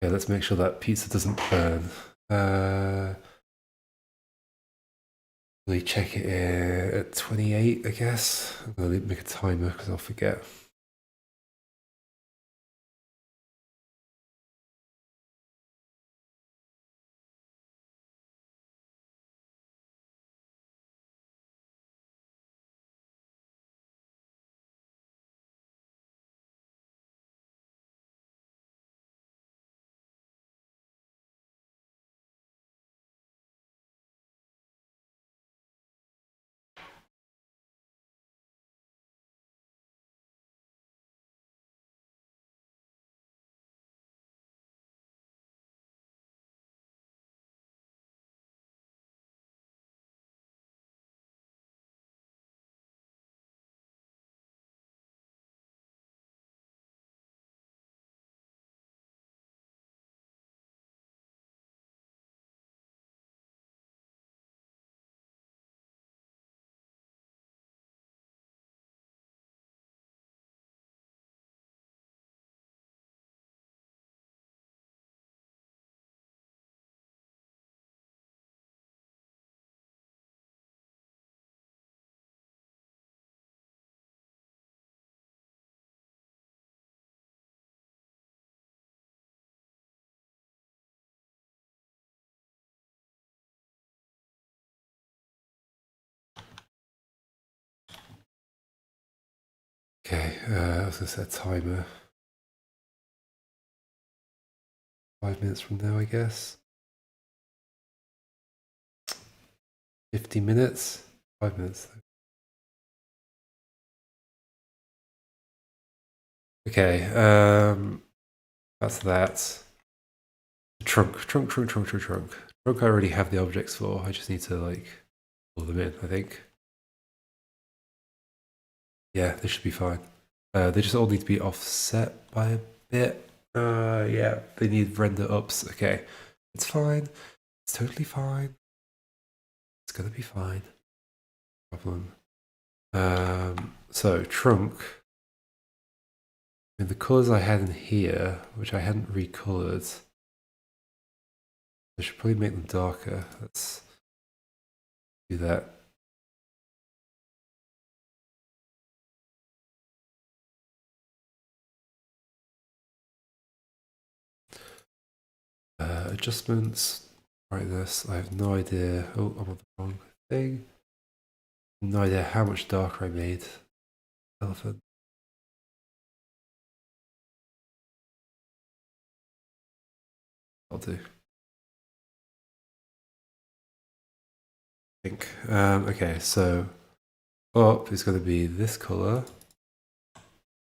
Speaker 1: Okay, let's make sure that pizza doesn't burn. We check it at 28, I guess. I'm gonna make a timer because I'll forget. Okay, I was gonna set a timer. 5 minutes from now, I guess. 50 minutes? 5 minutes. Okay, that's that. Trunk. Trunk I already have the objects for. I just need to like pull them in, I think. Yeah, they should be fine. They just all need to be offset by a bit. Yeah, they need render ups. Okay, it's fine. It's totally fine. It's gonna be fine. Problem. So trunk. And the colors I had in here, which I hadn't recolored, I should probably make them darker. Let's do that. Adjustments, brightness. I have no idea. Oh, I'm on the wrong thing. No idea how much darker I made. Elephant. I'll do. Pink. Okay, so up is going to be this color.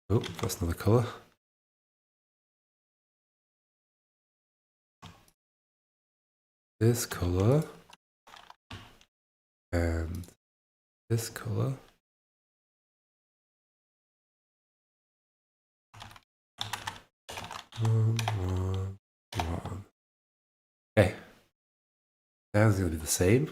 Speaker 1: Oh, that's another color. This color. And this color. One. Okay. Now it's going to be the same.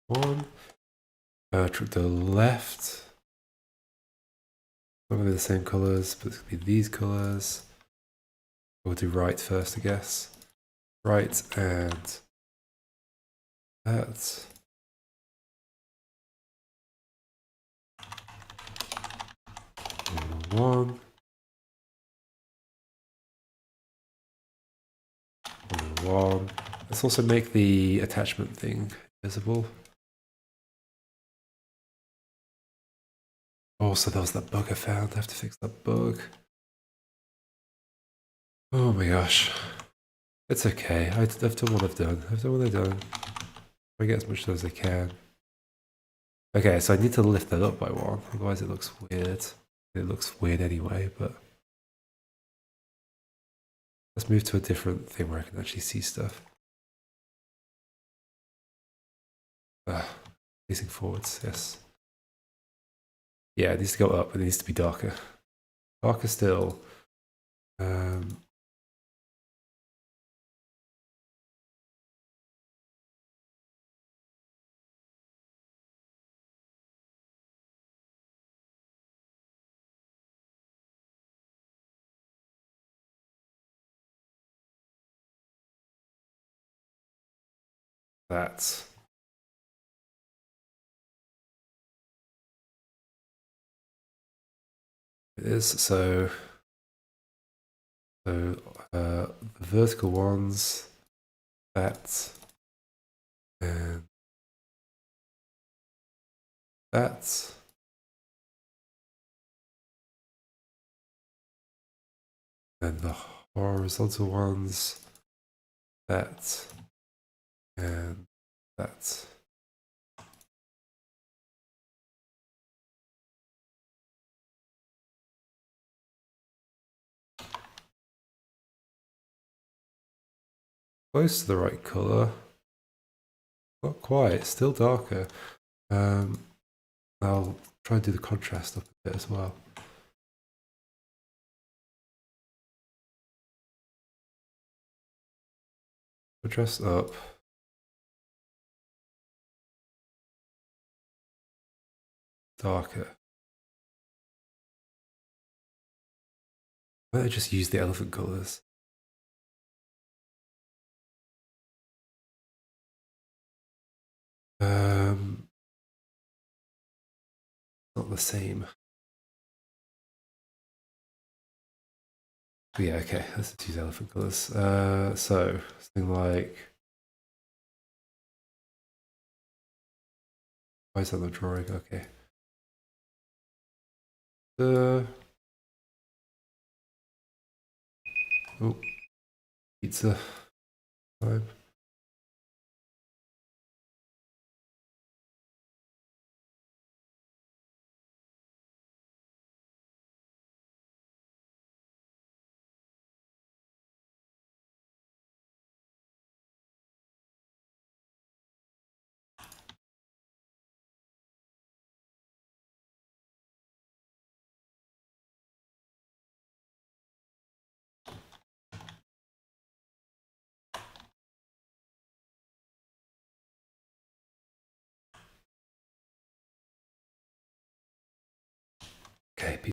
Speaker 1: One. To the left. Not going to be the same colors, but it's going to be these colors. We'll do right first, I guess. Right and that. One. Let's also make the attachment thing visible. Oh, so that was that bug I found. I have to fix that bug. Oh my gosh. It's okay. I've done what I've done. I get as much as I can. Okay, so I need to lift that up by one. Otherwise it looks weird. It looks weird anyway, but... Let's move to a different thing where I can actually see stuff. Facing forwards, yes. Yeah, it needs to go up, but it needs to be darker. Darker still. that. It is the vertical ones, that, and that. And the horizontal ones, that, and that. Close to the right color. Not quite, still darker. I'll try and do the contrast up a bit as well. Contrast up. Darker. Why don't I just use the elephant colors? Not the same. But yeah, okay, let's use elephant colors. So something like, why is that the drawing? Okay. Oh, pizza time. Okay,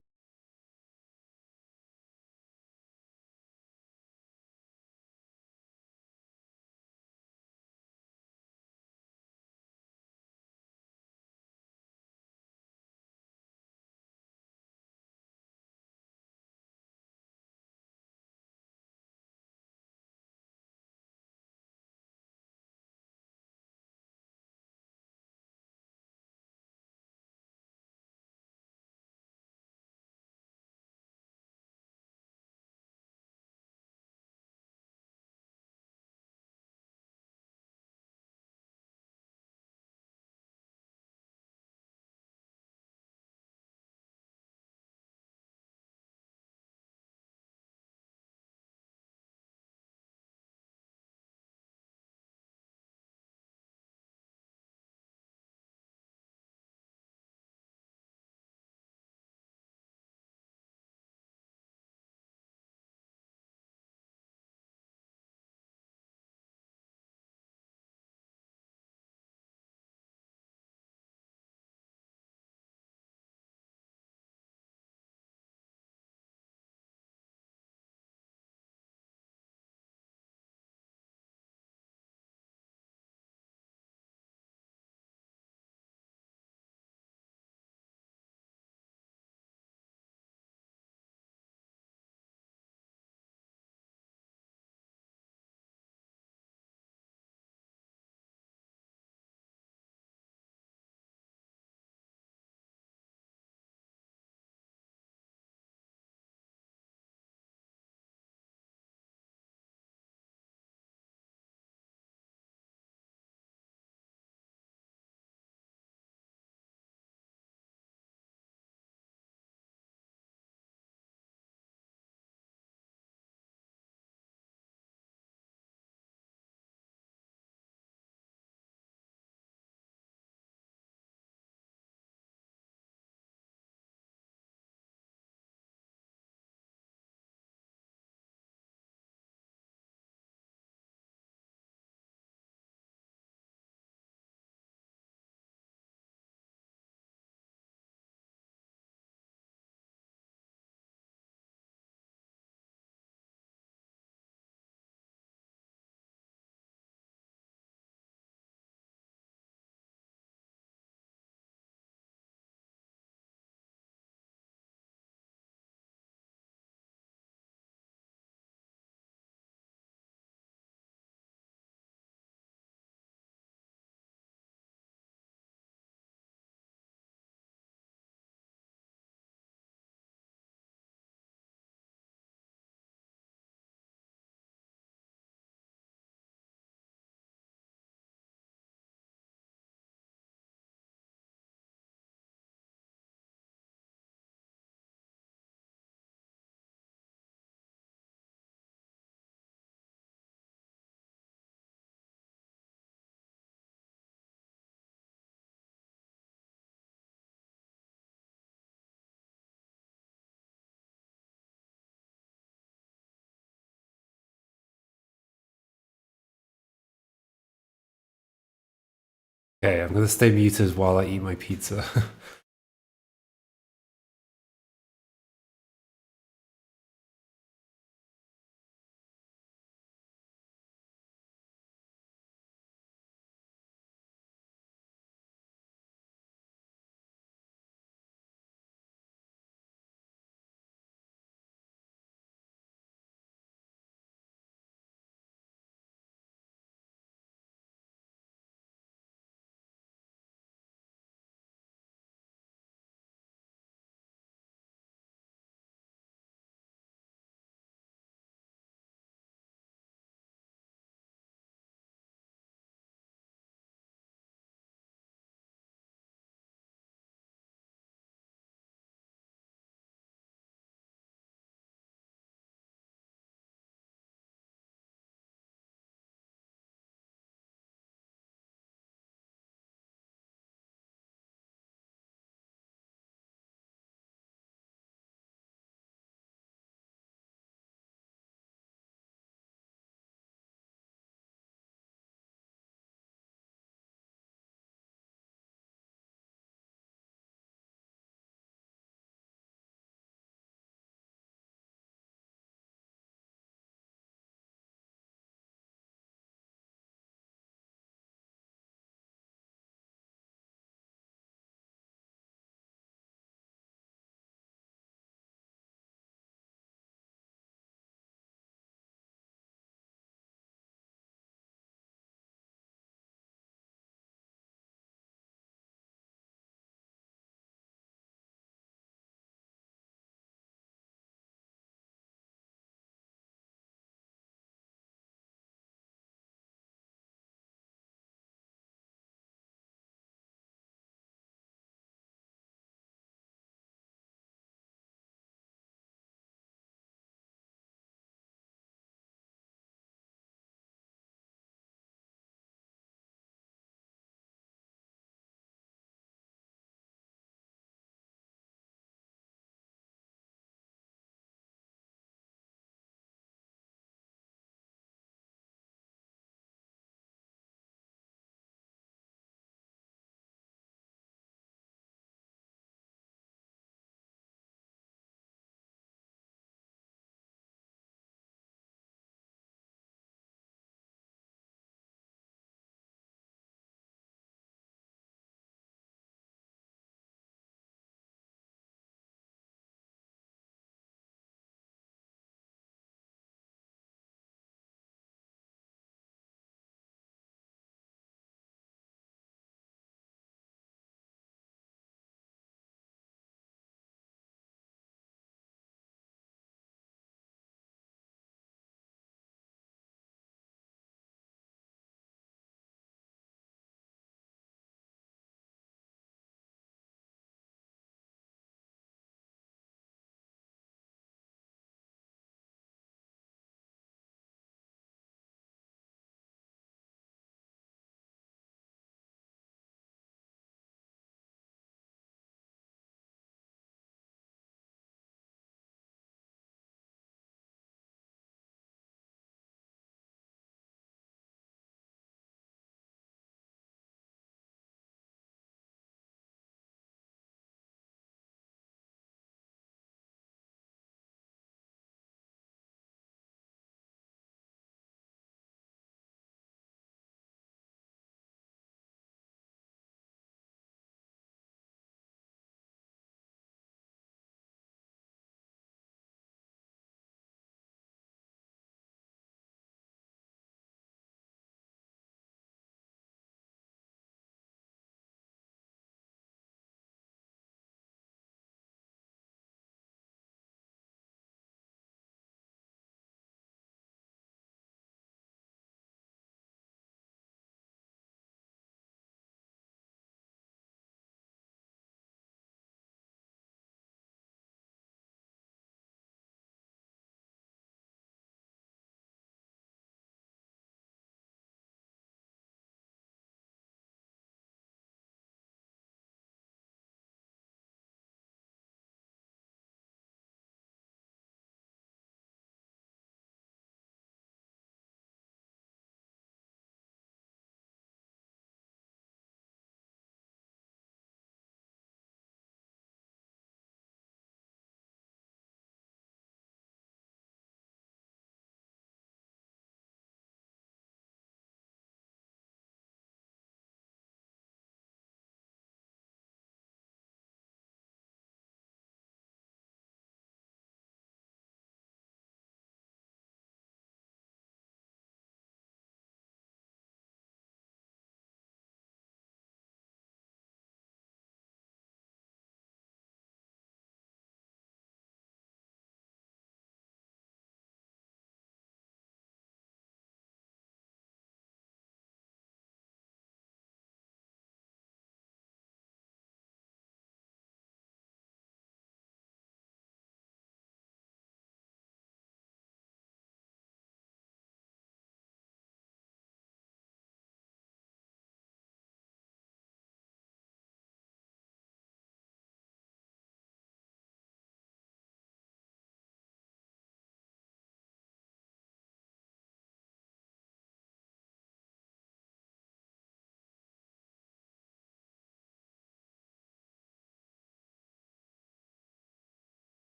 Speaker 1: Okay, I'm gonna stay muted while I eat my pizza.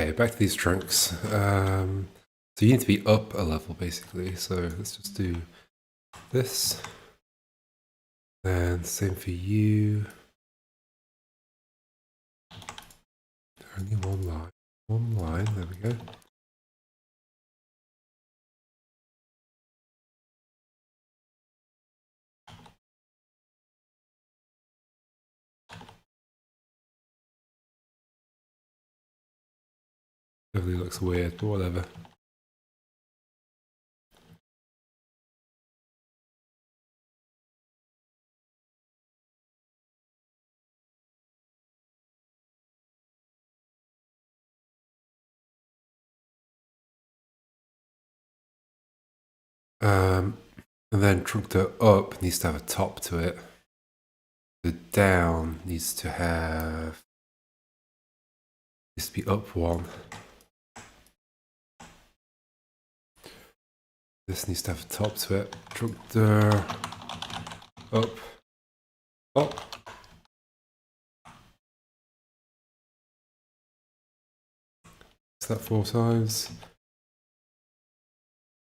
Speaker 1: Okay, back to these trunks. So you need to be up a level basically. So let's just do this. And same for you. Only one line. One line, there we go. Definitely looks weird, but whatever. And then trunk to up needs to have a top to it. The down needs to be up one. This needs to have a top to it. Trunk to up, up. Is that 4 times?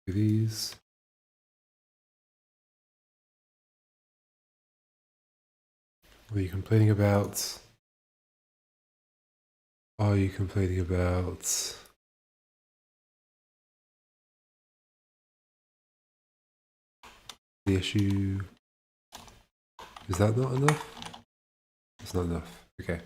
Speaker 1: Do these. What are you complaining about? Are you complaining about the issue? Is that not enough? It's not enough. Okay.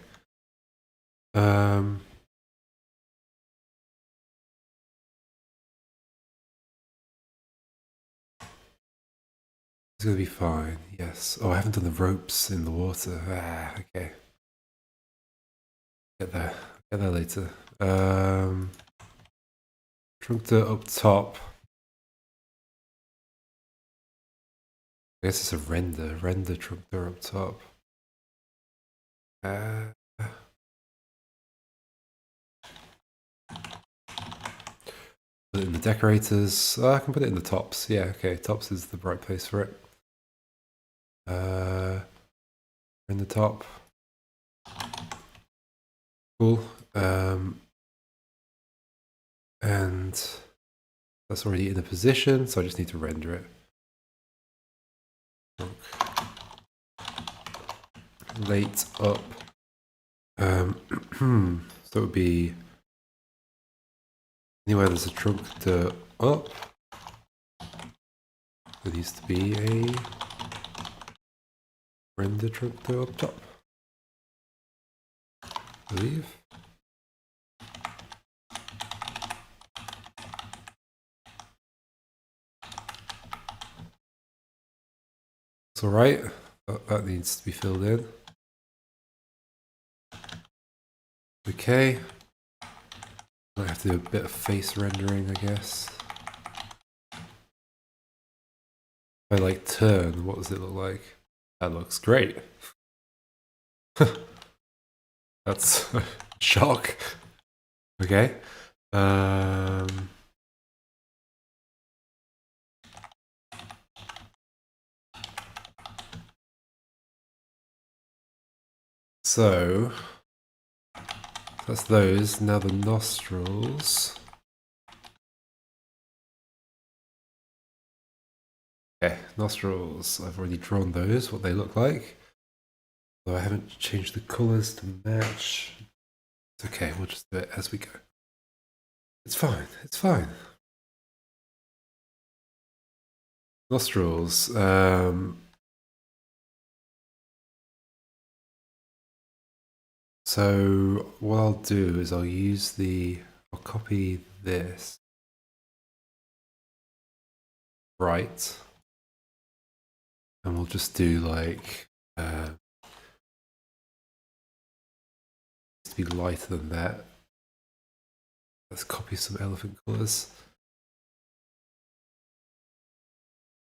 Speaker 1: It's gonna be fine. Yes. Oh, I haven't done the ropes in the water. Ah, okay. Get there. Get there later. Trunk to up top. I guess it's a render. Render trunk to up top. Put it in the decorators. Oh, I can put it in the tops. Yeah, okay. Tops is the right place for it. In the top. Cool. And that's already in a position, so I just need to render it. Late up. So it would be anywhere there's a trunk to up. There needs to be a render trunk to up top. I believe. It's alright. That needs to be filled in. Okay. I have to do a bit of face rendering, I guess. If I like turn, what does it look like? That looks great. That's shock. Okay. So that's those. Now the nostrils. Okay, nostrils. I've already drawn those, what they look like. Though I haven't changed the colors to match. It's okay, we'll just do it as we go. It's fine, it's fine. Nostrils. So what I'll do is I'll copy this. Right. And we'll just do like, to be lighter than that. Let's copy some elephant colors.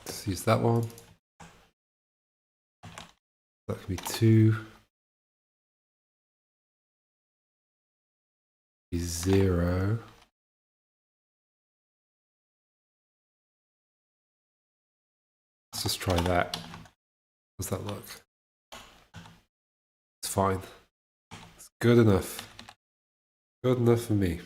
Speaker 1: Let's use that one. That can be 2. Be 0. Let's just try that. How does that look? It's fine. It's good enough. Good enough for me.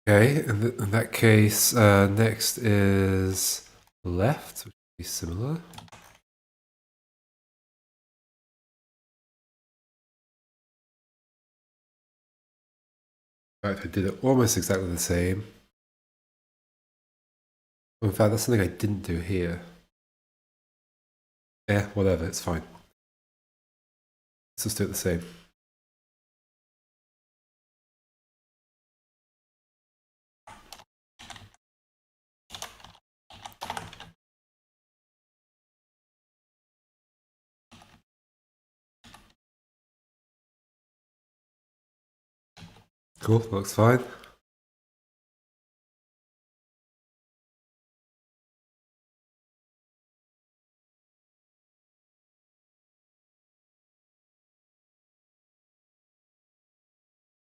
Speaker 1: Okay, in that case, next is left, which would be similar. In fact, I did it almost exactly the same. In fact, that's something I didn't do here. Yeah, whatever, it's fine. Let's just do it the same. Cool, looks fine.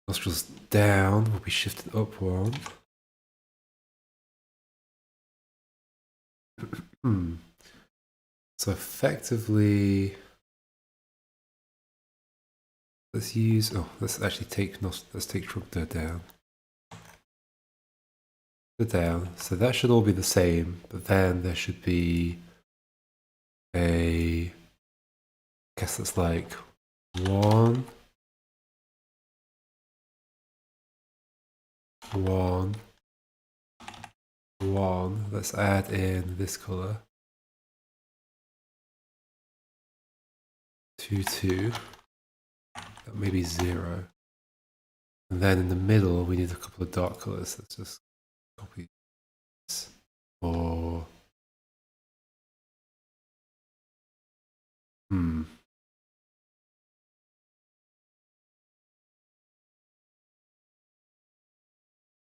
Speaker 1: Nostrils down will be shifted up one. So effectively, let's actually take trunk down. Down. So that should all be the same, but then there should be I guess that's like 1, 1, 1. Let's add in this color. 2, 2. That may be 0. And then in the middle, we need a couple of dark colors. Let's just copy this. Or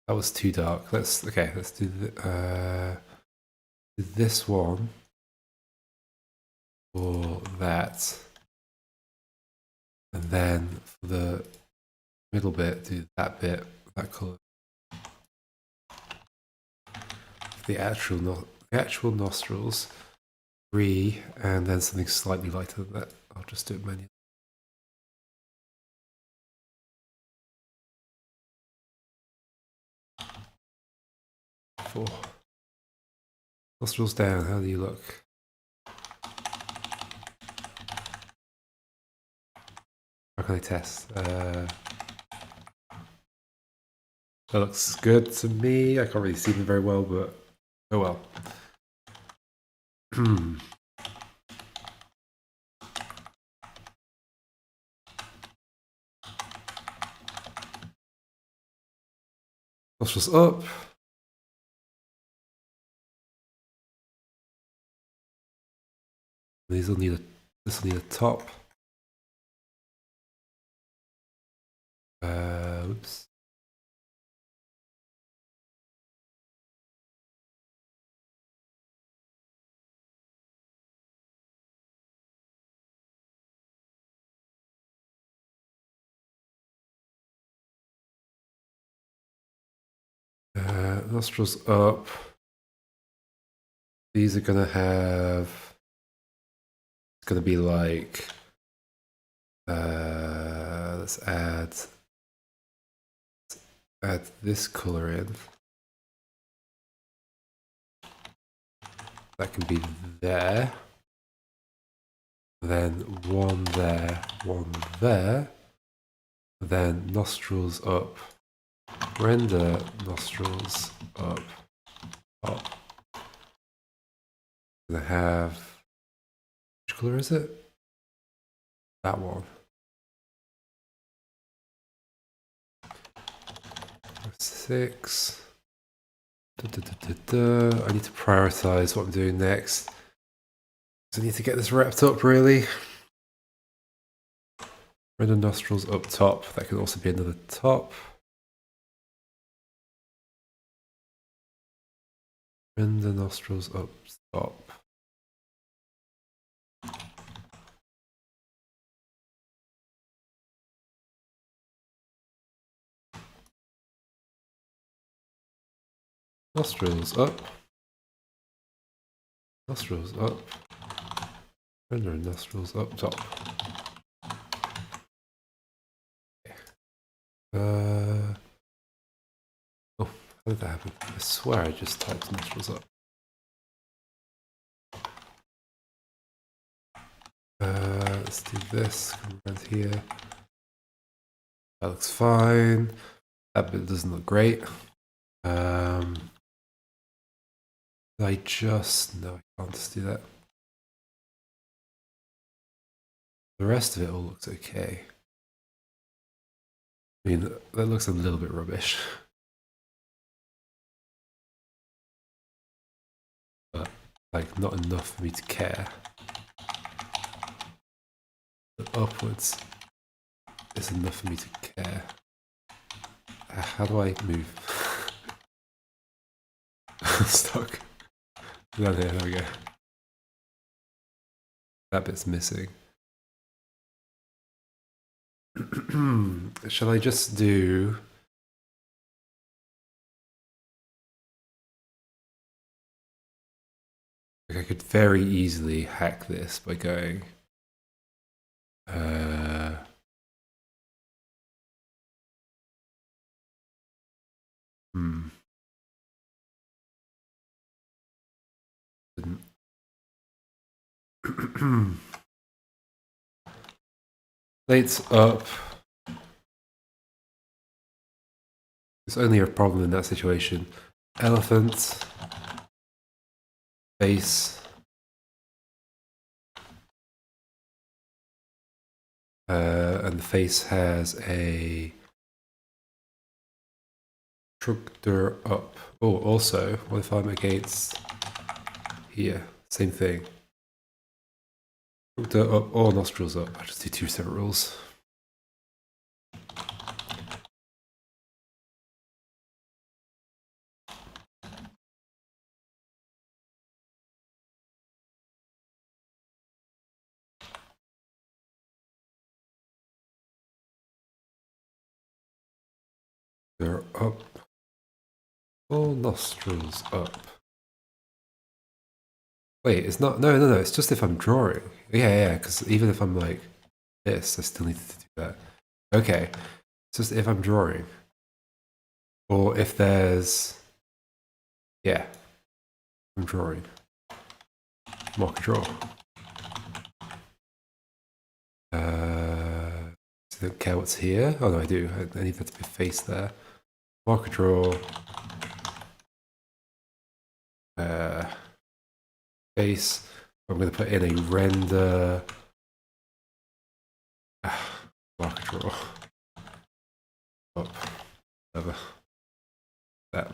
Speaker 1: that was too dark. Let's do this one or that, and then for the middle bit, do that bit, that color. The actual nostrils, 3, and then something slightly lighter than that. I'll just do it manually. 4. Nostrils down, how do you look? How can I test? That looks good to me. I can't really see them very well, but oh well. Nostrils up. This will need a top. Oops. Nostrils up. These are gonna have. It's gonna be like. Let's add this color in. That can be there. Then 1 there, 1 there. Then nostrils up. Render nostrils up. Up. And I have. Which color is it? That one. 6. I need to prioritize what I'm doing next. So I need to get this wrapped up, really. Render nostrils up top. That could also be another top. Render nostrils up top. Nostrils up. Nostrils up. Render nostrils up top. How did that happen? I swear I just typed nostrils up. Let's do this. Come around here. That looks fine. That bit doesn't look great. I just... No, I can't just do that. The rest of it all looks okay. I mean, that looks a little bit rubbish. But, like, not enough for me to care. But upwards is enough for me to care. How do I move? I'm stuck. Down here, there we go. That bit's missing. Shall I just do... Like, I could very easily hack this by going... Plates up. It's only a problem in that situation. Elephant. Face. And the face has a trunctor up. Oh, also, what if I'm against here? Same thing. Trunctor up or nostrils up. I'll just do two separate rules. They're up. All nostrils up. Wait, it's not. No. It's just if I'm drawing. Yeah. Because even if I'm like this, I still need to do that. Okay. It's just if I'm drawing. Or if there's. Yeah. I'm drawing. Mark a draw. I don't care what's here. Oh no, I do. I need that to be face there. Mark a draw. Face. I'm going to put in a render. Mark a draw. Up. Whatever. That.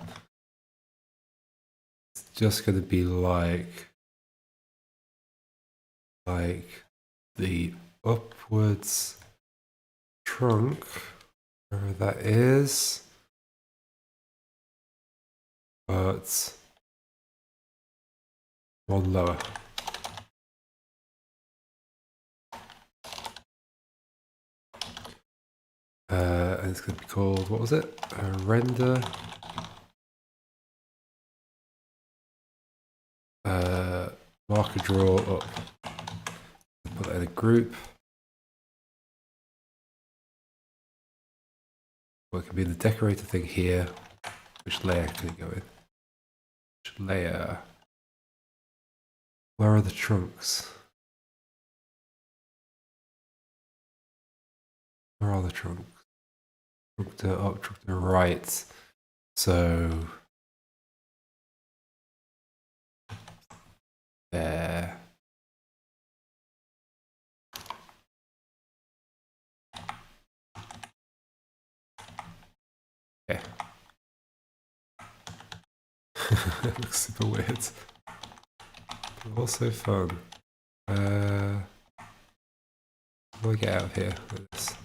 Speaker 1: It's just going to be like the upwards trunk, wherever that is, but one lower. And it's going to be called, what was it? Render. Marker draw up. Put that in a group. Well, it can be the decorator thing here. Which layer can it go in? Which layer? Where are the trunks? Where are the trunks? Trunk to up, trunk to right. So there. Okay. It looks super weird. But also fun. How do I get out of here with this?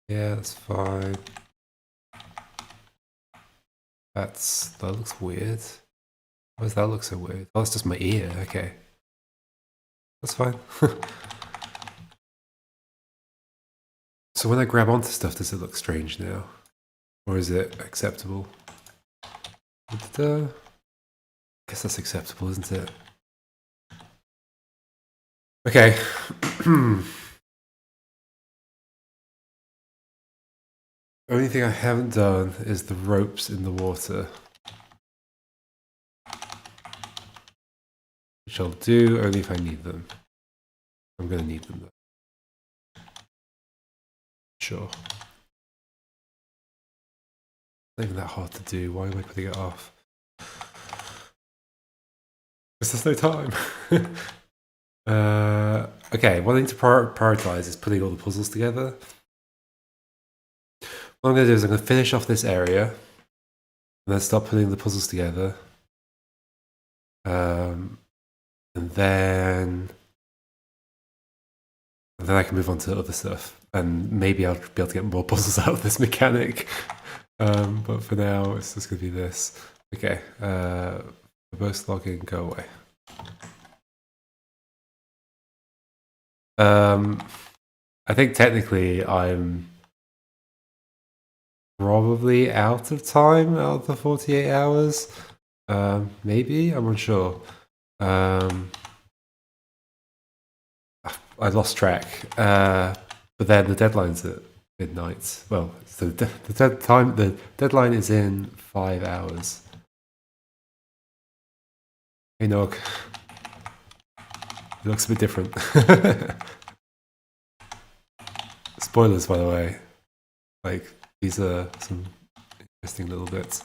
Speaker 1: Yeah, that's fine. That looks weird. Why does that look so weird? Oh, it's just my ear. Okay. That's fine. So when I grab onto stuff, does it look strange now? Or is it acceptable? I guess that's acceptable, isn't it? Okay. Only thing I haven't done is the ropes in the water. Which I'll do only if I need them. I'm going to need them though. Sure. Not even that hard to do. Why am I putting it off? Because there's no time. Okay, what I need to prioritize is putting all the puzzles together. What I'm going to do is I'm going to finish off this area and then start putting the puzzles together. And then I can move on to other stuff. And maybe I'll be able to get more puzzles out of this mechanic. But for now, it's just going to be this. Okay, verbose login, go away. I think technically I'm probably out of time out of the 48 hours. Maybe, I'm unsure. I lost track. But then the deadline's at midnight. Well, so the deadline is in 5 hours. Hey Nog. It looks a bit different. Spoilers, by the way. Like, these are some interesting little bits.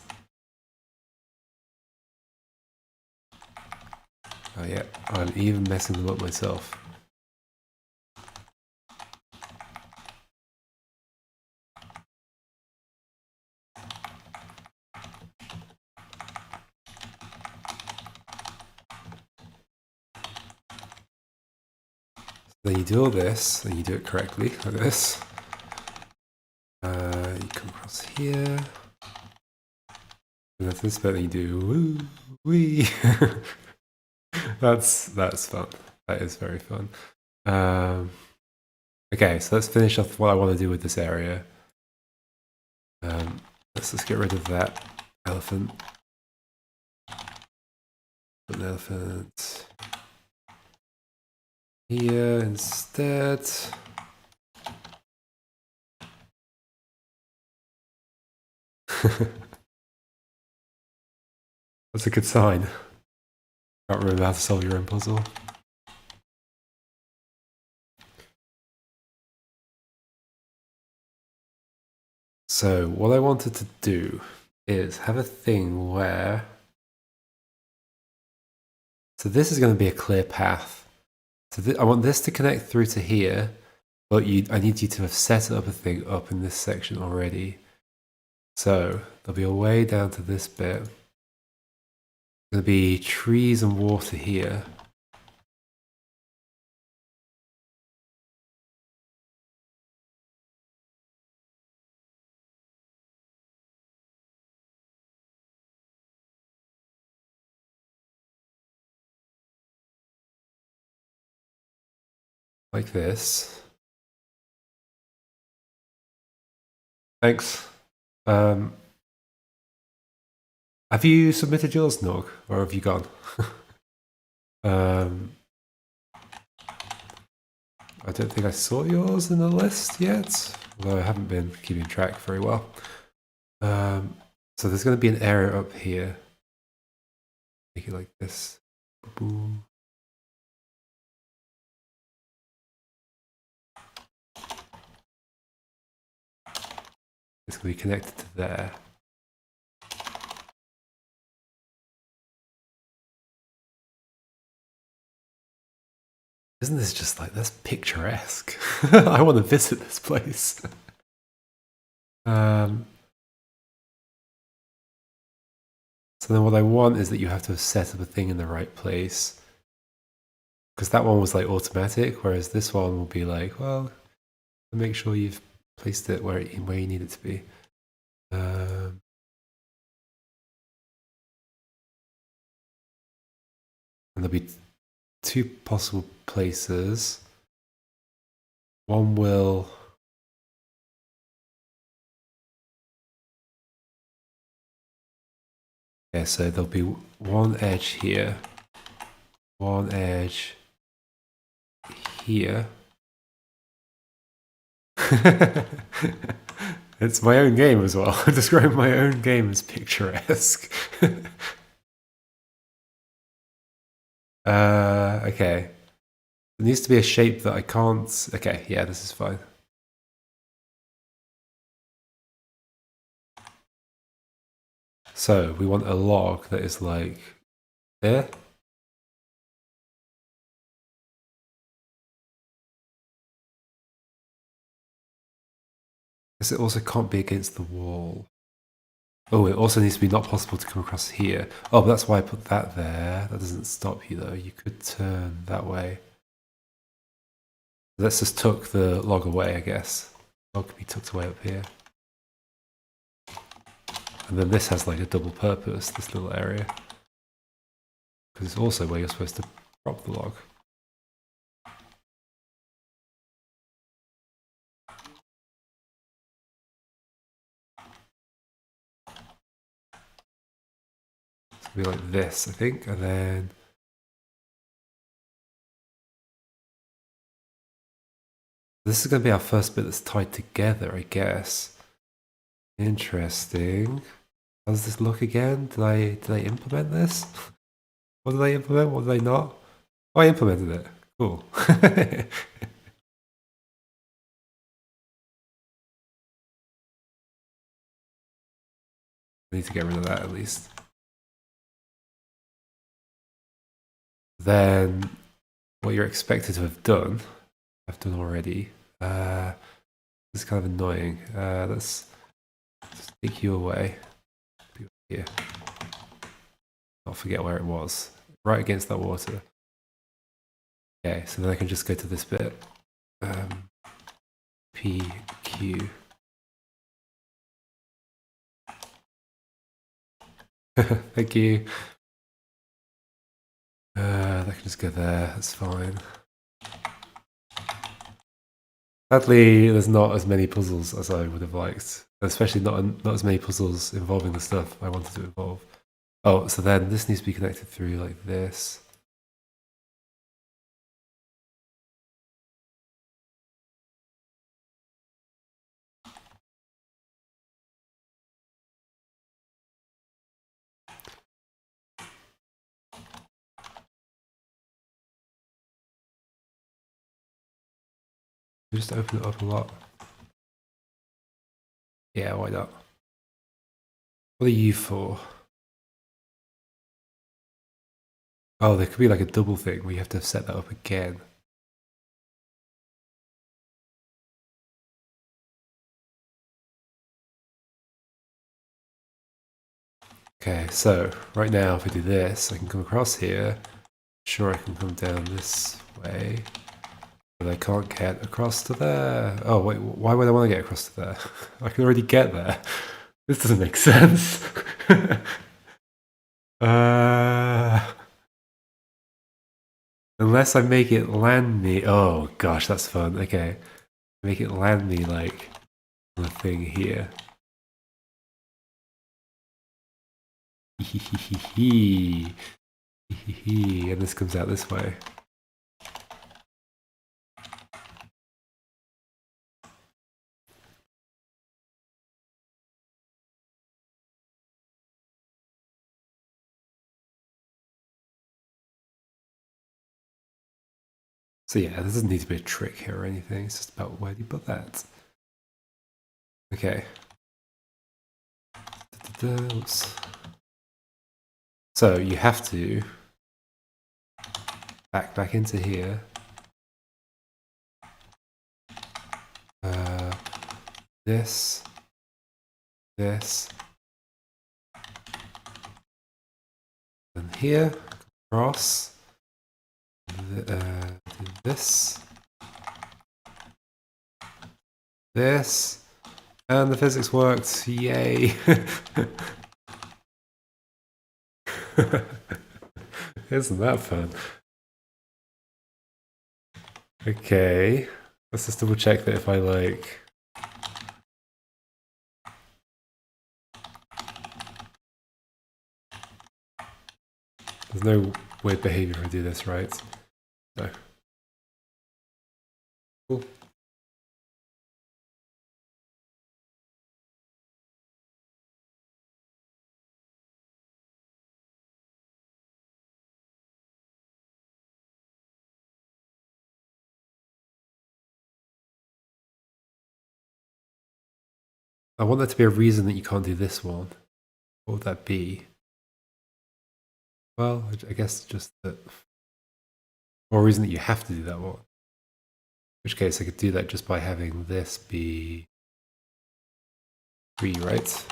Speaker 1: Oh yeah, I'm even messing them up myself. Then you do all this, and you do it correctly, like this. You come across here. And that's this bit, and you do woo, wee. That's fun. That is very fun. Okay, so let's finish off what I want to do with this area. Let's just get rid of that elephant. Put an elephant here instead. That's a good sign. Can't remember how to solve your own puzzle. So what I wanted to do is have a thing where... So this is going to be a clear path. So I want this to connect through to here, but I need you to have set up a thing up in this section already. So there'll be a way down to this bit. There'll be trees and water here. Like this. Thanks. Have you submitted yours, Nog, or have you gone? I don't think I saw yours in the list yet, although I haven't been keeping track very well. So there's going to be an area up here. Make it like this. Boom. It's going to be connected to there. Isn't this just like, that's picturesque? I want to visit this place. So then what I want is that you have to have set up a thing in the right place. Because that one was like automatic, whereas this one will be like, well, make sure you've placed it where you need it to be. And there'll be two possible places. One will... Yeah, so there'll be one edge here, one edge here. It's my own game as well. I'm describing my own game as picturesque. Okay. It needs to be a shape that I can't... Okay, yeah, this is fine. So, we want a log that is like... there? Because it also can't be against the wall. Oh, it also needs to be not possible to come across here. Oh, but that's why I put that there. That doesn't stop you though. You could turn that way. Let's just tuck the log away, I guess. Log can be tucked away up here. And then this has like a double purpose, this little area. Because it's also where you're supposed to prop the log. It's gonna be like this, I think, and then... This is going to be our first bit that's tied together, I guess. Interesting. How does this look again? Did I implement this? What did I implement? What did I not? Oh, I implemented it. Cool. I need to get rid of that at least. Then what you're expected to have done, I've done already. This is kind of annoying. Let's take you away. Here. I'll forget where it was. Right against that water. Okay, so then I can just go to this bit. P, Q. Thank you. That can just go there, that's fine. Sadly, there's not as many puzzles as I would have liked. Especially not as many puzzles involving the stuff I wanted to involve. Oh, so then this needs to be connected through like this. Just open it up a lot. Yeah, why not? What are you for? Oh, there could be like a double thing where you have to set that up again. Okay, so right now if I do this, I can come across here. Sure, I can come down this way. But I can't get across to there. Oh, wait, why would I want to get across to there? I can already get there. This doesn't make sense. Unless I make it land me. Oh gosh, that's fun. Okay. Make it land me like on the thing here. And this comes out this way. So yeah, there doesn't need to be a trick here or anything. It's just about where do you put that. Okay. Oops. So you have to back into here. This. And here, cross. This. This. And the physics worked. Yay. Isn't that fun? Okay. Let's just double check that if I like... There's no weird behavior if I do this, right? No. Cool. I want there to be a reason that you can't do this one. What would that be? Well, I guess just that, or a reason that you have to do that one. In which case I could do that just by having this be 3, right?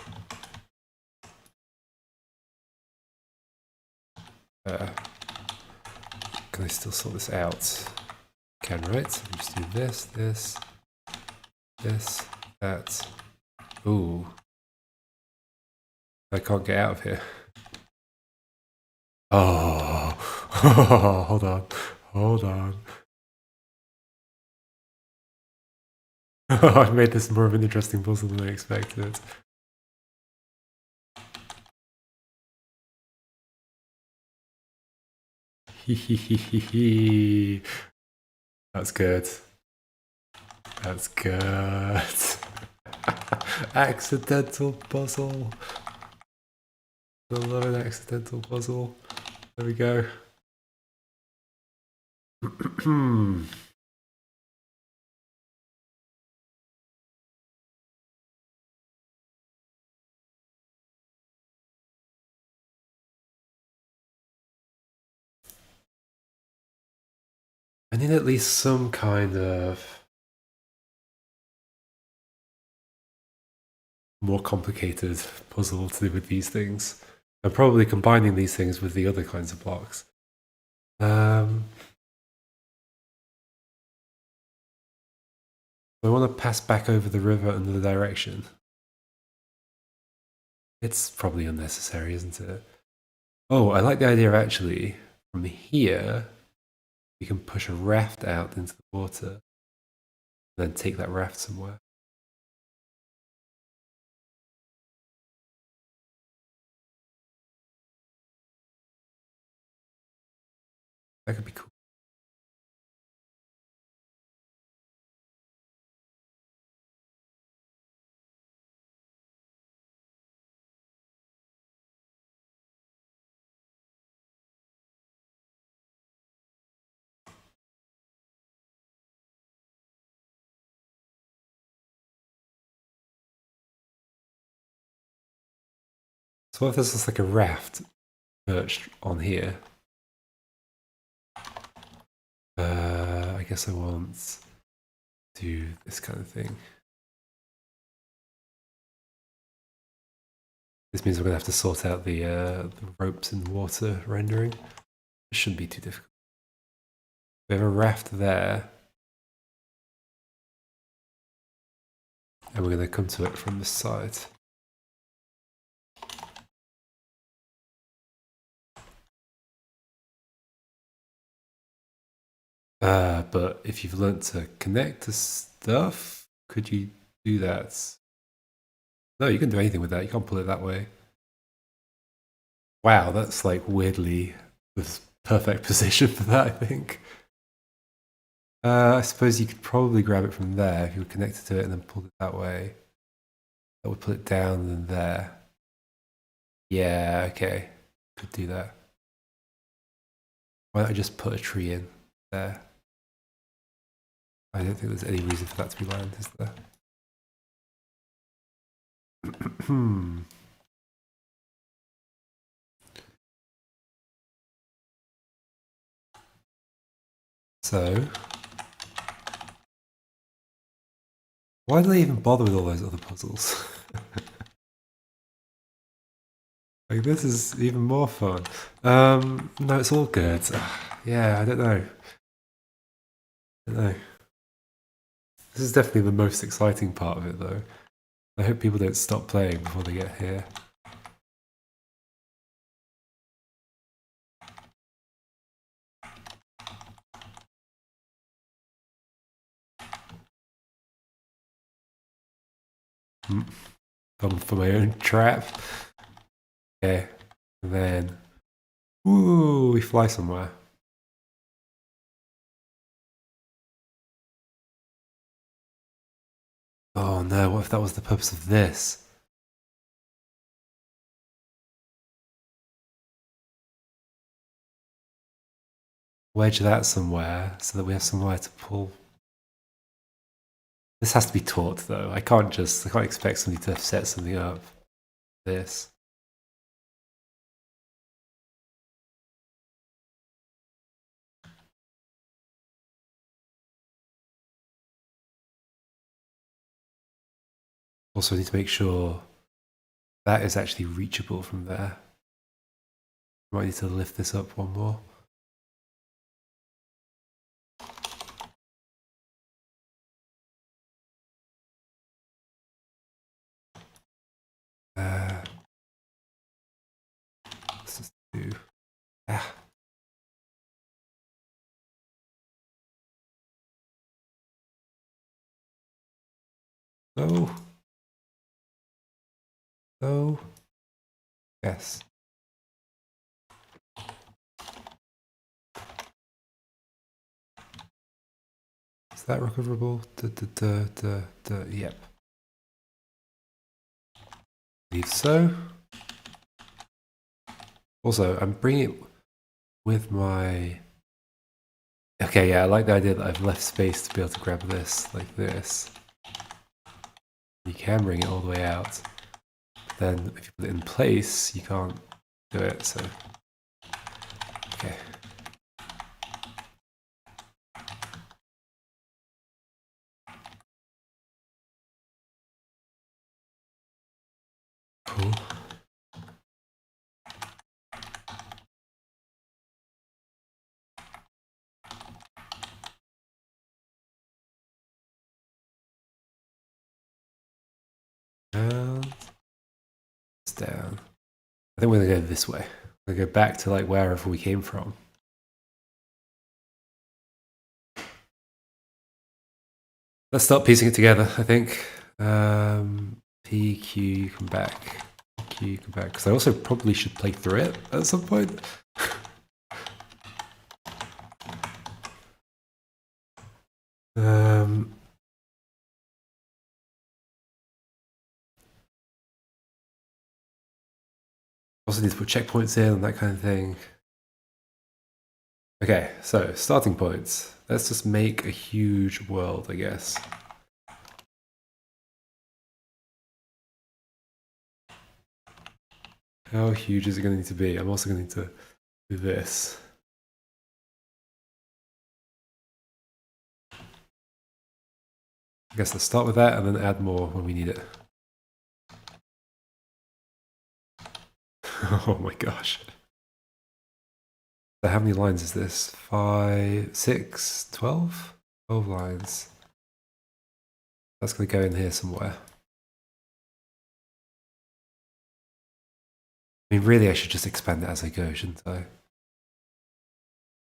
Speaker 1: Can I still sort this out? Can, right? So just do this, this, that. Ooh. I can't get out of here. Oh, hold on, hold on. I've made this more of an interesting puzzle than I expected. That's good. That's good. Accidental puzzle. I love an accidental puzzle. There we go. I need at least some kind of more complicated puzzle to do with these things. I'm probably combining these things with the other kinds of blocks. I want to pass back over the river in the direction. It's probably unnecessary, isn't it? Oh, I like the idea of actually, from here, you can push a raft out into the water, and then take that raft somewhere. That could be cool. So what if this is like a raft perched on here? I guess I want to do this kind of thing. This means we're going to have to sort out the ropes in the water rendering. It shouldn't be too difficult. We have a raft there. And we're going to come to it from this side. But if you've learnt to connect to stuff, could you do that? No, you can do anything with that. You can't pull it that way. Wow, that's like weirdly the perfect position for that, I think. I suppose you could probably grab it from there if you were connected to it and then pulled it that way. That would put it down and then there. Yeah, okay. Could do that. Why don't I just put a tree in there? I don't think there's any reason for that to be land, is there? So, why do they even bother with all those other puzzles? Like, this is even more fun. No, it's all good. Yeah, I don't know. This is definitely the most exciting part of it, though. I hope people don't stop playing before they get here. For my own trap. Okay, and then, ooh, we fly somewhere. Oh no, what if that was the purpose of this? Wedge that somewhere so that we have somewhere to pull. This has to be taught though. I can't expect somebody to set something up. This. Also, I need to make sure that is actually reachable from there. Might need to lift this up one more. Let's just do. No. No. Yes. Is that recoverable? Yep. I believe so. Also, I'm bringing it with my... Okay, yeah, I like the idea that I've left space to be able to grab this like this. You can bring it all the way out. But then if you put it in place, you can't do it, so... Okay. Cool. And it's down. I think we're gonna go this way. We're gonna go back to like wherever we came from. Let's start piecing it together, I think. P, Q, come back. Q, come back. Because I also probably should play through it at some point. Also need to put checkpoints in and that kind of thing. Okay, so starting points. Let's just make a huge world, I guess. How huge is it going to need to be? I'm also going to need to do this. I guess let's start with that and then add more when we need it. Oh my gosh. So how many lines is this? 5, 6, 12? 12 lines. That's going to go in here somewhere. I mean, really, I should just expand it as I go, shouldn't I?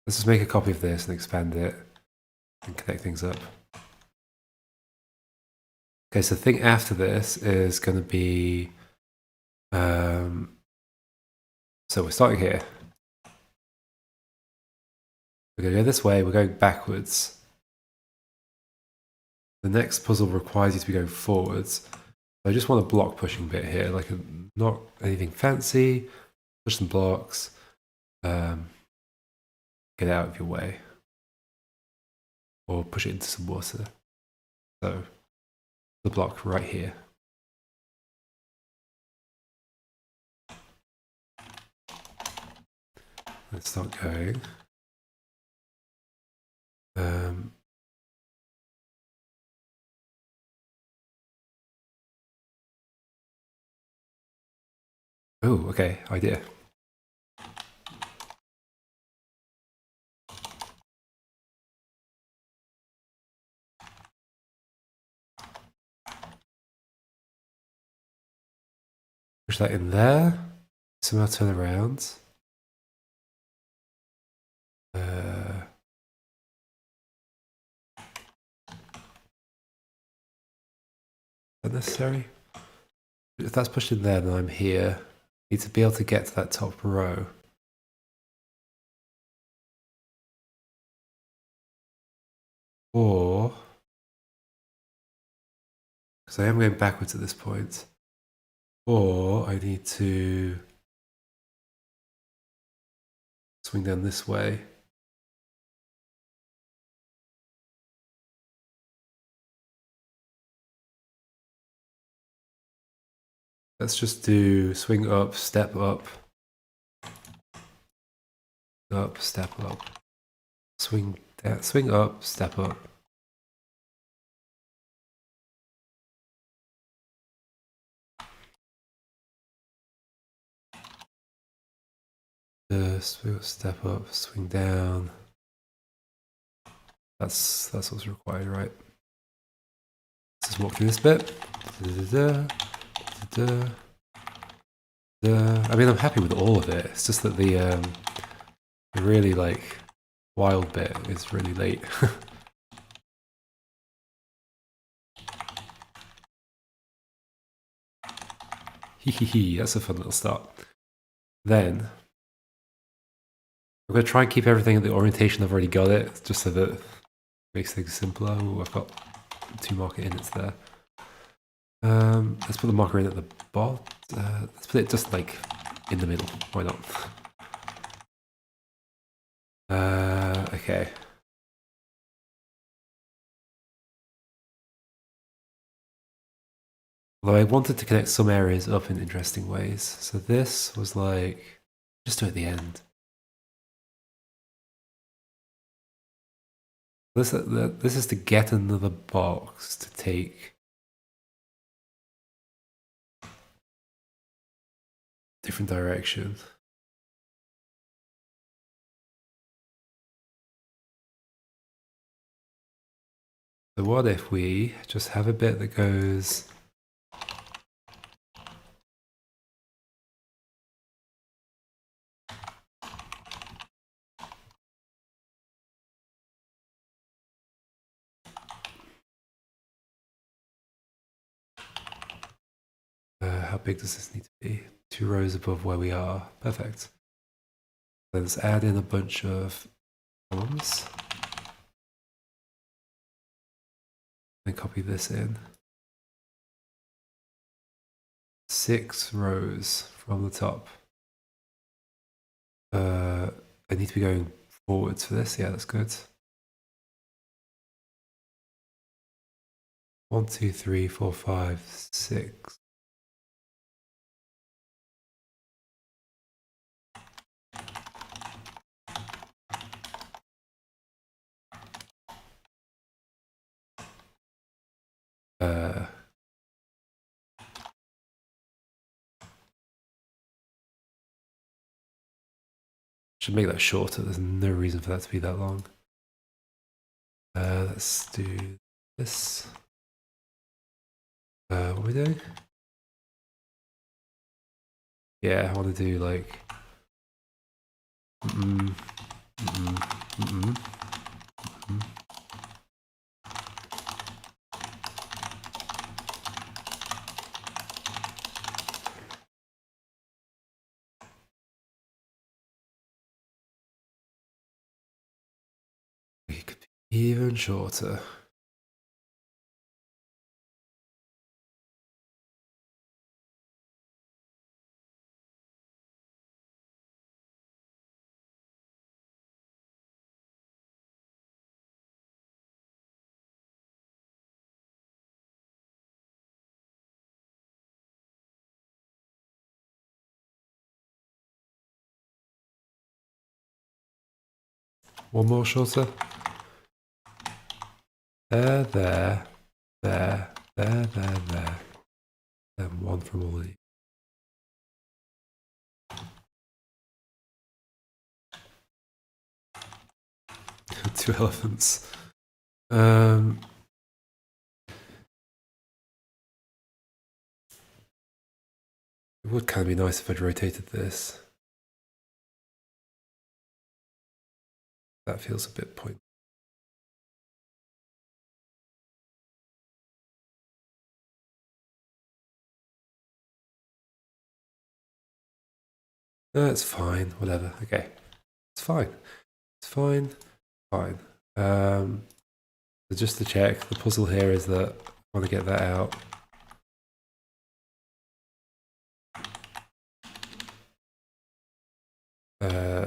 Speaker 1: Let's just make a copy of this and expand it and connect things up. Okay, so the thing after this is going to be... so we're starting here. We're going to go this way, we're going backwards. The next puzzle requires you to be going forwards. I just want a block pushing bit here, like not anything fancy. Push some blocks. Get out of your way. Or push it into some water. So, the block right here. Let's start going. Oh, okay, idea. Push that in there. Somehow turn around. Is that necessary? If that's pushed in there, then I'm here. Need to be able to get to that top row. Or, because I am going backwards at this point. Or I need to swing down this way. Let's just do swing up, step up, step up, swing down, swing up, step up. Swing up, step up, swing down. That's what's required, right? Let's just walk through this bit. I mean, I'm happy with all of it. It's just that the really like wild bit is really late. Hee, that's a fun little start. Then I'm going to try and keep everything in the orientation I've already got it, just so that it makes things simpler. Ooh, I've got 2 marker inits there. Let's put the marker in at the bottom. Let's put it just like in the middle. Why not? Okay. Although I wanted to connect some areas up in interesting ways. So this was like, just do it at the end. This is to get another box to take different direction. So what if we just have a bit that goes how big does this need to be? 2 rows above where we are. Perfect. Let's add in a bunch of columns. And copy this in. 6 rows from the top. I need to be going forwards for this. Yeah, that's good. 1, 2, 3, 4, 5, 6. Should make that shorter. There's no reason for that to be that long. Let's do this. What are we doing? Yeah, I want to do like. It could be even shorter. One more shorter. There. And one from all of these. 2 elephants. It would kind of be nice if I'd rotated this. That feels a bit pointless. It's fine, whatever. Okay, it's fine. It's fine. Fine. So just to check, the puzzle here is that I want to get that out.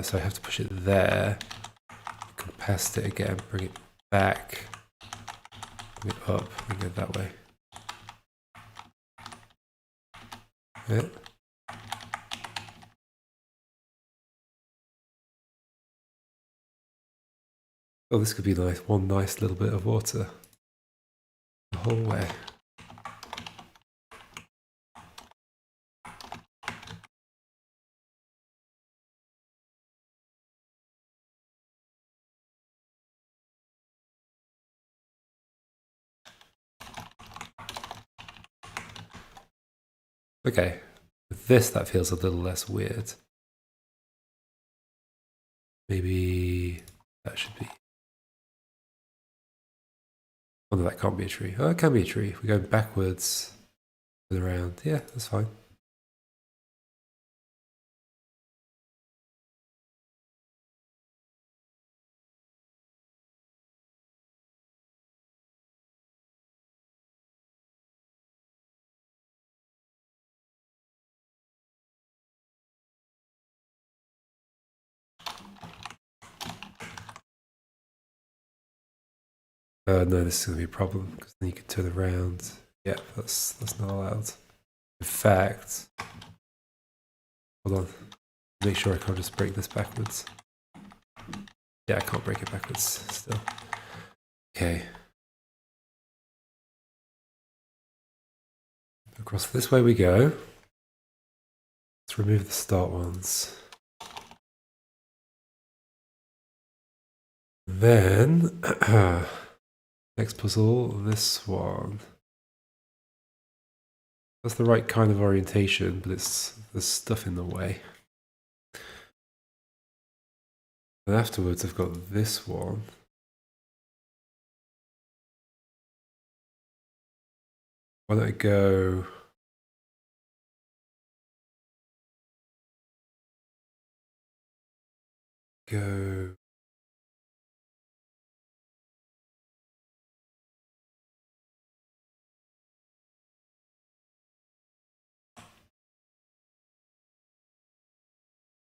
Speaker 1: So I have to push it there, go past it again, bring it back, bring it up, and go that way. Yeah. Oh, this could be nice. One nice little bit of water the whole way. Okay, with this that feels a little less weird. Maybe that should be. Oh no, that can't be a tree. Oh, it can be a tree. If we go backwards and around. Yeah, that's fine. No, this is going to be a problem because then you can turn around. Yeah, that's not allowed. In fact, hold on. Make sure I can't just break this backwards. Yeah, I can't break it backwards still. Okay. Across this way we go. Let's remove the start ones. Then, next puzzle, this one. That's the right kind of orientation, but there's stuff in the way. And afterwards I've got this one. Why don't I go...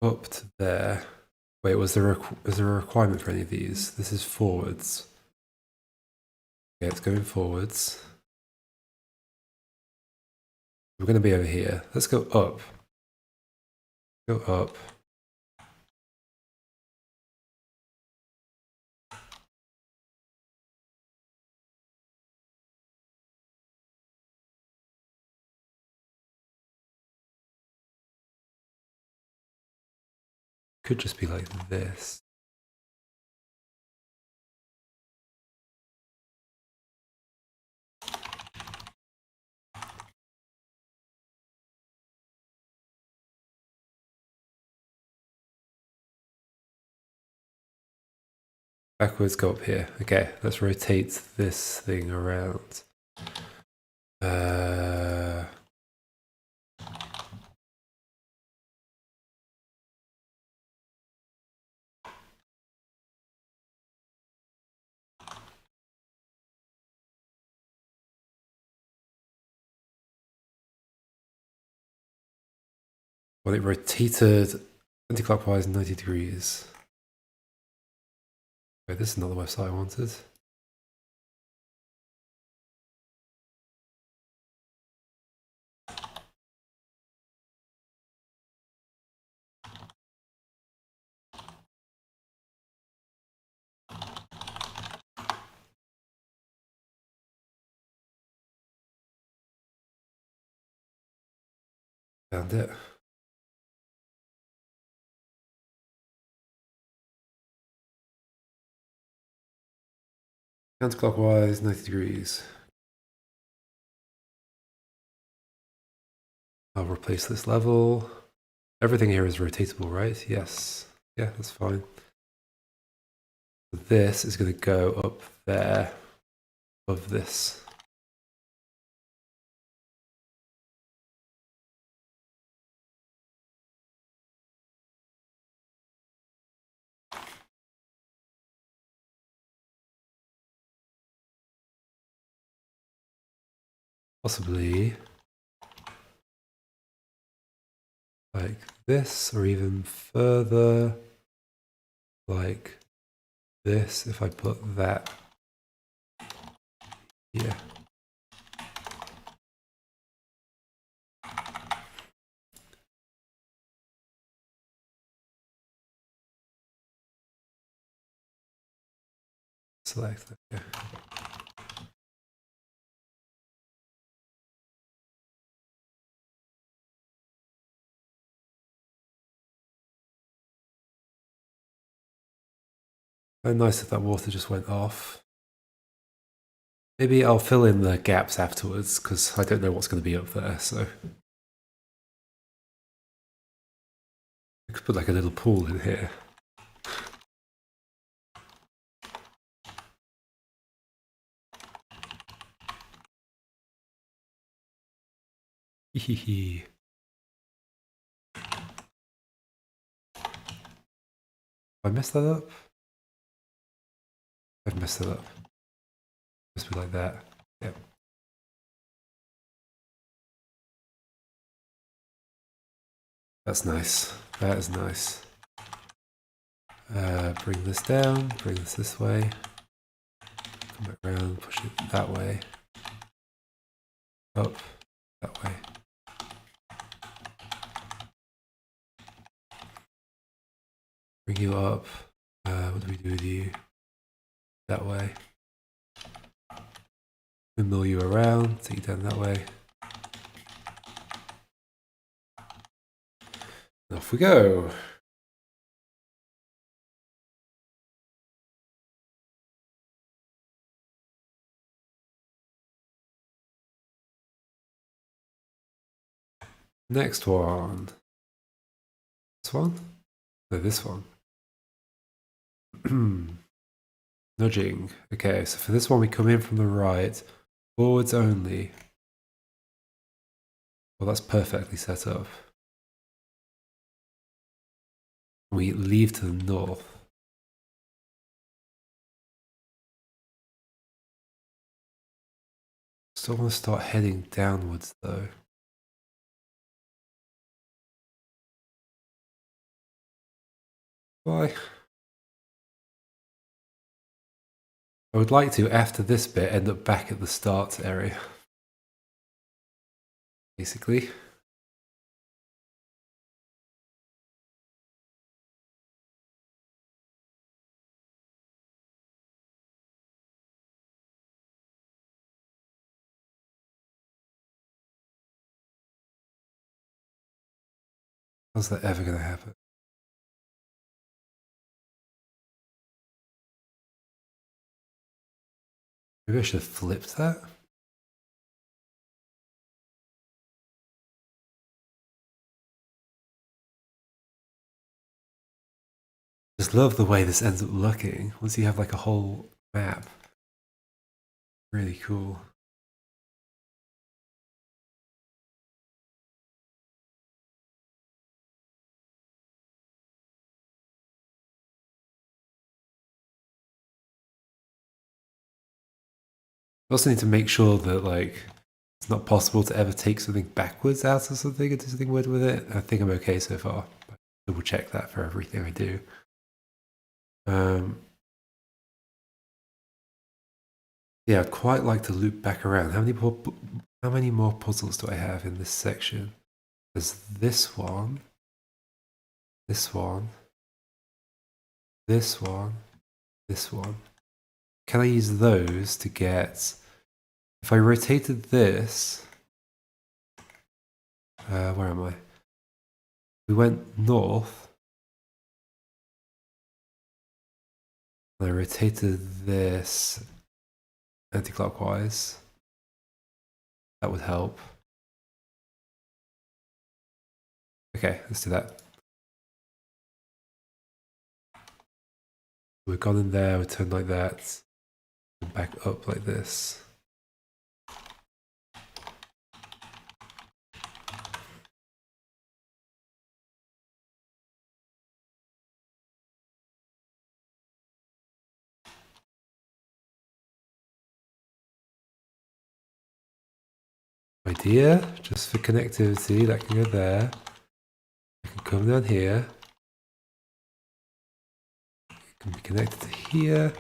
Speaker 1: up to there. Wait, is there a requirement for any of these? This is forwards. Yeah, it's going forwards. We're going to be over here. Let's go up. Go up. Could just be like this. Backwards, go up here. Okay, let's rotate this thing around. Well, it rotated anti-clockwise 90 degrees. Wait, this is not the website I wanted. Found it. Counterclockwise 90 degrees. I'll replace this level. Everything here is rotatable, right? Yes. Yeah, that's fine. This is going to go up there above this. Possibly like this, or even further like this if I put that here. select. Okay. Very nice that that water just went off. Maybe I'll fill in the gaps afterwards because I don't know what's going to be up there. So I could put like a little pool in here. Hee. I messed that up? I've messed it up. Must be like that. Yep. That's nice. That is nice. Bring this down, bring this way. Come back around, push it that way. Up, that way. Bring you up. What do we do with you? That way. Windmill you around, take you down that way. And off we go. Next one. This one? No, this one. Nudging. Okay, so for this one we come in from the right, forwards only. Well, that's perfectly set up. We leave to the north. Still want to start heading downwards though. Why? I would like to, after this bit, end up back at the start area. Basically. How's that ever going to happen? Maybe I should have flipped that. Just love the way this ends up looking once you have like a whole map. Really cool. I also need to make sure that like it's not possible to ever take something backwards out of something and do something weird with it. I think I'm okay so far. Double check that for everything I do. Yeah, I'd quite like to loop back around. How many more puzzles do I have in this section? There's this one, this one, this one, this one. Can I use those to get... If I rotated this... where am I? We went north. And I rotated this anti-clockwise. That would help. Okay, let's do that. We've gone in there, we turned like that, and back up like this. Idea, just for connectivity, that can go there. You can come down here. It can be connected to here.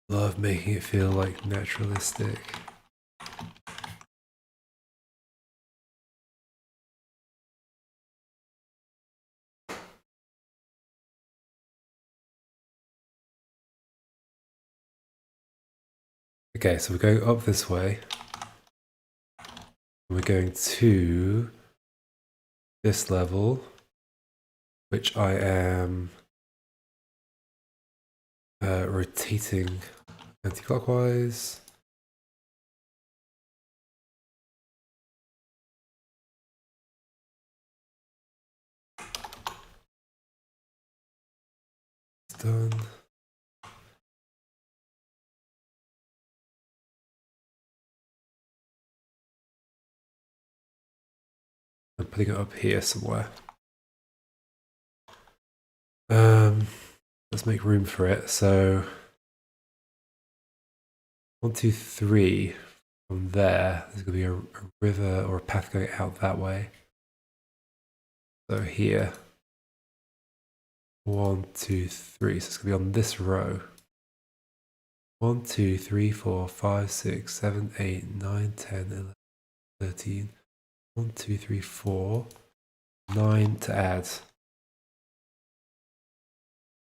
Speaker 1: Love making it feel like naturalistic. Okay, so we're going up this way. We're going to this level, which I am rotating anti-clockwise. It's done. I'm putting it up here somewhere. Let's make room for it. So 1, 2, 3. From there, there's going to be a river or a path going out that way. So here, 1, 2, 3. So it's going to be on this row. 1, 2, 3, 4, 5, 6, 7, 8, 9, 10, 11, 13. 1, 2, 3, 4. 9 to add.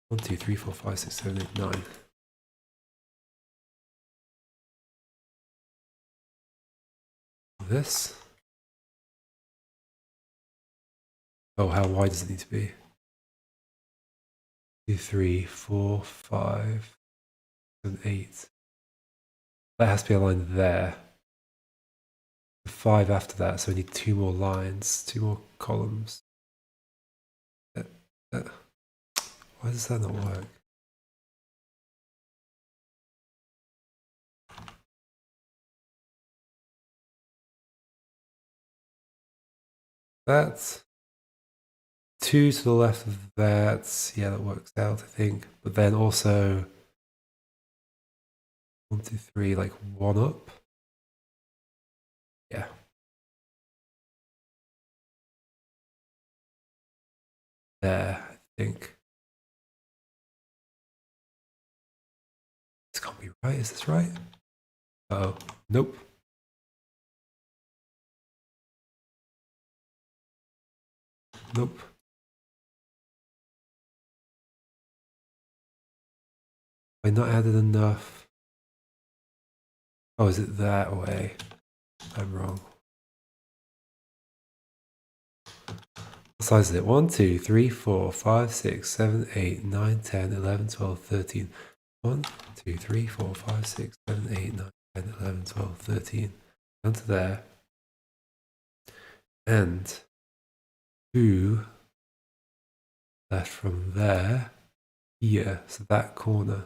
Speaker 1: 1, 2, 3, 4, 5, 6, 7, 8, 9. This. Oh, how wide does it need to be? 2, 3, 4, 5, 7, 8. That has to be aligned there. 5 after that, so we need 2 more lines, 2 more columns. Why does that not work? That's 2 to the left of that. Yeah, that works out, I think. But then also 1, 2, 3, like 1 up. Yeah. There, I think. This can't be right. Is this right? Oh, nope. Nope. I not added enough. Oh, is it that way? I'm wrong. What size is it? 1, 2, 3, 4, 5, 6, 7, 8, 9, 10, 11, 12, 13. 1, 2, 3, 4, 5, 6, 7, 8, 9, 10, 11, 12, 13. Down to there. And 2 left from there. Here. So that corner.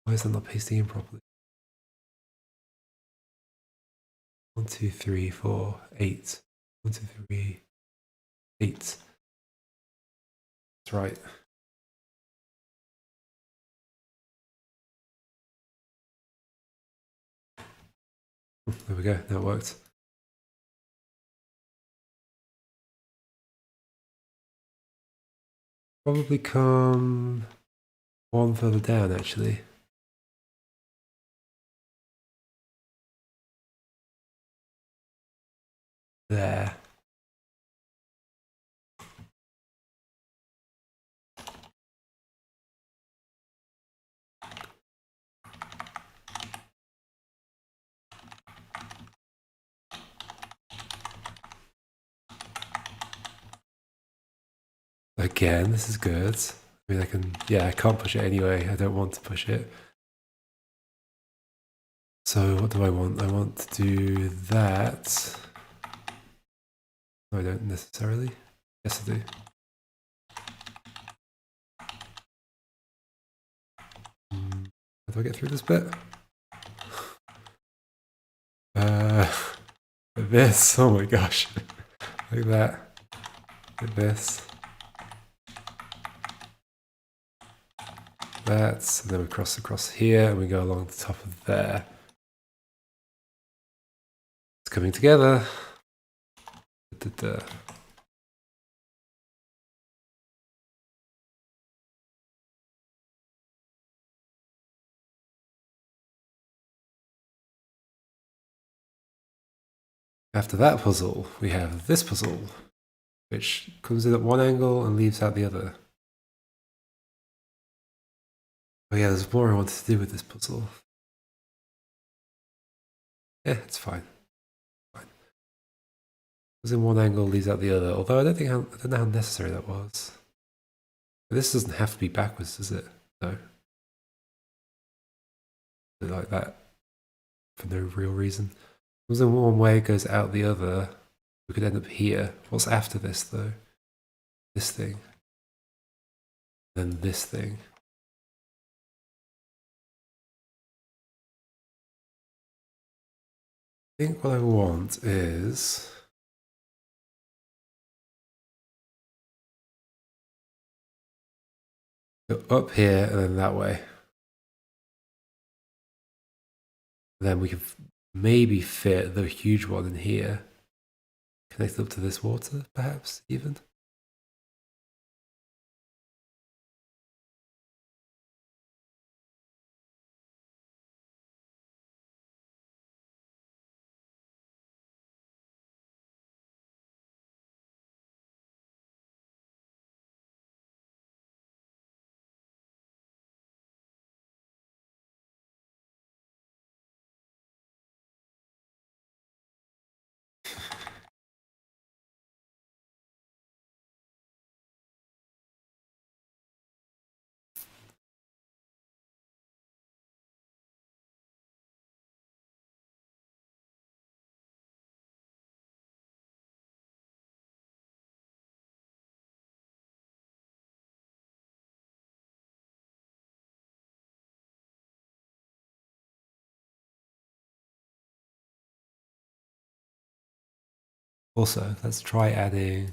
Speaker 1: Why is that not pasting in properly? 1, 2, 3, 4, 8. 1, 2, 3, 8. That's right. There we go. Now it worked. Probably come 1 further down, actually. There. Again, this is good. I mean, I can, yeah, I can't push it anyway. I don't want to push it. So what do I want? I want to do that. No, I don't necessarily. Yes, I do. How do I get through this bit? This, oh my gosh. Like that. Like this. That, and then we cross across here and we go along the top of there. It's coming together. Da, da, da. After that puzzle, we have this puzzle, which comes in at one angle and leaves out the other. Oh yeah, there's more I wanted to do with this puzzle. Yeah, it's fine. Comes in one angle, leaves out the other. Although I don't know how necessary that was. But this doesn't have to be backwards, does it? No. Like that for no real reason. Comes in one way, goes out the other. We could end up here. What's after this though? This thing. Then this thing. I think what I want is go up here and then that way. Then we can maybe fit the huge one in here. Connect up to this water, perhaps, even. Also, let's try adding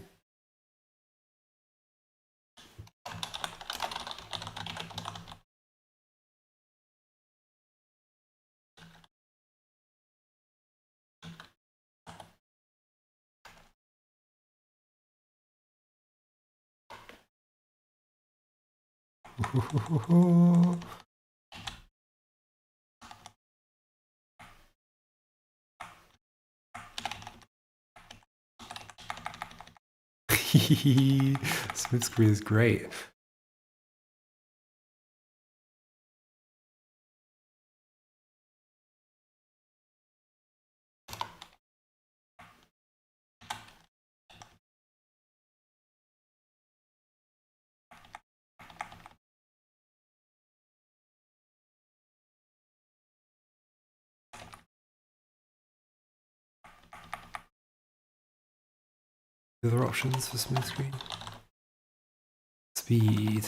Speaker 1: Smooth screen is great. The other options for smooth screen? Speed.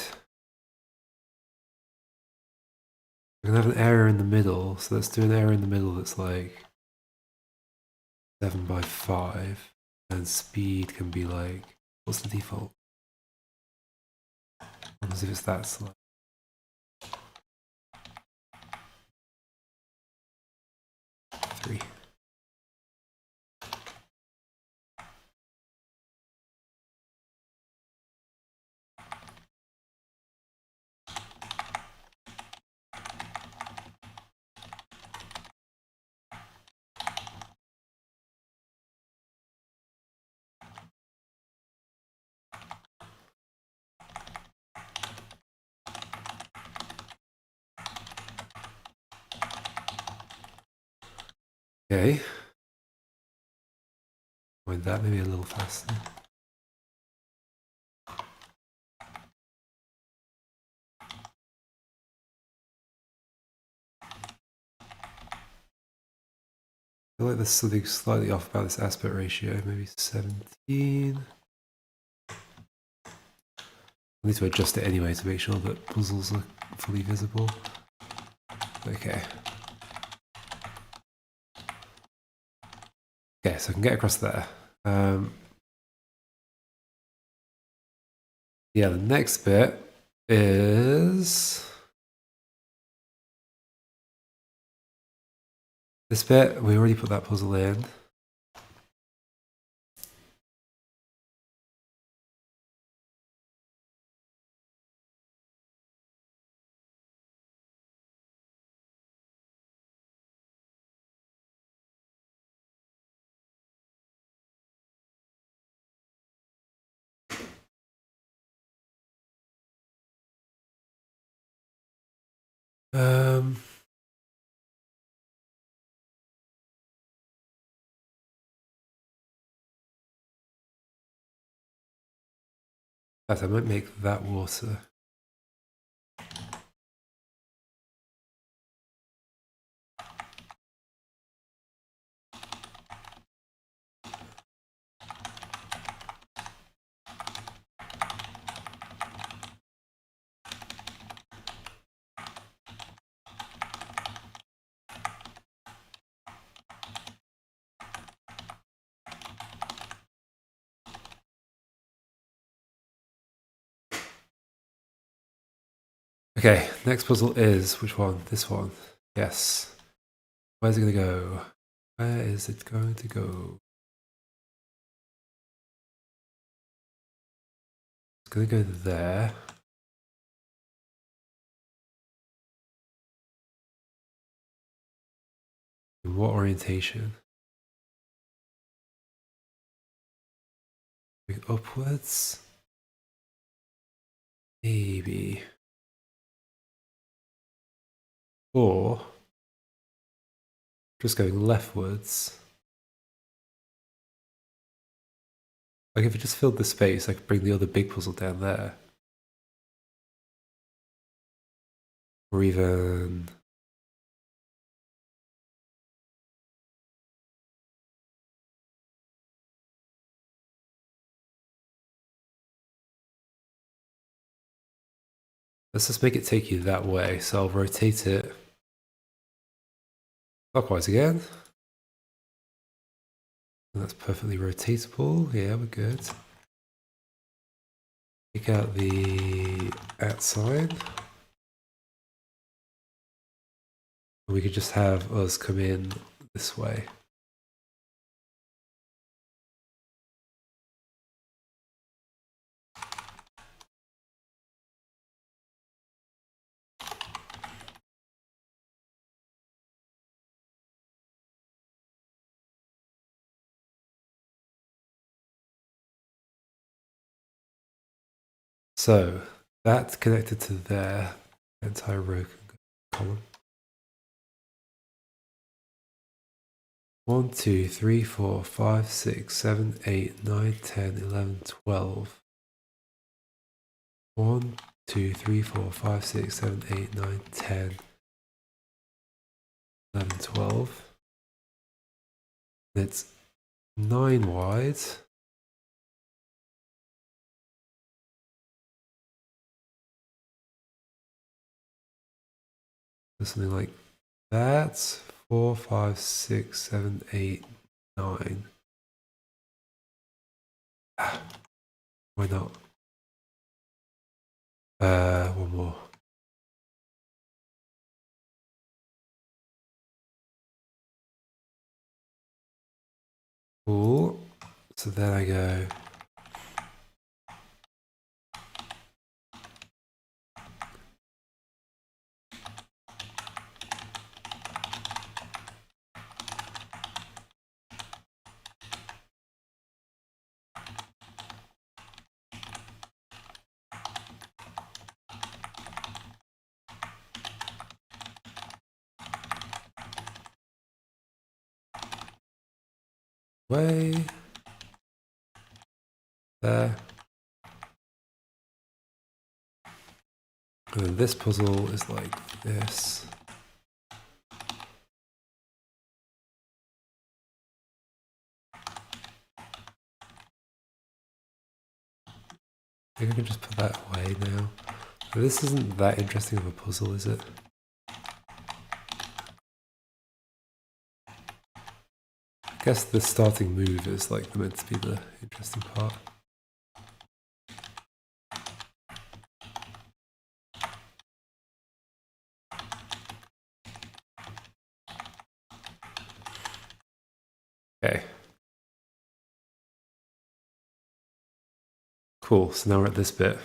Speaker 1: We're gonna have an area in the middle, so let's do an area in the middle that's like 7 by 5. And speed can be like, what's the default? As if it's that slow. Three. Okay. With that, maybe a little faster. I feel like there's something slightly off about this aspect ratio, maybe 17. I need to adjust it anyway to make sure that puzzles are fully visible. Okay. Okay, so I can get across there. Yeah, the next bit is this bit. We already put that puzzle in. Um, I might make that water. Okay, next puzzle is which one? This one. Yes. Where's it going to go? Where is it going to go? It's going to go there. In what orientation? Going upwards? Maybe. Or just going leftwards. Like if it just filled the space, I could bring the other big puzzle down there. Or even... Let's just make it take you that way. So I'll rotate it clockwise again. And that's perfectly rotatable. Yeah, we're good. Take out the @ sign. And we could just have us come in this way. So that's connected to there, the entire row column. 1, 2, 3, 4, 5, 6, 7, 8, 9, 10, 11, 12. 1, 2, 3, 4, 5, 6, 7, 8, 9, 10, 11, 12. It's 9 wide. Something like that. 4, 5, 6, 7, 8, 9. Why not? One more. Cool. So then I go. Way there. And then this puzzle is like this. I think I can just put that away now. But this isn't that interesting of a puzzle, is it? I guess the starting move is like meant to be the interesting part. Okay. Cool, so now we're at this bit.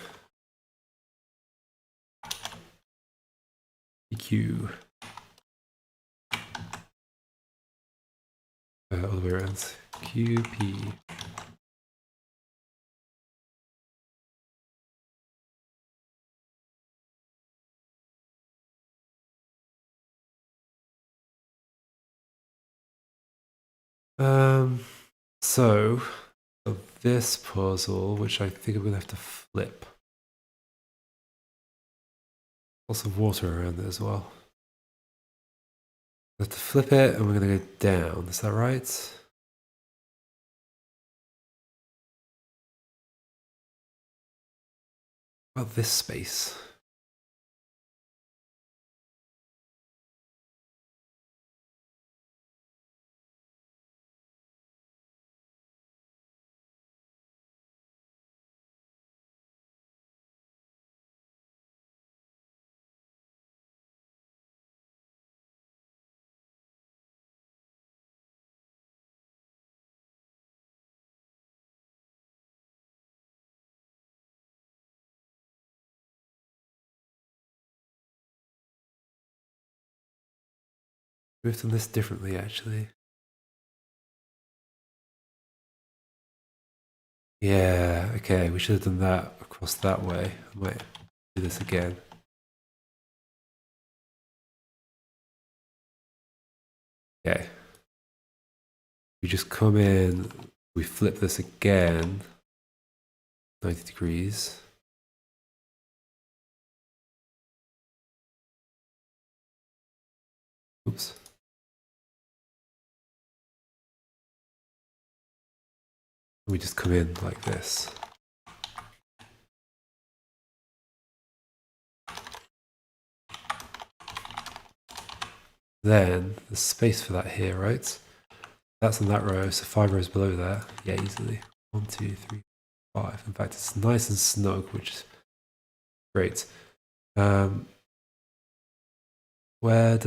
Speaker 1: EQ. All the way around. QP. So for this puzzle, which I think I'm gonna have to flip. Lots of water around it as well. I have to flip it and we're gonna go down, is that right? About this space. We've done this differently actually. Yeah, okay, we should have done that across that way. I might do this again. Okay. We just come in, we flip this again, 90 degrees. Oops. We just come in like this. Then there's space for that here, right? That's on that row, so 5 rows below there. Yeah, easily. 1, 2, 3, 5. In fact, it's nice and snug, which is great. Where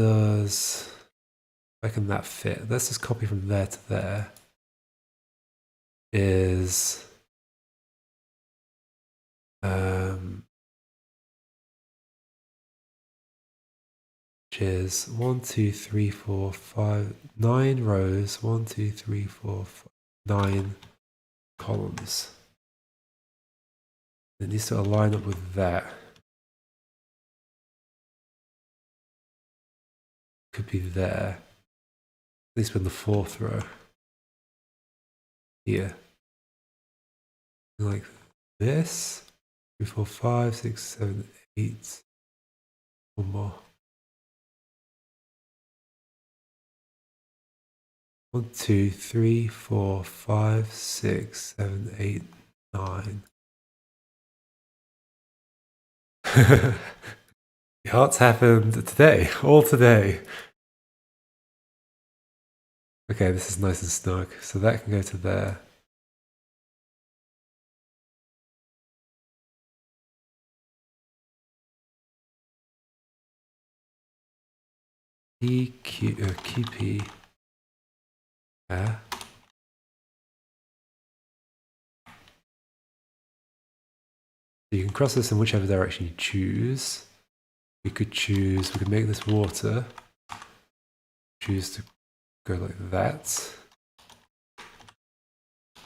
Speaker 1: can that fit? Let's just copy from there to there. Is which is 1, 2, 3, 4, 5, 9 rows. 1, 2, 3, 4, 5, 9 columns. It needs to align up with that. Could be there. At least in the 4th row. Here. Like this. 3, 4, 5, 6, 7, 8. One more. 1, 2, 3, 4, 5, 6, 7, 8, 9. The arts happened today, all today. Okay, this is nice and snug, so that can go to there. QP. Yeah. So you can cross this in whichever direction you choose. We could make this water. Choose to go like that.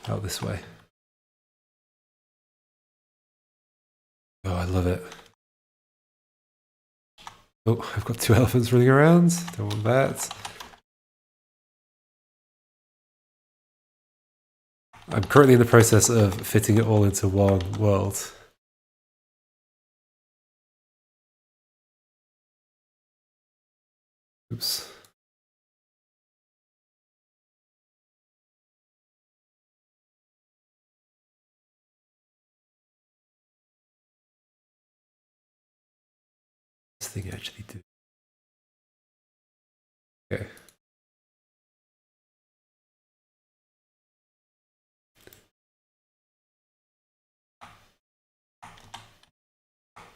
Speaker 1: Out this way. Oh, I love it. Oh, I've got 2 elephants running around. Don't want that. I'm currently in the process of fitting it all into one world. Oops. This thing actually do. Okay.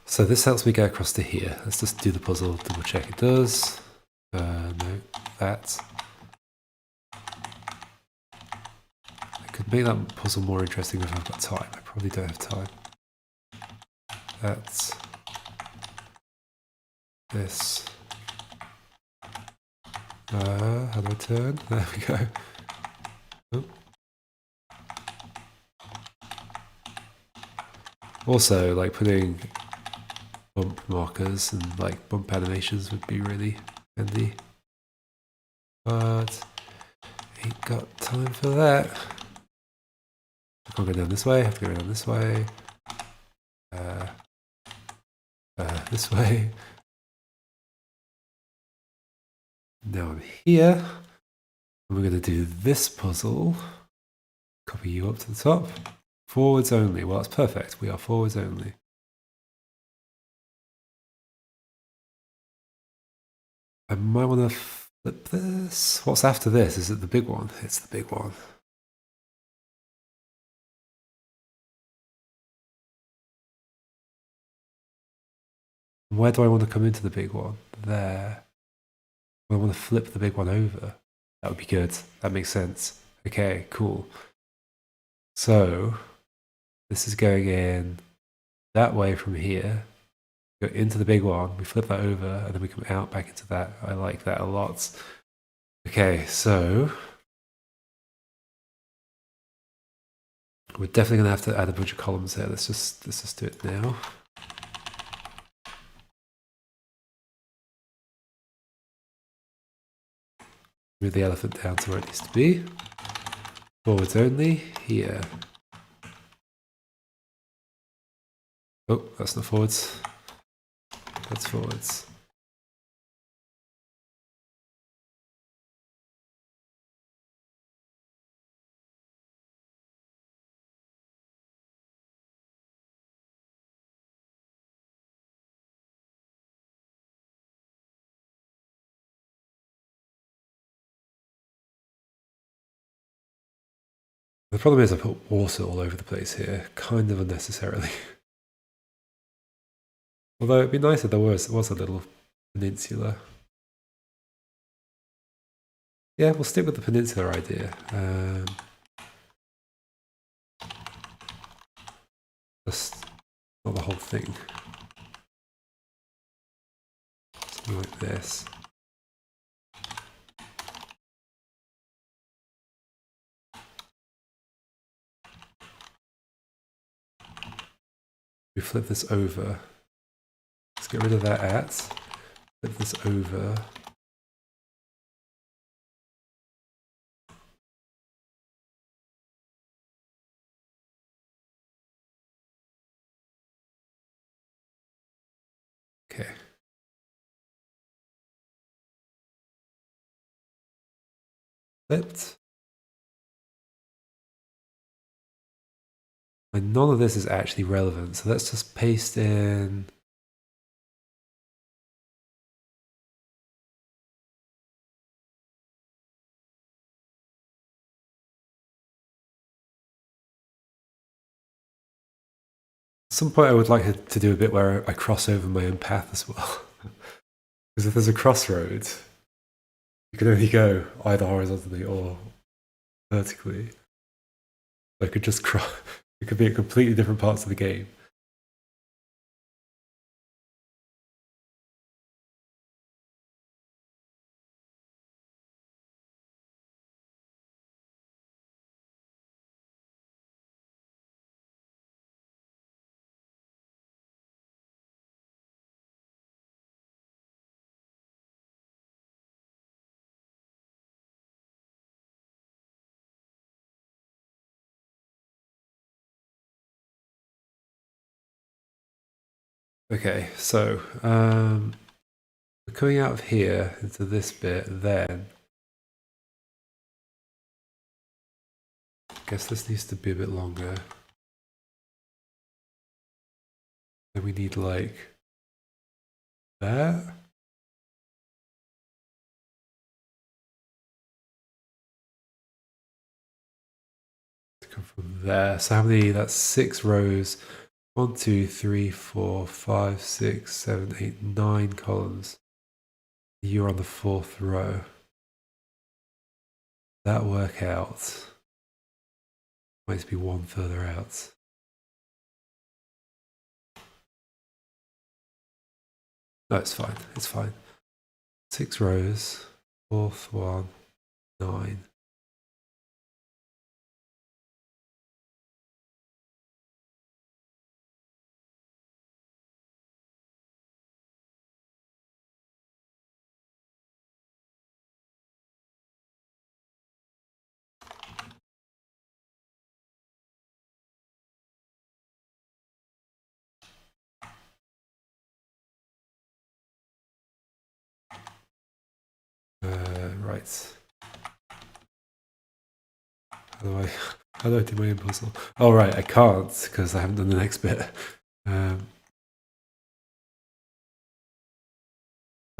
Speaker 1: So this helps me get across to here. Let's just do the puzzle, double check it does. No, that. I could make that puzzle more interesting if I've got time. I probably don't have time. That's this. How do I turn? There we go. Oh. Also, like putting bump markers and like bump animations would be really handy. But Ain't got time for that. I can't go down this way, I have to go down this way. This way. Now I'm here. And we're going to do this puzzle. Copy you up to the top. Forwards only. Well, that's perfect. We are forwards only. I might want to flip this. What's after this? Is it the big one? It's the big one. Where do I want to come into the big one? There. I want to flip the big one over. That would be good. That makes sense. Okay, cool. So this is going in that way from here. Go into the big one, we flip that over, and then we come out back into that. I like that a lot. Okay, so we're definitely gonna have to add a bunch of columns there. Let's just do it now. Move the elephant down to where it needs to be. Forwards only, here. Oh, that's not forwards. That's forwards. The problem is I put water all over the place here, kind of unnecessarily. Although it'd be nice if there was a little peninsula. Yeah, we'll stick with the peninsula idea. Just not the whole thing. Something like this. We flip this over. Let's get rid of that at. Flip this over. Okay. Flipped. And none of this is actually relevant, so let's just paste in. At some point I would like to do a bit where I cross over my own path as well. Because if there's a crossroad, you can only go either horizontally or vertically. I could just cross. It could be at completely different parts of the game. Okay, so we're coming out of here into this bit, then I guess this needs to be a bit longer. Then we need like that. To come from there. So how many? That's 6 rows. 1, 2, 3, 4, 5, 6, 7, 8, 9 columns. You're on the 4th row. That work out. Might be one further out. No, it's fine. It's fine. 6 rows. 4th one. 9. Right. How do I do my own puzzle? Oh right, I can't because I haven't done the next bit. I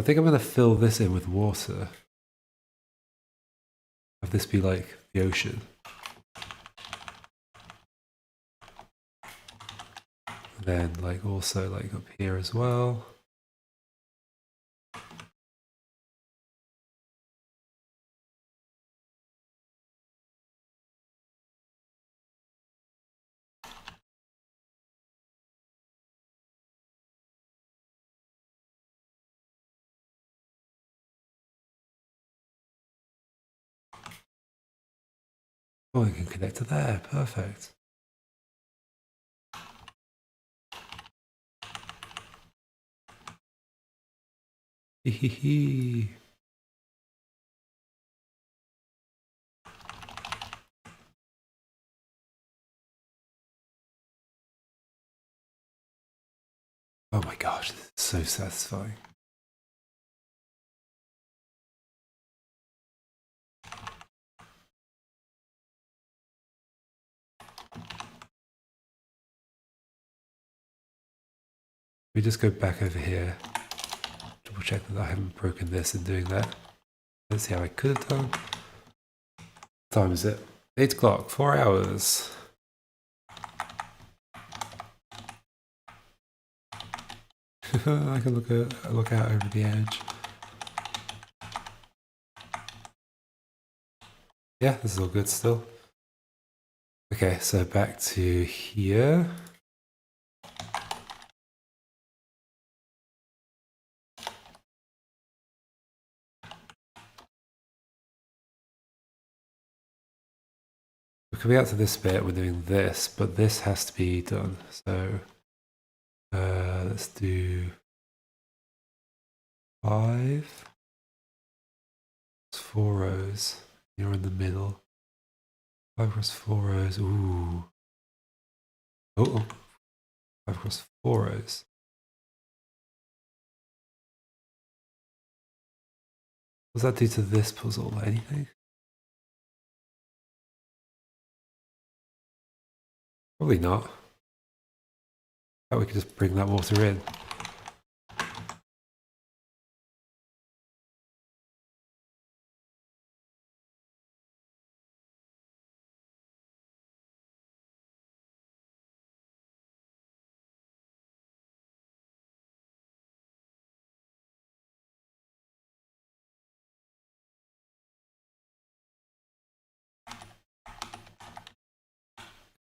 Speaker 1: think I'm gonna fill this in with water. Have this be like the ocean. And then like also like up here as well. Oh, I can connect to there. Perfect. Hee. Oh my gosh, this is so satisfying. We just go back over here, double check that I haven't broken this in doing that. Let's see how I could have done. What time is it? 8 o'clock, 4 hours. I can look out over the edge. Yeah, this is all good still. Okay, so back to here. We're coming out to this bit, we're doing this, but this has to be done. So let's do 5. It's 4 rows. You're in the middle. 5 across 4 rows. Ooh. Oh, 5 across 4 rows. What does that do to this puzzle? Anything? Probably not. Oh, we could just bring that water in.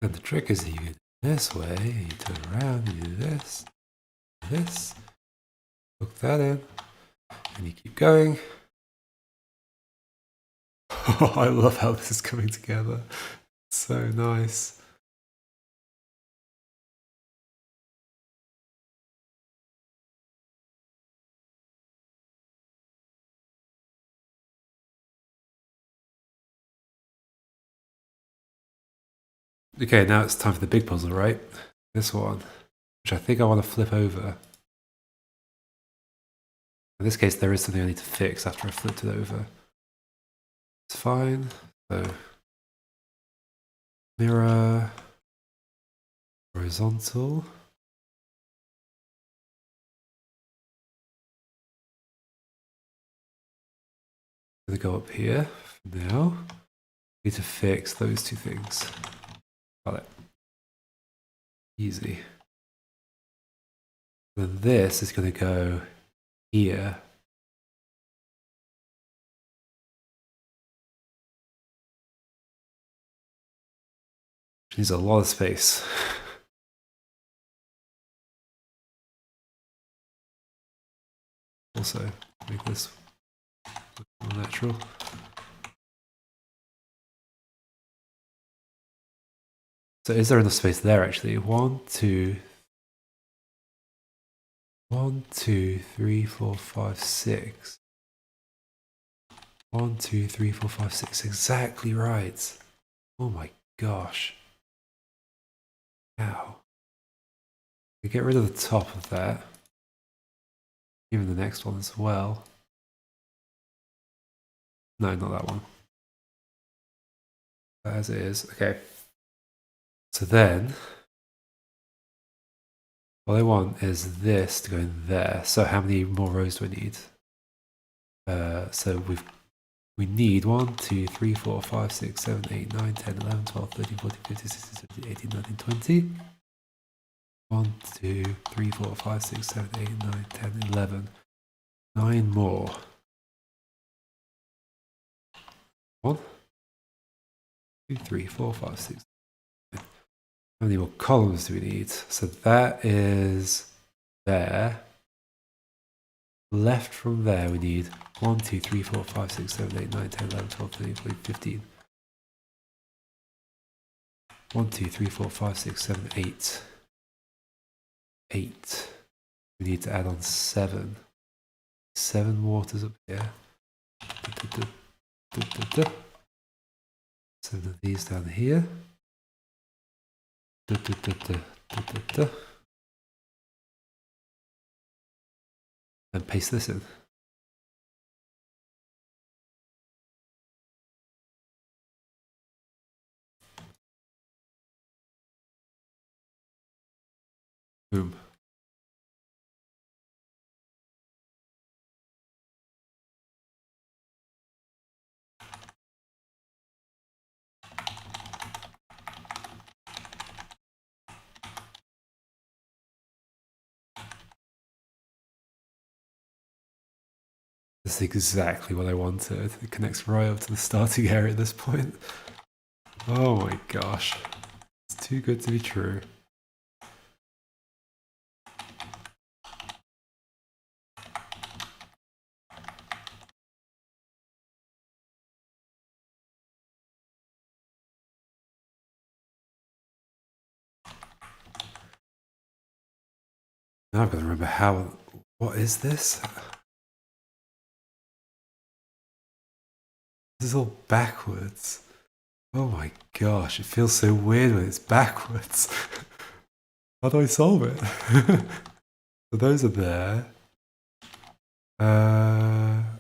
Speaker 1: And the trick is that you go this way, you turn around, you do this, hook that in, and you keep going. Oh, I love how this is coming together. So nice. Okay, now it's time for the big puzzle, right? This one, which I think I want to flip over. In this case, there is something I need to fix after I flipped it over. It's fine. So, mirror, horizontal. I'm gonna go up here for now. Need to fix those two things. Got it. Easy. Then this is going to go here. Which needs a lot of space. Also, make this look more natural. So is there enough space there actually? 1, 2, 3, 4, 5, 6. 1, 2, 3, 4, 5, 6. Exactly right. Oh my gosh. Ow. Get rid of the top of that. Even the next one as well. No, not that one. As it is. Okay. So then, what I want is this to go in there. So how many more rows do I need? So we need 1, 2, 3, 4, 5, 6, 7, 8, 9, 10, 11, 12, 13, 14, 15, 16, 17, 18, 19, 20. 1, 2, 3, 4, 5, 6, 7, 8, 9, 10, 11. 9 more. 1, 2, 3, 4, 5, 6. How many more columns do we need? So that is there. Left from there, we need 1, 2, 3, 4, 5, 6, 7, 8, 9, 10, 11, 12, 13, 14, 15. 1, 2, 3, 4, 5, 6, 7, 8. 8. We need to add on 7. 7 waters up here. 7 of these down here. And paste this in. Boom. This is exactly what I wanted. It connects right up to the starting area at this point. Oh my gosh. It's too good to be true. Now I've got to remember how... What is this? This is all backwards. Oh my gosh, it feels so weird when it's backwards. How do I solve it? So those are there.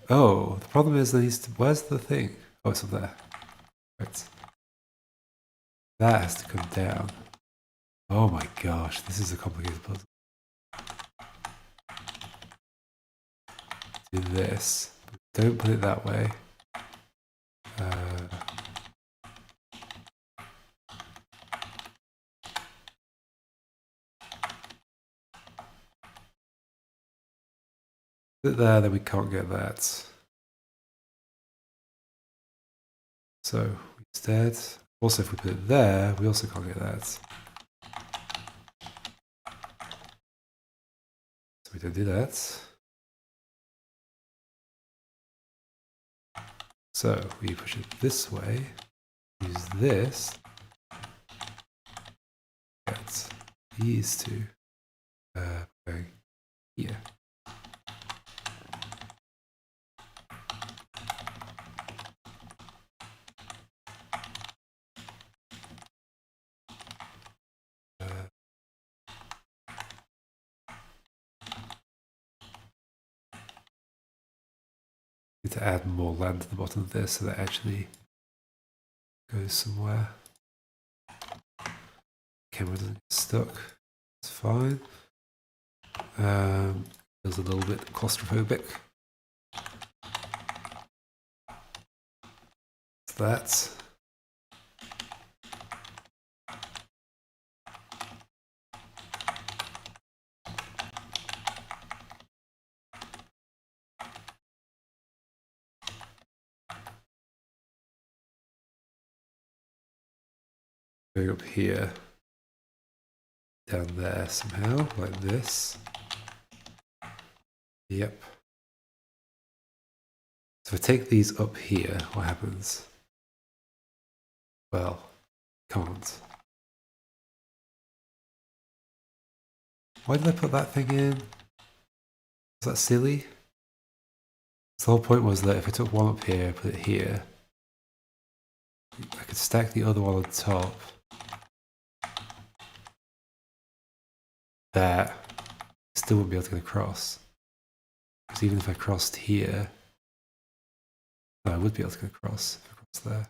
Speaker 1: Oh, the problem is that where's the thing? Oh, it's up there. Right. That has to come down. Oh my gosh, this is a complicated puzzle. Do this. Don't put it that way. Put it there, then we can't get that. So instead, also if we put it there, we also can't get that. So we don't do that. So we push it this way, use this, get these two going here. Need to add more land to the bottom of this so that actually goes somewhere. Camera doesn't get stuck. It's fine. Feels a little bit claustrophobic. That's that. Going up here, down there somehow, like this. Yep. So if I take these up here, what happens? Well, can't. Why did I put that thing in? Was that silly? So the whole point was that if I took one up here, put it here, I could stack the other one on top. That still wouldn't be able to get across. Because even if I crossed here, I would be able to go across there.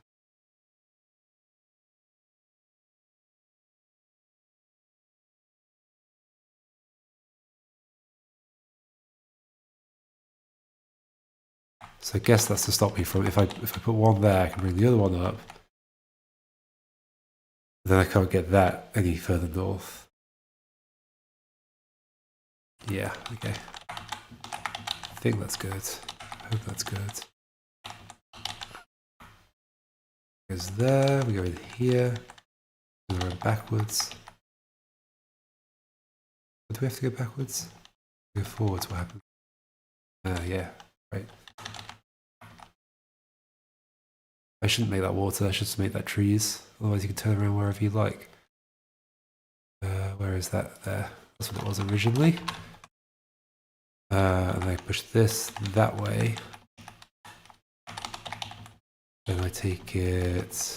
Speaker 1: So I guess that's to stop me from, if I put one there, I can bring the other one up. Then I can't get that any further north. Yeah, okay. I think that's good. I hope that's good. Goes there, we go in here, and we're backwards. But do we have to go backwards? Go forwards, what happens? Yeah, right. I shouldn't make that water, I should just make that trees. Otherwise you can turn around wherever you like. Where is that? There. That's what it was originally. And I push this that way. Then I take it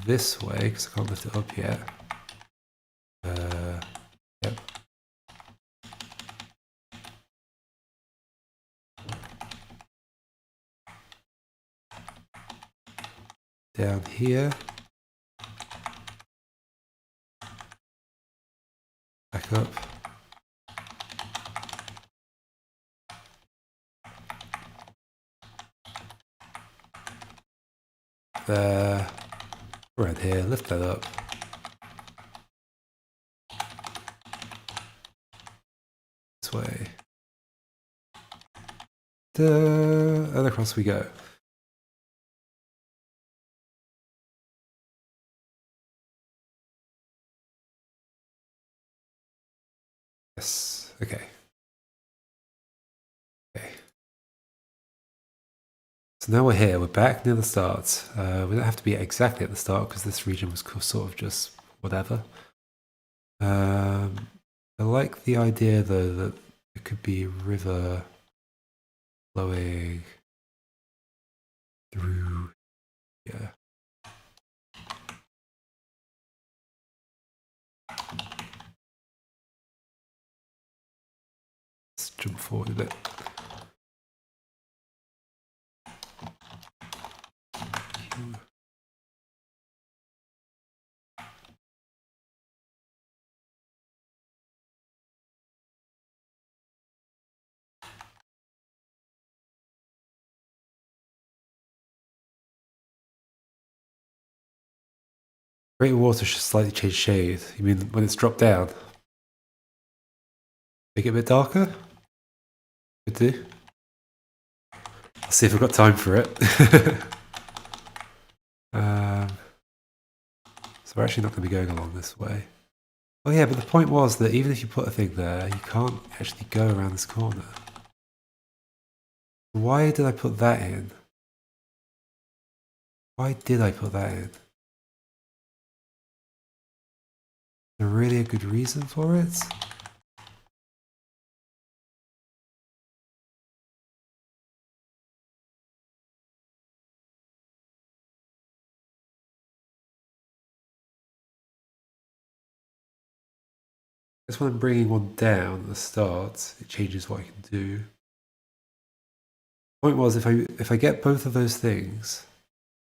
Speaker 1: this way, because I can't lift it up yet. Yep. Down here. Back up. There. Around here, lift that up. This way. And across we go. Yes, okay. Okay. So now we're here, we're back near the start. We don't have to be exactly at the start because this region was sort of just whatever. I like the idea though that it could be a river flowing through here. Let's jump forward a bit. Great water should slightly change shade. You mean when it's dropped down? Make it a bit darker? Could do. I'll see if I've got time for it. So we're actually not going to be going along this way. Oh yeah, but the point was that even if you put a thing there, you can't actually go around this corner. Why did I put that in? Why did I put that in? Is there really a good reason for it? Just when I'm bringing one down at the start, it changes what I can do. The point was, if I get both of those things,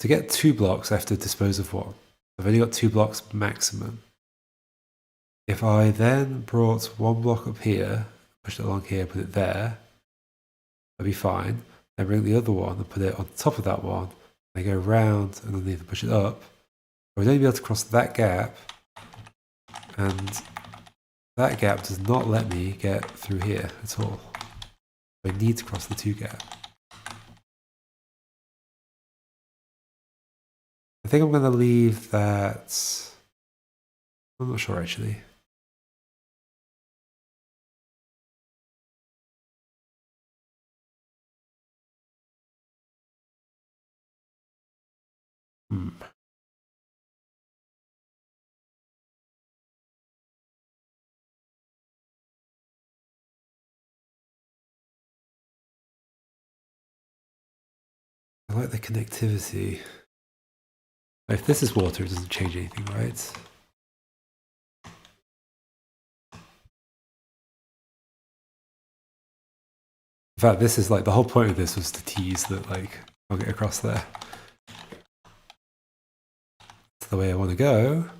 Speaker 1: to get 2 blocks, I have to dispose of one. I've only got 2 blocks maximum. If I then brought 1 block up here, push it along here, put it there, that'd be fine. Then bring the other one and put it on top of that one. I go around and underneath and push it up. I would only be able to cross that gap, and that gap does not let me get through here at all. I need to cross the 2 gap. I think I'm going to leave that. I'm not sure actually. I like the connectivity. If this is water, it doesn't change anything, right? In fact, this is like the whole point of this was to tease that like I'll get across there. That's the way I want to go.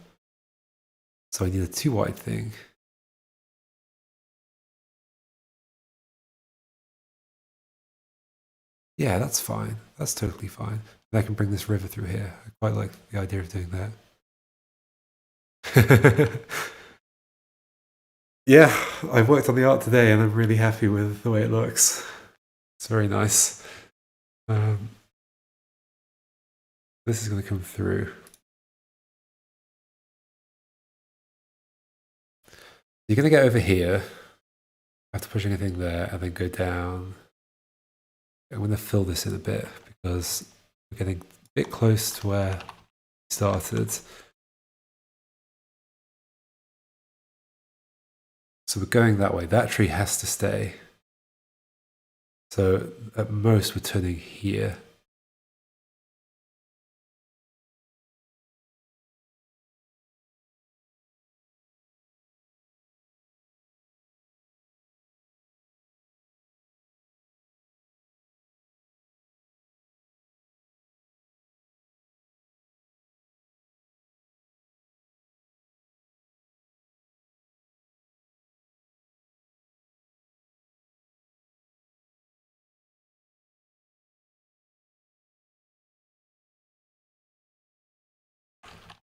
Speaker 1: So I need a 2 wide thing. Yeah, that's fine. That's totally fine. And I can bring this river through here. I quite like the idea of doing that. Yeah, I worked on the art today and I'm really happy with the way it looks. It's very nice. This is going to come through. You're going to get over here after pushing a thing there and then go down. I'm going to fill this in a bit because we're getting a bit close to where we started. So we're going that way. That tree has to stay. So at most we're turning here.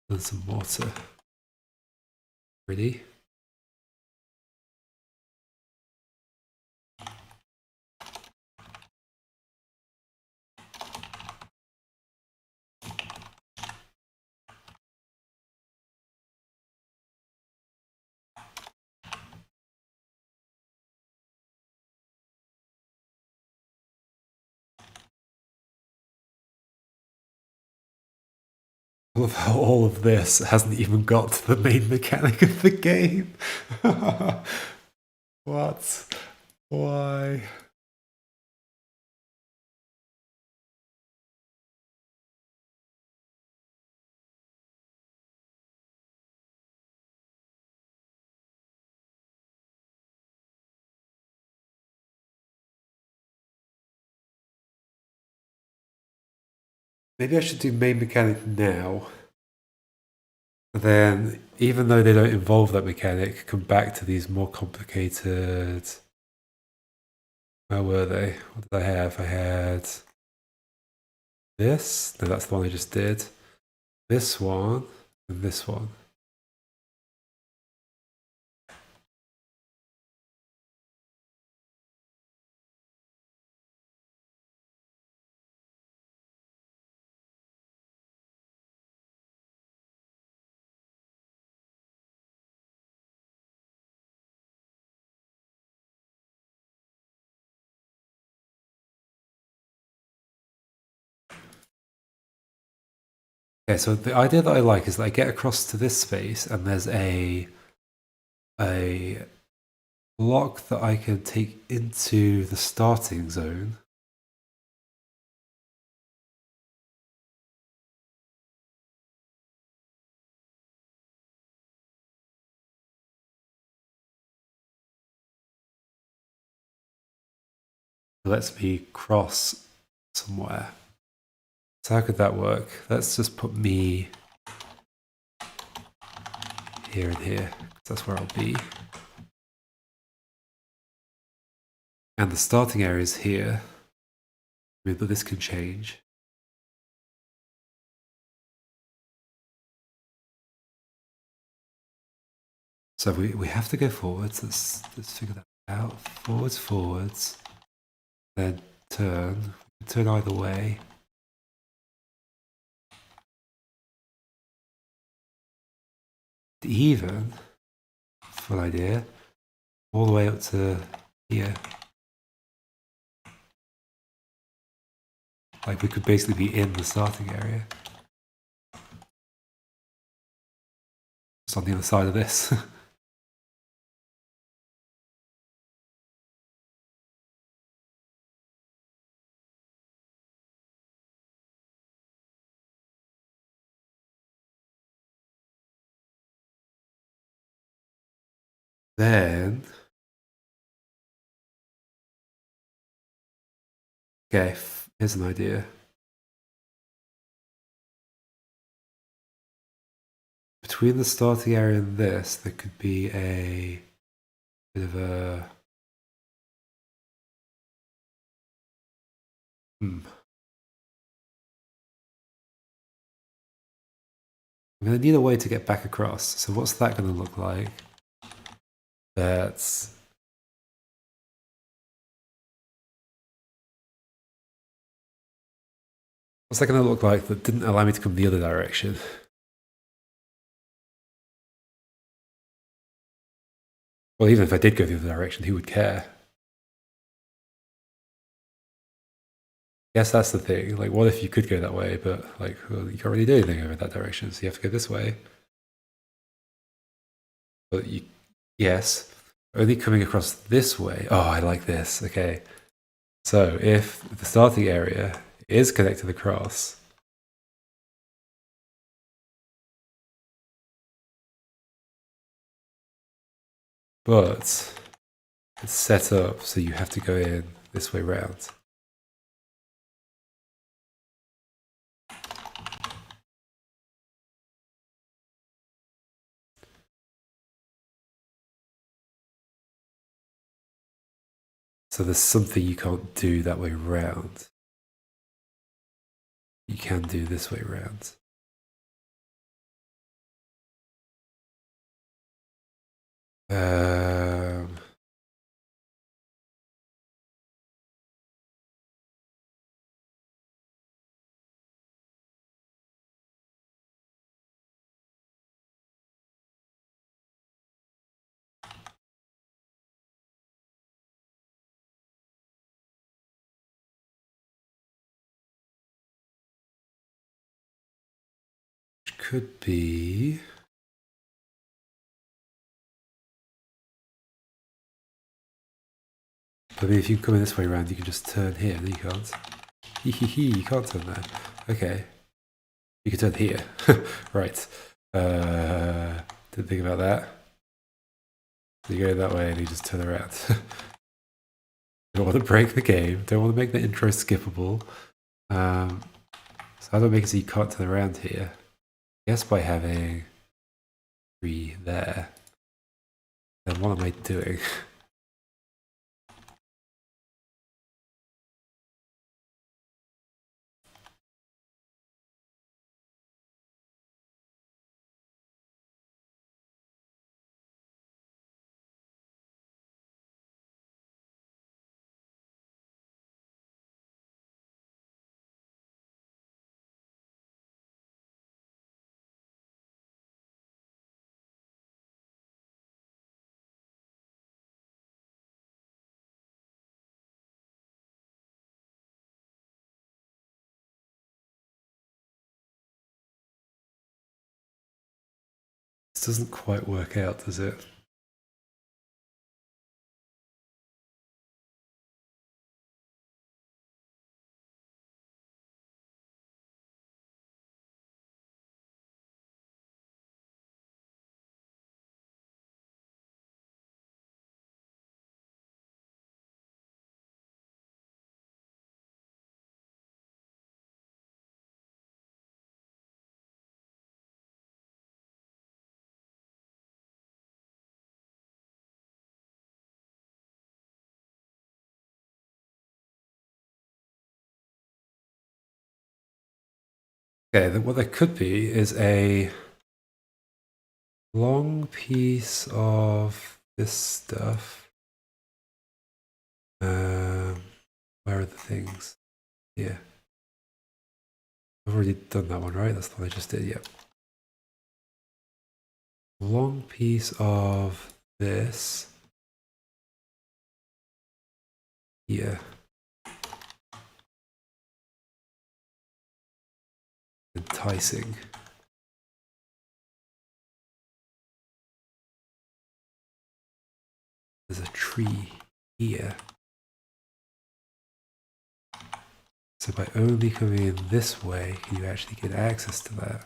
Speaker 1: And some water. Ready? I love how all of this hasn't even got to the main mechanic of the game. What? Why? Maybe I should do main mechanic now. Then, even though they don't involve that mechanic, come back to these more complicated. Where were they? What did I have? I had this. No, that's the one I just did. This one and this one. Okay, so the idea that I like is that I get across to this space and there's a block that I can take into the starting zone. It lets me cross somewhere. So how could that work? Let's just put me here and here. That's where I'll be. And the starting area is here. But this can change. So we have to go forwards. Let's figure that out. Forwards. Then turn. Turn either way. Even, full idea, all the way up to here. Like we could basically be in the starting area. Just on the other side of this. Then Okay, here's an idea. Between the starting area and this, there could be a bit of a... I'm going to need a way to get back across. So what's that going to look like? That's... What's that going to look like that didn't allow me to come the other direction? Well, even if I did go the other direction, who would care? Yes, that's the thing. Like, what if you could go that way, but like, well, you can't really do anything over that direction, so you have to go this way. But you, yes, only coming across this way. Oh, I like this. Okay, so if the starting area is connected across, but it's set up so you have to go in this way round. So there's something you can't do that way round. You can do this way round. Which could be... I mean, if you come in this way around, you can just turn here. No, you can't. You can't turn there. Okay. You can turn here. Right. Didn't think about that. So you go that way and you just turn around. Don't want to break the game. Don't want to make the intro skippable. So how do I make it so you can't turn around here? I guess by having 3 there. Then what am I doing? This doesn't quite work out, does it? Okay, what there could be is a long piece of this stuff. Where are the things? Yeah. I've already done that one, right? That's the one I just did, yep. Long piece of this. Here. Enticing. There's a tree here. So by only coming in this way, can you actually get access to that?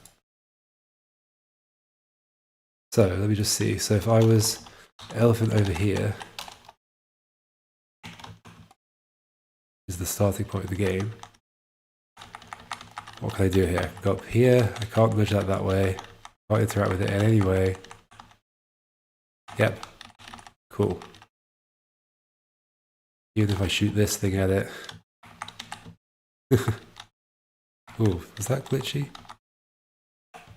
Speaker 1: So let me just see. So if I was elephant over here, is the starting point of the game. What can I do here? I can go up here. I can't nudge that way. Can't interact with it in any way. Yep. Cool. Even if I shoot this thing at it. Ooh, was that glitchy?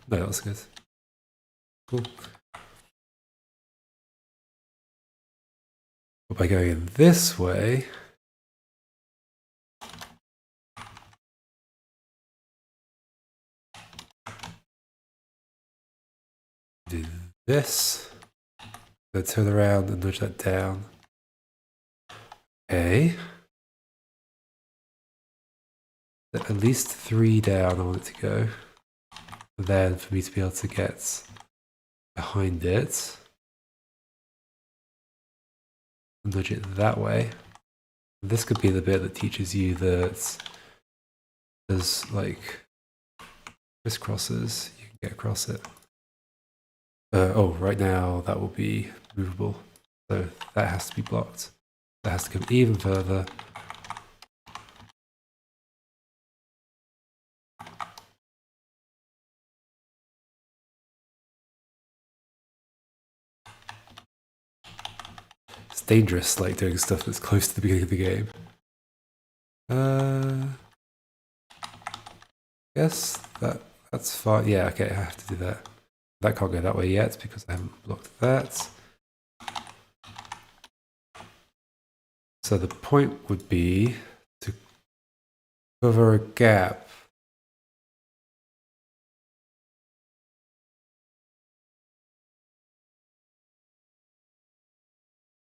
Speaker 1: No, that was good. Cool. But by going in this way, do this, then turn around and nudge that down. Okay. At least 3 down I want it to go. And then for me to be able to get behind it, nudge it that way. This could be the bit that teaches you that there's like crisscrosses, you can get across it. Oh, right now that will be movable, so that has to be blocked. That has to come even further. It's dangerous, like doing stuff that's close to the beginning of the game. Guess that's fine. Yeah, okay, I have to do that. That can't go that way yet because I haven't blocked that. So the point would be to cover a gap.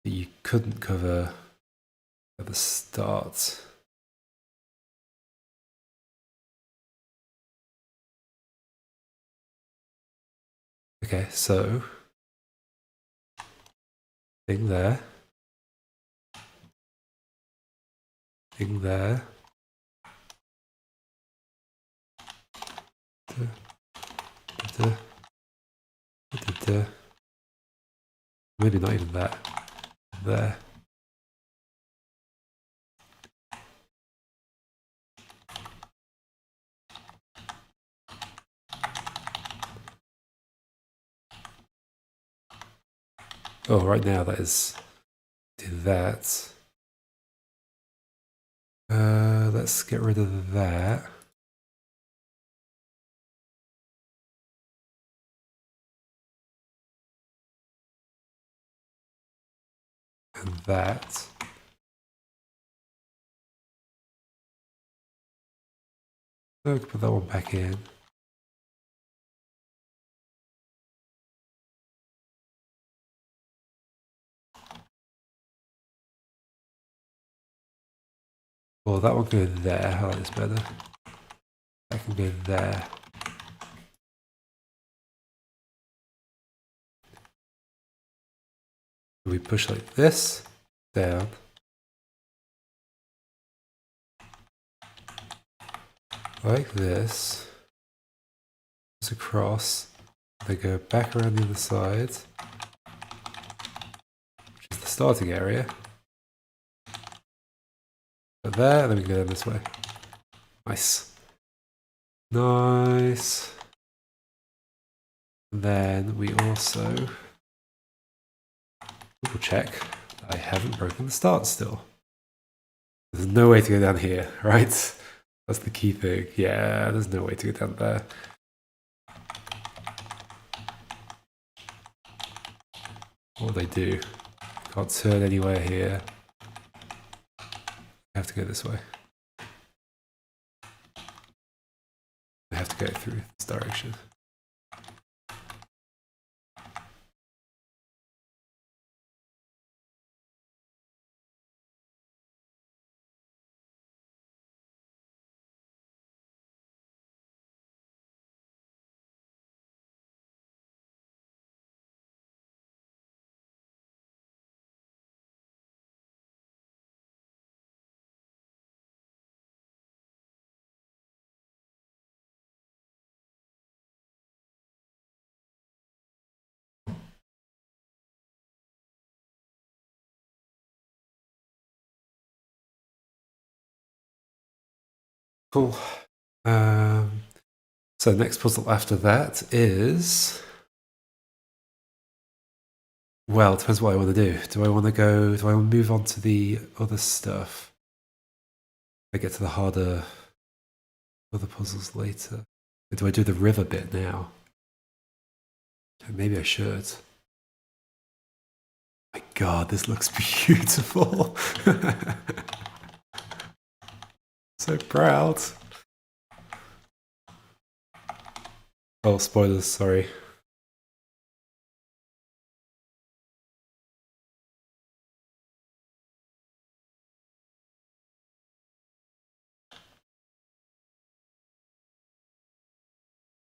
Speaker 1: That you couldn't cover at the start. Okay, so thing there. Thing there. Maybe not even that. There. Oh, right now that is do that. Let's get rid of that. And that. So put that one back in. Well, that one go there. I like this better. That can go there. We push like this, down. Like this. Goes across. They go back around the other side. Which is the starting area. But there, and then we can go down this way. Nice. Nice. Then we also double check that I haven't broken the start still. There's no way to go down here, right? That's the key thing. Yeah, there's no way to go down there. What do they do? Can't turn anywhere here. I have to go this way. I have to go through this direction. Cool. So next puzzle after that is... Well, it depends what I want to do. Do I want to move on to the other stuff? I get to the harder other puzzles later. Or do I do the river bit now? Maybe I should. My God, this looks beautiful. So proud. Oh, spoilers, sorry.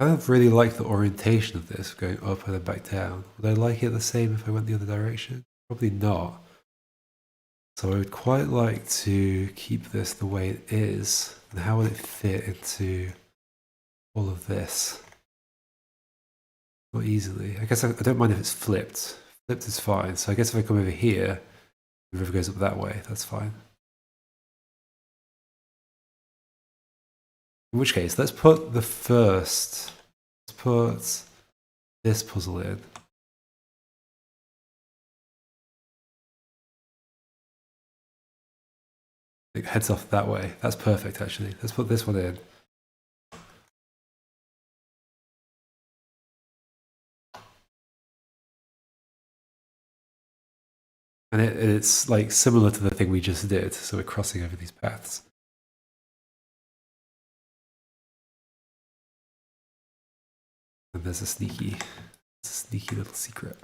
Speaker 1: I don't really like the orientation of this, going up and then back down. Would I like it the same if I went the other direction? Probably not. So I would quite like to keep this the way it is. And how would it fit into all of this? Not easily. I guess I don't mind if it's flipped. Flipped is fine. So I guess if I come over here, the river goes up that way, that's fine. In which case, let's put let's put this puzzle in. It heads off that way. That's perfect, actually. Let's put this one in. And it's like similar to the thing we just did. So we're crossing over these paths. And there's a sneaky little secret.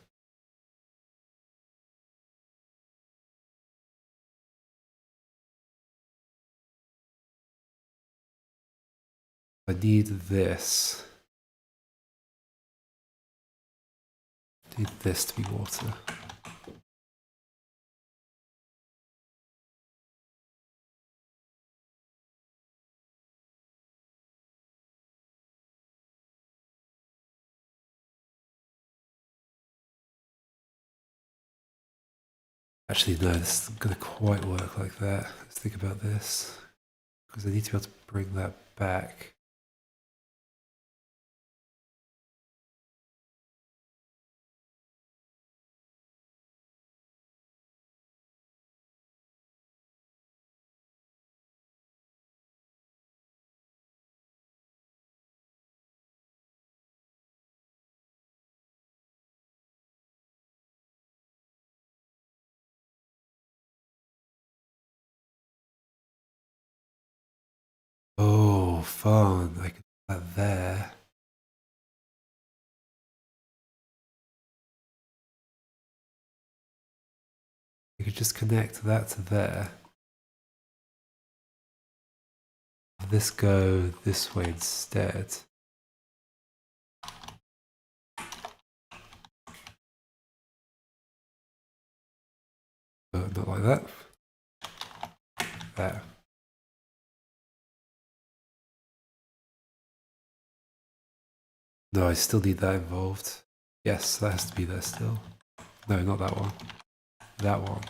Speaker 1: I need this. I need this to be water. Actually, no, this isn't going to quite work like that. Let's think about this. Because I need to be able to bring that back. Oh, fun. I can put that there. I could just connect that to there. This go this way instead. Not like that. There. No, I still need that involved. Yes, that has to be there still. No, not that one. That one.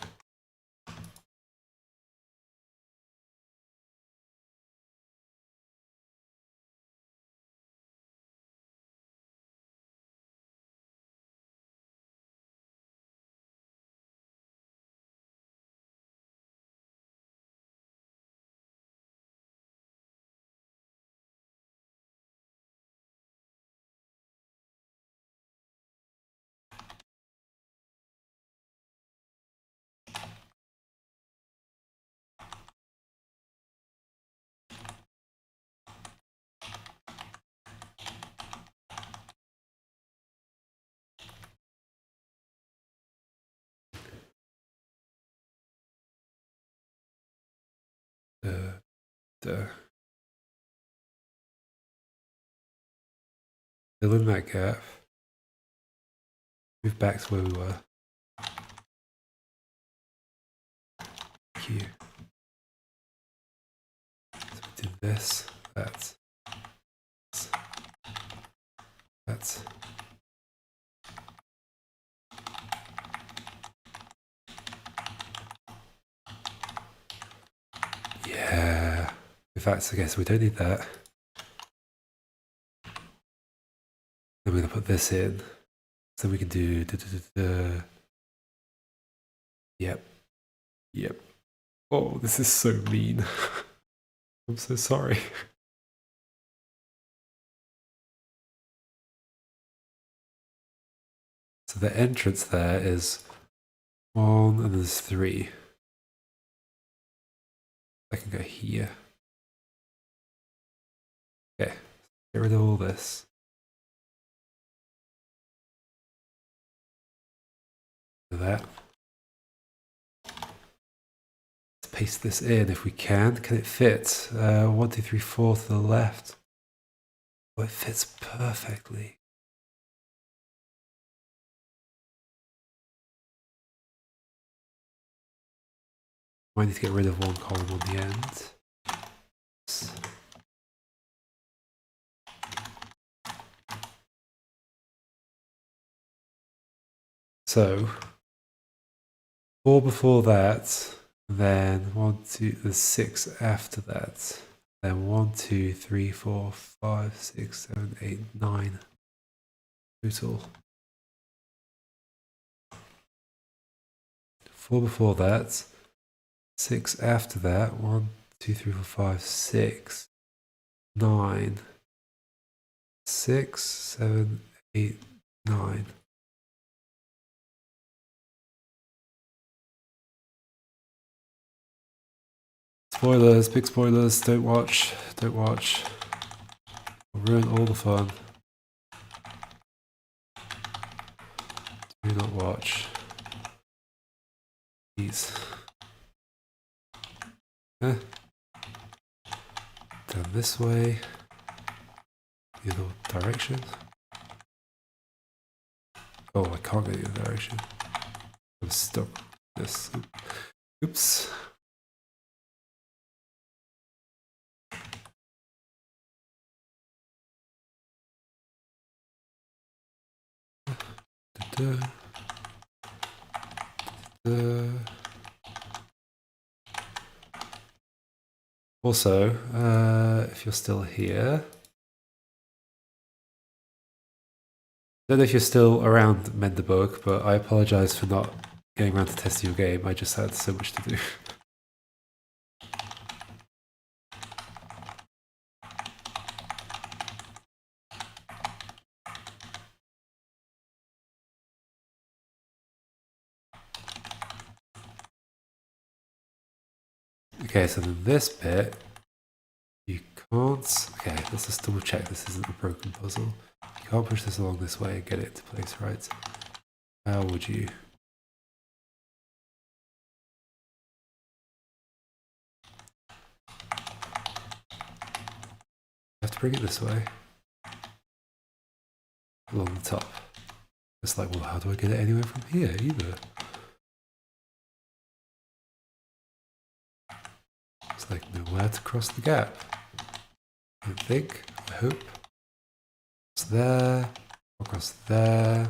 Speaker 1: Fill in that gap. Move back to where we were. Q. So we did this, that. Yeah. If fact, okay, so we don't need that. Then we're going to put this in. So we can do... Yep. Yep. Oh, this is so mean. I'm so sorry. So the entrance there is 1 and there's 3. I can go here. Okay, get rid of all this. Do that. Let's paste this in if we can. Can it fit? 1, 2, 3, 4 to the left. Oh, it fits perfectly. Might need to get rid of 1 column on the end. So 4 before that, then 1, 2, there's 6 after that. Then 1, 2, 3, 4, 5, 6, 7, 8, 9 total. 4 before that, 6 after that. 1, 2, 3, 4, 5, 6, 9, 6, 7, 8, 9. Spoilers, big spoilers, don't watch, don't watch. I'll ruin all the fun. Do not watch. Please. Down this way. The other direction. Oh, I can't go the other direction. I'm stuck with this. Oops. Also, if you're still here, I don't know if you're still around Mendebook, but I apologize for not getting around to testing your game. I just had so much to do. Okay, so then this bit, you can't... Okay, let's just double check this isn't a broken puzzle. You can't push this along this way and get it into place, right? How would you? You have to bring it this way. Along the top. It's like, well, how do I get it anywhere from here either? It's like nowhere to cross the gap. I think, I hope. It's there, across there.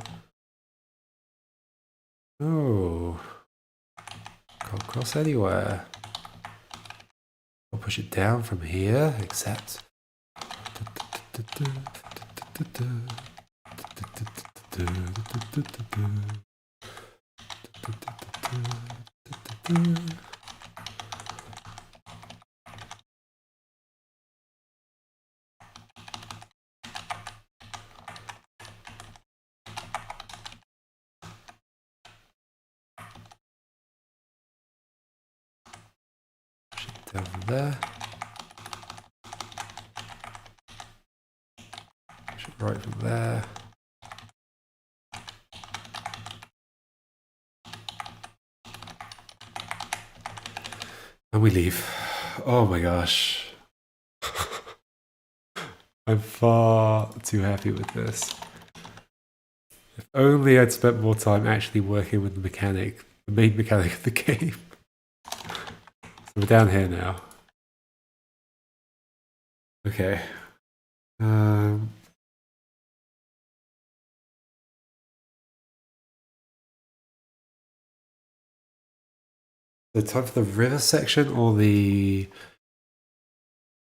Speaker 1: Oh, can't cross anywhere. I'll push it down from here, except. Down from there. Push it right from there. And we leave. Oh my gosh. I'm far too happy with this. If only I'd spent more time actually working with the mechanic, the main mechanic of the game. So we're down here now. Okay. The time for the river section or the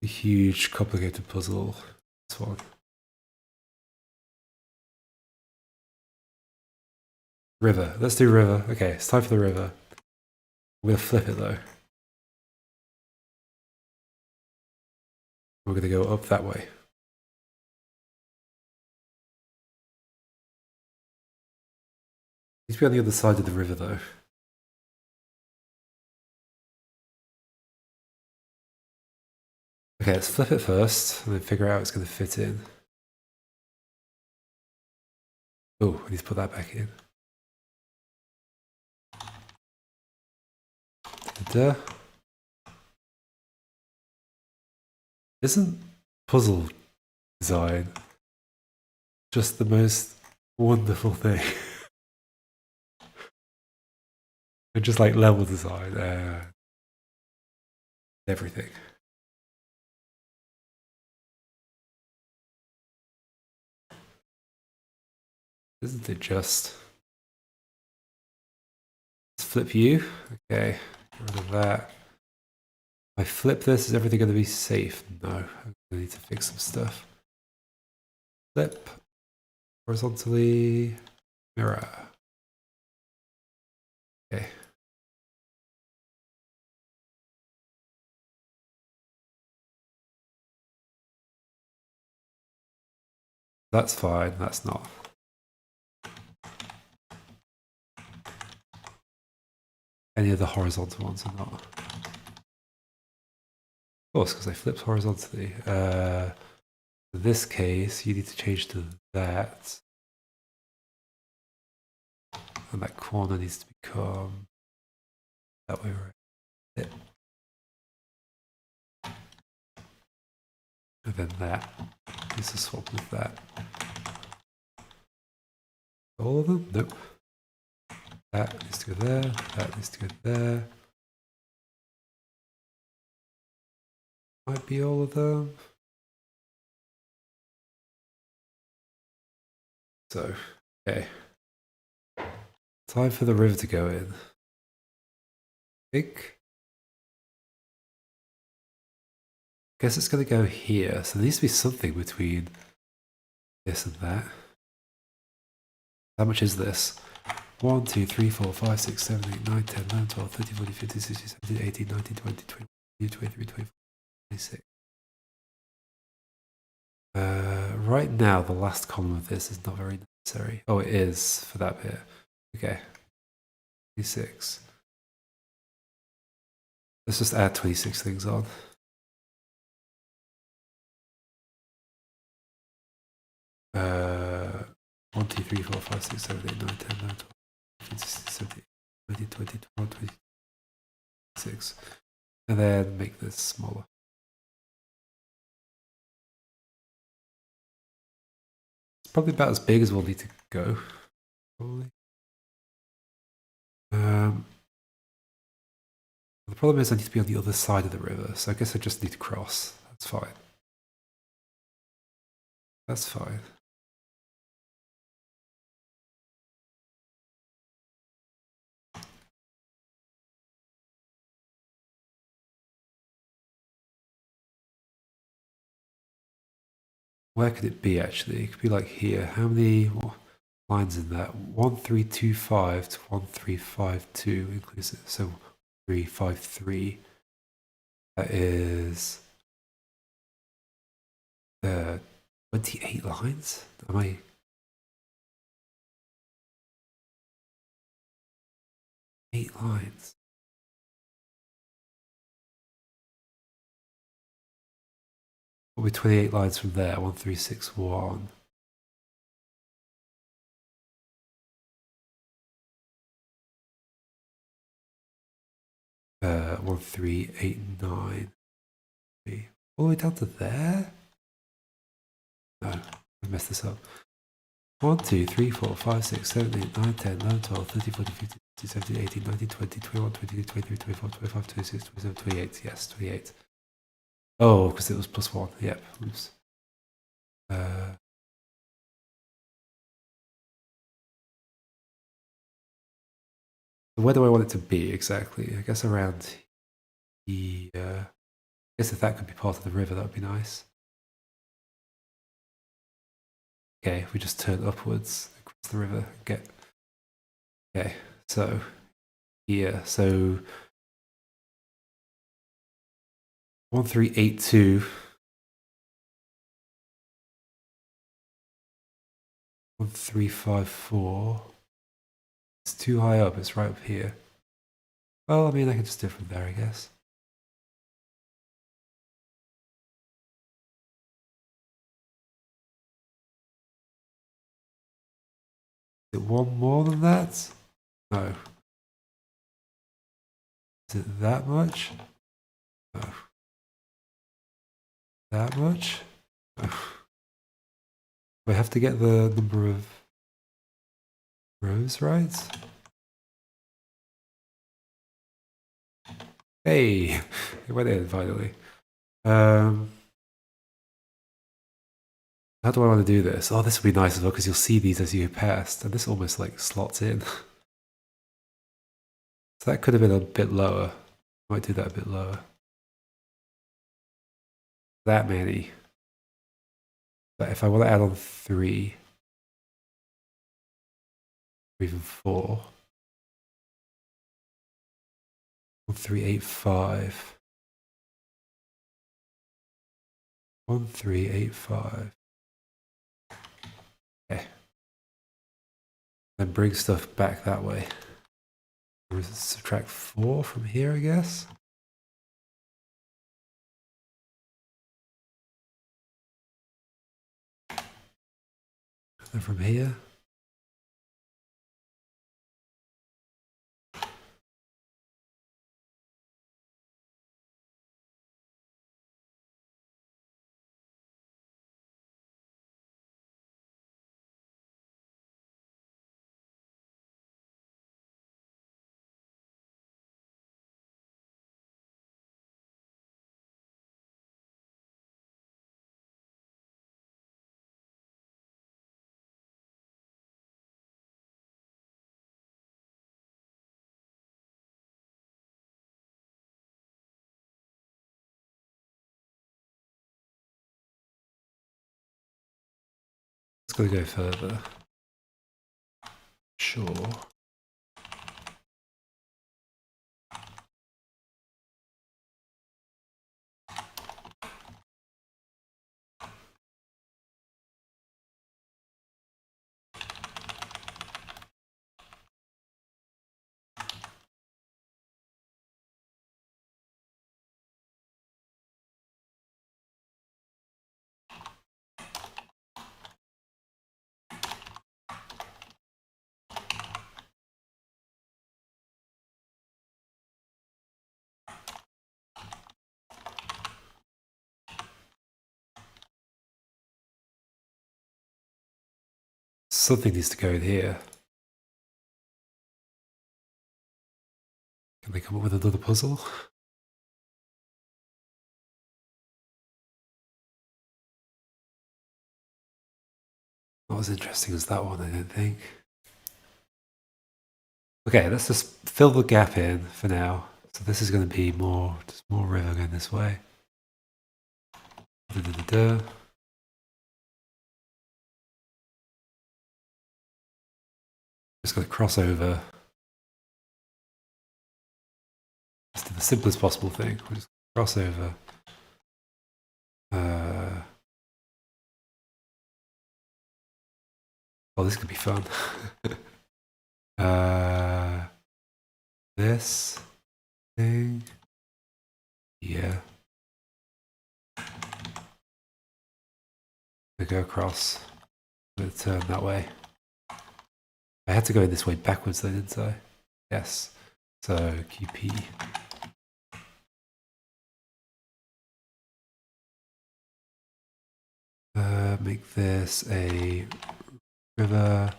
Speaker 1: A huge, complicated puzzle. This one. River. Let's do river. Okay, it's time for the river. I'm going to flip it though. We're going to go up that way. Needs to be on the other side of the river though. Okay, let's flip it first and then figure out how it's going to fit in. Oh, I need to put that back in. Da-da. Isn't puzzle design just the most wonderful thing? And just like level design, everything. Isn't it just? Let's flip you. Okay, get rid of that. If I flip this, is everything going to be safe? No, I'm going to need to fix some stuff. Flip horizontally, mirror. Okay. That's fine, that's not. Any of the horizontal ones are not. Of course, because I flipped horizontally. In this case, you need to change to that. And that corner needs to become that way, right? And then that needs to swap with that. All of them? Nope. That needs to go there, that needs to go there. Might be all of them. So, okay. Time for the river to go in. I guess it's going to go here. So there needs to be something between this and that. How much is this? 1, 2, 3, 4, 5, 6, 7, 8, 9, 10, 11, 12, 13, 14, 15, 16, 17, 18, 19, 20, 21, 23, 24, 26. Right now, the last column of this is not very necessary. Oh, it is for that bit. Okay. 26. Let's just add 26 things on. Uh, 1, 2, 3, 4, 5, 6, 7, 8, 9, 10, 11, 12, 15, 16, 17, 18, 19, 20, 21, 26. And then make this smaller. It's probably about as big as we'll need to go. Probably. The problem is I need to be on the other side of the river, so I guess I just need to cross. That's fine. That's fine. Where could it be actually? It could be like here. How many lines in that? 1325 to 1352 inclusive. So 353. That is 28 lines? Am I? Eight lines. What will be 28 lines from there? 1361. Uh, 1389. All the way down to there? No, I messed this up. 1, 2, 3, 4, 5, 6, 7, 8, 9, 10, 11, 12, 13, 14, 15, 16, 17, 18, 19, 20, 21, 22, 23, 24, 25, 26, 27, 28. Yes, 28. Oh, because it was plus 1. Yep. Oops. Where do I want it to be exactly? I guess around here. guess if that could be part of the river, that would be nice. Okay, if we just turn upwards across the river, okay, so here, so 1382, 1354. It's too high up, it's right up here. Well, I mean, I can just do it from there, I guess. Is it one more than that? No. Is it that much? No. That much? No. We have to get the number of rows right. Hey, it went in finally. How do I want to do this? Oh, this will be nice as well because you'll see these as you go past, and this almost like slots in. So that could have been a bit lower. Might do that a bit lower. That many. But if I want to add on 3, or even 4, 1385. 1385. Okay. Then bring stuff back that way. Subtract 4 from here, I guess. And from here. It's got to go further. Sure. Something needs to go in here. Can they come up with another puzzle? Not as interesting as that one, I don't think. Okay, let's just fill the gap in for now. So this is going to be just more river going this way. Da, da, da, da. Just going to cross over. Just do the simplest possible thing. We'll just cross over. Oh, this could be fun. This thing. Yeah. We go across. Let's turn that way. I had to go this way backwards though, didn't I? Yes. So QP. Make this a river.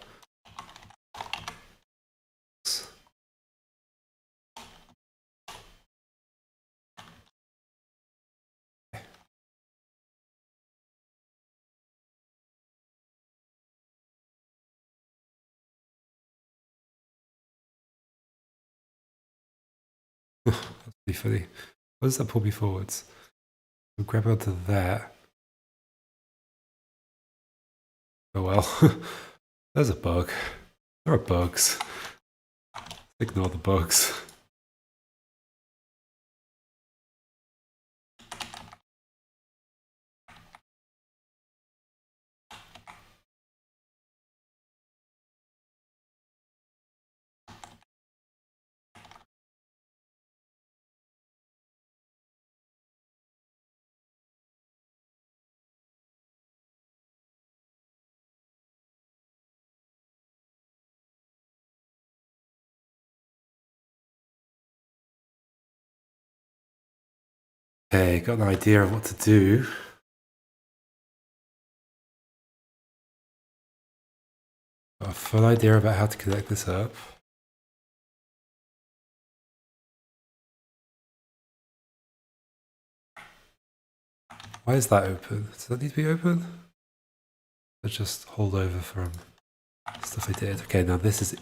Speaker 1: That's pretty funny. What does that pull me forwards? We'll grab onto that. Oh well. There's a bug. There are bugs. Ignore the bugs. Okay, got an idea of what to do. Got a full idea about how to connect this up. Why is that open? Does that need to be open? Or just hold over from stuff I did? Okay, now this is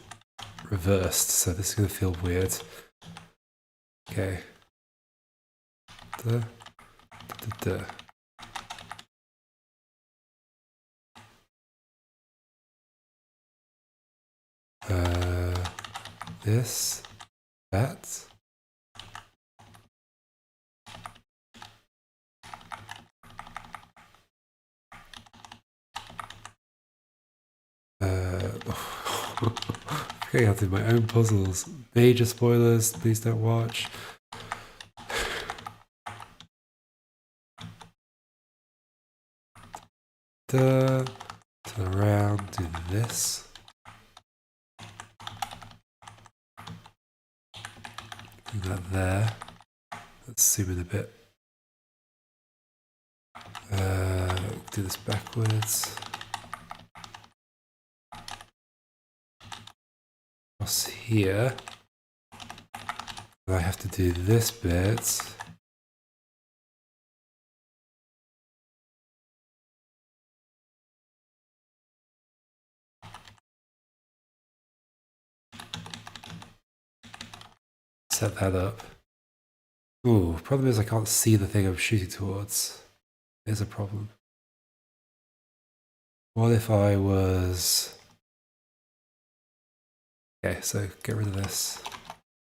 Speaker 1: reversed, so this is going to feel weird. Okay. Duh, duh, duh. This, that. Okay, I'll do my own puzzles. Major spoilers, please don't watch. Turn around, do this. Do that there. Let's zoom in a bit. Do this backwards. Across here. I have to do this bit. Set that up. Ooh, problem is I can't see the thing I'm shooting towards. There's a problem. What if I was... Okay, so get rid of this.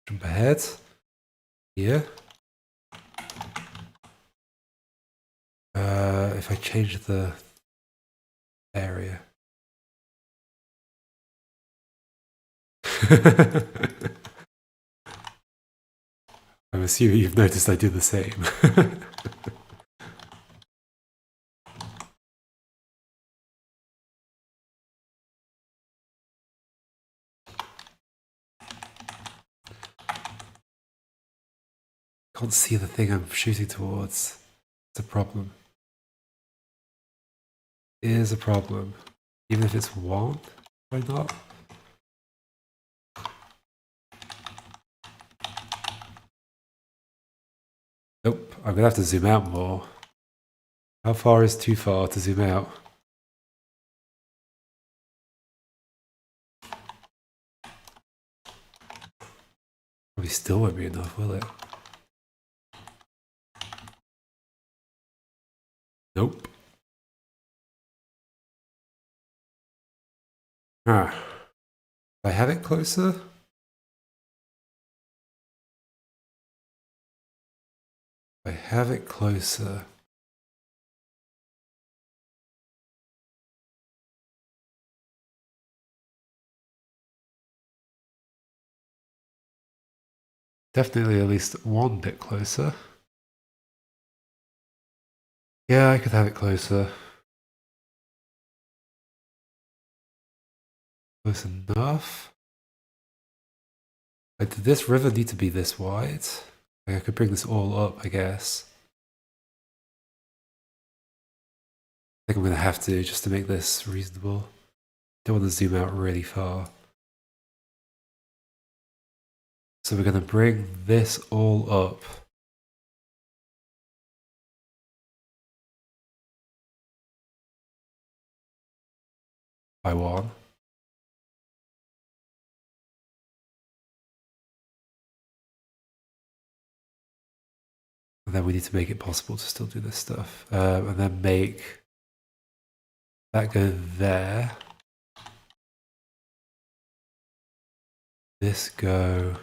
Speaker 1: Jump ahead. Here. If I change the area. I'm assuming you've noticed I do the same. Can't see the thing I'm shooting towards. It's a problem. It is a problem. Even if it's one, why not? Nope, I'm gonna have to zoom out more. How far is too far to zoom out? Probably still won't be enough, will it? Nope. Ah. If I have it closer? If I have it closer. Definitely at least one bit closer. Yeah, I could have it closer. Close enough. Did this river need to be this wide? Like I could bring this all up, I guess. I think I'm gonna have to just to make this reasonable. Don't want to zoom out really far. So we're gonna bring this all up. By one. And then we need to make it possible to still do this stuff. And then make that go there. This go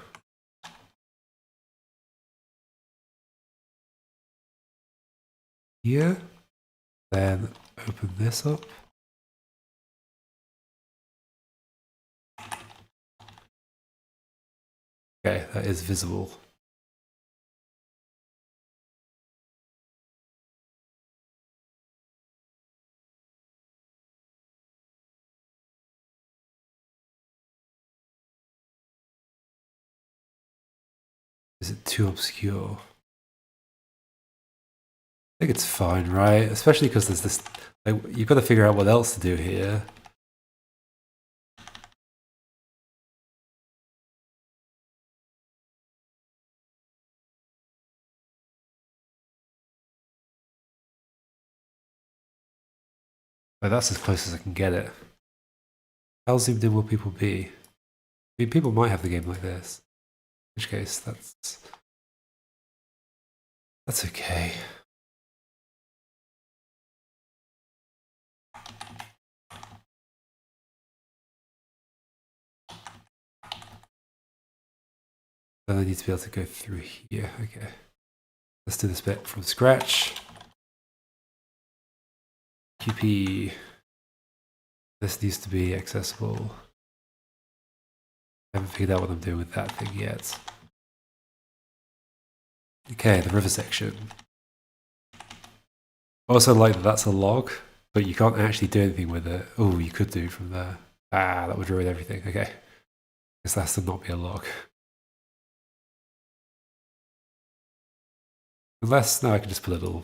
Speaker 1: here. Then open this up. Okay, that is visible. Is it too obscure? I think it's fine, right? Especially because there's this, like, you've got to figure out what else to do here. But that's as close as I can get it. How zoomed in will people be? I mean, people might have the game like this. In which case, that's okay. Then I need to be able to go through here. Okay. Let's do this bit from scratch. QP. This needs to be accessible. I haven't figured out what I'm doing with that thing yet. Okay, the river section. Also like that that's a log, but you can't actually do anything with it. Oh, you could do from there. Ah, that would ruin everything. Okay. Guess that has to not be a log. Unless, no, I can just put a little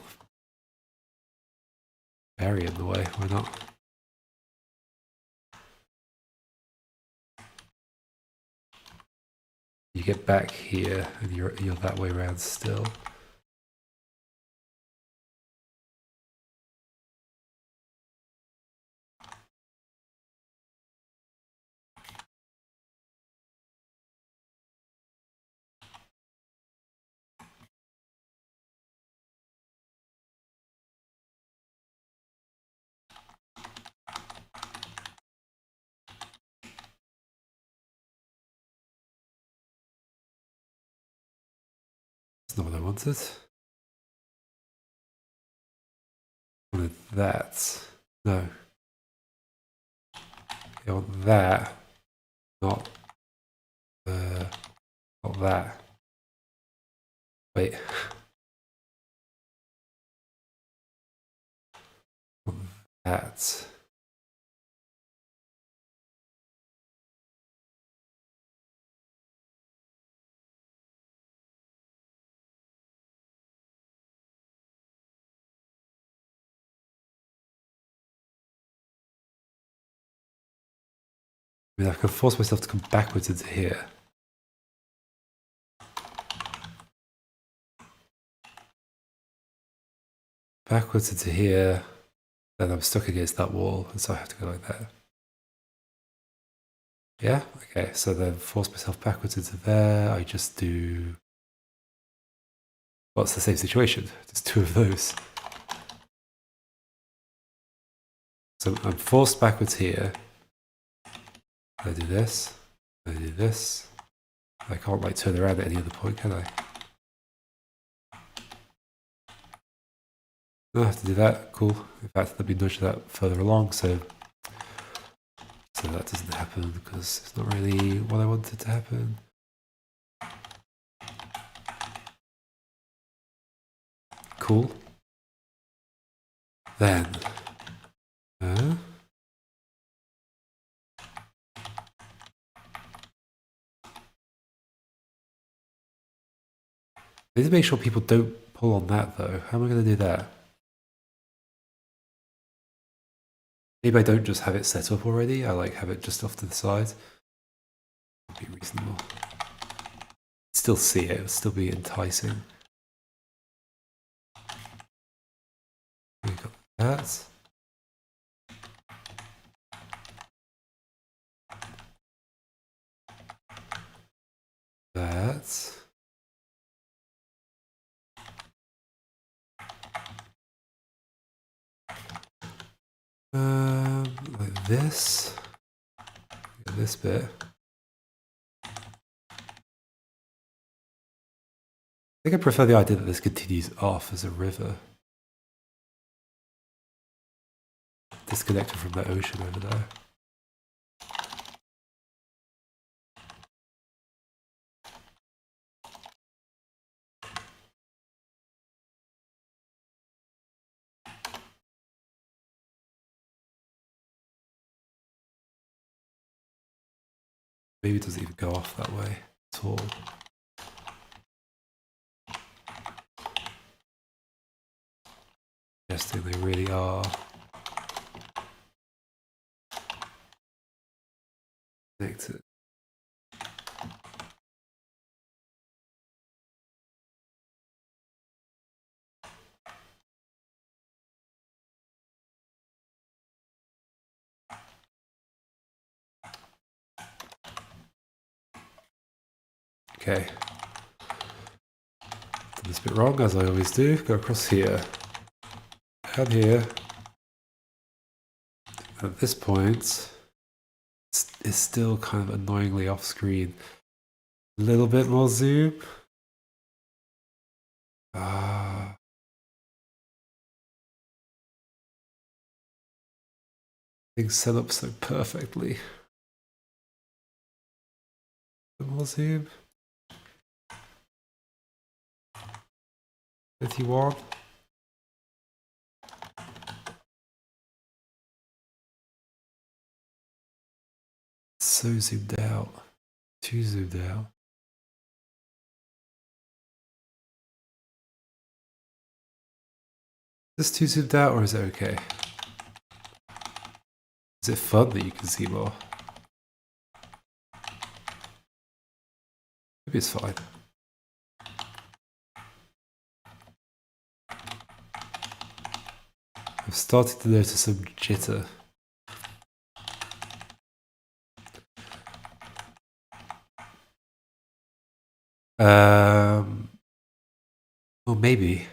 Speaker 1: barrier in the way. Why not? You get back here and you're that way around still. That's not what I wanted. I wanted that. No. I want that. Not that. Wait. That. I mean, I can force myself to come backwards into here. Backwards into here. Then I'm stuck against that wall, and so I have to go like that. Yeah? Okay, so then force myself backwards into there. I just do... Well, it's the same situation. There's two of those. So I'm forced backwards here. I do this. I do this. I can't like turn around at any other point, can I? No, I have to do that. Cool. In fact, let me nudge that further along so that doesn't happen because it's not really what I wanted to happen. Cool. Then, I need to make sure people don't pull on that though. How am I going to do that? Maybe I don't just have it set up already. I like have it just off to the side. Would be reasonable. Still see it. It would still be enticing. We got that. That. Like this. This bit. I think I prefer the idea that this continues off as a river. Disconnected from the ocean over there. Maybe it doesn't even go off that way at all. Suggesting they really are connected. Okay. Done this bit wrong, as I always do. Go across here. And here. And at this point, it's still kind of annoyingly off screen. A little bit more zoom. Things set up so perfectly. More zoom. 51. So zoomed out. Too zoomed out. Is this too zoomed out or is it okay? Is it fun that you can see more? Maybe it's fine. I've started to notice some jitter. Well, maybe.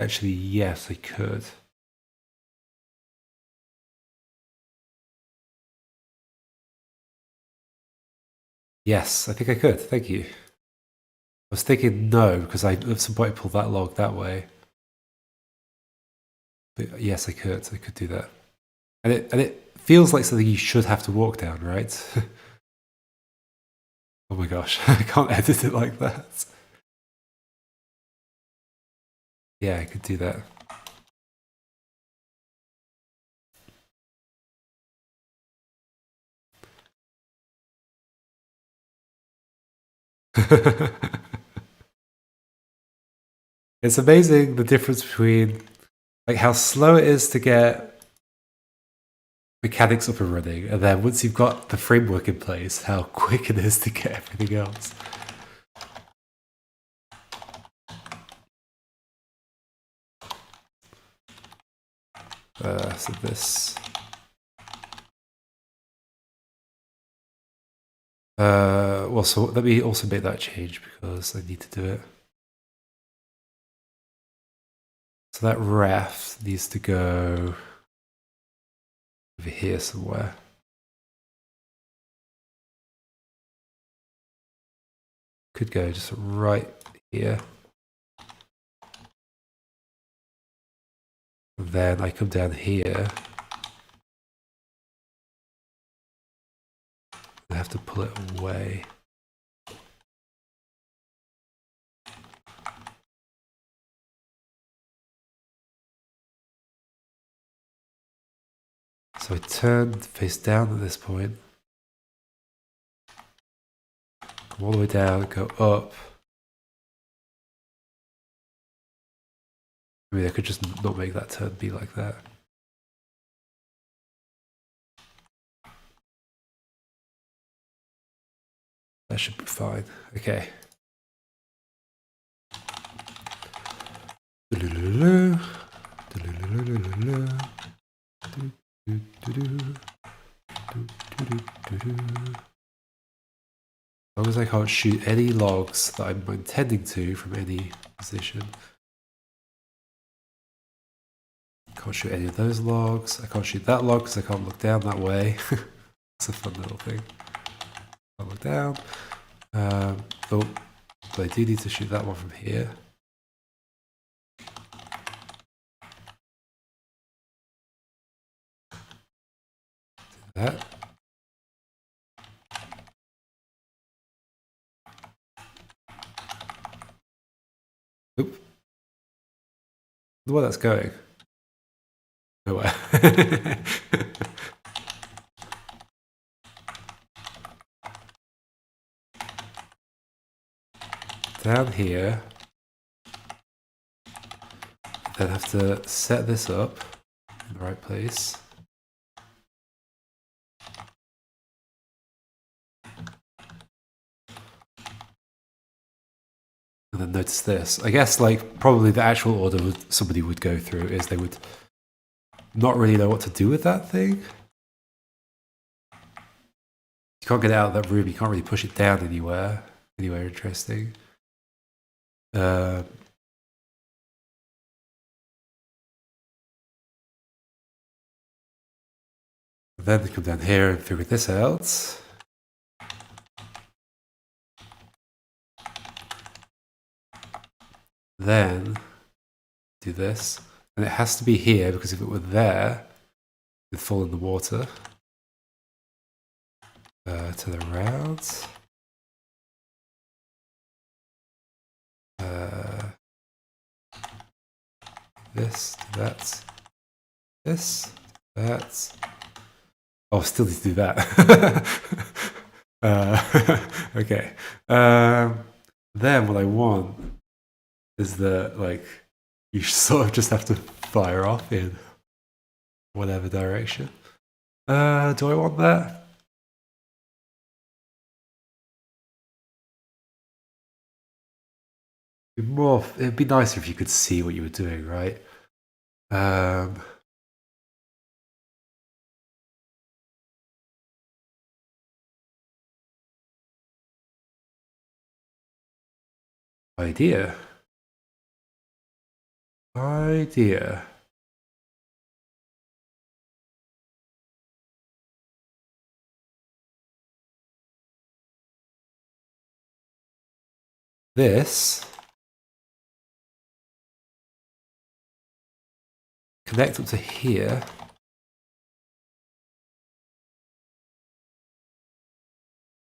Speaker 1: Actually, yes, I could. Yes, I think I could. Thank you. I was thinking no, because I at some point pulled that log that way. But yes, I could. I could do that. And it feels like something you should have to walk down, right? Oh my gosh, I can't edit it like that. Yeah, I could do that. It's amazing the difference between like how slow it is to get mechanics up and running, and then once you've got the framework in place, how quick it is to get everything else. So this. Well, so let me also make that change because I need to do it. So that ref needs to go over here somewhere. Could go just right here. And then I come down here. I have to pull it away. So I turn face down at this point. Come all the way down, go up. I mean, I could just not make that turn be like that. That should be fine. Okay. As long as I can't shoot any logs that I'm intending to from any position. Can't shoot any of those logs. I can't shoot that log because I can't look down that way. It's a fun little thing. I'll look down. Oh, but I do need to shoot that one from here. Do that. Oop. Where that's going. Nowhere. Down here. Then have to set this up in the right place. And then notice this. I guess like probably the actual order somebody would go through is they would not really know what to do with that thing. You can't get it out of that room, you can't really push it down anywhere interesting. Then they come down here and figure this out. Then do this. And it has to be here because if it were there, it would fall in the water. To the round. This, that, this, that. Oh, still need to do that. Okay. Then what I want is that like you sort of just have to fire off in whatever direction. Do I want that? It'd be nicer if you could see what you were doing, right? Idea. This connect up to here.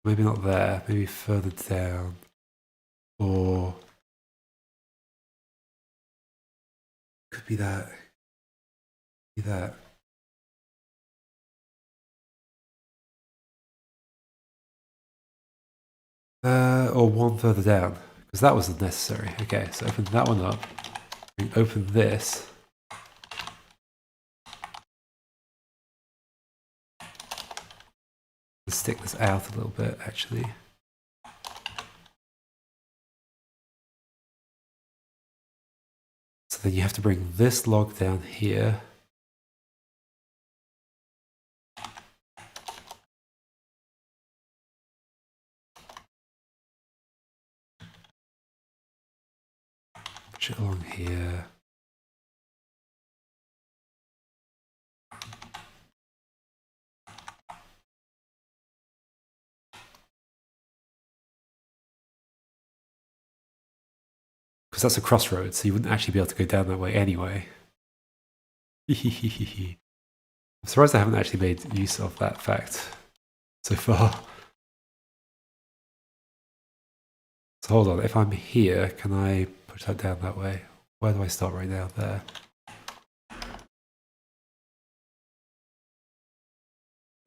Speaker 1: Maybe not there, maybe further down. Or could be that. Be that. Or one further down, because that wasn't necessary. Okay, so open that one up. Open this. Let's stick this out a little bit, actually. So then you have to bring this log down here. Push it along here. Because that's a crossroads, so you wouldn't actually be able to go down that way anyway. I'm surprised I haven't actually made use of that fact so far. So hold on, if I'm here, can I push that down that way? Where do I start right now? There.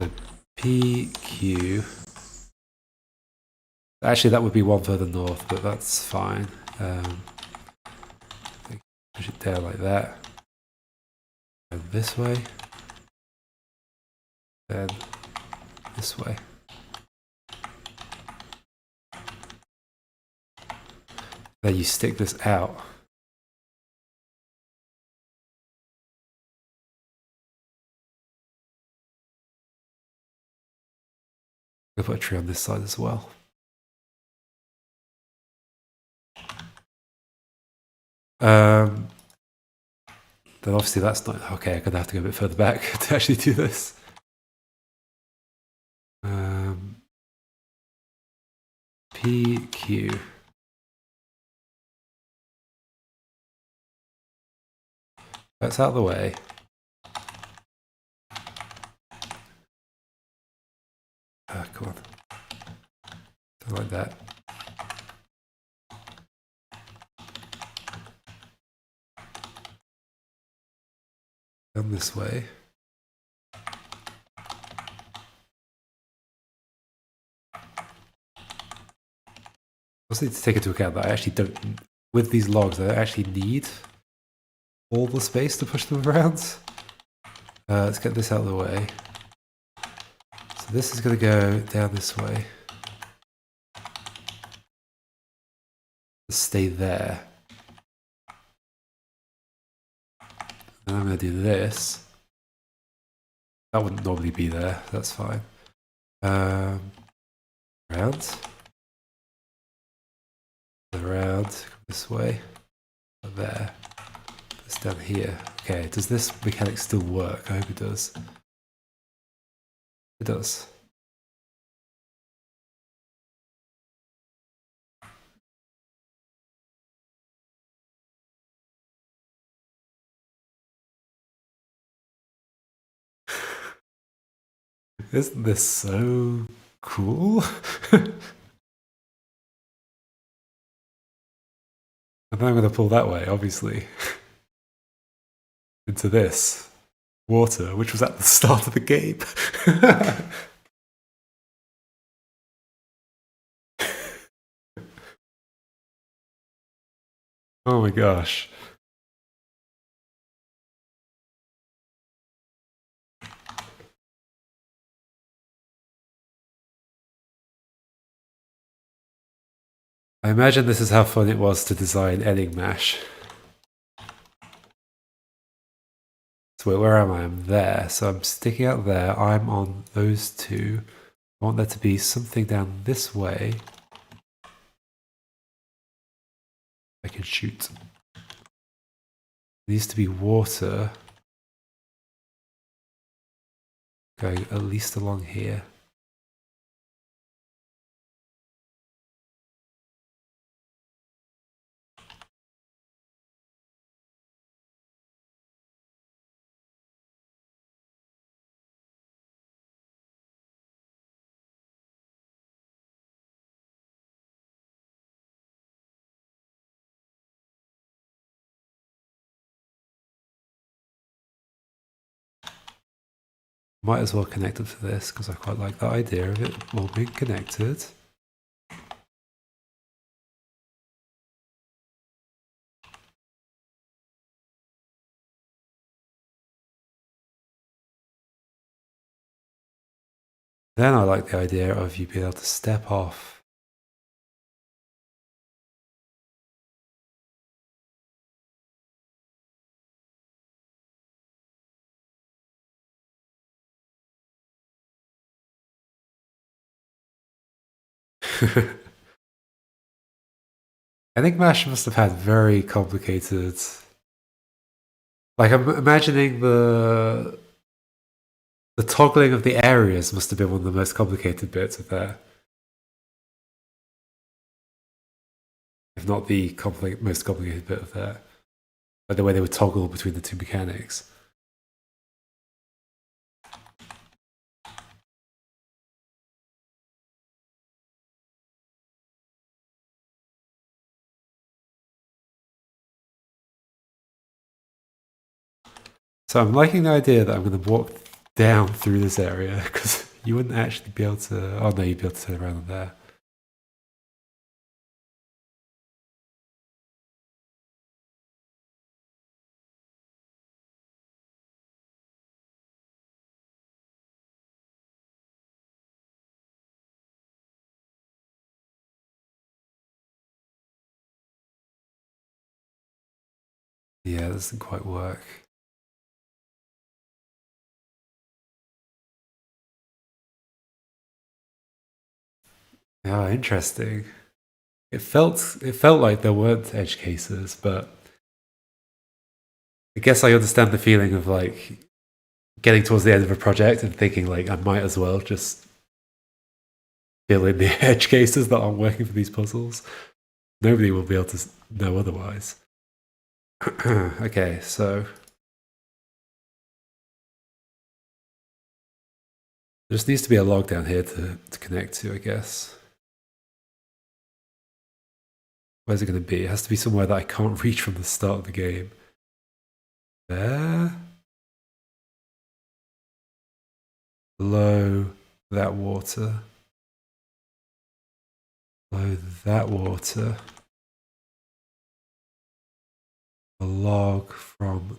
Speaker 1: So PQ. Actually, that would be one further north, but that's fine. Push it down like that. And this way. Then this way. Then you stick this out. I'll put a tree on this side as well. Then obviously that's not... Okay, I'm going to have to go a bit further back to actually do this. PQ. That's out of the way. Come on. Something like that. Done this way. Also need to take into account that I actually don't... With these logs, I don't actually need all the space to push them around. Let's get this out of the way. So this is going to go down this way. Just stay there. And I'm going to do this. That wouldn't normally be there. That's fine. Around. Around. Come this way. There. This down here. Okay, does this mechanic still work? I hope it does. It does. Isn't this so cool? And then I'm going to pull that way, obviously, into this water, which was at the start of the game. Oh my gosh. I imagine this is how fun it was to design Enigmash. So wait, where am I? I'm there. So I'm sticking out there. I'm on those two. I want there to be something down this way. I can shoot. There needs to be water going at least along here. Might as well connect it to this because I quite like the idea of it all being connected. Then I like the idea of you being able to step off. I think Mash must have had very complicated... Like, I'm imagining the toggling of the areas must have been one of the most complicated bits of that. If not the most complicated bit of that. Like the way they would toggle between the two mechanics. So I'm liking the idea that I'm going to walk down through this area, because you wouldn't actually be able to... Oh no, you'd be able to turn around there. Yeah, that doesn't quite work. Oh, interesting. It felt like there weren't edge cases, but I guess I understand the feeling of like getting towards the end of a project and thinking like I might as well just fill in the edge cases that aren't working for these puzzles. Nobody will be able to know otherwise. Okay, so there just needs to be a log down here to connect to, I guess. Where's it going to be? It has to be somewhere that I can't reach from the start of the game. There. Below that water. Below that water. A log from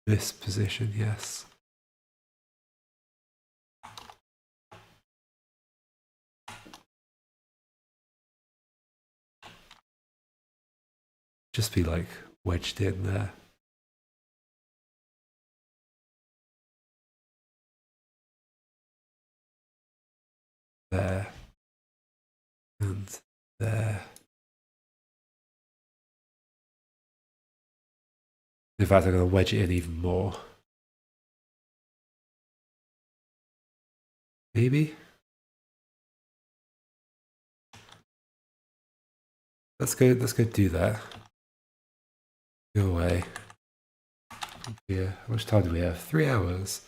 Speaker 1: this position, yes. Just be like wedged in there. There. And there. In fact, I'm going to wedge it in even more. Maybe? Let's go do that. Go away. Yeah, how much time do we have? 3 hours.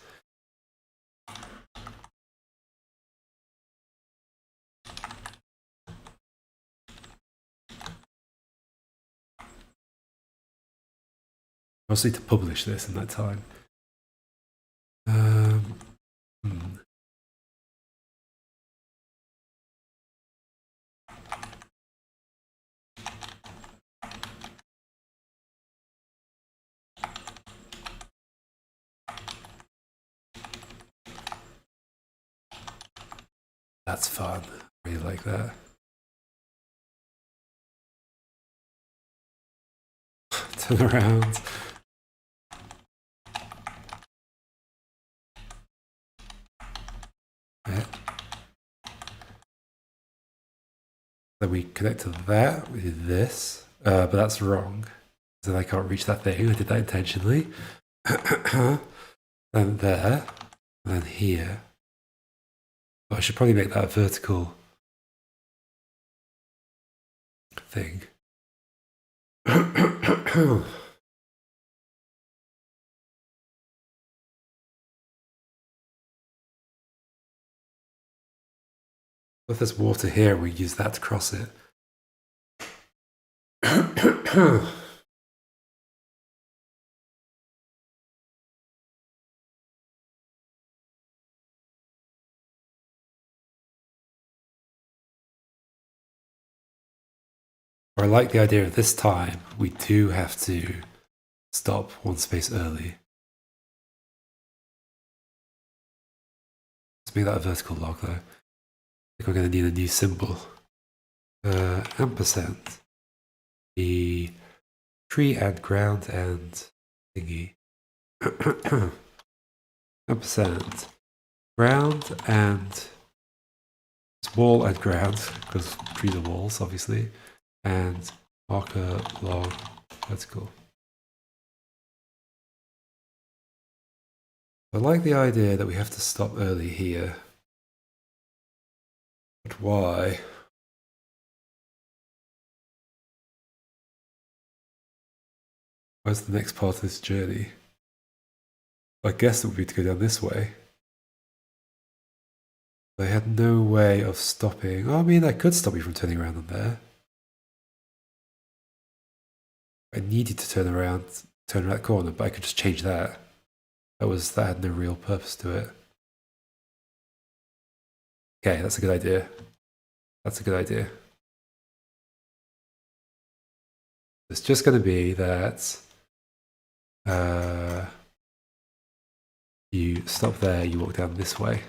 Speaker 1: I also need to publish this in that time. That's fun. I really like that. Turn around. Yeah. Then we connect to that, we do this, but that's wrong. So I can't reach that thing, I did that intentionally. Then there, and then here. But I should probably make that a vertical thing. If there's water here, we use that to cross it. Or I like the idea of this time, we do have to stop one space early. Let's make that a vertical log though. I think we're going to need a new symbol. Ampersand. The tree and ground and thingy. Ampersand. Ground and wall and ground, because trees are walls, obviously. And marker log vertical. I like the idea that we have to stop early here. But why? Where's the next part of this journey? I guess it would be to go down this way. They had no way of stopping. Oh, I mean, I could stop you from turning around on there. I needed to turn around that corner, but I could just change that. That had no real purpose to it. Okay, that's a good idea. That's a good idea. It's just going to be that you stop there, you walk down this way.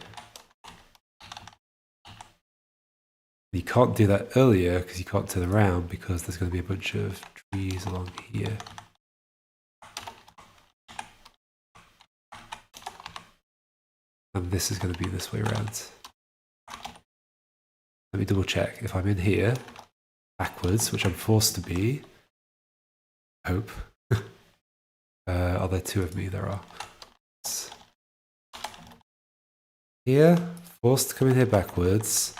Speaker 1: You can't do that earlier because you can't turn around because there's going to be a bunch of trees along here. And this is going to be this way around. Let me double check. If I'm in here, backwards, which I'm forced to be, I hope. Are there two of me? There are. Here, forced to come in here backwards.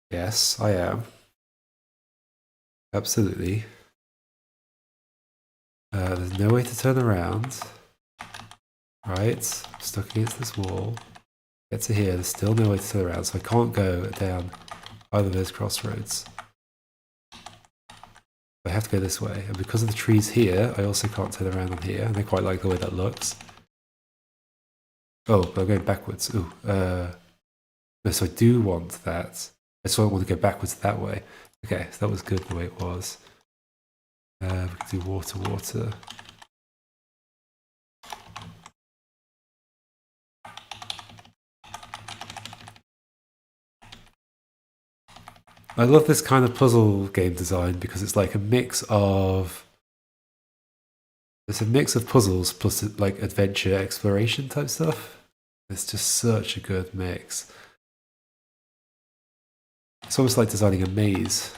Speaker 1: Yes, I am. Absolutely. There's no way to turn around. Right, stuck against this wall. Get to here, there's still no way to turn around, so I can't go down either of those crossroads. I have to go this way, and because of the trees here, I also can't turn around on here, and I quite like the way that looks. Oh, but I'm going backwards. Ooh, no, so I do want that. I just want to go backwards that way. Okay, so that was good the way it was. We can do water, water. I love this kind of puzzle game design because it's like a mix of puzzles plus like adventure exploration type stuff. It's just such a good mix. It's almost like designing a maze.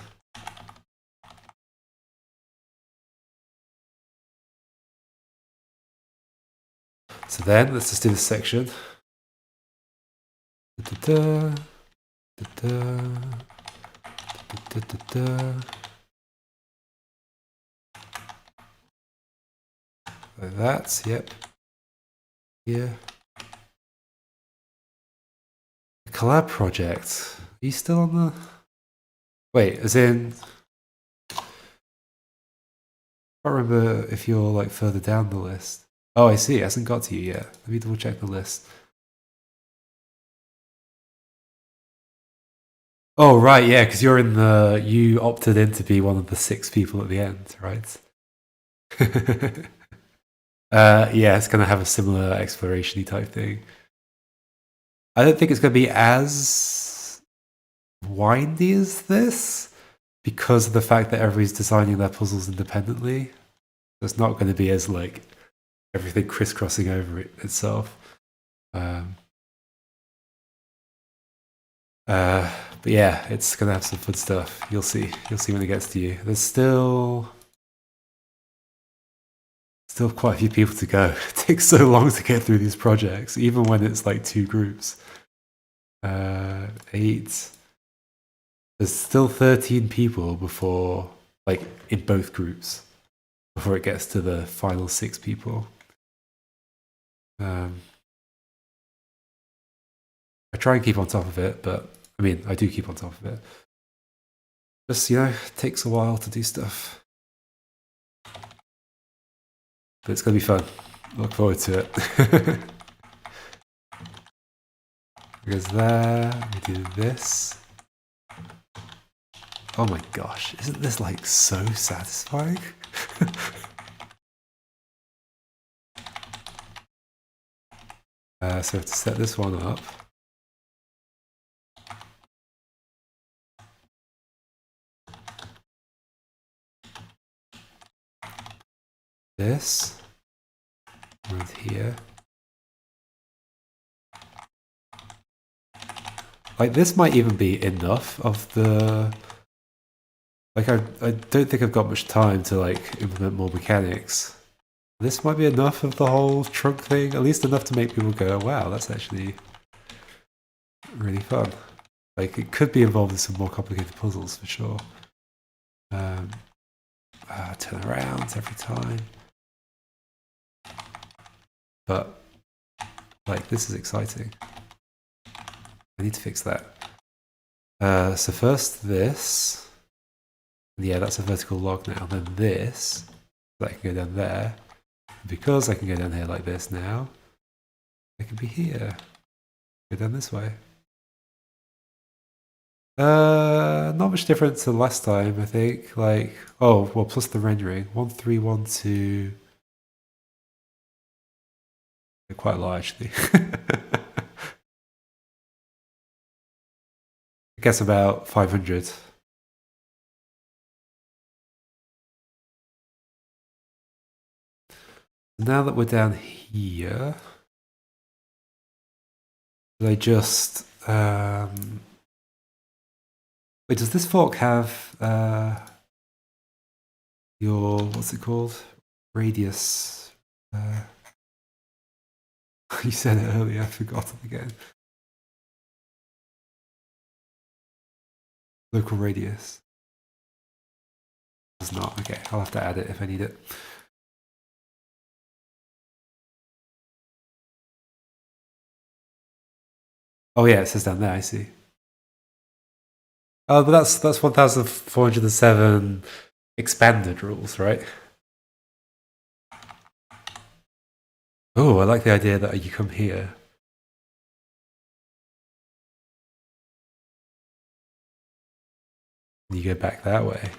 Speaker 1: So then let's just do this section. Da-da-da, da-da, da-da-da-da. Like that, yep. Here. The collab project. Are you still on the... Wait, as in... I can't remember if you're like further down the list. Oh, I see. It hasn't got to you yet. Let me double check the list. Oh, right, yeah, because you're in the... You opted in to be one of the 6 people at the end, right? Yeah, it's going to have a similar exploration-y type thing. I don't think it's going to be as windy as this because of the fact that everybody's designing their puzzles independently. It's not going to be as like everything crisscrossing over itself. But yeah, it's going to have some fun stuff. You'll see. You'll see when it gets to you. There's still quite a few people to go. It takes so long to get through these projects, even when it's like 2 groups. 8. There's still 13 people before, like, in both groups, before it gets to the final 6 people. I try and keep on top of it, but, I mean, I do keep on top of it. Just, you know, it takes a while to do stuff. But it's going to be fun. Look forward to it. Goes there, we do this. Oh my gosh, isn't this like so satisfying? So I have to set this one up. This, right here. Like this might even be enough of the... Like I don't think I've got much time to like implement more mechanics. This might be enough of the whole trunk thing, at least enough to make people go, wow, that's actually really fun. Like it could be involved in some more complicated puzzles for sure. Turn around every time. But like this is exciting. I need to fix that. So first this. Yeah, that's a vertical log now. Then this. So I can go down there. Because I can go down here like this now, I can be here. Go down this way. Not much different to last time, I think. Like, oh, well, plus the rendering. 1, 3, 1, 2. Quite a lot, actually. I guess about 500. Now that we're down here, they just... Wait, does this fork have your, what's it called? Radius You said it earlier, I forgot it again. Local radius. It's not. Okay, I'll have to add it if I need it. Oh yeah, it says down there, I see. Oh, but that's 1407 expanded rules, right? Oh, I like the idea that you come here. And you go back that way.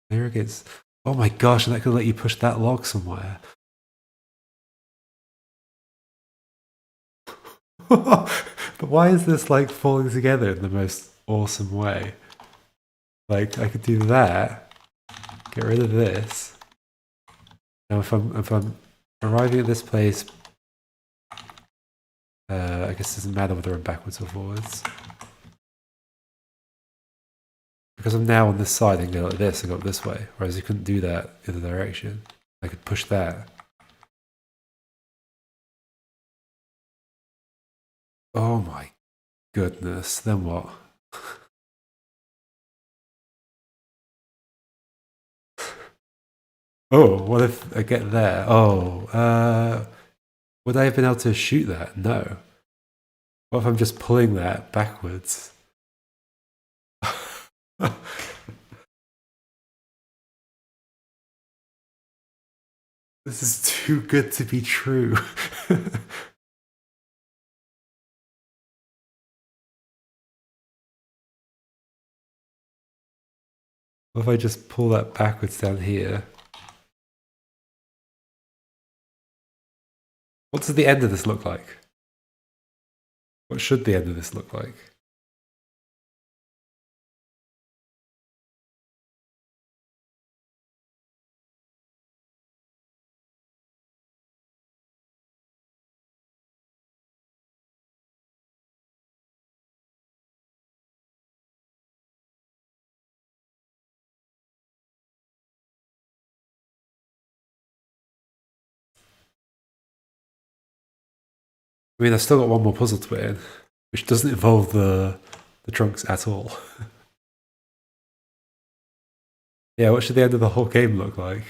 Speaker 1: There it is. Oh my gosh, and that could let you push that log somewhere. But why is this like falling together in the most awesome way? Like I could do that, get rid of this. Now if I'm arriving at this place, I guess it doesn't matter whether I'm backwards or forwards. Because I'm now on this side, I can go like this, I go up this way. Whereas you couldn't do that in the direction. I could push that. Oh my goodness, then what? Oh, what if I get there? Oh, would I have been able to shoot that? No. What if I'm just pulling that backwards? This is too good to be true. What if I just pull that backwards down here? What does the end of this look like? What should the end of this look like? I mean, I've still got one more puzzle to put in, which doesn't involve the trunks at all. Yeah, what should the end of the whole game look like?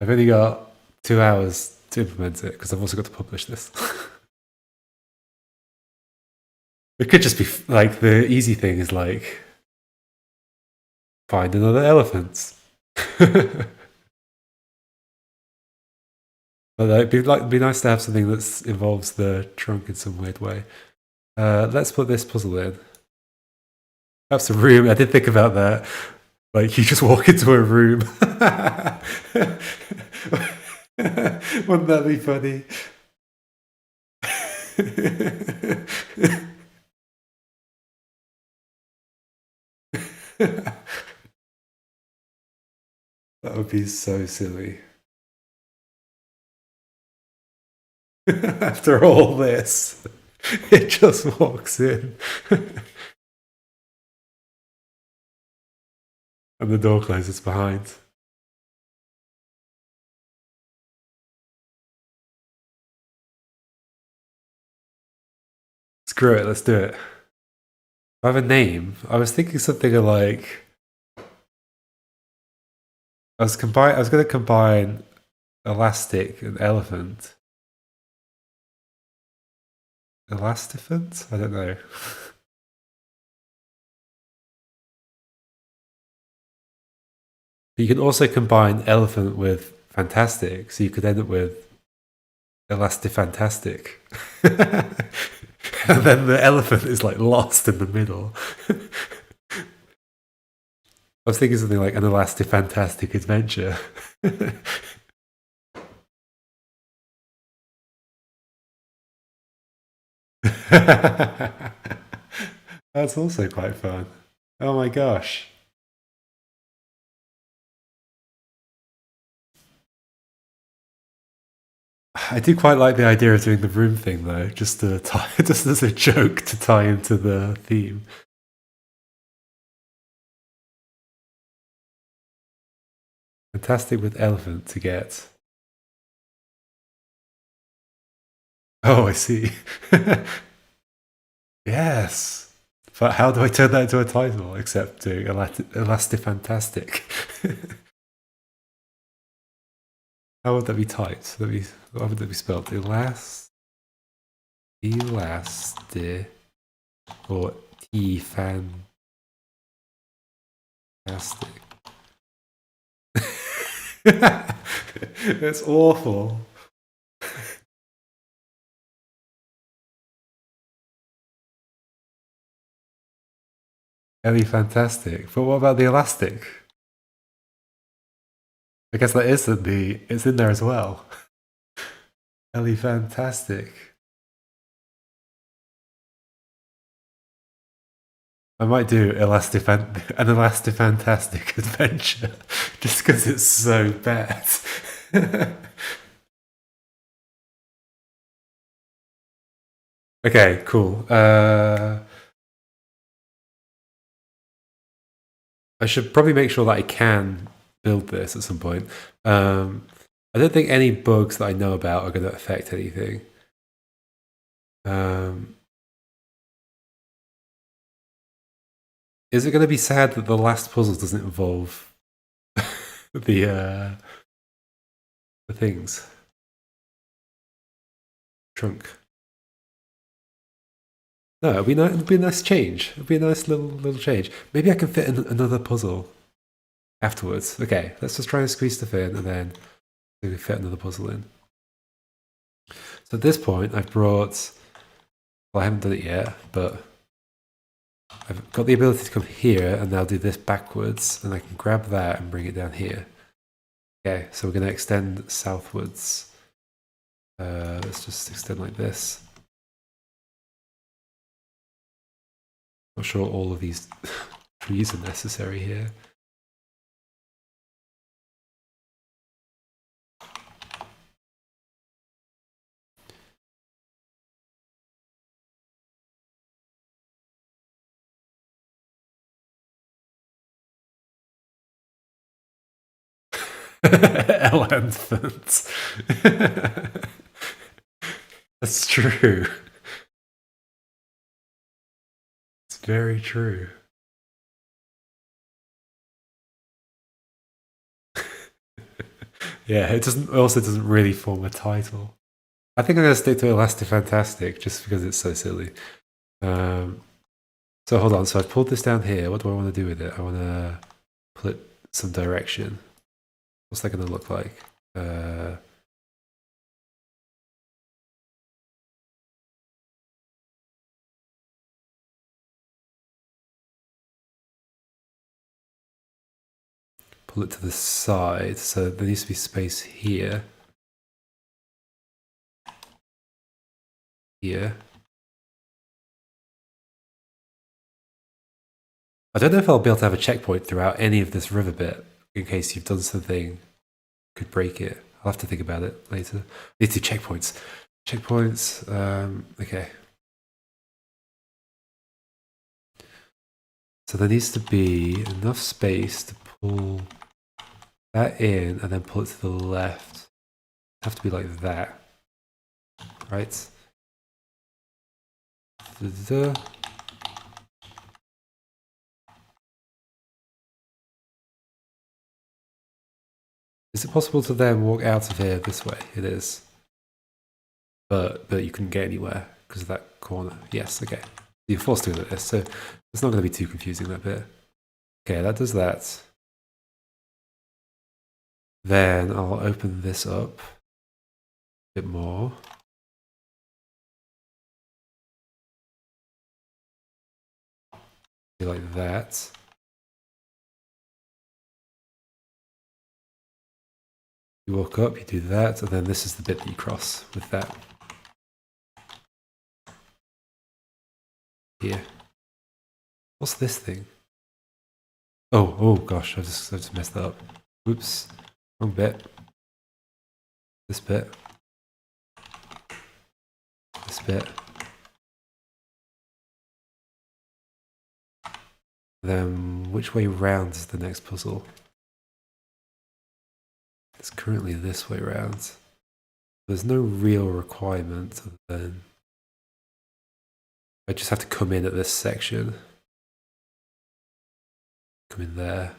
Speaker 1: I've only got 2 hours to implement it because I've also got to publish this. It could just be like the easy thing is like find another elephant. But it'd be nice to have something that involves the trunk in some weird way. Let's put this puzzle in. That's a room. I did think about that. Like you just walk into a room. Wouldn't that be funny? That would be so silly. After all this, it just walks in. And the door closes behind. Screw it, let's do it. I have a name. I was thinking something like I was going to combine elastic and elephant. Elastifant? I don't know. But you can also combine elephant with fantastic, so you could end up with elastifantastic. And then the elephant is like lost in the middle. I was thinking something like an elastifantastic adventure. That's also quite fun. Oh my gosh. I do quite like the idea of doing the room thing though, just to tie, just as a joke to tie into the theme. Fantastic with elephant to get. Oh, I see. Yes. But how do I turn that into a title except doing Elastifantastic? How would that be typed? How would that be spelled? Elastic or fantastic. It's awful. Fantastic. But what about the elastic? I guess that is it's in there as well. Fantastic. I might do an Elastifantastic adventure just because it's so bad. Okay, cool. I should probably make sure that I can build this at some point. I don't think any bugs that I know about are going to affect anything. Is it going to be sad that the last puzzle doesn't involve the things? Trunk. No, it'll be a nice change. It'll be a nice little change. Maybe I can fit in another puzzle afterwards. Okay, let's just try and squeeze stuff in and then maybe fit another puzzle in. So at this point, I've brought. Well, I haven't done it yet, but I've got the ability to come here and now do this backwards, and I can grab that and bring it down here. Okay, so we're going to extend southwards. Let's just extend like this. Not sure all of these trees are necessary here. Elephants. That's true. It's very true. Yeah, it also doesn't really form a title. I think I'm gonna stick to Elastifantastic just because it's so silly. So hold on, so I've pulled this down here. What do I want to do with it? I want to put some direction. What's that gonna look like? Pull it to the side, so there needs to be space here. Here. I don't know if I'll be able to have a checkpoint throughout any of this river bit, in case you've done something could break it. I'll have to think about it later. Need to do checkpoints. Checkpoints, okay. So there needs to be enough space to pull that in and then pull it to the left. It'd have to be like that, right? Da-da-da. Is it possible to then walk out of here this way? It is. But you couldn't get anywhere because of that corner. Yes, okay. You're forced to do this, so it's not going to be too confusing, that bit. Okay, that does that. Then I'll open this up a bit more. Like that. You walk up, you do that, and then this is the bit that you cross with that. Here. What's this thing? Oh gosh, I just messed that up. Oops, wrong bit. This bit. This bit. Then which way round is the next puzzle? It's currently this way around. There's no real requirement other than I just have to come in at this section. Come in there.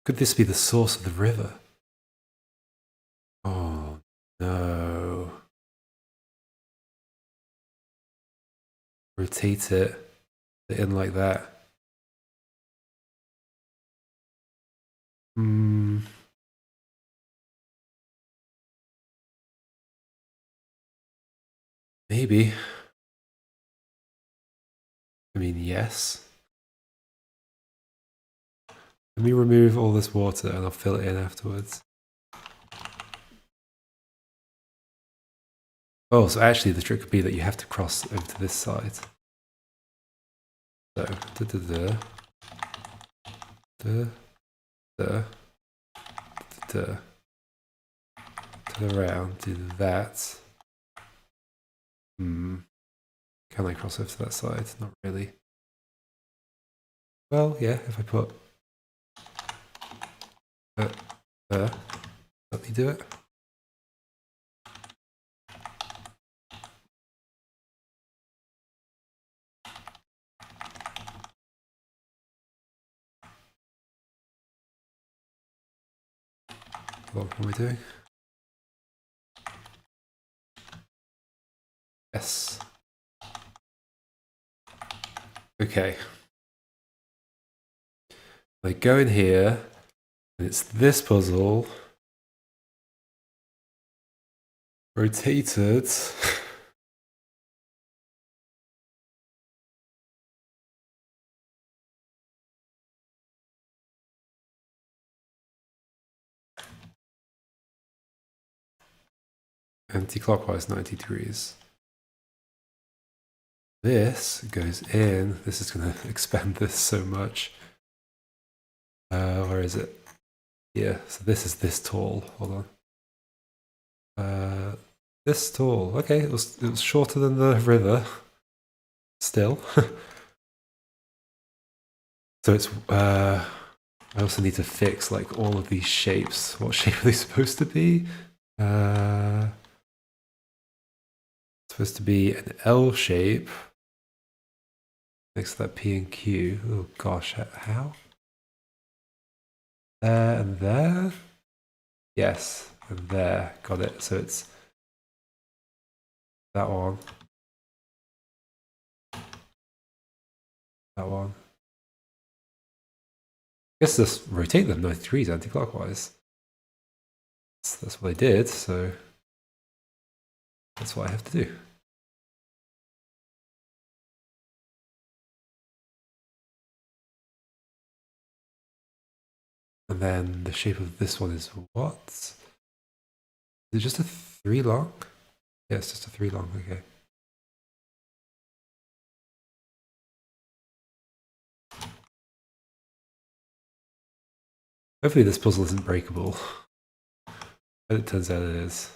Speaker 1: Could this be the source of the river? Oh no. Rotate it in like that. Maybe. I mean, yes. Let me remove all this water and I'll fill it in afterwards. Oh, so actually the trick could be that you have to cross over to this side. So, turn around, do that. Can I cross over to that side? Not really. Well, yeah, if I put let me do it. What are we doing? Yes. Okay. I go in here, and it's this puzzle. Rotated. Anti-clockwise 90 degrees. This goes in. This is going to expand this so much. Where is it? Yeah, so this is this tall. Hold on. This tall. Okay, it was shorter than the river. Still. So it's I also need to fix like all of these shapes. What shape are they supposed to be? It's supposed to be an L shape next to that P and Q. Oh gosh, how? There and there? Yes, and there. Got it. So it's that one. That one. I guess just rotate them 90 degrees anti-clockwise. That's what I did, so that's what I have to do. And then the shape of this one is what? Is it just a 3 long? Yeah, it's just a 3 long, okay. Hopefully this puzzle isn't breakable. But it turns out it is.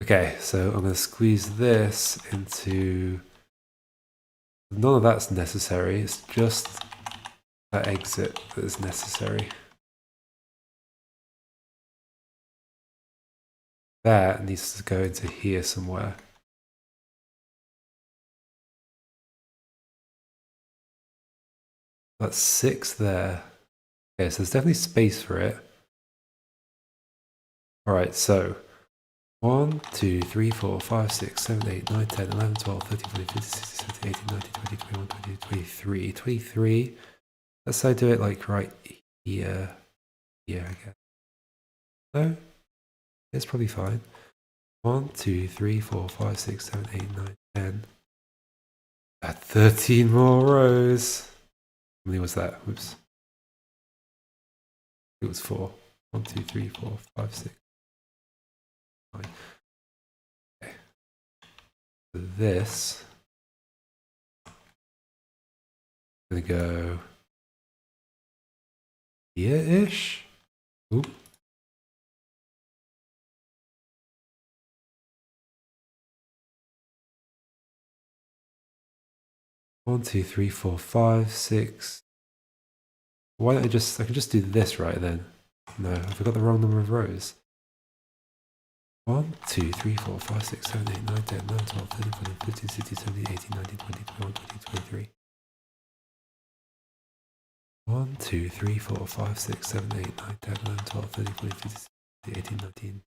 Speaker 1: Okay, so I'm going to squeeze this into... None of that's necessary, it's just that exit that is necessary. That needs to go into here somewhere. That's 6 there. Okay, so there's definitely space for it. Alright, so 1, 2, 3, 4, 5, 6, 7, 8, 9, 10, 11, 12, 13, 14, 15, 16, 17, 18, 19, 20, 21, 22, 23. 23. Let's say do it like right here. Here, I guess. No? It's probably fine. 1, 2, 3, 4, 5, 6, 7, 8, 9, 10. Add 13 more rows. How many was that? Oops. It was 4. 1, 2, 3, 4, 5, 6, 9. Okay. So this is going to go here-ish. Oop. 1, 2, 3, 4, 5, 6. Why don't I can just do this right then. No, I forgot the wrong number of rows. 1, 2, 3, 4, 5, 6, 7, 8, 9, 10, 11, 12, 13, 14, 15, 16, 17, 18, 19, 20, 21, 22, 23. 1, 2, 3, 4, 5, 6, 7, 8, 9, 10, 11, 12, 13, 14, 15, 16, 17, 18, 19.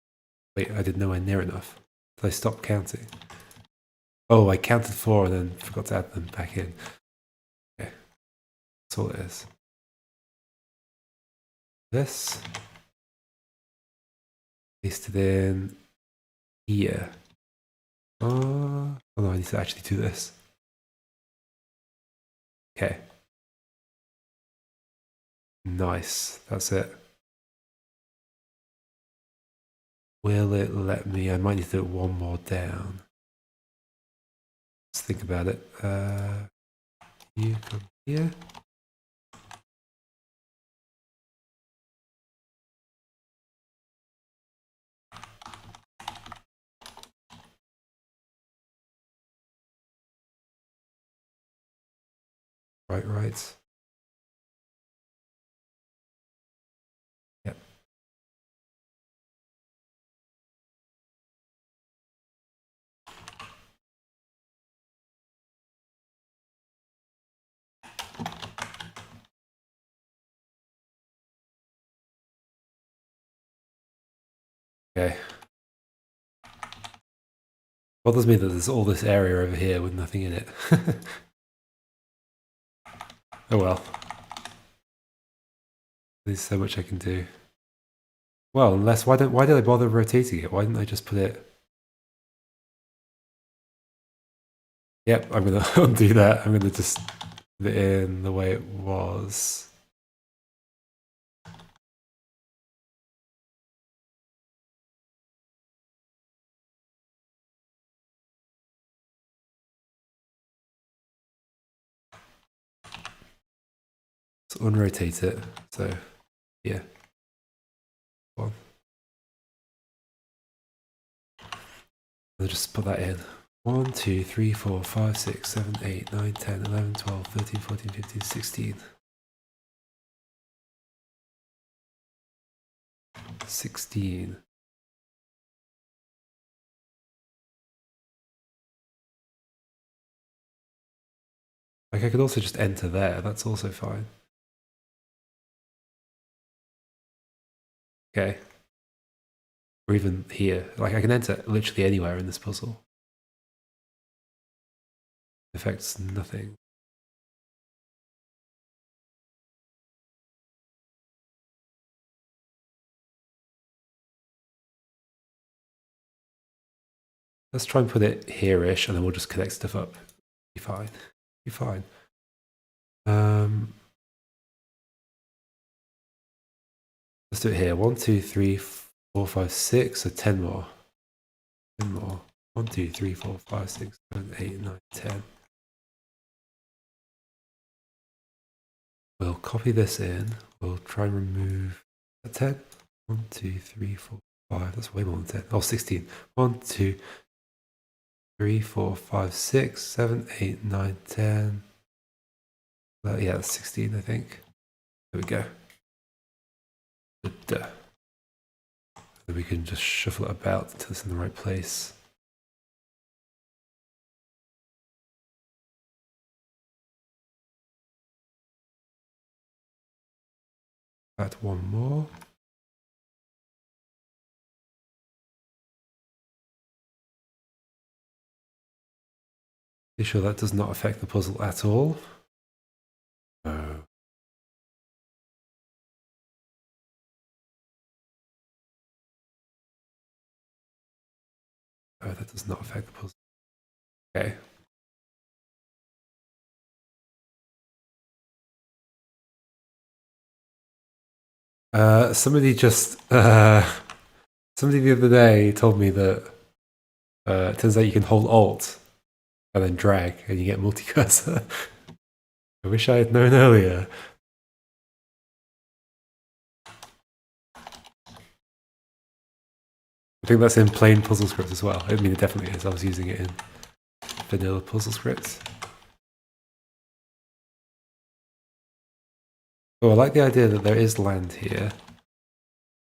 Speaker 1: Wait, I did nowhere near enough. Did I stop counting? Oh, I counted 4 and then forgot to add them back in. Okay, that's all it is. This. Paste it in here. Oh no, I need to actually do this. Okay. Nice, that's it. Will it let me? I might need to do it one more down. Let's think about it. You come here. Right. Yep. Okay. Bothers me that there's all this area over here with nothing in it. Oh well. There's so much I can do. Well, unless why did I bother rotating it? Why didn't I just put it? Yep, I'm gonna undo that. I'm gonna just put it in the way it was. So unrotate it. So yeah. One. I'll just put that in. 1, 2, 3, 4, 5, 6, 7, 8, 9, 10, 11, 12, 13, 14, 15, 16. 16. Like I could also just enter there, that's also fine. Okay. Or even here. Like I can enter literally anywhere in this puzzle. It affects nothing. Let's try and put it here-ish and then we'll just connect stuff up. Be fine. Be fine. Let's do it here. 1, 2, 3, 4, 5, 6. So 10 more. 10 more. 1, 2, 3, 4, 5, 6, 7, 8, 9, 10. We'll copy this in. We'll try and remove 10. 1, 2, 3, 4, 5. That's way more than 10. Oh, 16. 1, 2, 3, 4, 5, 6, 7, 8, 9, 10. Yeah, that's 16, I think. There we go. Then we can just shuffle it about until it's in the right place. Add one more. Be sure that does not affect the puzzle at all. Oh. Oh, that does not affect the puzzle. Okay. Somebody somebody the other day told me that it turns out you can hold Alt and then drag and you get multi-cursor. I wish I had known earlier. I think that's in plain puzzle script as well. I mean, it definitely is. I was using it in vanilla puzzle scripts. Oh, I like the idea that there is land here.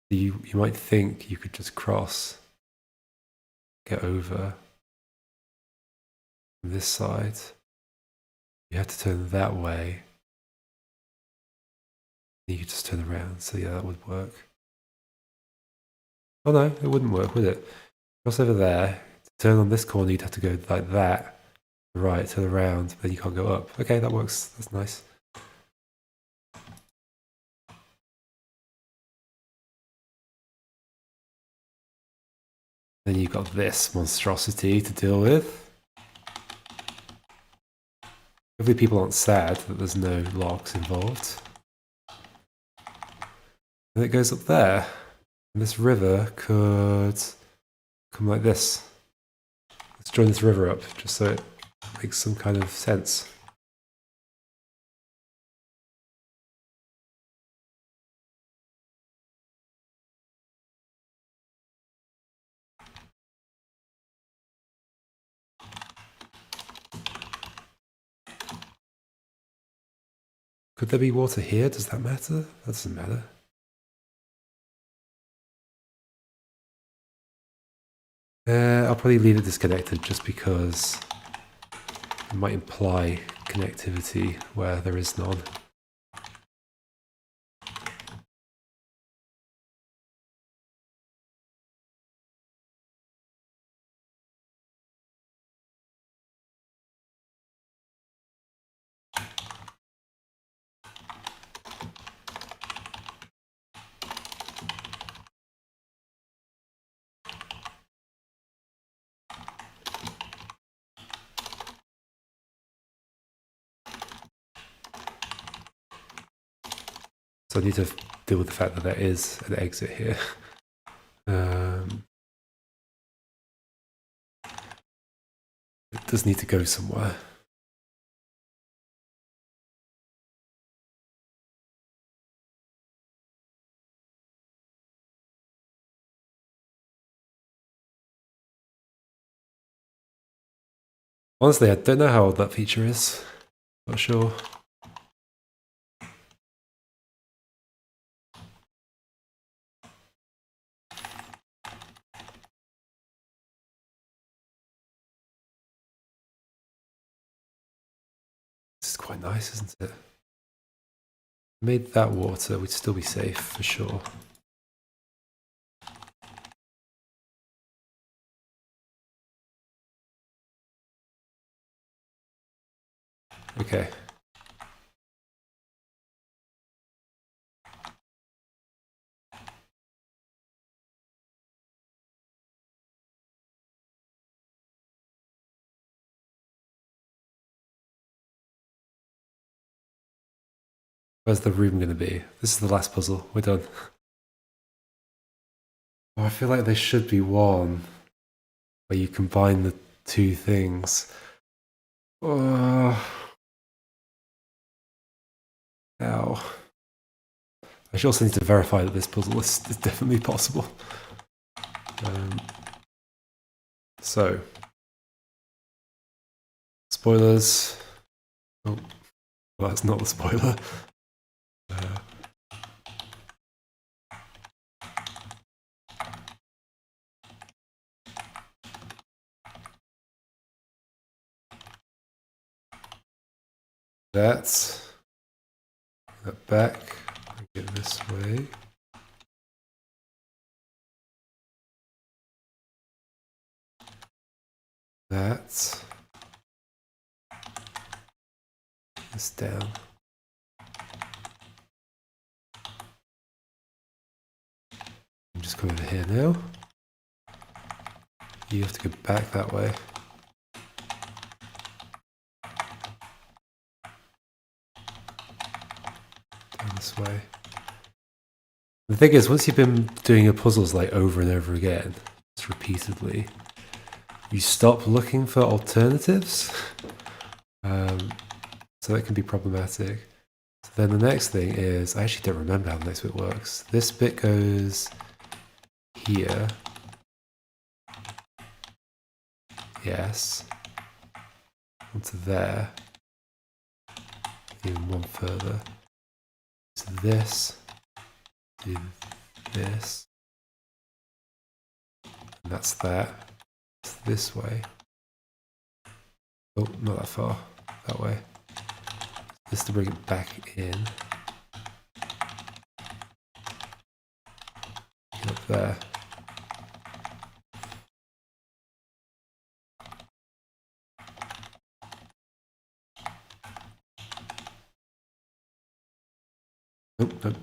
Speaker 1: You might think you could just cross, get over from this side. You have to turn that way. You could just turn around. So yeah, that would work. Oh no, it wouldn't work, would it? Cross over there. To turn on this corner, you'd have to go like that. Right, turn around, but then you can't go up. Okay, that works. That's nice. Then you've got this monstrosity to deal with. Hopefully people aren't sad that there's no logs involved. And it goes up there. And this river could come like this. Let's join this river up, just so it makes some kind of sense. Could there be water here? Does that matter? That doesn't matter. I'll probably leave it disconnected just because it might imply connectivity where there is none. So I need to deal with the fact that there is an exit here. It does need to go somewhere. Honestly, I don't know how old that feature is. Not sure. This is quite nice, isn't it? Made that water, we'd still be safe for sure. Okay. Where's the room going to be? This is the last puzzle. We're done. Oh, I feel like there should be one where you combine the two things. Oh. Ow. I should also need to verify that this puzzle is definitely possible. So, spoilers. Oh, well, that's not the spoiler. That back, get this way. That. This down. I'm just going over here now. You have to go back that way. Down this way. The thing is, once you've been doing your puzzles like over and over again, just repeatedly, you stop looking for alternatives. So that can be problematic. So then the next thing is, I actually don't remember how the next bit works. This bit goes here. Yes. Onto there. Even one further. So this. Do this. And that's that. It's this way. Oh, not that far. That way. This to bring it back in. Get up there. Nope, nope.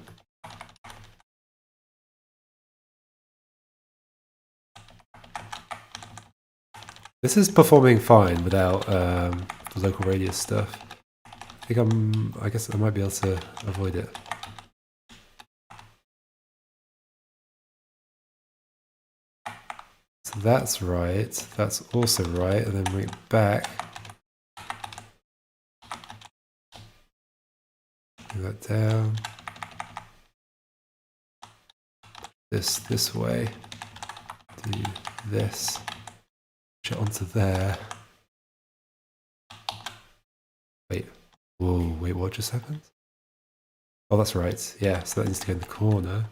Speaker 1: This is performing fine without the local radius stuff. I guess I might be able to avoid it. So that's right. That's also right. And then bring it back. Bring that down. This way. Do this. Push it onto there. Wait. Whoa, wait, what just happened? Oh, that's right. Yeah, so that needs to go in the corner.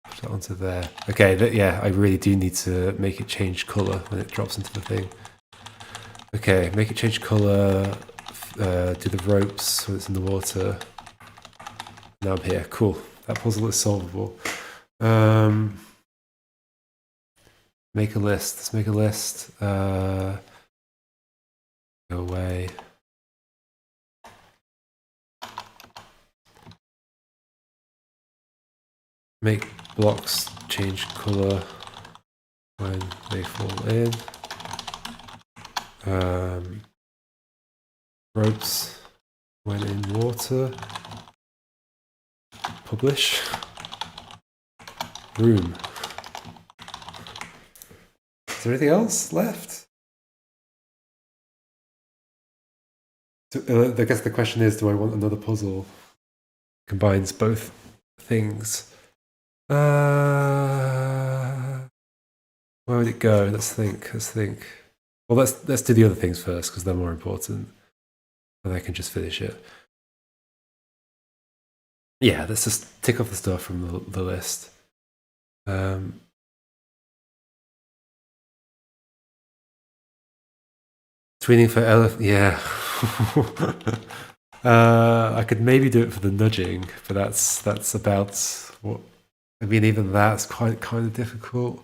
Speaker 1: Push that onto there. Okay, yeah, I really do need to make it change colour when it drops into the thing. Okay, make it change colour. Do the ropes when it's in the water. Now I'm here. Cool. That puzzle is solvable. Make a list. Let's make a list. Go away. Make blocks change colour when they fall in. Ropes when in water. Publish. Room. Is there anything else left? I guess the question is, do I want another puzzle? Combines both things. Where would it go? Let's think. Well, let's do the other things first because they're more important, and I can just finish it. Yeah, let's just tick off the stuff from the list. Tweening for elephant. Yeah. I could maybe do it for the nudging, but that's about what. I mean, even that's kind of difficult.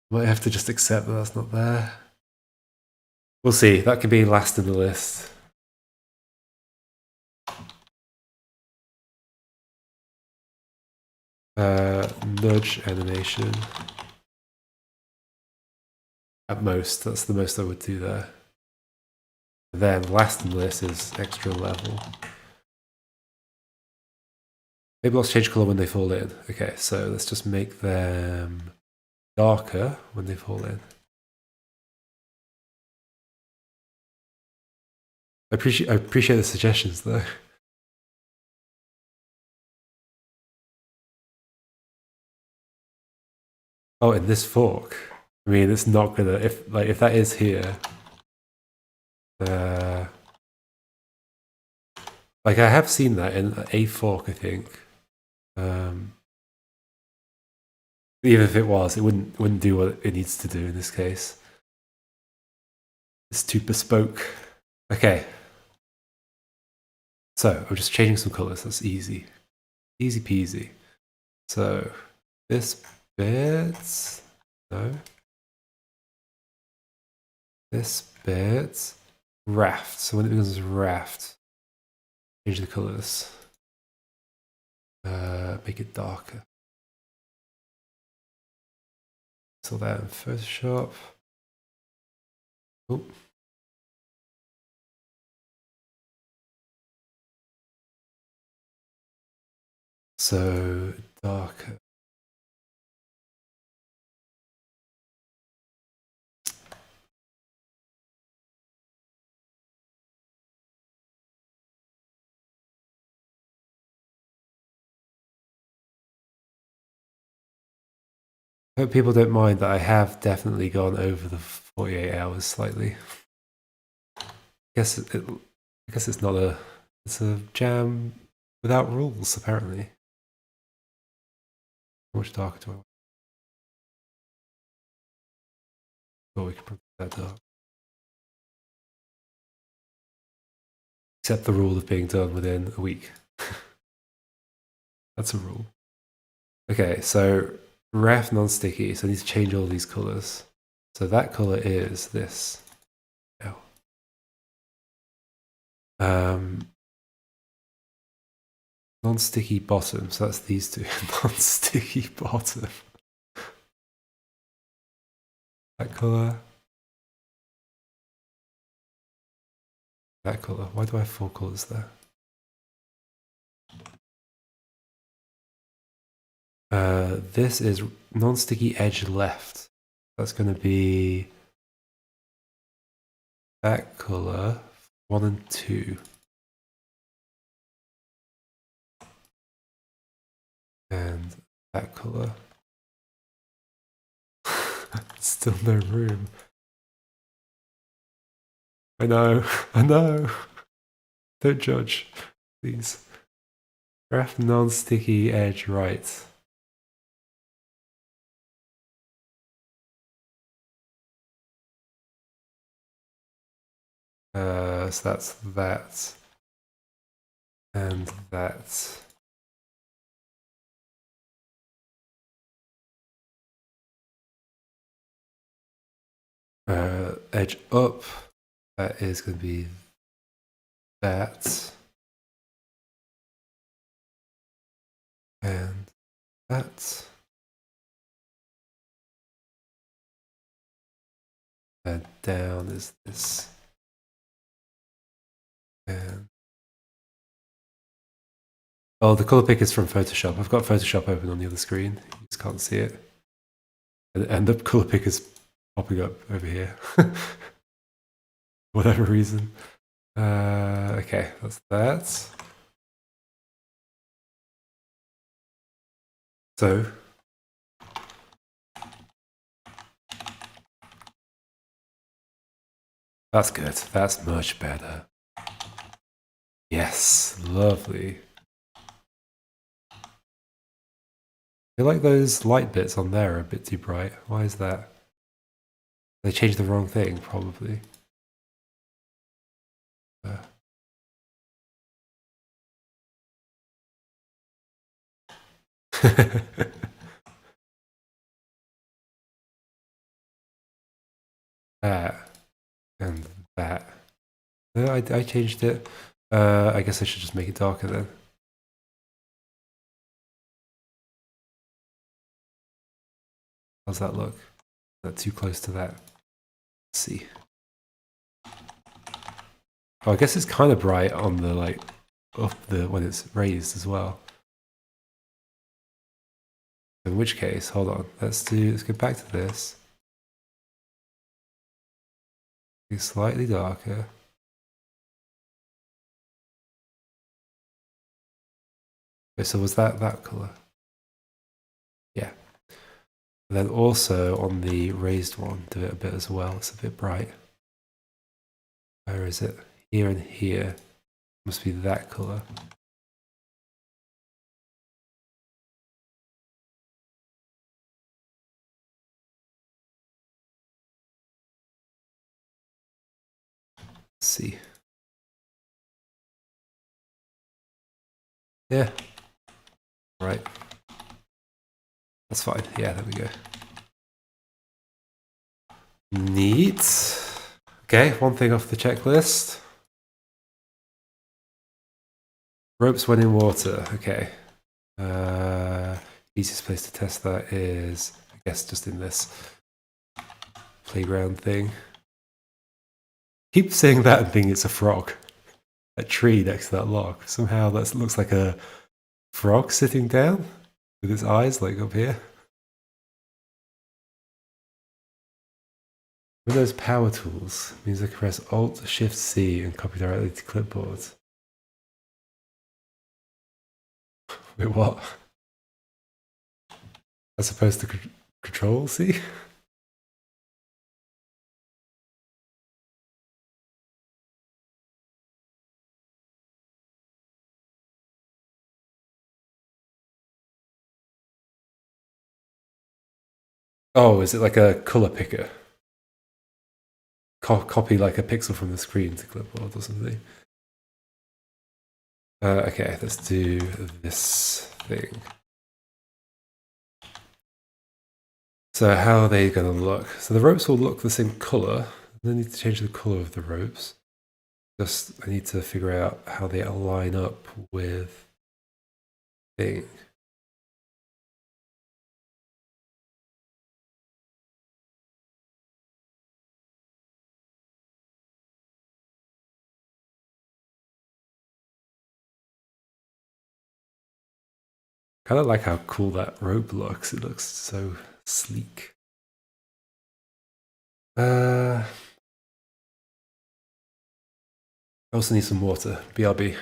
Speaker 1: Might have to just accept that that's not there. We'll see. That could be last in the list. Nudge animation. At most, that's the most I would do there. And then last in the list is extra level. Maybe blocks change color when they fall in. Okay, so let's just make them darker when they fall in. I appreciate the suggestions though. Oh, in this fork. I mean, it's not gonna if that is here. Like I have seen that in a fork, I think. Even if it was, it wouldn't do what it needs to do in this case. It's too bespoke. Okay. So I'm just changing some colors. That's easy. Easy peasy. So this bit, no. This bit, raft. So when it becomes raft, change the colors. Make it darker. So that in Photoshop. Oh. So darker. Hope people don't mind that I have definitely gone over the 48 hours slightly. I guess it's not a. It's a jam without rules, apparently. How much darker do I want? Oh, we can put that dark. Except the rule of being done within a week. That's a rule. Okay, so ref non-sticky, so I need to change all these colors. So that color is this. Non-sticky bottom, so that's these two. Non-sticky bottom. That color. That color. Why do I have 4 colors there? This is non-sticky edge left. That's going to be that color 1 and 2. And that color. Still no room. I know, I know. Don't judge, please. Ref non-sticky edge right. So that's that. And that. Edge up. That is going to be that. And that. And down is this. And oh, the color pick is from Photoshop. I've got Photoshop open on the other screen. You just can't see it. And the color pick is popping up over here. Whatever reason. Okay, that's that. So that's good. That's much better. Yes, lovely. I feel like those light bits on there are a bit too bright. Why is that? They changed the wrong thing, probably. That and that. No, I changed it. I guess I should just make it darker then. How's that look? Is that too close to that? Let's see. Oh, I guess it's kind of bright on the like up the when it's raised as well. In which case, hold on. Let's go back to this. Be slightly darker. Okay, so was that color? Yeah. And then also on the raised one, do it a bit as well. It's a bit bright. Where is it? Here and here. Must be that color. Let's see. Yeah. Right. That's fine. Yeah, there we go. Neat. Okay, one thing off the checklist. Ropes when in water. Okay. Easiest place to test that is, I guess, just in this playground thing. Keep saying that and thinking it's a frog. A tree next to that log. Somehow that looks like a frog sitting down with his eyes like up here. Windows power tools means I can press Alt Shift C and copy directly to clipboard. Wait, what? As opposed to Control C? Oh, is it like a color picker? Copy like a pixel from the screen to clipboard or something. Okay, let's do this thing. So how are they going to look? So the ropes will look the same color. I need to change the color of the ropes. Just I need to figure out how they align up with thing. Kind of like how cool that rope looks. It looks so sleek. I also need some water. BRB.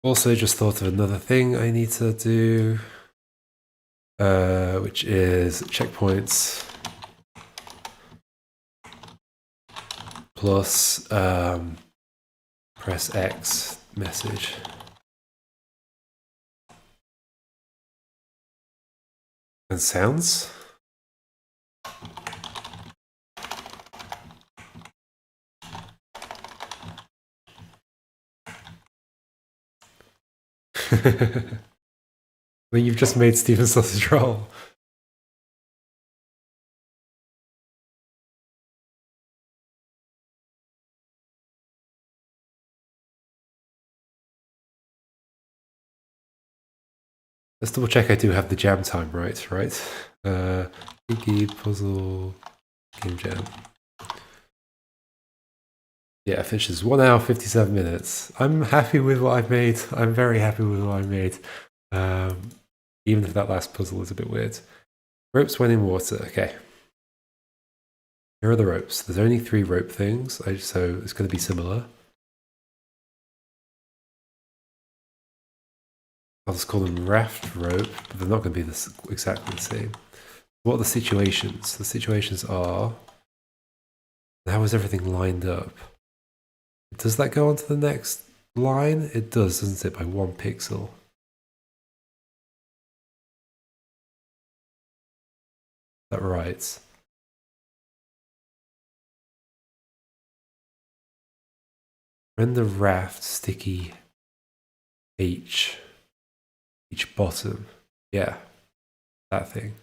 Speaker 1: Also just thought of another thing I need to do, which is checkpoints plus press X message. And sounds. Well, you've just made Steven Sausage Roll. Let's double check I do have the jam time right? Thinky Puzzle Game Jam. Yeah, it finishes 1 hour 57 minutes. I'm happy with what I've made. I'm very happy with what I made. Even if that last puzzle is a bit weird. Ropes when in water. Okay. Here are the ropes. There's only 3 rope things, so it's going to be similar. I'll just call them raft rope, but they're not going to be exactly the same. What are the situations? The situations are, how is everything lined up? Does that go on to the next line? It does, doesn't it, by 1 pixel? Is that right? Render raft sticky H. Each bottom. Yeah, that thing.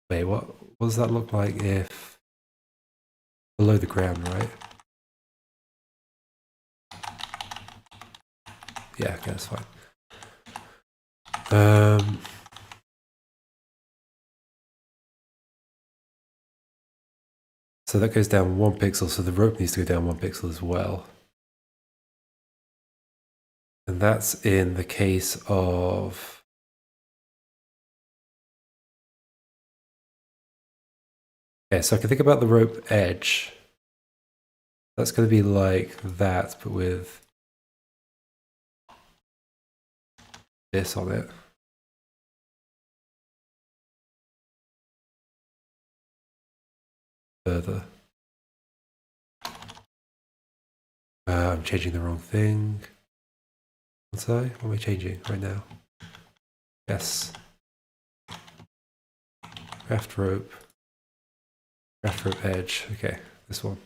Speaker 1: Wait, what does that look like if below the ground, right? Yeah, okay, that's fine. So that goes down 1 pixel, so the rope needs to go down 1 pixel as well. And that's in the case of... Yeah, so I can think about the rope edge. That's going to be like that, but with this on it. further. I'm changing the wrong thing. What am I changing right now? Yes. Craft rope. Craft rope edge. Okay, this one.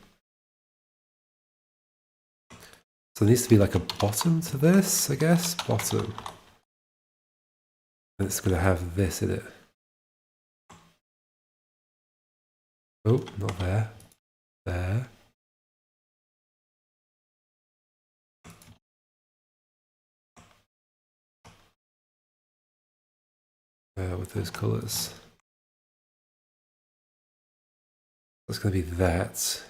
Speaker 1: So there needs to be like a bottom to this, I guess. Bottom. And it's going to have this in it. Oh, not there. There. With those colours. That's going to be that.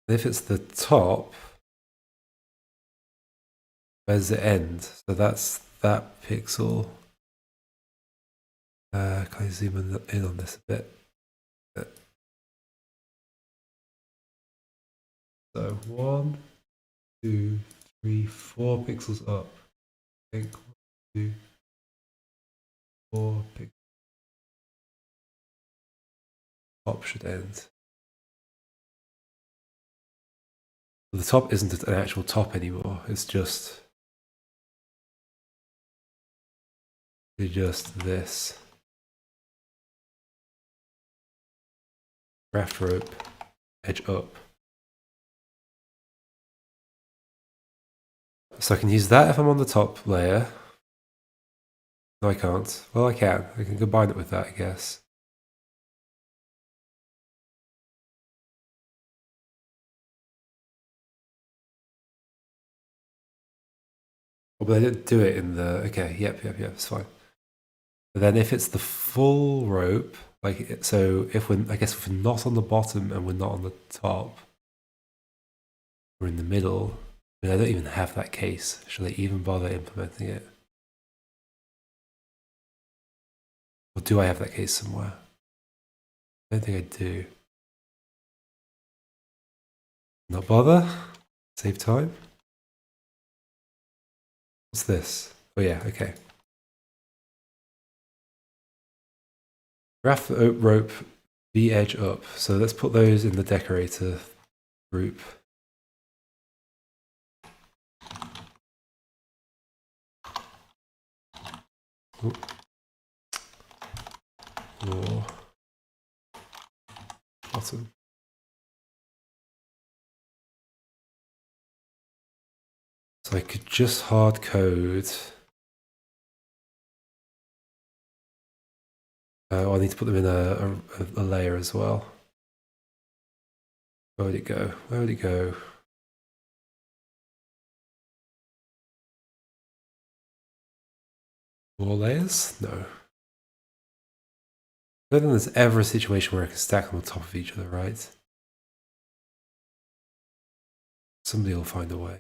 Speaker 1: And if it's the top, where's the end? So that's that pixel. Can I zoom in on this a bit? So 1, 2, 3, 4 pixels up. I think 1, 2, 4 pixels. Top should end. The top isn't an actual top anymore. It's just this. Craft rope, edge up. So I can use that if I'm on the top layer. No, I can't. Well, I can. I can combine it with that, I guess. Oh, but I didn't do it in the... Okay, yep, it's fine. But then if it's the full rope, like, so if we're, I guess if we're not on the bottom and we're not on the top, we're in the middle. I mean, I don't even have that case. Should I even bother implementing it? Or do I have that case somewhere? I don't think I do. Not bother? Save time? What's this? Oh yeah, okay. Graph rope, V edge up. So let's put those in the decorator group. Or bottom. So I could just hard code. I need to put them in a layer as well. Where would it go? Where would it go? More layers? No. I don't think there's ever a situation where I can stack them on top of each other, right? Somebody will find a way.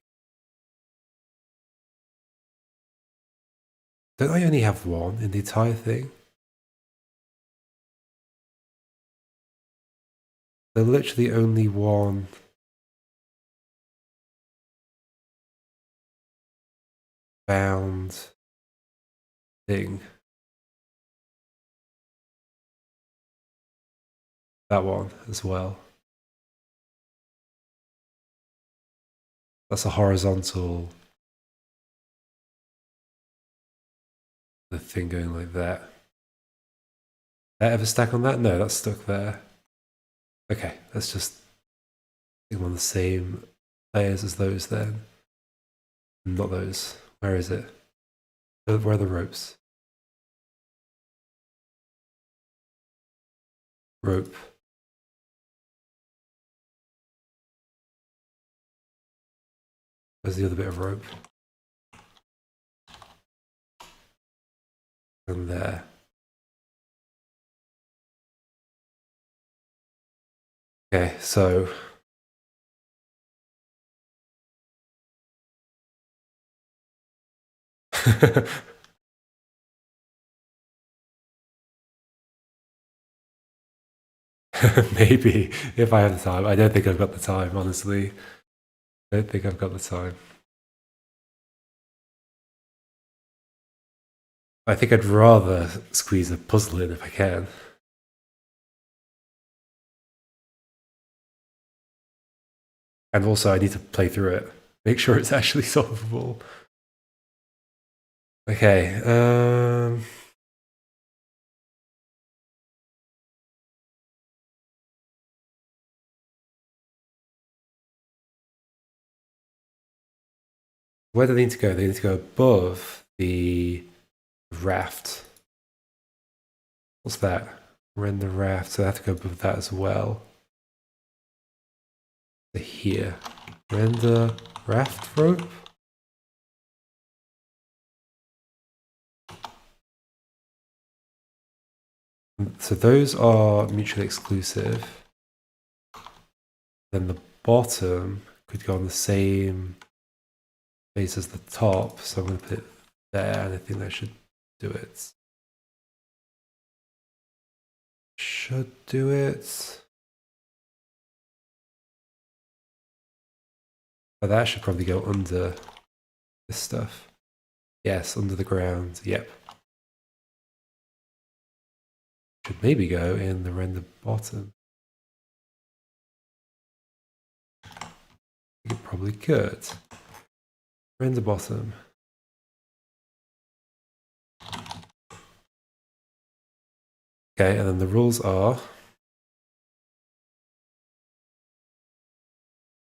Speaker 1: Don't I only have one in the entire thing? There's literally only one. Bound thing. That one as well. That's a horizontal. The thing going like that. That ever stack on that? No, that's stuck there. Okay, let's just do them on the same layers as those then. Not those. Where is it? Where are the ropes? Rope. Where's the other bit of rope? And there. Okay, so maybe if I have the time. I don't think I've got the time, honestly. I don't think I've got the time. I think I'd rather squeeze a puzzle in if I can. And also I need to play through it. Make sure it's actually solvable. Okay, where do they need to go? They need to go above the raft. What's that? Render raft, so they have to go above that as well. So here. Render raft rope? So those are mutually exclusive. Then the bottom could go on the same place as the top, so I'm going to put it there, and I think that should do it. Should do it. But that should probably go under this stuff. Yes, under the ground. Yep. Should maybe go in the render bottom. It probably could. Render bottom. Okay, and then the rules are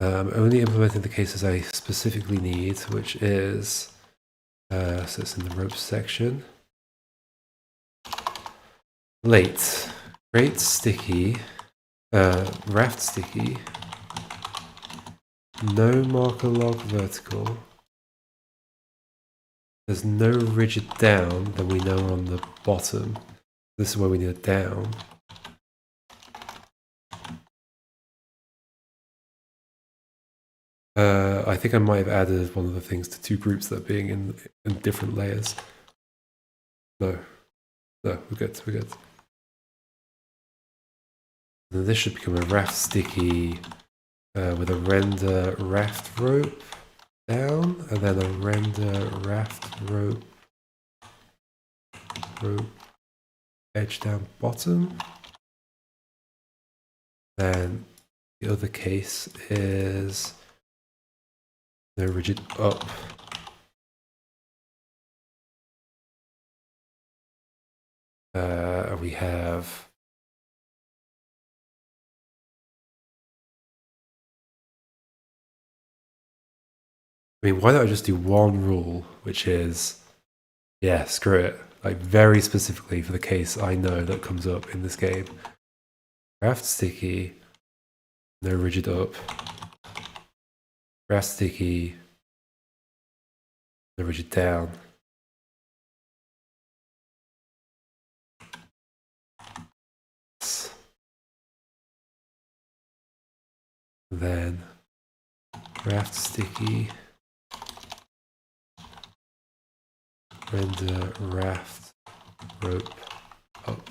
Speaker 1: only implementing the cases I specifically need, which is so it's in the ropes section. Late. Create sticky. Raft sticky. No marker log vertical. There's no rigid down that we know on the bottom. This is where we need a down. I think I might have added one of the things to two groups that are being in different layers. No, we're good, we're good. Then this should become a raft sticky with a render raft rope down, and then a render raft rope edge down bottom. Then the other case is no rigid up. We have I mean, why don't I just do one rule, which is, yeah, screw it. Like very specifically for the case I know that comes up in this game. Raft sticky, no rigid up. Raft sticky, no rigid down. Then raft sticky, render raft rope up.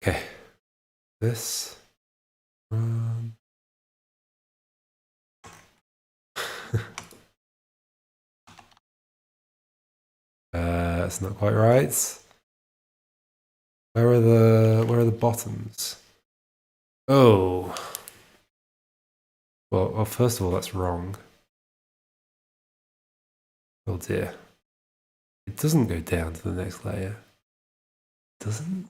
Speaker 1: Okay, this it's not quite right. Where are the bottoms? Oh. Well, first of all, that's wrong. Oh dear. It doesn't go down to the next layer. It doesn't?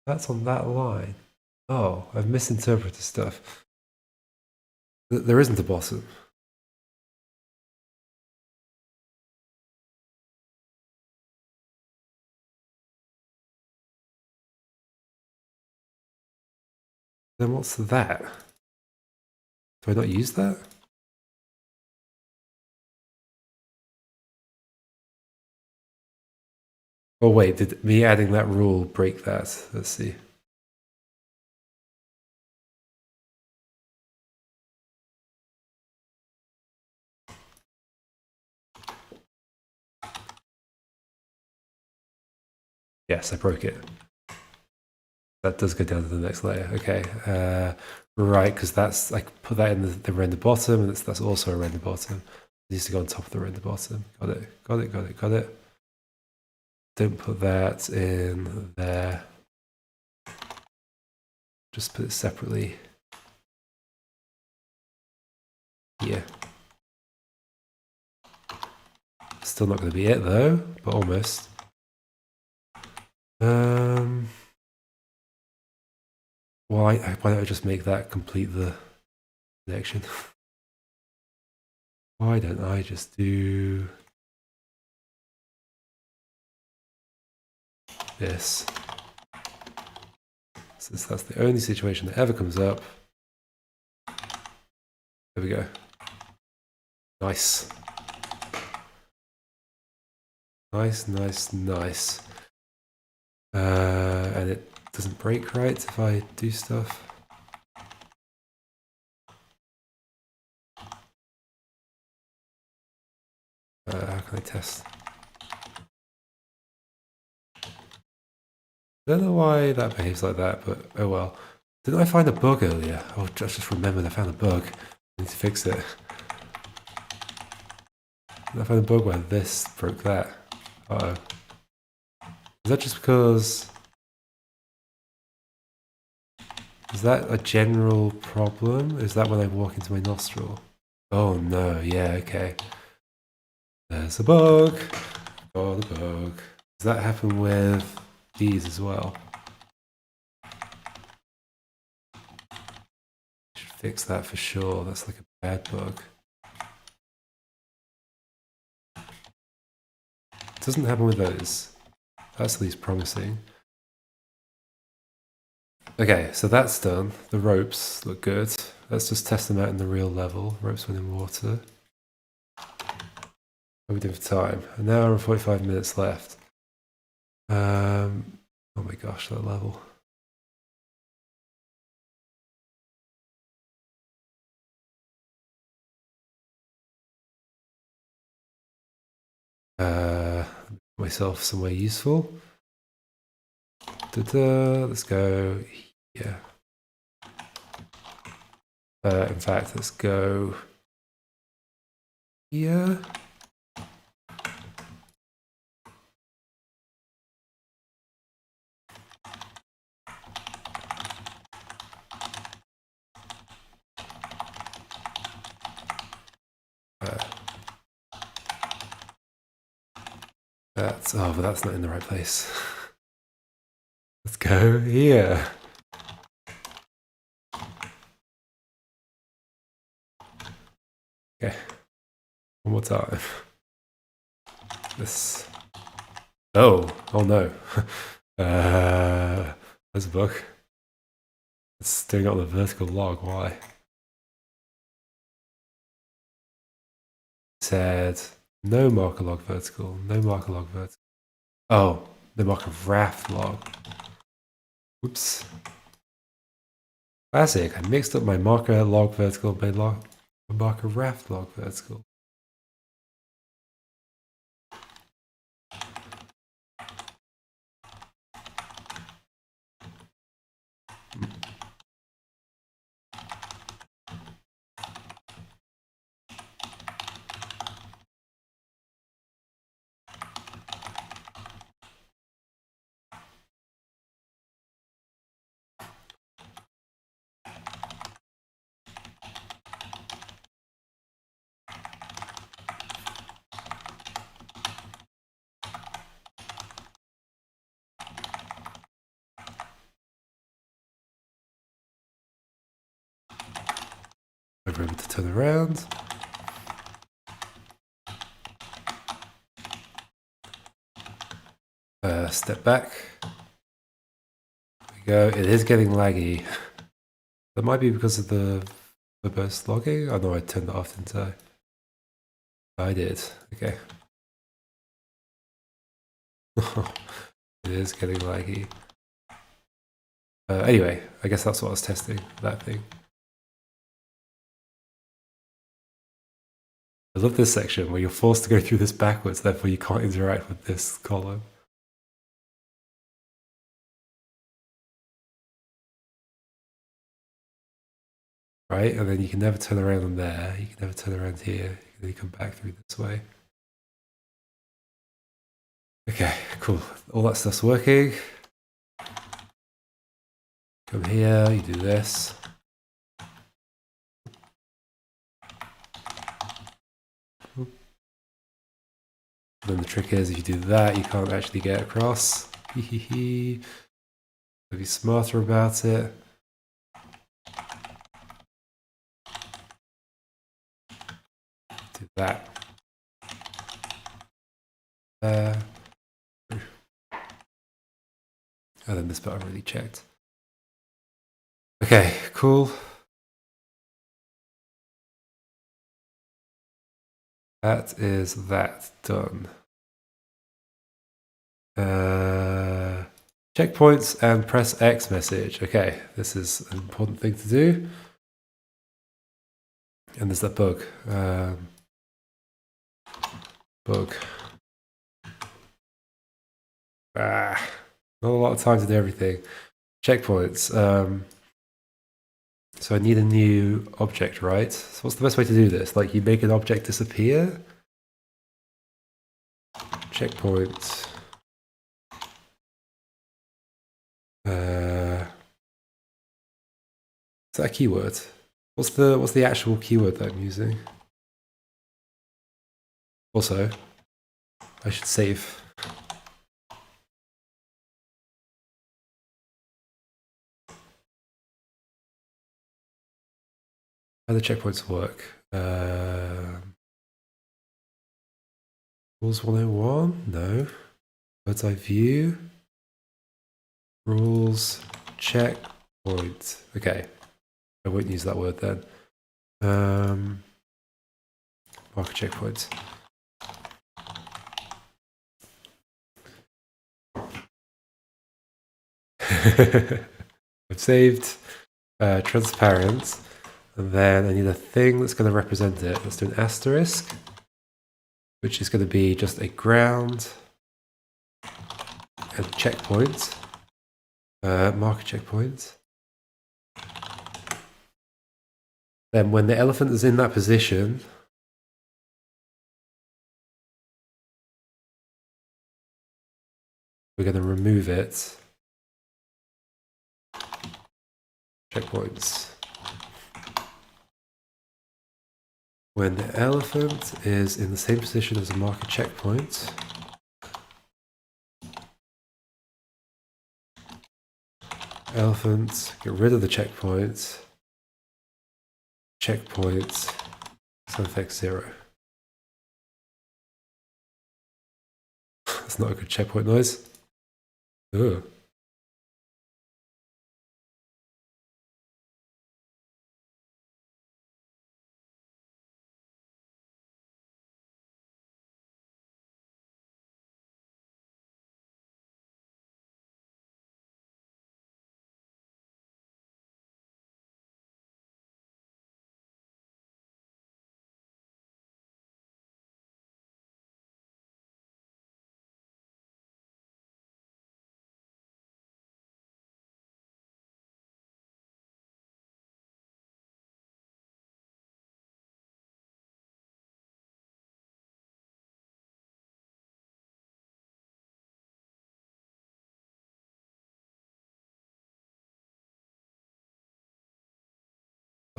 Speaker 1: That's on that line. Oh, I've misinterpreted stuff. There isn't a bottom. Then what's that? Do I not use that? Oh wait, did me adding that rule break that? Let's see. Yes, I broke it. That does go down to the next layer. Okay. Right, because that's I put that in the render bottom, and that's also a render bottom. It needs to go on top of the render bottom. Got it. Got it. Got it. Got it. Don't put that in there. Just put it separately. Here. Still not going to be it though, but almost. Why don't I just make that complete the connection? Why don't I just do this? Since that's the only situation that ever comes up. There we go. Nice. Nice, nice, nice. And it doesn't break right if I do stuff. How can I test? I don't know why that behaves like that, but oh well. Didn't I find a bug earlier? Oh, I just remembered I found a bug. I need to fix it. Did I find a bug where this broke that? Uh-oh. Is that just because... Is that a general problem? Is that when I walk into my nostril? Oh no, yeah, okay. There's a bug. Got a bug. Does that happen with these as well? Should fix that for sure. That's like a bad bug. It doesn't happen with those. That's at least promising. Okay, so that's done. The ropes look good. Let's just test them out in the real level. Ropes when in water. What are we doing for time? An hour and 45 minutes left. Oh my gosh, that level. Myself somewhere useful. Let's go here. In fact, let's go here. But that's not in the right place. Let's go here. Okay, one more time. This. Oh no. There's a bug. It's doing it on the vertical log. Why? It said no marker log vertical. No marker log vertical. Oh, the marker raft log. Oops. Classic. I mixed up my marker log vertical and my marker raft log vertical. Over to turn around. Step back. There we go. It is getting laggy. That might be because of the verbose logging. Oh no, I turned that off, didn't I? I did. Okay. It is getting laggy. Anyway, I guess that's what I was testing, that thing. I love this section where you're forced to go through this backwards, therefore you can't interact with this column. right? And then you can never turn around on there. You can never turn around here. Then you come back through this way. Okay, cool. All that stuff's working. Come here, you do this. Then the trick is, if you do that, you can't actually get across. Be smarter about it. Do that. And then this bit I've already checked. Okay, cool. That is that done. Checkpoints and press X message. Okay, this is an important thing to do. And there's that bug. Bug. Not a lot of time to do everything. Checkpoints. So I need a new object, right? So what's the best way to do this? Like, you make an object disappear? Checkpoint. Is that a keyword? What's the actual keyword that I'm using? Also, I should save. How do the checkpoints work? Rules 101? No. Bird's eye view. Rules checkpoint. Okay. I won't use that word then. Mark a checkpoint. I've saved transparent, and then I need a thing that's going to represent it. Let's do an asterisk, which is going to be just a ground and checkpoint. Mark a checkpoint. Then when the elephant is in that position, we're going to remove it. Checkpoints. When the elephant is in the same position as a marker checkpoint, elephant, get rid of the checkpoint, checkpoint, sound effect 0. That's not a good checkpoint noise. Ugh.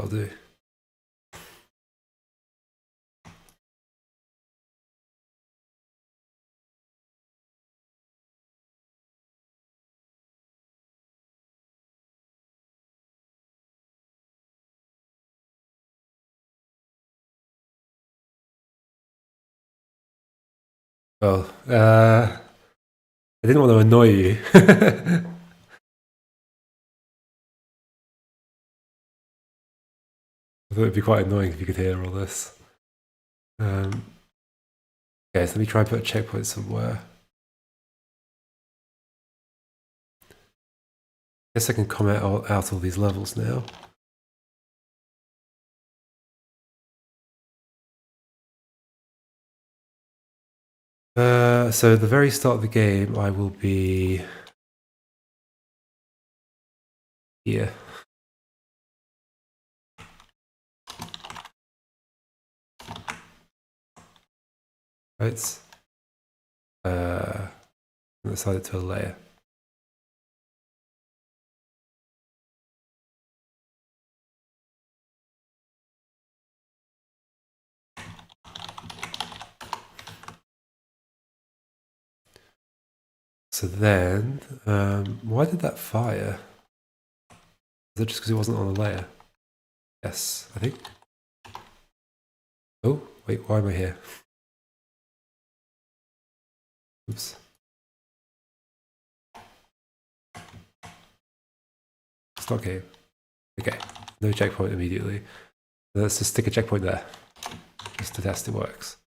Speaker 1: I'll do. Well, I didn't want to annoy you. I thought it'd be quite annoying if you could hear all this. Okay, so let me try and put a checkpoint somewhere. I guess I can comment out all these levels now. So at the very start of the game, I will be here. Right. Let's add it to a layer. So then, why did that fire? Is it just because it wasn't on a layer? Yes, I think. Oh, wait, why am I here? Oops. Start game. Okay, no checkpoint immediately. Let's just stick a checkpoint there, just to test it works.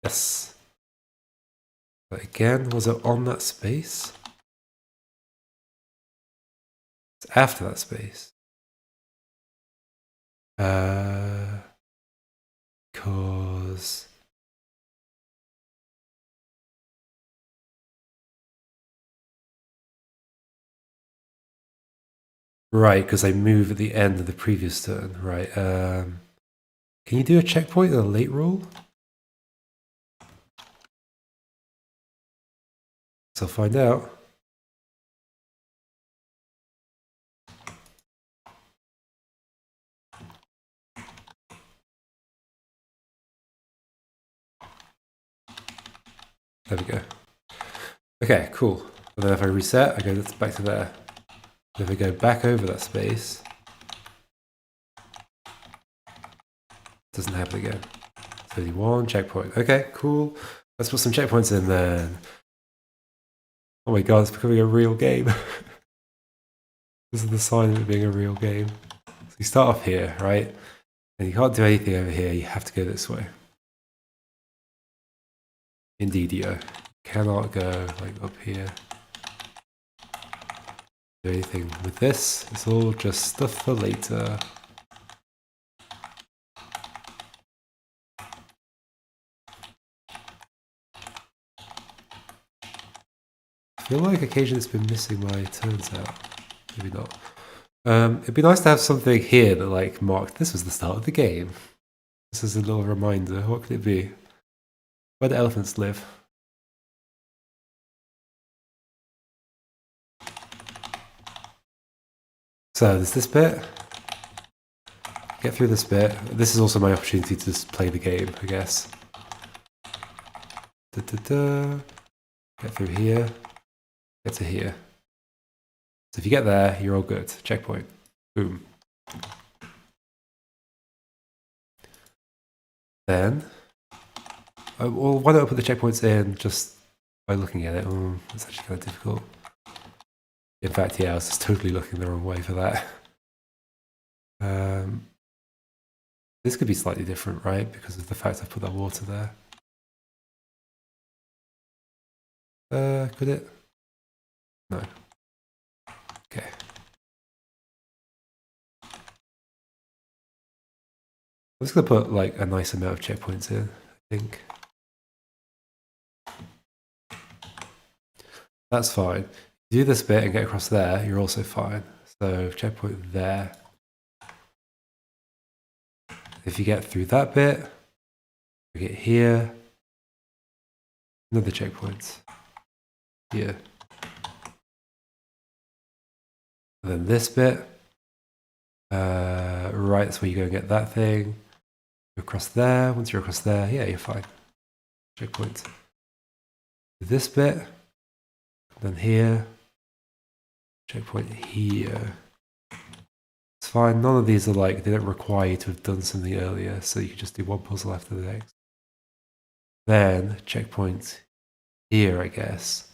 Speaker 1: Yes. But again, was it on that space? It's after that space. Because... Right, because I move at the end of the previous turn. Right. Can you do a checkpoint in a late rule? So I'll find out. There we go. Okay, cool. And then if I reset, I go back to there. And if I go back over that space, it doesn't happen again. 31, checkpoint. Okay, cool. Let's put some checkpoints in then. Oh my god, it's becoming a real game. This is the sign of it being a real game. So you start off here, right? And you can't do anything over here, you have to go this way. Indeedio. Cannot go like up here. Do anything with this. It's all just stuff for later. I feel like occasionally it's been missing my turns out. Maybe not. It'd be nice to have something here that like marked this was the start of the game. This is a little reminder. What could it be? Where do elephants live? So there's this bit. Get through this bit. This is also my opportunity to just play the game, I guess. Da, da, da. Get through here. Get to here. So if you get there, you're all good. Checkpoint. Boom. Then, well, why don't I put the checkpoints in just by looking at it? It's actually kind of difficult. In fact, yeah, I was just totally looking the wrong way for that. This could be slightly different, right? Because of the fact I put that water there. Could it? No. Okay. I'm just gonna put like a nice amount of checkpoints in, I think. That's fine. Do this bit and get across there, you're also fine. So checkpoint there. If you get through that bit, you get here, another checkpoint. Here. And then this bit. Right, that's where you go and get that thing. You're across there. Once you're across there, yeah, you're fine. Checkpoint. This bit. Then here. Checkpoint here. It's fine. None of these are like, they don't require you to have done something earlier, so you can just do one puzzle after the next. Then checkpoint here, I guess.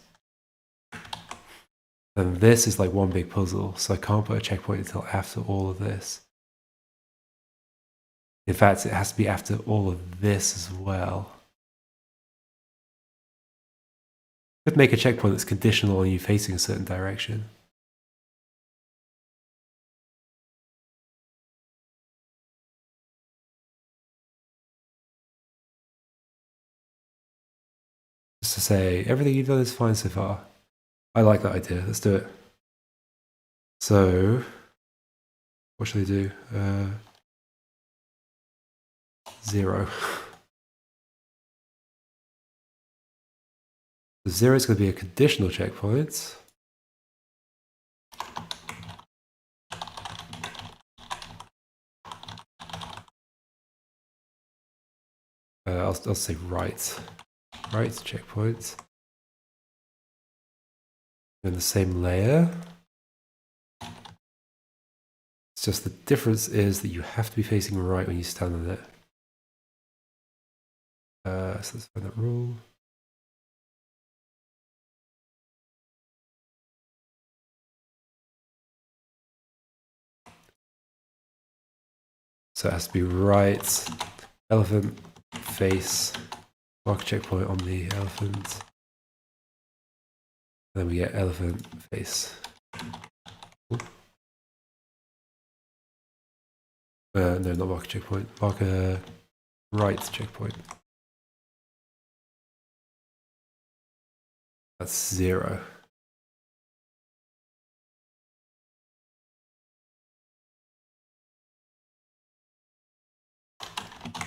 Speaker 1: And this is like one big puzzle, so I can't put a checkpoint until after all of this. In fact, it has to be after all of this as well. Could make a checkpoint that's conditional on you facing a certain direction. Just to say, everything you've done is fine so far. I like that idea. Let's do it. So, what should I do? 0. So 0 is going to be a conditional checkpoint. I'll say right checkpoint. In the same layer. It's just the difference is that you have to be facing right when you stand on it. So let's find that rule. So it has to be right, elephant, face, mark checkpoint on the elephant. Then we get elephant, face. No, not mark checkpoint. Mark a right checkpoint. That's 0.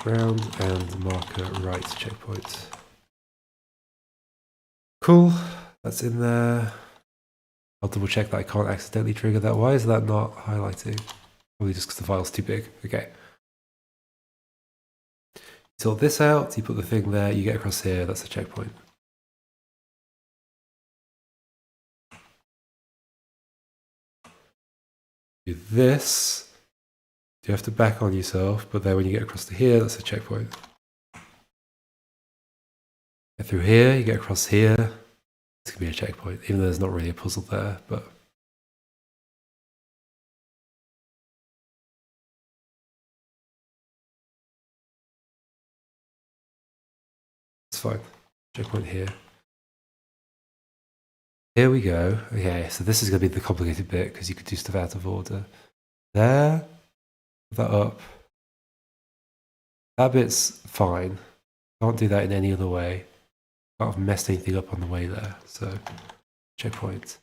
Speaker 1: Ground and marker right checkpoint. Cool, that's in there. I'll double check that I can't accidentally trigger that. Why is that not highlighting? Probably just because the file's too big. Okay. Sort this out, you put the thing there, you get across here, that's a checkpoint. Do this, you have to back on yourself, but then when you get across to here, that's a checkpoint. Get through here, you get across here, it's gonna be a checkpoint, even though there's not really a puzzle there, but. It's fine, checkpoint here. Here we go. Okay, so this is gonna be the complicated bit, because you could do stuff out of order. There, put that up. That bit's fine. Can't do that in any other way. Can't have messed anything up on the way there, so checkpoint.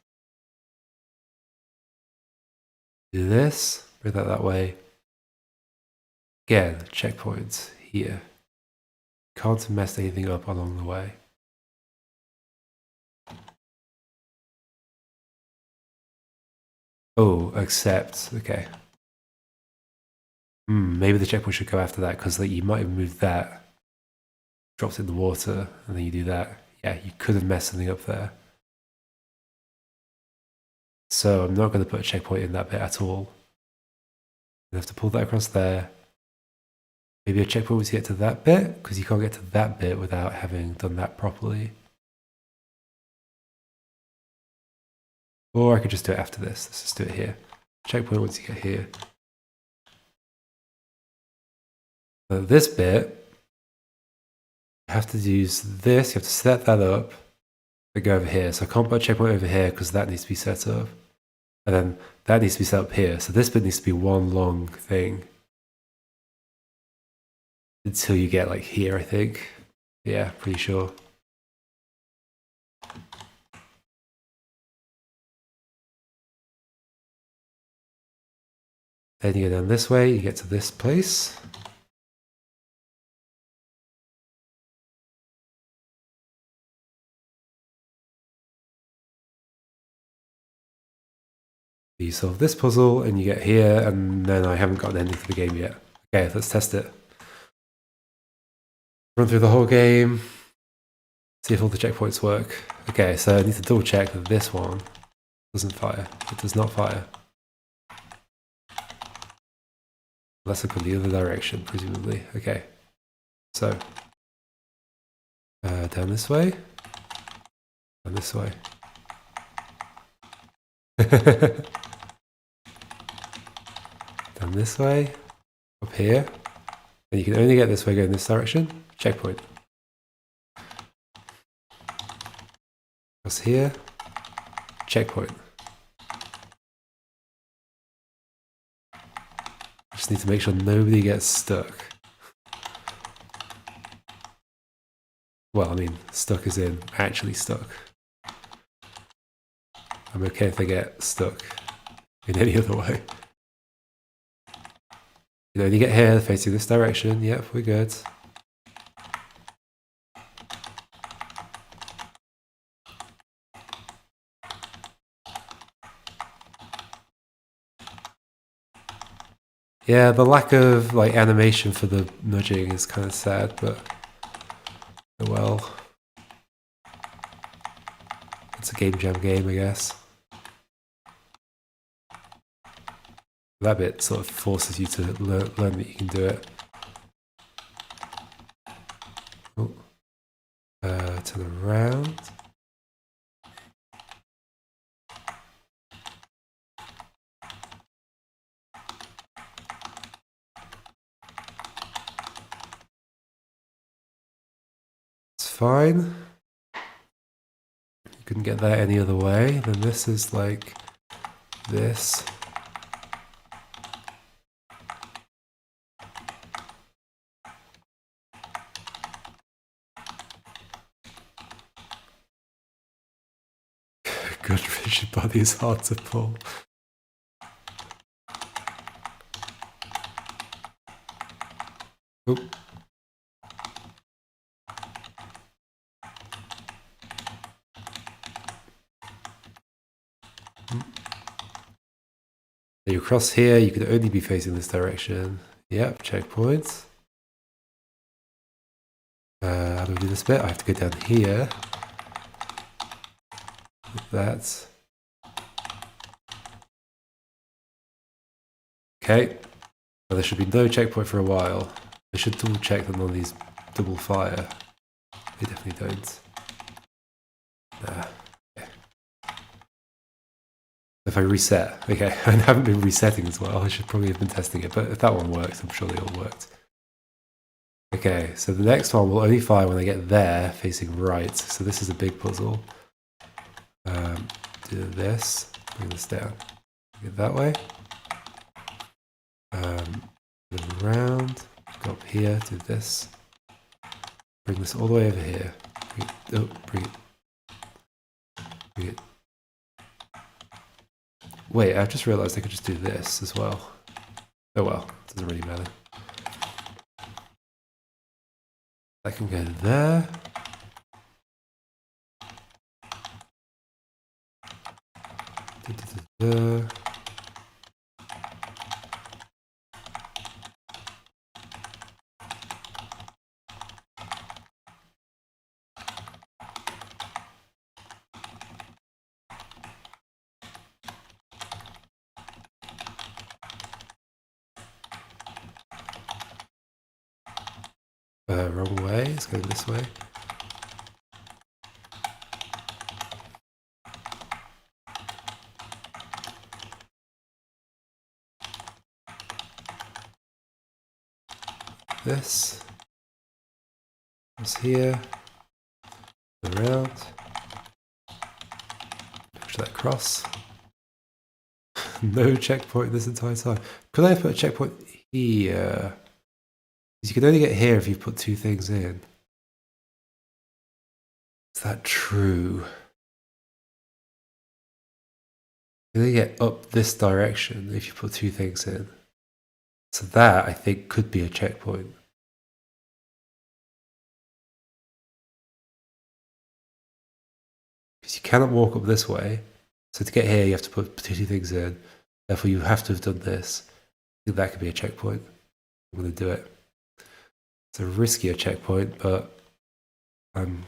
Speaker 1: Do this, bring that way. Again, checkpoint here. Can't have messed anything up along the way. Oh, accept, okay. Maybe the checkpoint should go after that, because like, you might have moved that, dropped it in the water, and then you do that. Yeah, you could have messed something up there. So I'm not going to put a checkpoint in that bit at all. You have to pull that across there. Maybe a checkpoint was to get to that bit, because you can't get to that bit without having done that properly. Or I could just do it after this. Let's just do it here. Checkpoint once you get here. So this bit, you have to use this, you have to set that up, and go over here. So I can't put a checkpoint over here because that needs to be set up. And then that needs to be set up here. So this bit needs to be one long thing. Until you get like here, I think. Yeah, pretty sure. Then you go down this way, you get to this place. You solve this puzzle and you get here, and then I haven't got an ending for the game yet. Okay, let's test it. Run through the whole game, see if all the checkpoints work. Okay, so I need to double check that this one doesn't fire. It does not fire. Let's look in the other direction, presumably. Okay, so down this way, down this way. Down this way, up here, and you can only get this way going this direction. Checkpoint. Across here, checkpoint. Just need to make sure nobody gets stuck. Well, I mean, stuck as in actually stuck. I'm okay if they get stuck in any other way. You know, you get here facing this direction. Yep, we're good. Yeah, the lack of like animation for the nudging is kind of sad, but oh well. It's a game jam game, I guess. That bit sort of forces you to learn that you can do it. Oh. Turn around. It's fine. You couldn't get that any other way. Then this is like this. Good rigid body is hard to pull. Oh. You cross here, you could only be facing this direction. Yep, checkpoint. How do we do this bit? I have to go down here. Like that. Okay. Well, there should be no checkpoint for a while. I should double check them on these double fire. They definitely don't. Okay. If I reset, okay, I haven't been resetting as well. I should probably have been testing it, but if that one works, I'm sure they all worked. Okay, so the next one will only fire when I get there, facing right. So this is a big puzzle. Do this, bring this down. Get that way. Move around, go up here, do this. Bring this all the way over here. Bring it, oh, bring it. Wait, I've just realized I could just do this as well. Oh well, it doesn't really matter. I can go there. Wrong way, it's going this way. This. It's here. Around. Push that across. No checkpoint this entire time. Could I have put a checkpoint here? Because you can only get here if you put two things in. Is that true? You only get up this direction if you put two things in. So that, I think, could be a checkpoint. Because you cannot walk up this way. So to get here, you have to put two things in. Therefore, you have to have done this. I think that could be a checkpoint. I'm going to do it. It's a riskier checkpoint, but I'm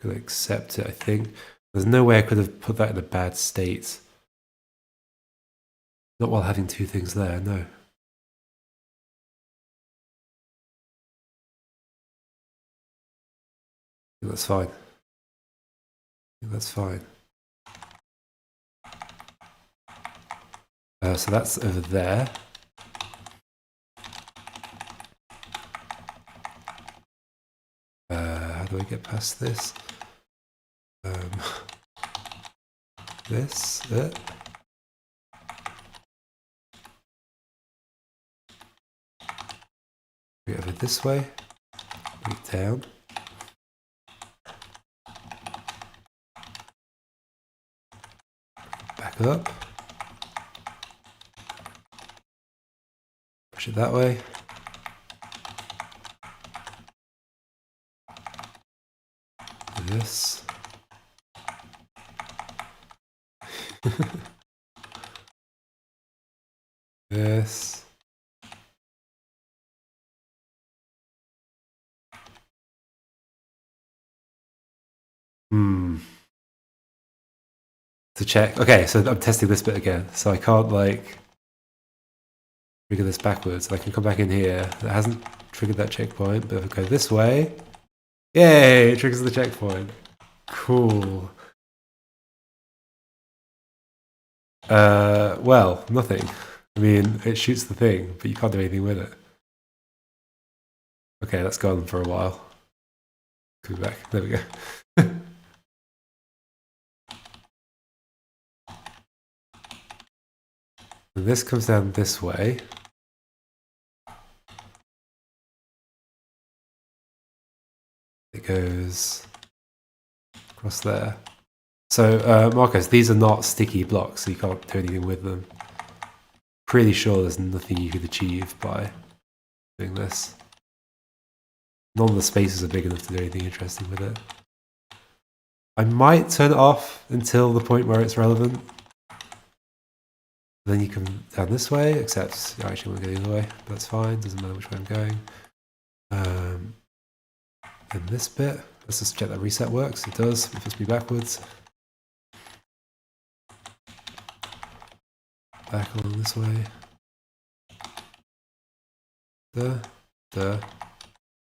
Speaker 1: going to accept it, I think. There's no way I could have put that in a bad state. Not while having two things there, no. That's fine. That's fine. So that's over there. How do I get past this? This, it. Bring it over this way. Bring it down. Back up. Push it that way. Do this. This. To check. Okay, so I'm testing this bit again. So I can't like trigger this backwards. I can come back in here. It hasn't triggered that checkpoint, but if I go this way, yay! It triggers the checkpoint. Cool. Well, nothing. I mean, it shoots the thing, but you can't do anything with it. Okay, that's gone for a while. Come back. There we go. And this comes down this way. It goes across there. So, Marcos, these are not sticky blocks, so you can't do anything with them. Pretty sure there's nothing you could achieve by doing this. None of the spaces are big enough to do anything interesting with it. I might turn it off until the point where it's relevant. Then you come down this way, except I actually want to go the other way. That's fine, doesn't matter which way I'm going. And this bit, let's just check that reset works. It does, it fits me backwards. Back along this way. Da, da,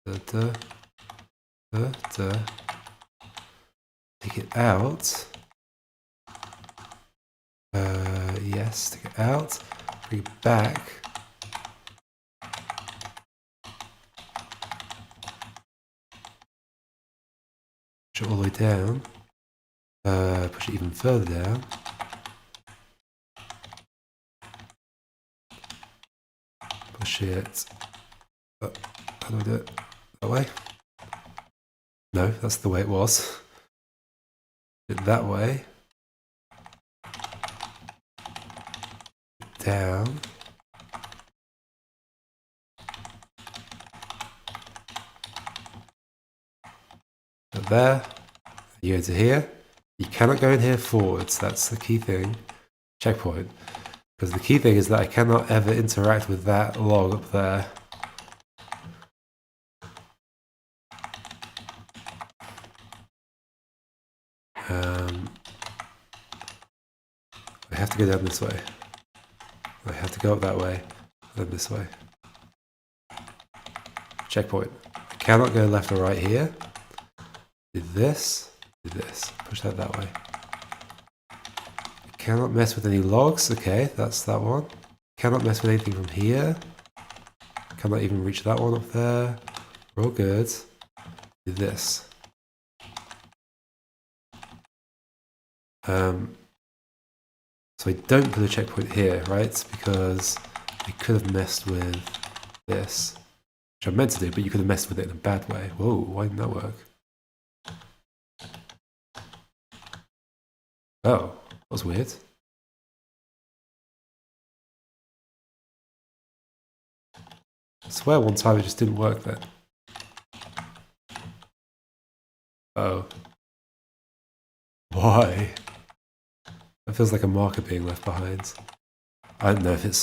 Speaker 1: da, da, da, da. Take it out. Yes, take it out. Bring it back. Push it all the way down. Push it even further down. Push it. Oh, how do I do it? That way? No, that's the way it was. It that way. Down. But there. You go to here. You cannot go in here forwards. That's the key thing. Checkpoint. Because the key thing is that I cannot ever interact with that log up there. I have to go down this way. I have to go up that way, then this way. Checkpoint. I cannot go left or right here. Do this, push that way. I cannot mess with any logs, okay, that's that one. Cannot mess with anything from here. Cannot even reach that one up there. We're all good. Do this. So I don't put a checkpoint here, right? Because I could have messed with this, which I meant to do, but you could have messed with it in a bad way. Whoa, why didn't that work? Oh, that was weird. I swear one time it just didn't work then. Oh. Why? That feels like a marker being left behind. I don't know if it's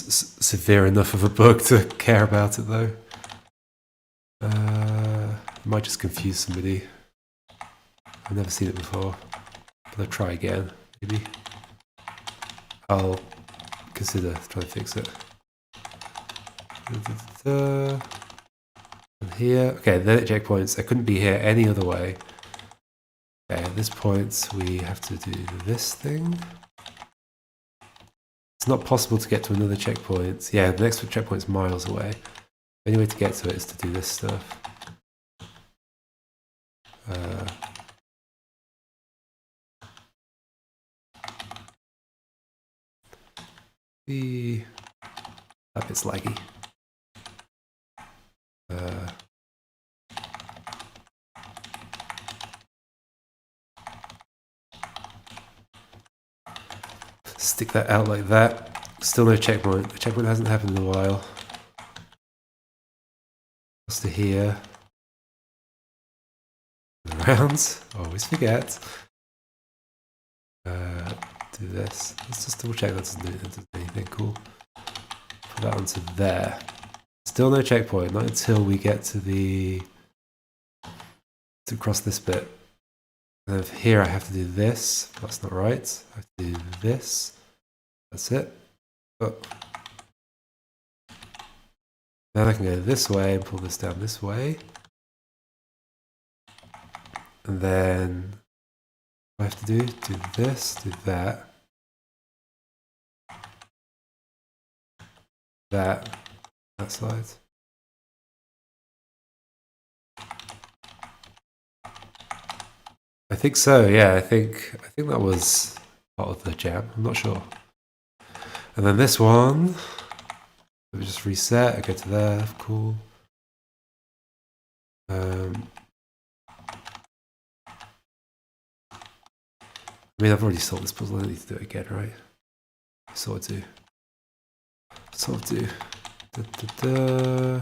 Speaker 1: severe enough of a bug to care about it though. It might just confuse somebody. I've never seen it before. But I'll try again, maybe. I'll consider trying to fix it. And here, okay, then at checkpoints, I couldn't be here any other way. Okay, at this point we have to do this thing. It's not possible to get to another checkpoint. Yeah, the next checkpoint's miles away. The only way to get to it is to do this stuff. That bit's laggy. Stick that out like that. Still no checkpoint. The checkpoint hasn't happened in a while. Across to here. Around. Always forget. Do this. Let's just double check that doesn't do anything cool. Put that onto there. Still no checkpoint, not until we get to cross this bit. And then here I have to do this. That's not right. I have to do this. That's it. Oh. Then I can go this way and pull this down this way. And then what I have to do this, do that. That side. I think so, yeah, I think that was part of the jam, I'm not sure. And then this one, let me just reset, I go to there, cool. I mean, I've already solved this puzzle, I don't need to do it again, right? Sort of do. Da, da, da.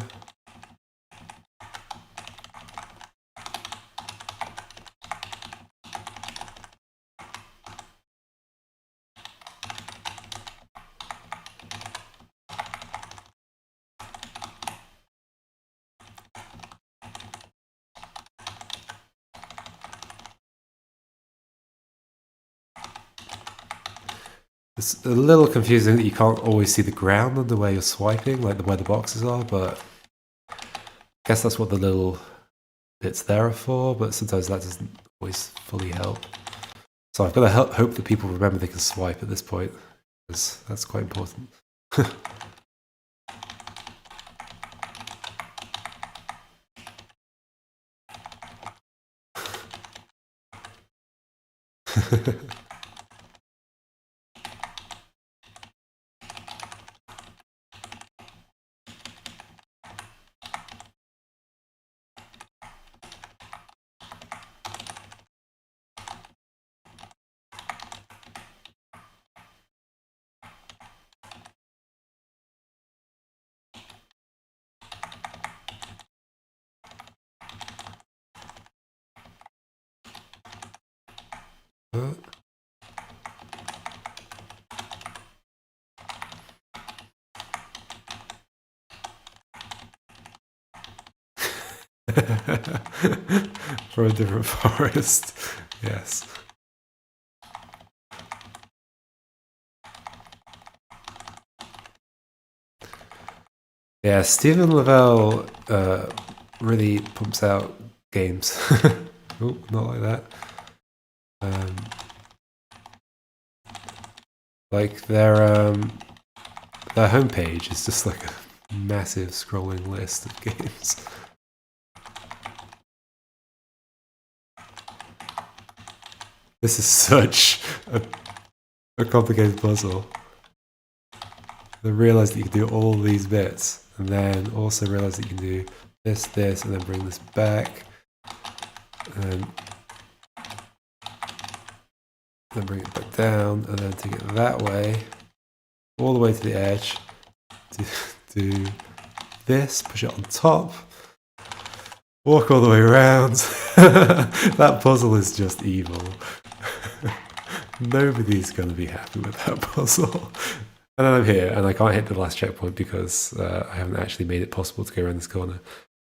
Speaker 1: It's a little confusing that you can't always see the ground under where you're swiping, like where the boxes are, but I guess that's what the little bits there are for, but sometimes that doesn't always fully help. So I've got to hope that people remember they can swipe at this point, because that's quite important. For a different forest, yes. Yeah, Stephen Lavelle really pumps out games. Oh, not like that. Like their homepage is just like a massive scrolling list of games. This is such a complicated puzzle. I realised that you can do all these bits, and then also realised that you can do this, and then bring this back, and then bring it back down, and then take it that way, all the way to the edge, do this, push it on top, walk all the way around. That puzzle is just evil. Nobody's going to be happy with that puzzle. And then I'm here, and I can't hit the last checkpoint because I haven't actually made it possible to go around this corner.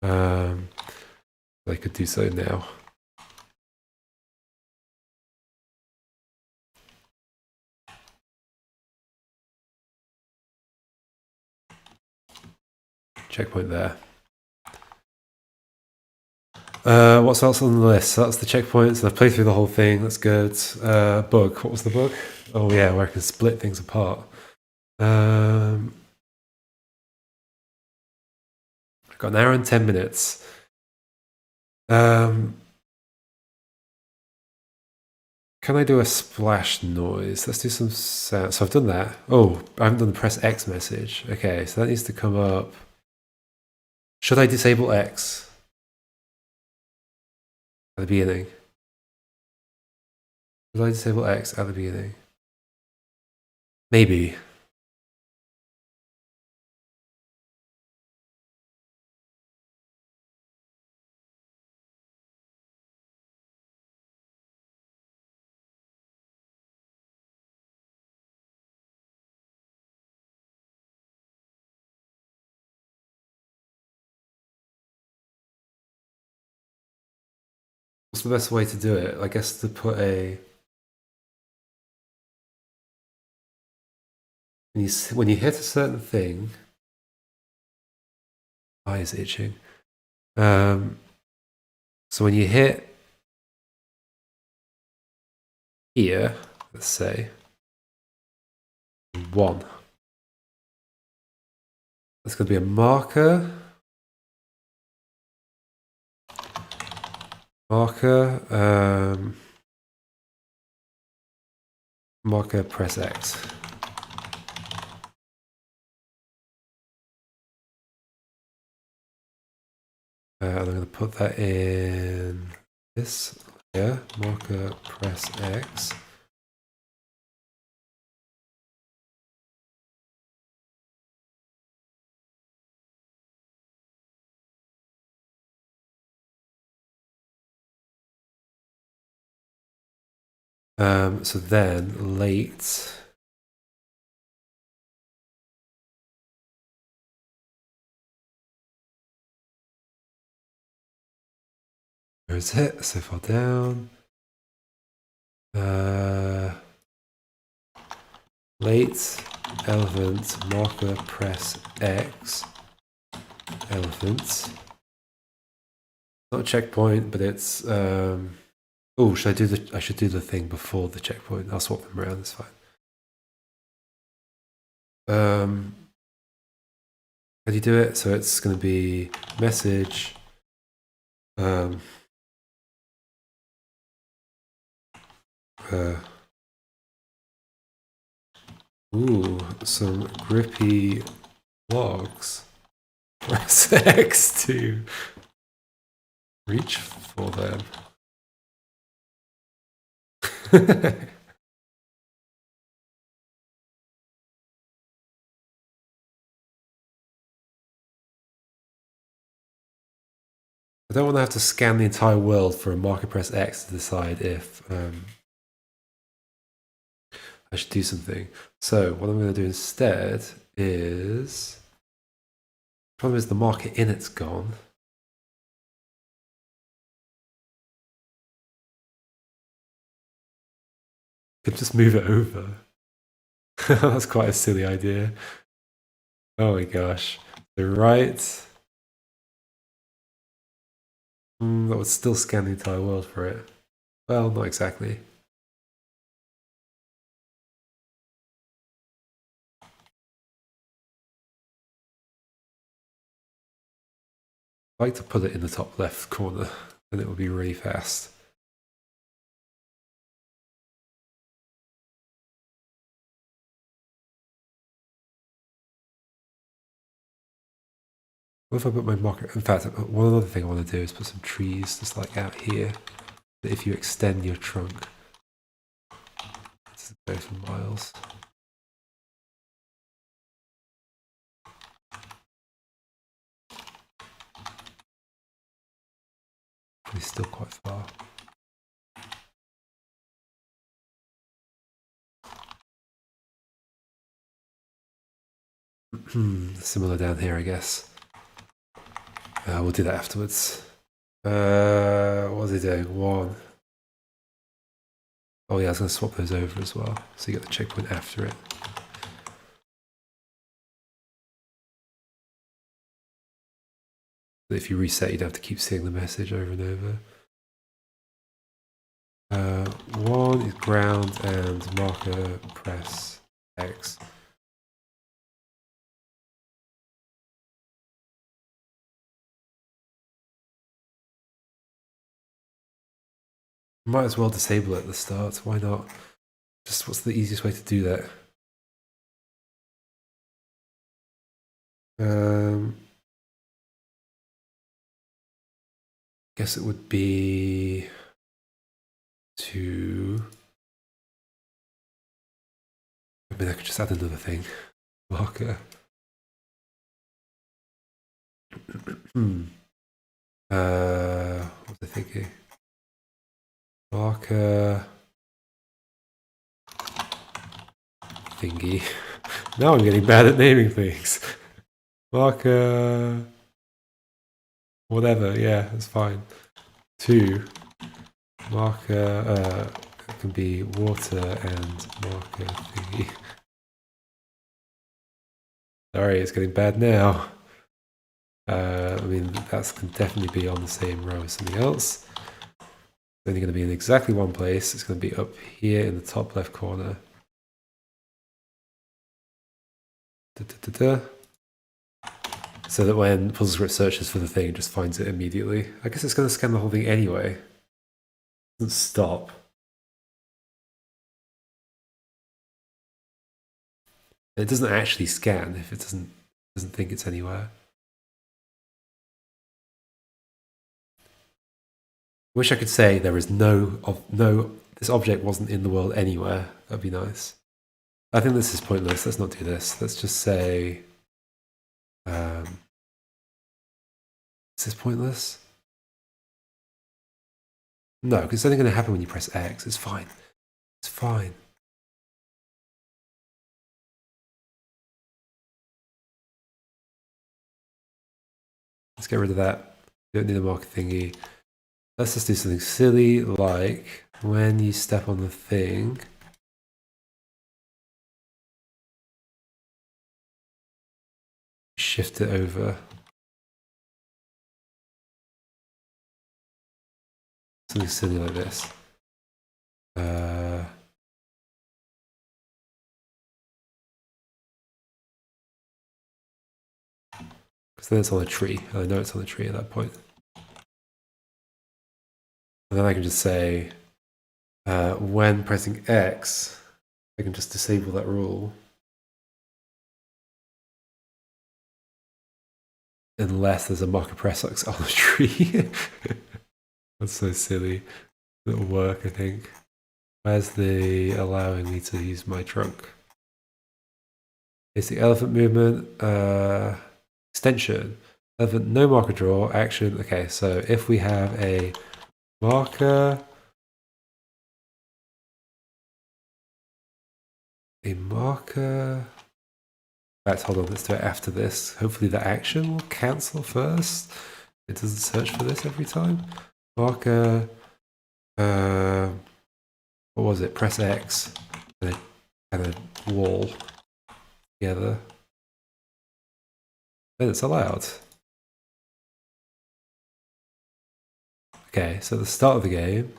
Speaker 1: I could do so now. Checkpoint there. What's else on the list? So that's the checkpoints. I've played through the whole thing. That's good. Bug. What was the bug? Oh yeah, where I can split things apart. I've got an hour and 10 minutes. Can I do a splash noise? Let's do some sound. So I've done that. Oh, I haven't done the press X message. Okay, so that needs to come up. Should I disable X at the beginning? Should I disable X at the beginning? Maybe. What's the best way to do it? I guess to put a... When you hit a certain thing... My eye is itching. So when you hit here, let's say, 1. That's going to be a marker. Marker, press X. I'm going to put that in this layer, marker, press X. So then late. Where is it? So far down. Late elephant marker press X. Elephant. Not a checkpoint, but it's oh, should I do the? I should do the thing before the checkpoint. I'll swap them around. It's fine. How do you do it? So it's going to be message. Ooh, some grippy logs. Press X to reach for them. I don't want to have to scan the entire world for a marker press X to decide if I should do something. So what I'm going to do instead is... The problem is the marker in it's gone. I could just move it over. That's quite a silly idea. Oh my gosh. So right... that would still scan the entire world for it. Well, not exactly. I like to put it in the top left corner, and it will be really fast. What if I put my marker? In fact, one other thing I want to do is put some trees just like out here. That if you extend your trunk, it's go for miles. It's still quite far. Similar down here, I guess. We'll do that afterwards. What was he doing? 1. Oh yeah, I was going to swap those over as well. So you get the checkpoint after it. But if you reset, you'd have to keep seeing the message over and over. 1 is ground and marker press X. Might as well disable it at the start. Why not? Just what's the easiest way to do that? Guess it would be to... I mean, I could just add another thing. Marker. What was I thinking? Marker... Thingy. Now I'm getting bad at naming things. Marker... Whatever, yeah, that's fine. 2. Marker, it can be water and marker thingy. Sorry, it's getting bad now. I mean, that can definitely be on the same row as something else. It's only going to be in exactly one place. It's going to be up here in the top left corner. So that when PuzzleScript searches for the thing, it just finds it immediately. I guess it's going to scan the whole thing anyway. It doesn't stop. It doesn't actually scan if it doesn't think it's anywhere. Wish I could say there is no this object wasn't in the world anywhere. That'd be nice. I think this is pointless. Let's not do this. Let's just say is this pointless? No, because it's only going to happen when you press X. It's fine. It's fine. Let's get rid of that. Don't need a marker thingy. Let's just do something silly like when you step on the thing, shift it over. Something silly like this. Because then it's on a tree. I know it's on a tree at that point. And then I can just say, when pressing X, I can just disable that rule. Unless there's a marker press X on the tree. That's so silly. It'll work, I think. Where's the allowing me to use my trunk? Basic elephant movement, extension. Elephant, no marker draw, action. Okay, so if we have a marker, right, hold on, let's do it after this. Hopefully the action will cancel first. It doesn't search for this every time. Marker, what was it? Press X and a wall together. Then it's allowed. Okay, so the start of the game.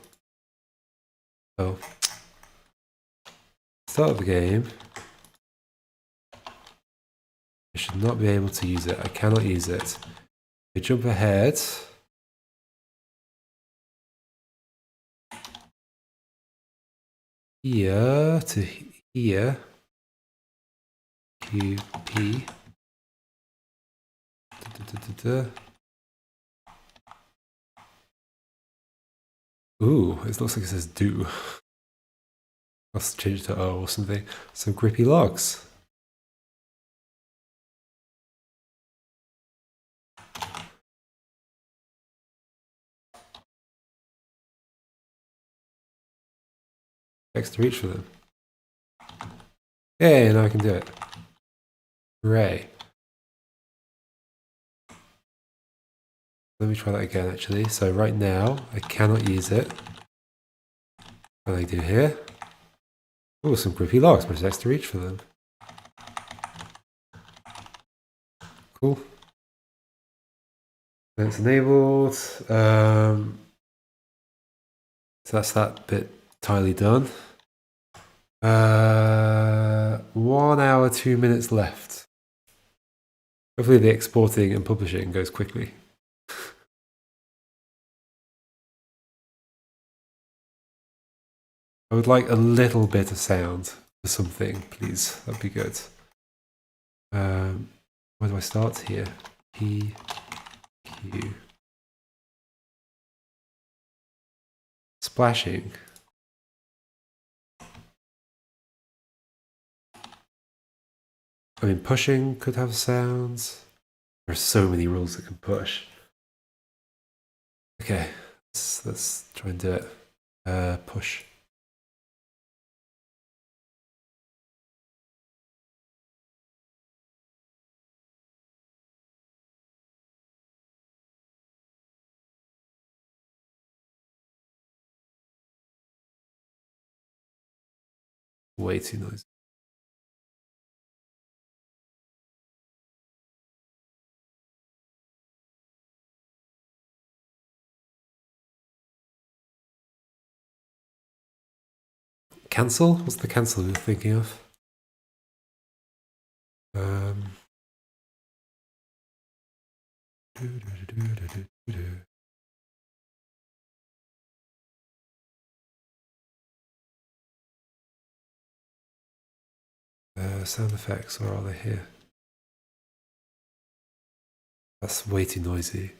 Speaker 1: Oh. Start of the game. I should not be able to use it. I cannot use it. I jump ahead. Here to here. QP. Ooh, it looks like it says do. Let's change it to O or something. Some grippy logs. X to reach for them. Yay, now I can do it. Hooray. Let me try that again actually. So right now, I cannot use it. What do I do here? Oh, some grippy logs. Press X to reach for them. Cool. And it's enabled. So that's that bit entirely done. 1 hour, 2 minutes left. Hopefully the exporting and publishing goes quickly. I would like a little bit of sound for something, please. That'd be good. Where do I start here? P, Q. Splashing. I mean, pushing could have sounds. There are so many rules that can push. Okay, let's try and do it. Push. Way too noisy. Cancel? What's the cancel you're thinking of? Sound effects, where are they here? That's way too noisy.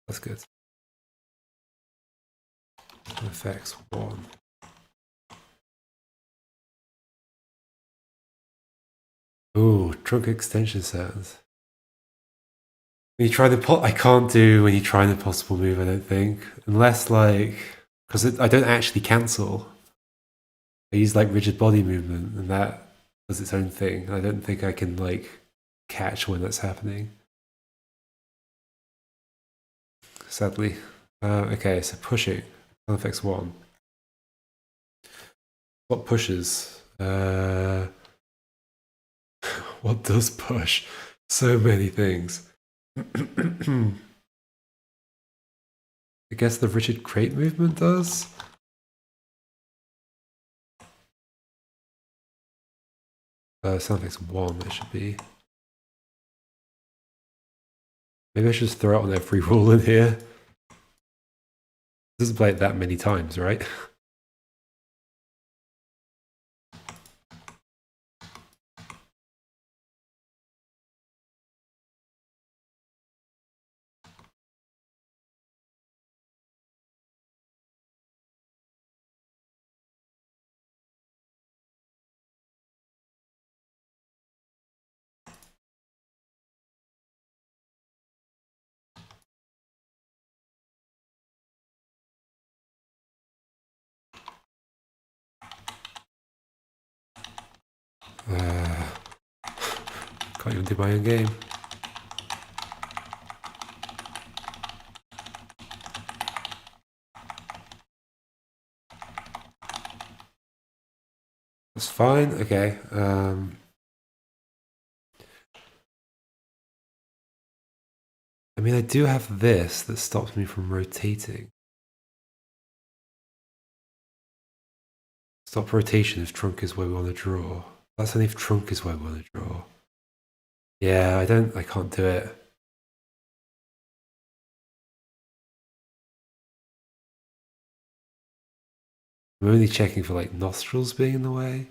Speaker 1: That's good. Sound effects 1. Ooh, trunk extension sounds. When you try the I can't do when you try an impossible move, I don't think. Unless like, because I don't actually cancel. I use like rigid body movement and that does its own thing. I don't think I can like catch when that's happening. Sadly. Okay, so pushing. Sound effects 1. What pushes? What does push? So many things. I guess the rigid crate movement does? Sound effects 1, it should be. Maybe I should just throw out on every rule in here. Doesn't play it that many times, right? Can't even do my own game. That's fine. Okay. I mean, I do have this that stops me from rotating. Stop rotation if trunk is where we want to draw. That's only if trunk is where we want to draw. Yeah, I can't do it. I'm only checking for like nostrils being in the way.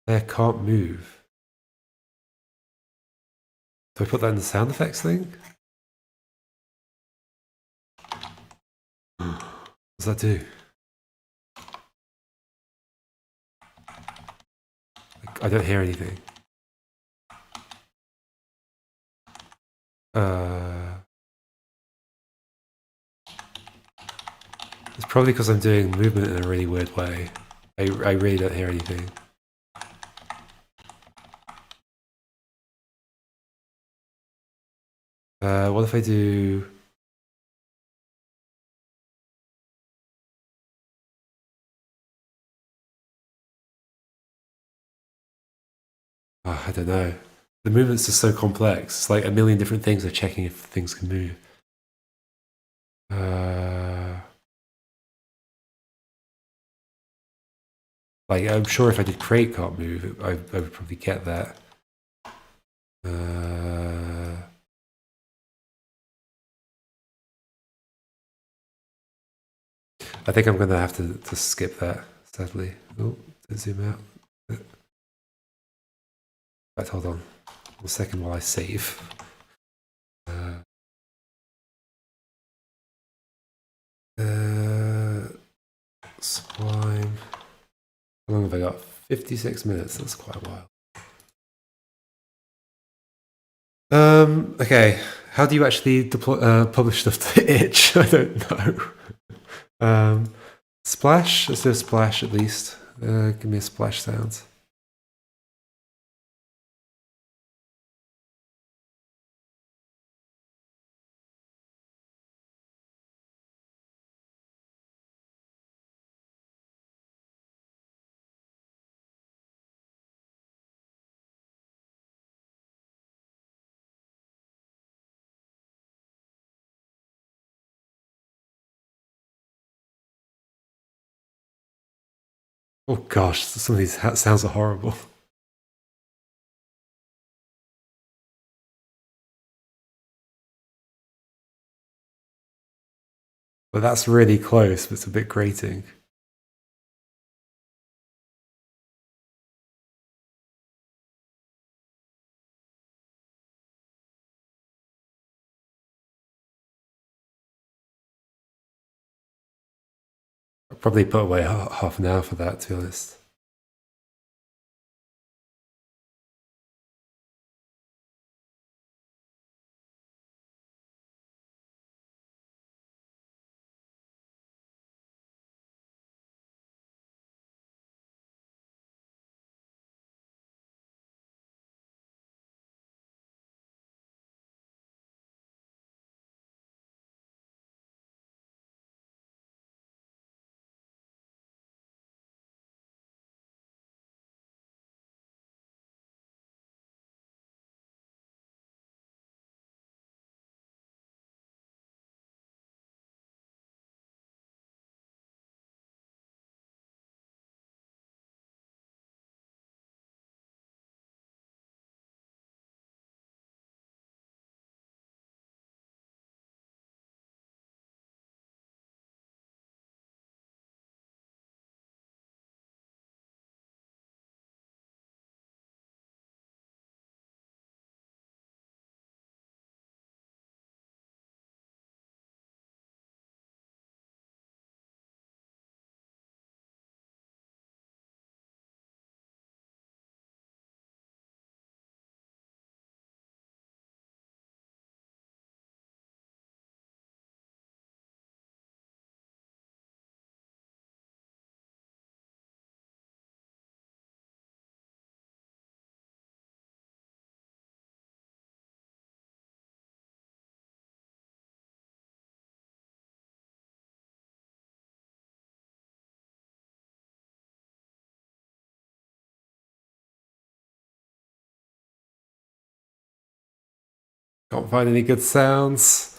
Speaker 1: I can't move. Do I put that in the sound effects thing? What does that do? I don't hear anything. It's probably because I'm doing movement in a really weird way. I really don't hear anything. What if I do... Oh, I don't know. The movement's just so complex. It's like a million different things are checking if things can move. Like, I'm sure if I did crate can't move, I would probably get that. I think I'm going to have to skip that, sadly. Oh, zoom out. Right, hold on. 1 second while I save. Sublime. How long have I got? 56 minutes. That's quite a while. Okay. How do you actually publish stuff to itch? I don't know. Splash. Let's do a splash at least. Give me a splash sound. Oh gosh, some of these sounds are horrible. But that's really close, but it's a bit grating. I'll probably put away half an hour for that, to be honest. Can't find any good sounds.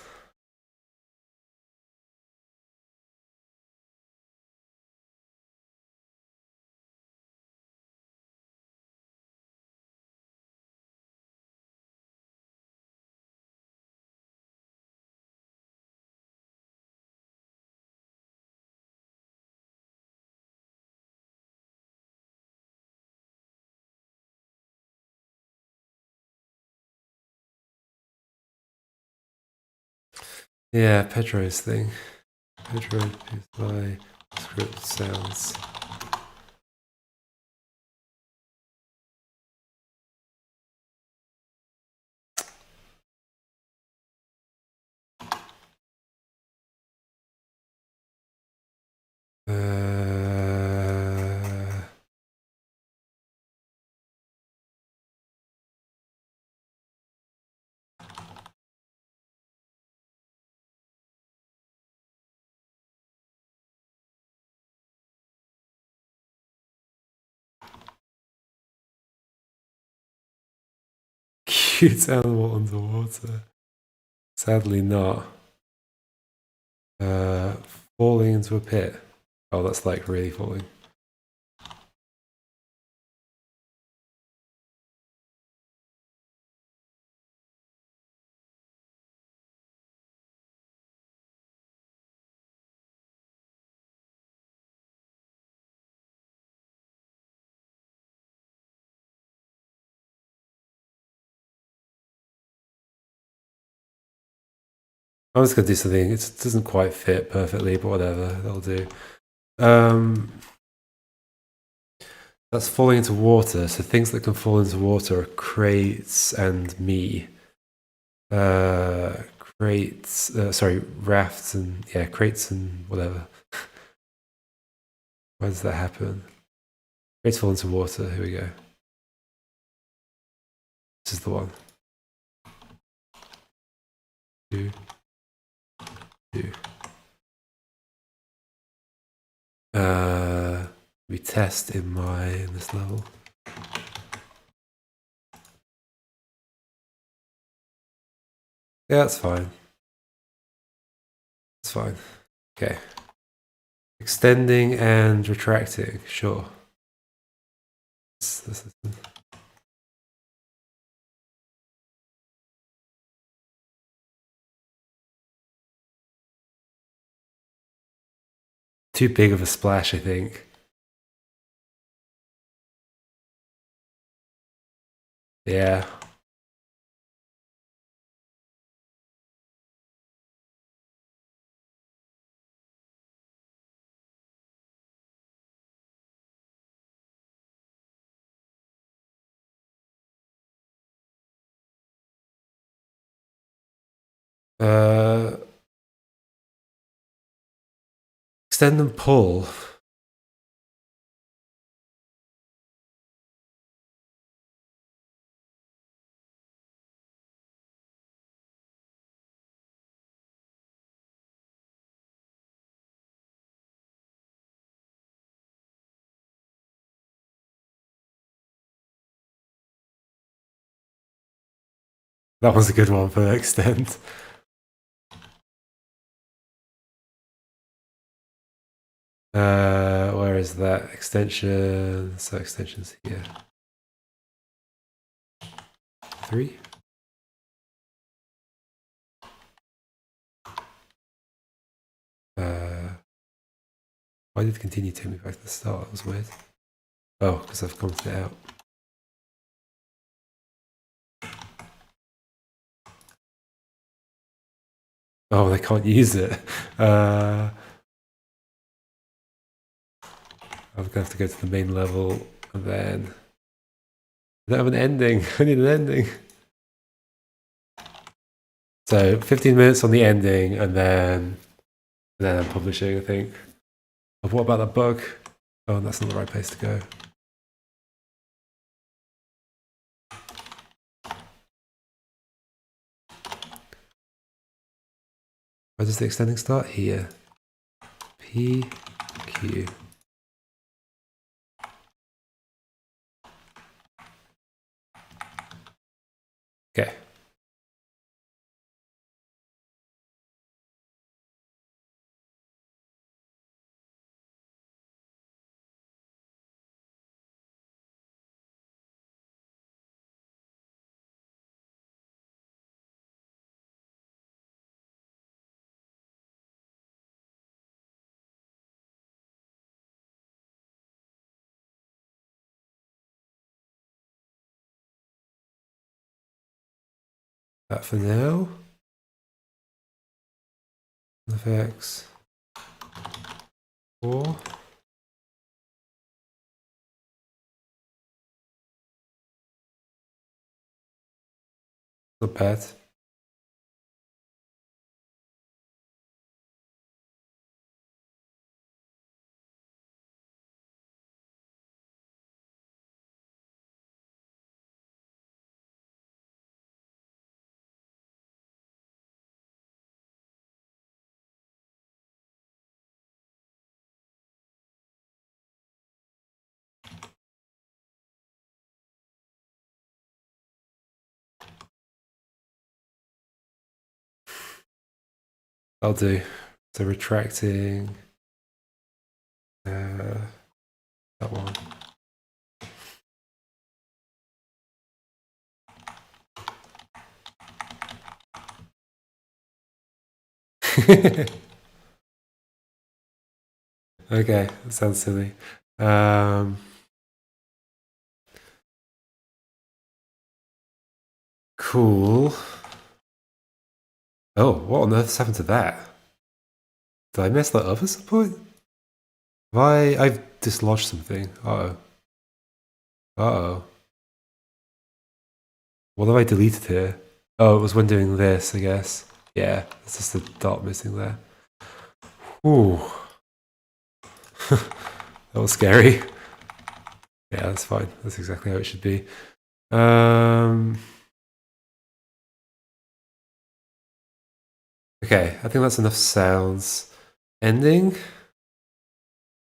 Speaker 1: Yeah, Pedro's thing. Pedro by script sounds. Cute animal underwater. Sadly not. Falling into a pit. Oh, that's like really falling. I was gonna do something. It doesn't quite fit perfectly, but whatever, that'll do. That's falling into water. So things that can fall into water are crates and me. Crates. Sorry, rafts and yeah, crates and whatever. Why does that happen? Crates fall into water. Here we go. This is the one. Two. We test in this level. Yeah, that's fine. That's fine. Okay. Extending and retracting, sure. Too big of a splash, I think. Yeah. Extend and pull. That was a good one for extend. Where is that extension? So extensions here. 3. Why did continue take me back to the start? That was weird. Oh, because I've commented it out. Oh, they can't use it. I'm gonna have to go to the main level and then I don't have an ending. I need an ending. So 15 minutes on the ending and then I'm publishing, I think. Oh, what about that bug? Oh, that's not the right place to go. Where does the extending start? Here. P, Q. Okay. That for now. Effects. 4. Not bad. I'll do. So retracting. That one. Okay, that sounds silly. Cool. Oh, what on earth has happened to that? Did I mess that up at some point? I've dislodged something. Uh-oh. Uh-oh. What have I deleted here? Oh, it was when doing this, I guess. Yeah, it's just a dot missing there. Ooh. That was scary. Yeah, that's fine. That's exactly how it should be. Okay, I think that's enough sounds. Ending?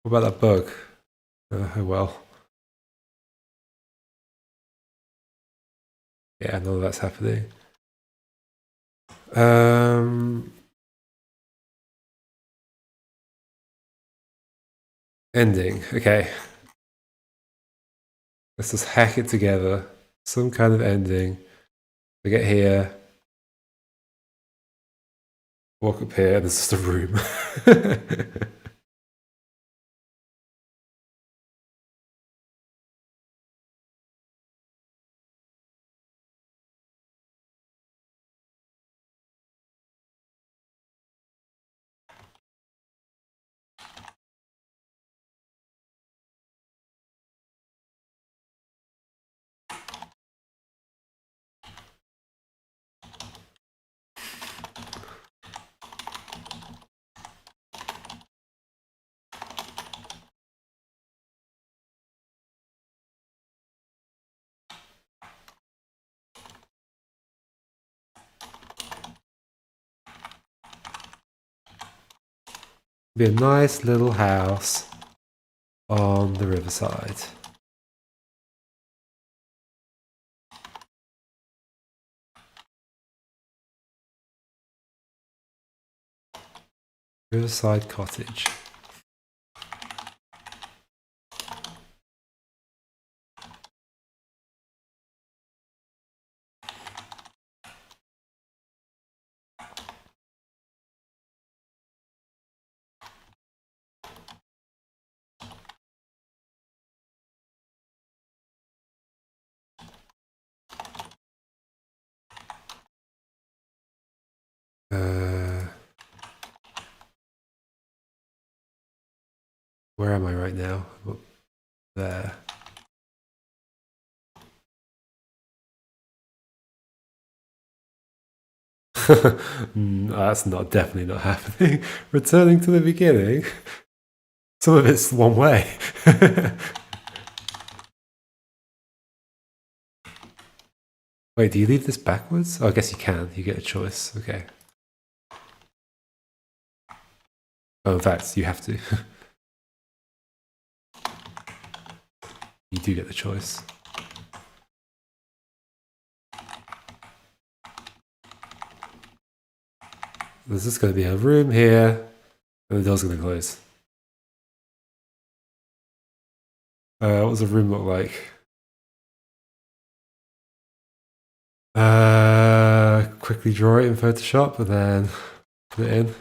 Speaker 1: What about that bug? Oh well. Yeah, none of that's happening. Ending. Okay. Let's just hack it together. Some kind of ending. We get here. Walk up here, and there's just a room. Be a nice little house on the riverside. Riverside cottage. Where am I right now? Oh, there. That's definitely not happening. Returning to the beginning. Some of it's one way. Wait, do you leave this backwards? Oh, I guess you can. You get a choice. Okay. Oh, in fact, you have to. You do get the choice. There's just going to be a room here, and the door's going to close. What does a room look like? Quickly draw it in Photoshop and then put it in.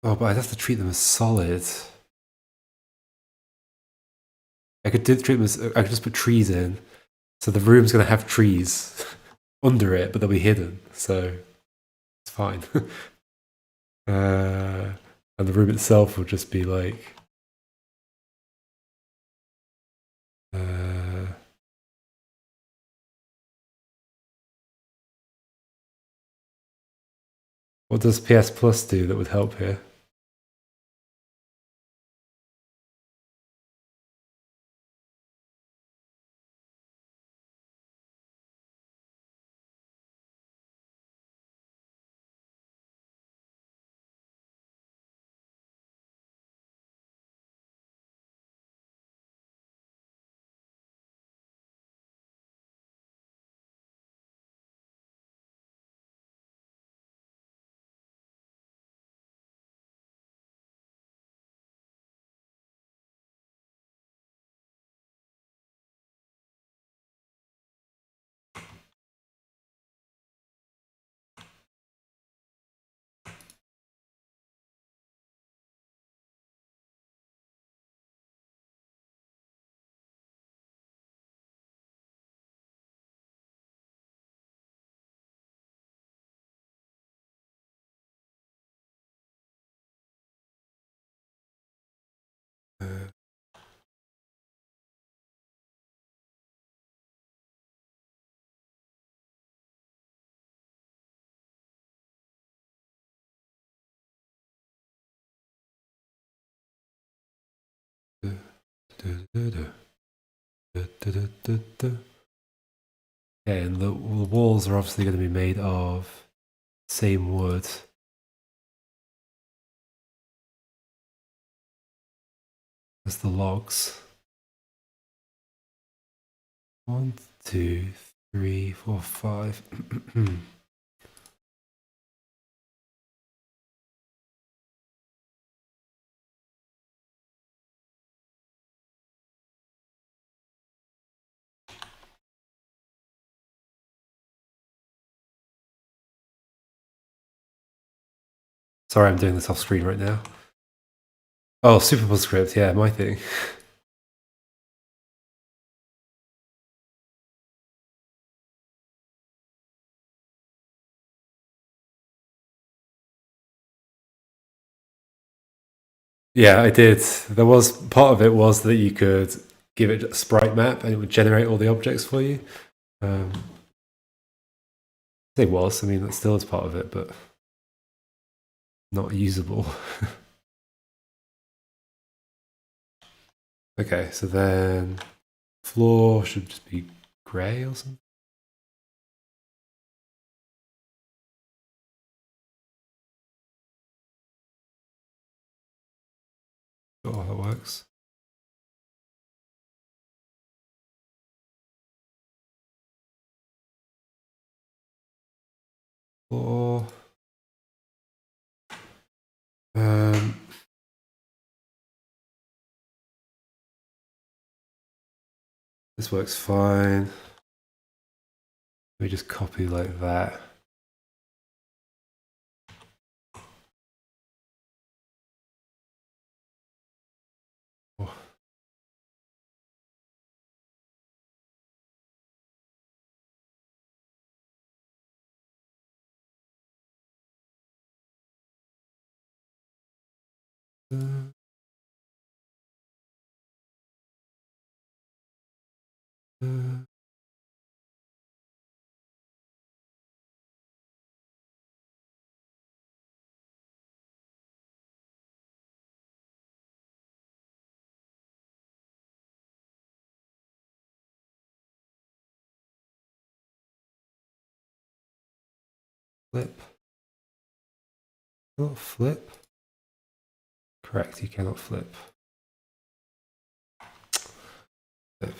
Speaker 1: Oh, but I'd have to treat them as solid. I could treat them as, I could just put trees in. So the room's going to have trees under it, but they'll be hidden. So it's fine. And the room itself will just be like... what does PS Plus do that would help here? Okay, and the walls are obviously going to be made of same wood. As the logs. 1, 2, 3, 4, 5. Sorry, I'm doing this off screen right now. Oh, superscript, yeah, my thing. Yeah, I did. There was part of it was that you could give it a sprite map and it would generate all the objects for you. It was. I mean, that still is part of it, but not usable. Okay, so then floor should just be grey or something. Oh, that works. Floor. This works fine. We just copy like that. Oh. Flip. Cannot flip. Correct, you cannot flip. Flip.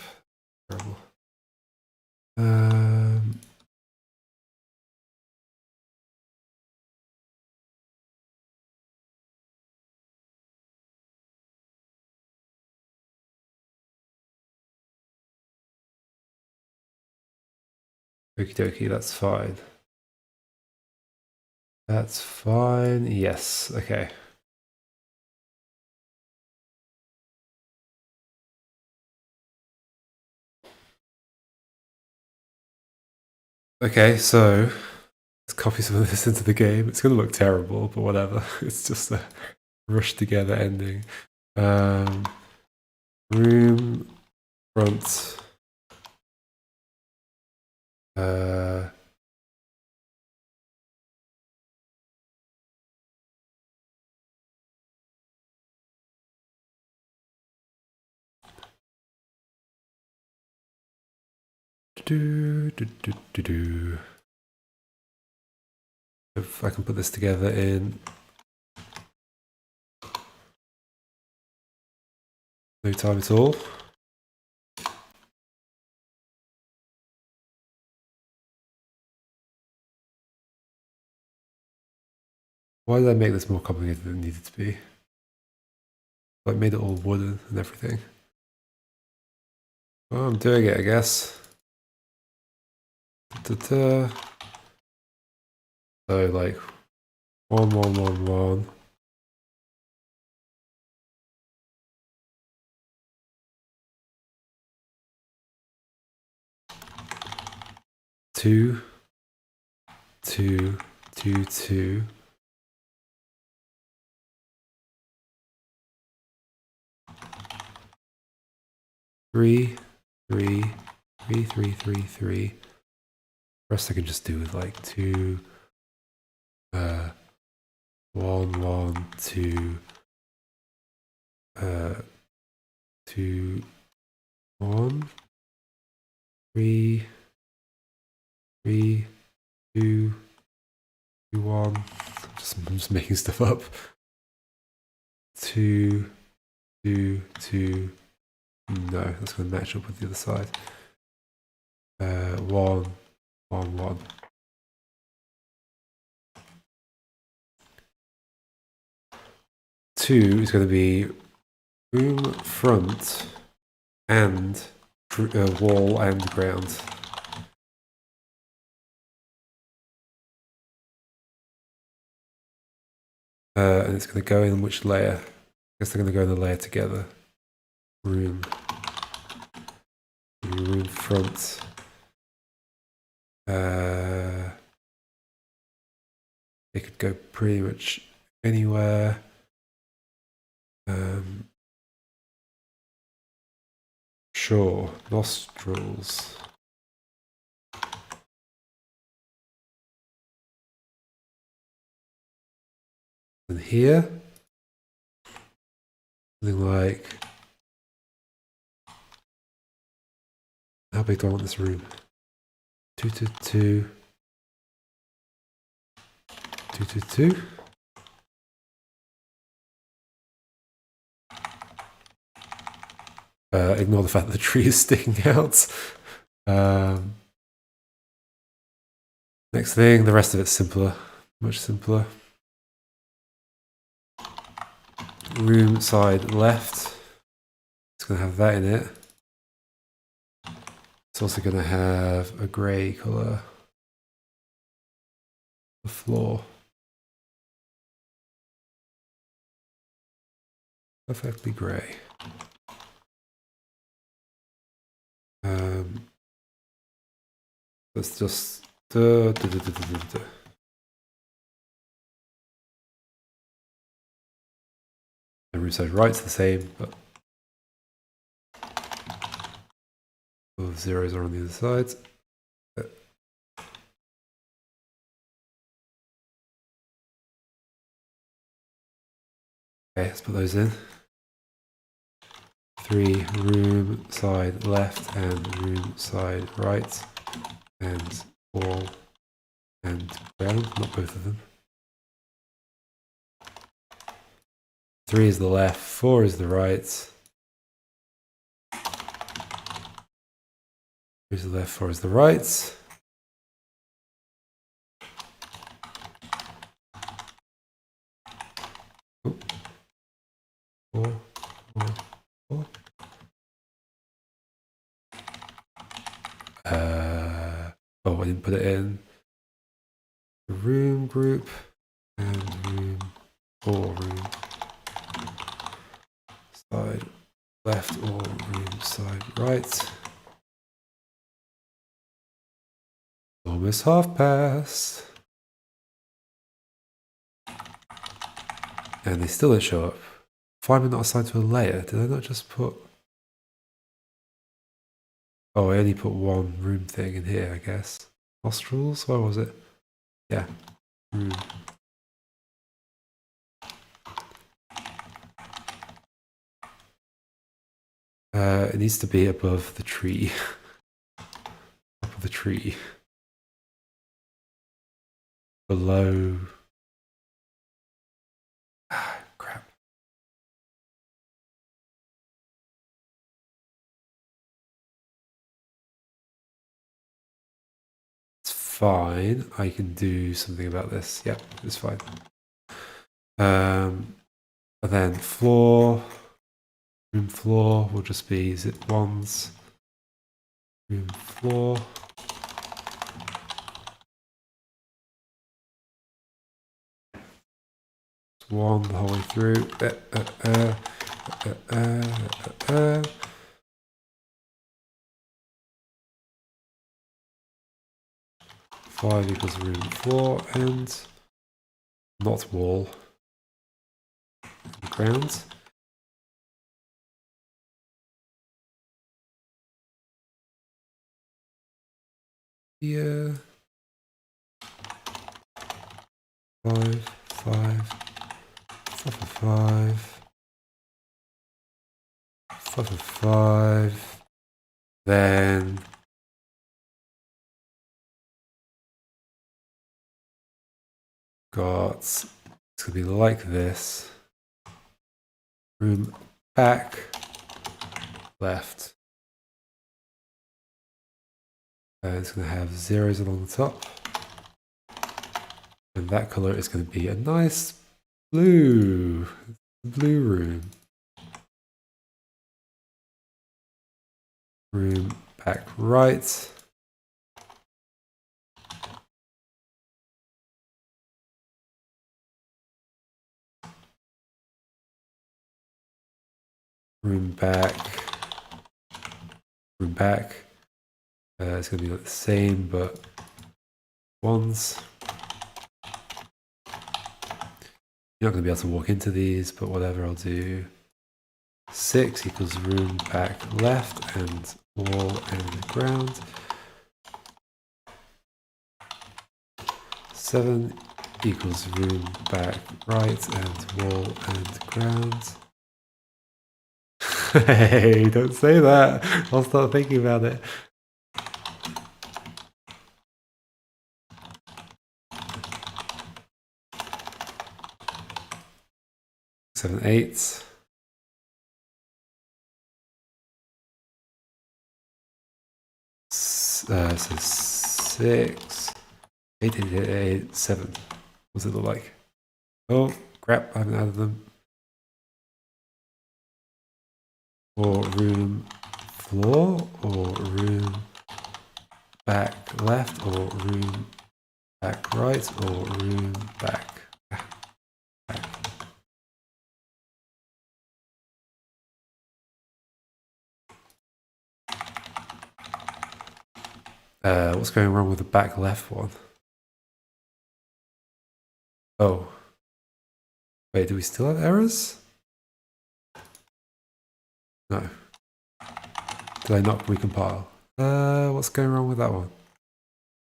Speaker 1: Terrible. Okie dokie, that's fine. That's fine. Yes, okay. Okay, so let's copy some of this into the game. It's going to look terrible, but whatever. It's just a rushed together ending. Room, front, if I can put this together in no time at all. Why did I make this more complicated than it needed to be? I made it all wooden and everything. Oh, I'm doing it, I guess. So like 1, 1, 1, 1. Two, two, two, two. Three, three, three, three, three, three. Rest I can just do with like 2, 1, 1, 2, 2, 1, 3, 3, 2, 2, 1. I'm just making stuff up. 2, 2, 2. No, that's going to match up with the other side. 1, 1, 1. Two is going to be room, front, and wall and ground. And it's going to go in which layer? I guess they're going to go in the layer together. Room front. They could go pretty much anywhere. Sure, nostrils. And here, something like, how big do I want this room? 2 to 2. 2 to 2. Ignore the fact that the tree is sticking out. Next thing, the rest of it's simpler, much simpler. Room side left. It's going to have that in it. It's also going to have a grey colour. The floor. Perfectly grey. Let's just the room side right's the same, but all the zeros are on the other sides. Okay, let's put those in. 3 room side left and room side right, and wall and ground, not both of them. 3 is the left, 4 is the right. 3 is the left, 4 is the right. Oh. 4, 4, 4. Oh, I didn't put it in. Room group and room 4 room side left or room side right. Almost half past. And they still don't show up. Why am I not assigned to a layer? Did I not just put... Oh, I only put one room thing in here, I guess. Nostrils? Where was it? Yeah. Room. It needs to be above the tree. Top of the tree. Below... Ah, crap. It's fine. I can do something about this. Yep, it's fine. And then floor. Room floor will just be zip ones. Room floor. It's 1 the whole way through. 5 equals room floor and not wall. Ground. Here. 5, 5, 5, 5, 5. Then got, it's gonna be like this. Room back, left. It's going to have zeros along the top. And that color is going to be a nice blue. Blue room. Room back right. room back, room back. It's going to be like the same, but ones. You're not going to be able to walk into these, but whatever, I'll do 6 equals room back left and wall and ground. 7 equals room back right and wall and ground. Hey, don't say that. I'll start thinking about it. 7 8. So 6, 8, 8, 8, 8, 7. What does it look like? Oh, crap, I haven't added them. Or room floor, or room back left, or room back right, or room back. What's going wrong with the back left one? Oh. Wait, do we still have errors? No. Did I not recompile? What's going wrong with that one?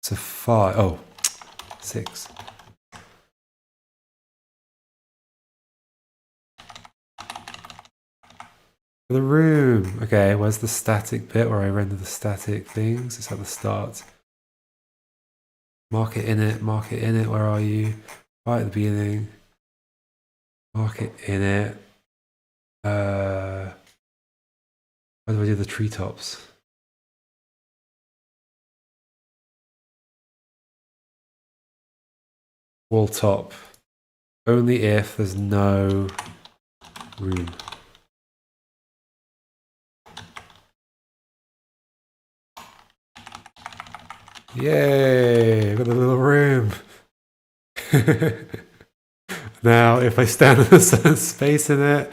Speaker 1: It's a 5. Oh, 6. The room. Okay, where's the static bit where I render the static things? It's at the start. Mark it in it, where are you? Right at the beginning. Mark it in it. How do I do the treetops? Wall top. Only if there's no room. Yay! I've got a little room. Now, if I stand in a certain space in it,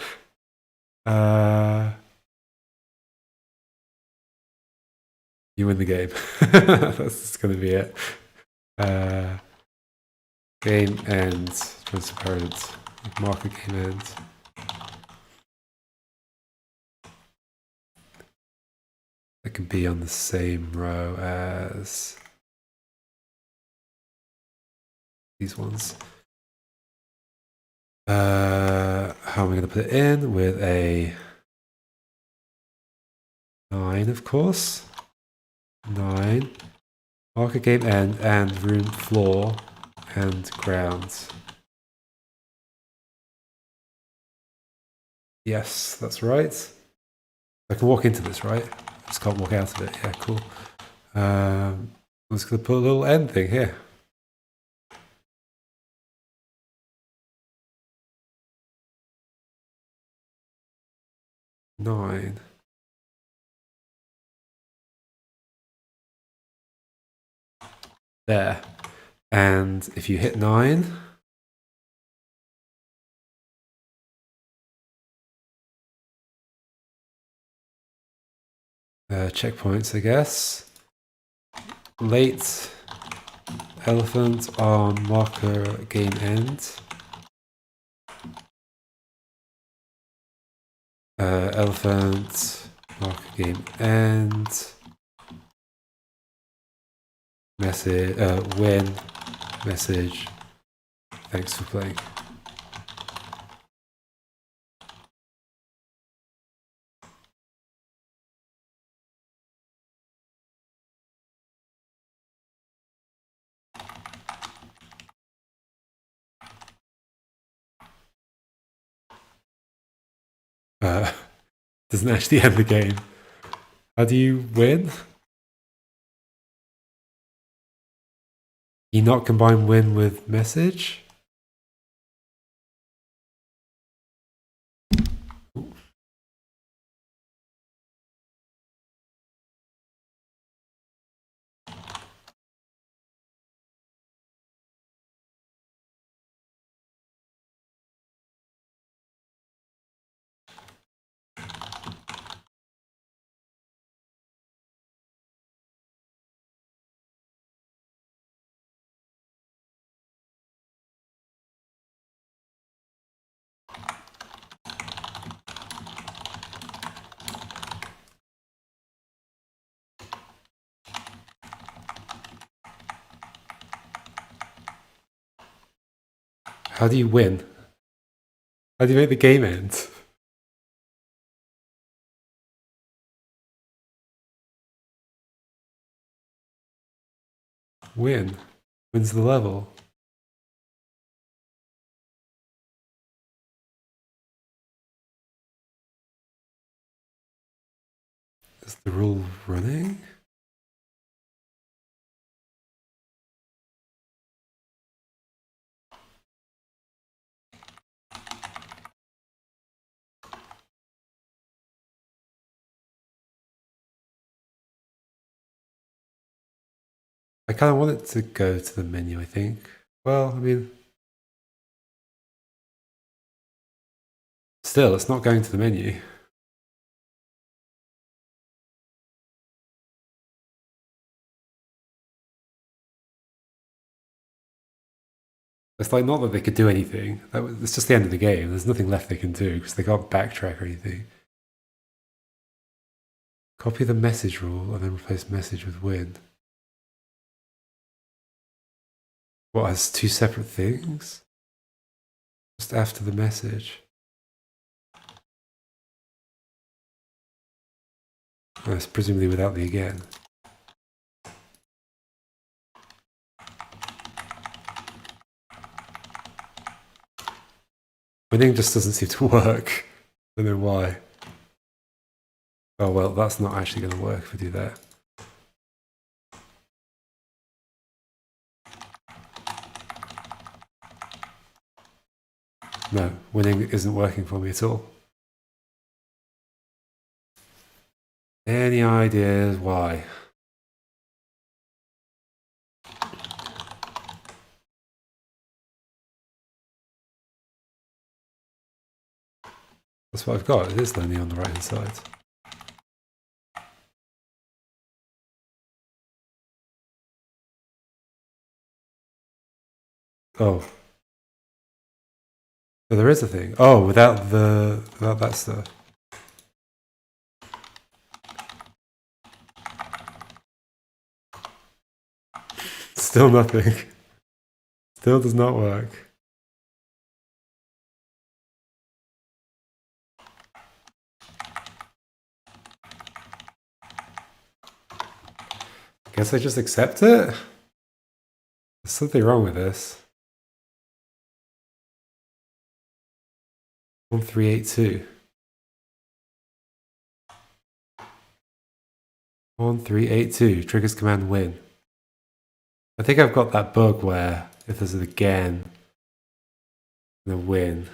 Speaker 1: you win the game. That's going to be it. Game ends. Transparent. Marker game ends. It can be on the same row as these ones. How am I going to put it in? With a 9, of course. 9. Marker game end and room floor and ground. Yes, that's right. I can walk into this, right? I just can't walk out of it. Yeah, cool. I'm just going to put a little end thing here. Nine. There. And if you hit 9, checkpoints, I guess. Late elephant on marker game end. Elephant marker game end. Message, win, message. Thanks for playing. Doesn't actually end the game. How do you win? You not combine win with message? How do you win? How do you make the game end? Win. Wins the level. Is the rule running? I kind of want it to go to the menu, I think. Well, I mean, still, it's not going to the menu. It's like not that they could do anything. It's just the end of the game. There's nothing left they can do because they can't backtrack or anything. Copy the message rule and then replace message with win. What, has two separate things? Just after the message. Oh, it's presumably without the again. Winning just doesn't seem to work. I don't know why. Oh well, that's not actually going to work if we do that. No, winning isn't working for me at all. Any ideas why? That's what I've got. It is lonely on the right hand side. Oh. So there is a thing. Oh, without that stuff. Still nothing. Still does not work. Guess I just accept it? There's something wrong with this. 1382. 1382. Triggers command win. I think I've got that bug where if there's an again, the win.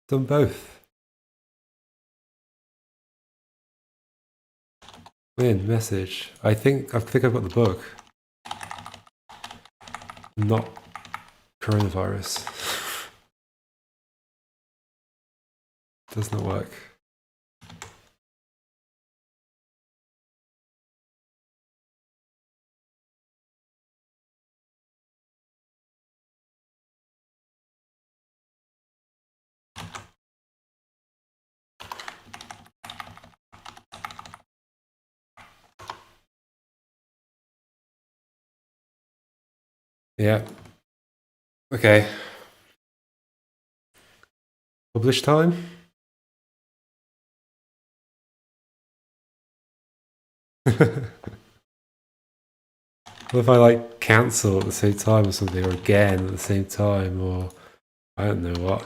Speaker 1: Done both. Win, message. I think I've got the book. Not coronavirus. Does not work. Yeah. Okay. Publish time? What if I like cancel at the same time or something, or again at the same time, or I don't know what.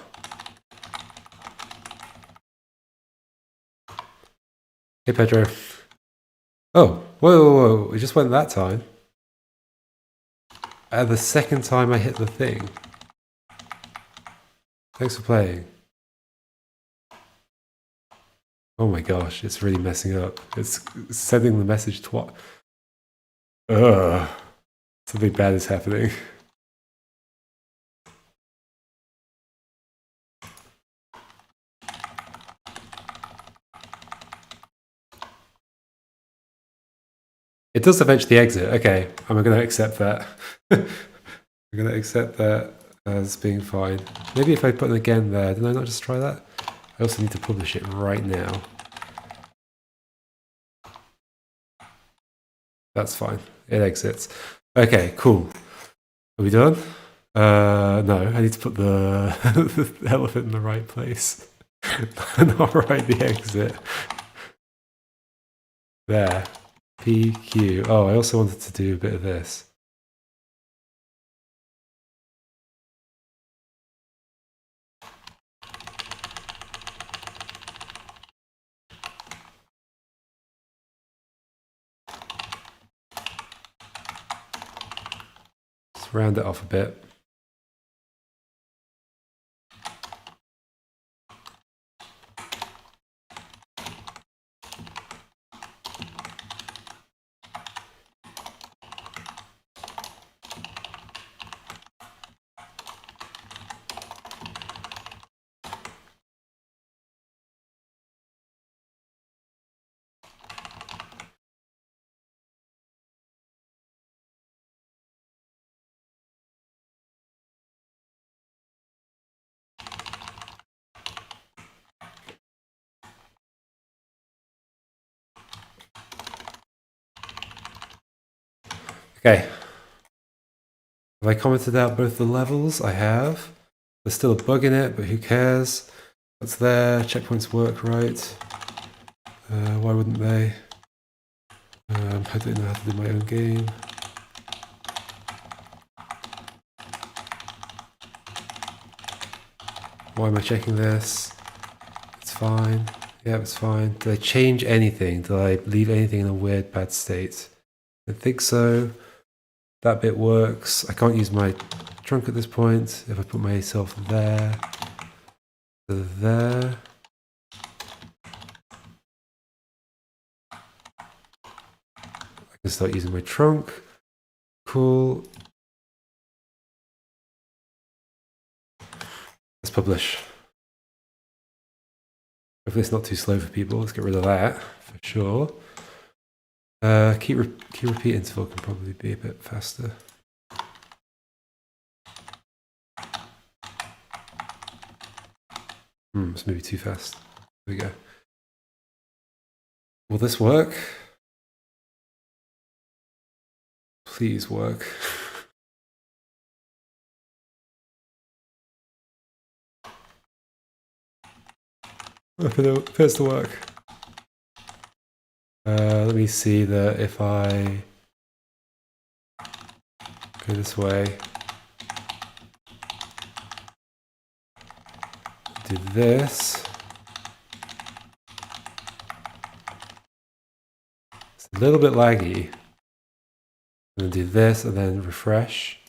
Speaker 1: Hey Pedro. Oh, whoa, it just went that time. The second time I hit the thing. Thanks for playing. Oh my gosh, it's really messing up. It's sending the message twice. Ugh. Something bad is happening. It does eventually exit. Okay, I'm going to accept that. I'm going to accept that. as being fine. Maybe if I put an again there, did I not just try that? I also need to publish it right now. That's fine. It exits. Okay, cool. Are we done? No, I need to put the, the elephant in the right place. Not right the exit. There. PQ. Oh, I also wanted to do a bit of this. Just round it off a bit. Okay. Have I commented out both the levels? I have. There's still a bug in it, but who cares? That's there. Checkpoints work right. Why wouldn't they? I don't know how to do my own game. Why am I checking this? It's fine. Yeah, it's fine. Did I change anything? Did I leave anything in a weird bad state? I think so. That bit works. I can't use my trunk at this point. If I put myself there, to there. I can start using my trunk. Cool. Let's publish. Hopefully it's not too slow for people. Let's get rid of that for sure. Key repeat interval can probably be a bit faster. It's maybe too fast. There we go. Will this work? Please work. It appears to work. Let me see that if I go this way, do this. It's a little bit laggy. And then do this and then refresh.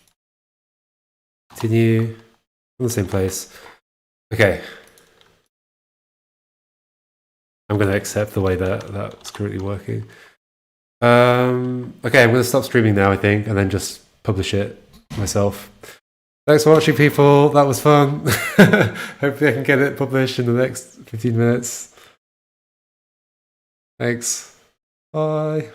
Speaker 1: Continue. In the same place. Okay. I'm going to accept the way that that's currently working. Okay, I'm going to stop streaming now, I think, and then just publish it myself. Thanks for watching, people. That was fun. Hopefully I can get it published in the next 15 minutes. Thanks. Bye.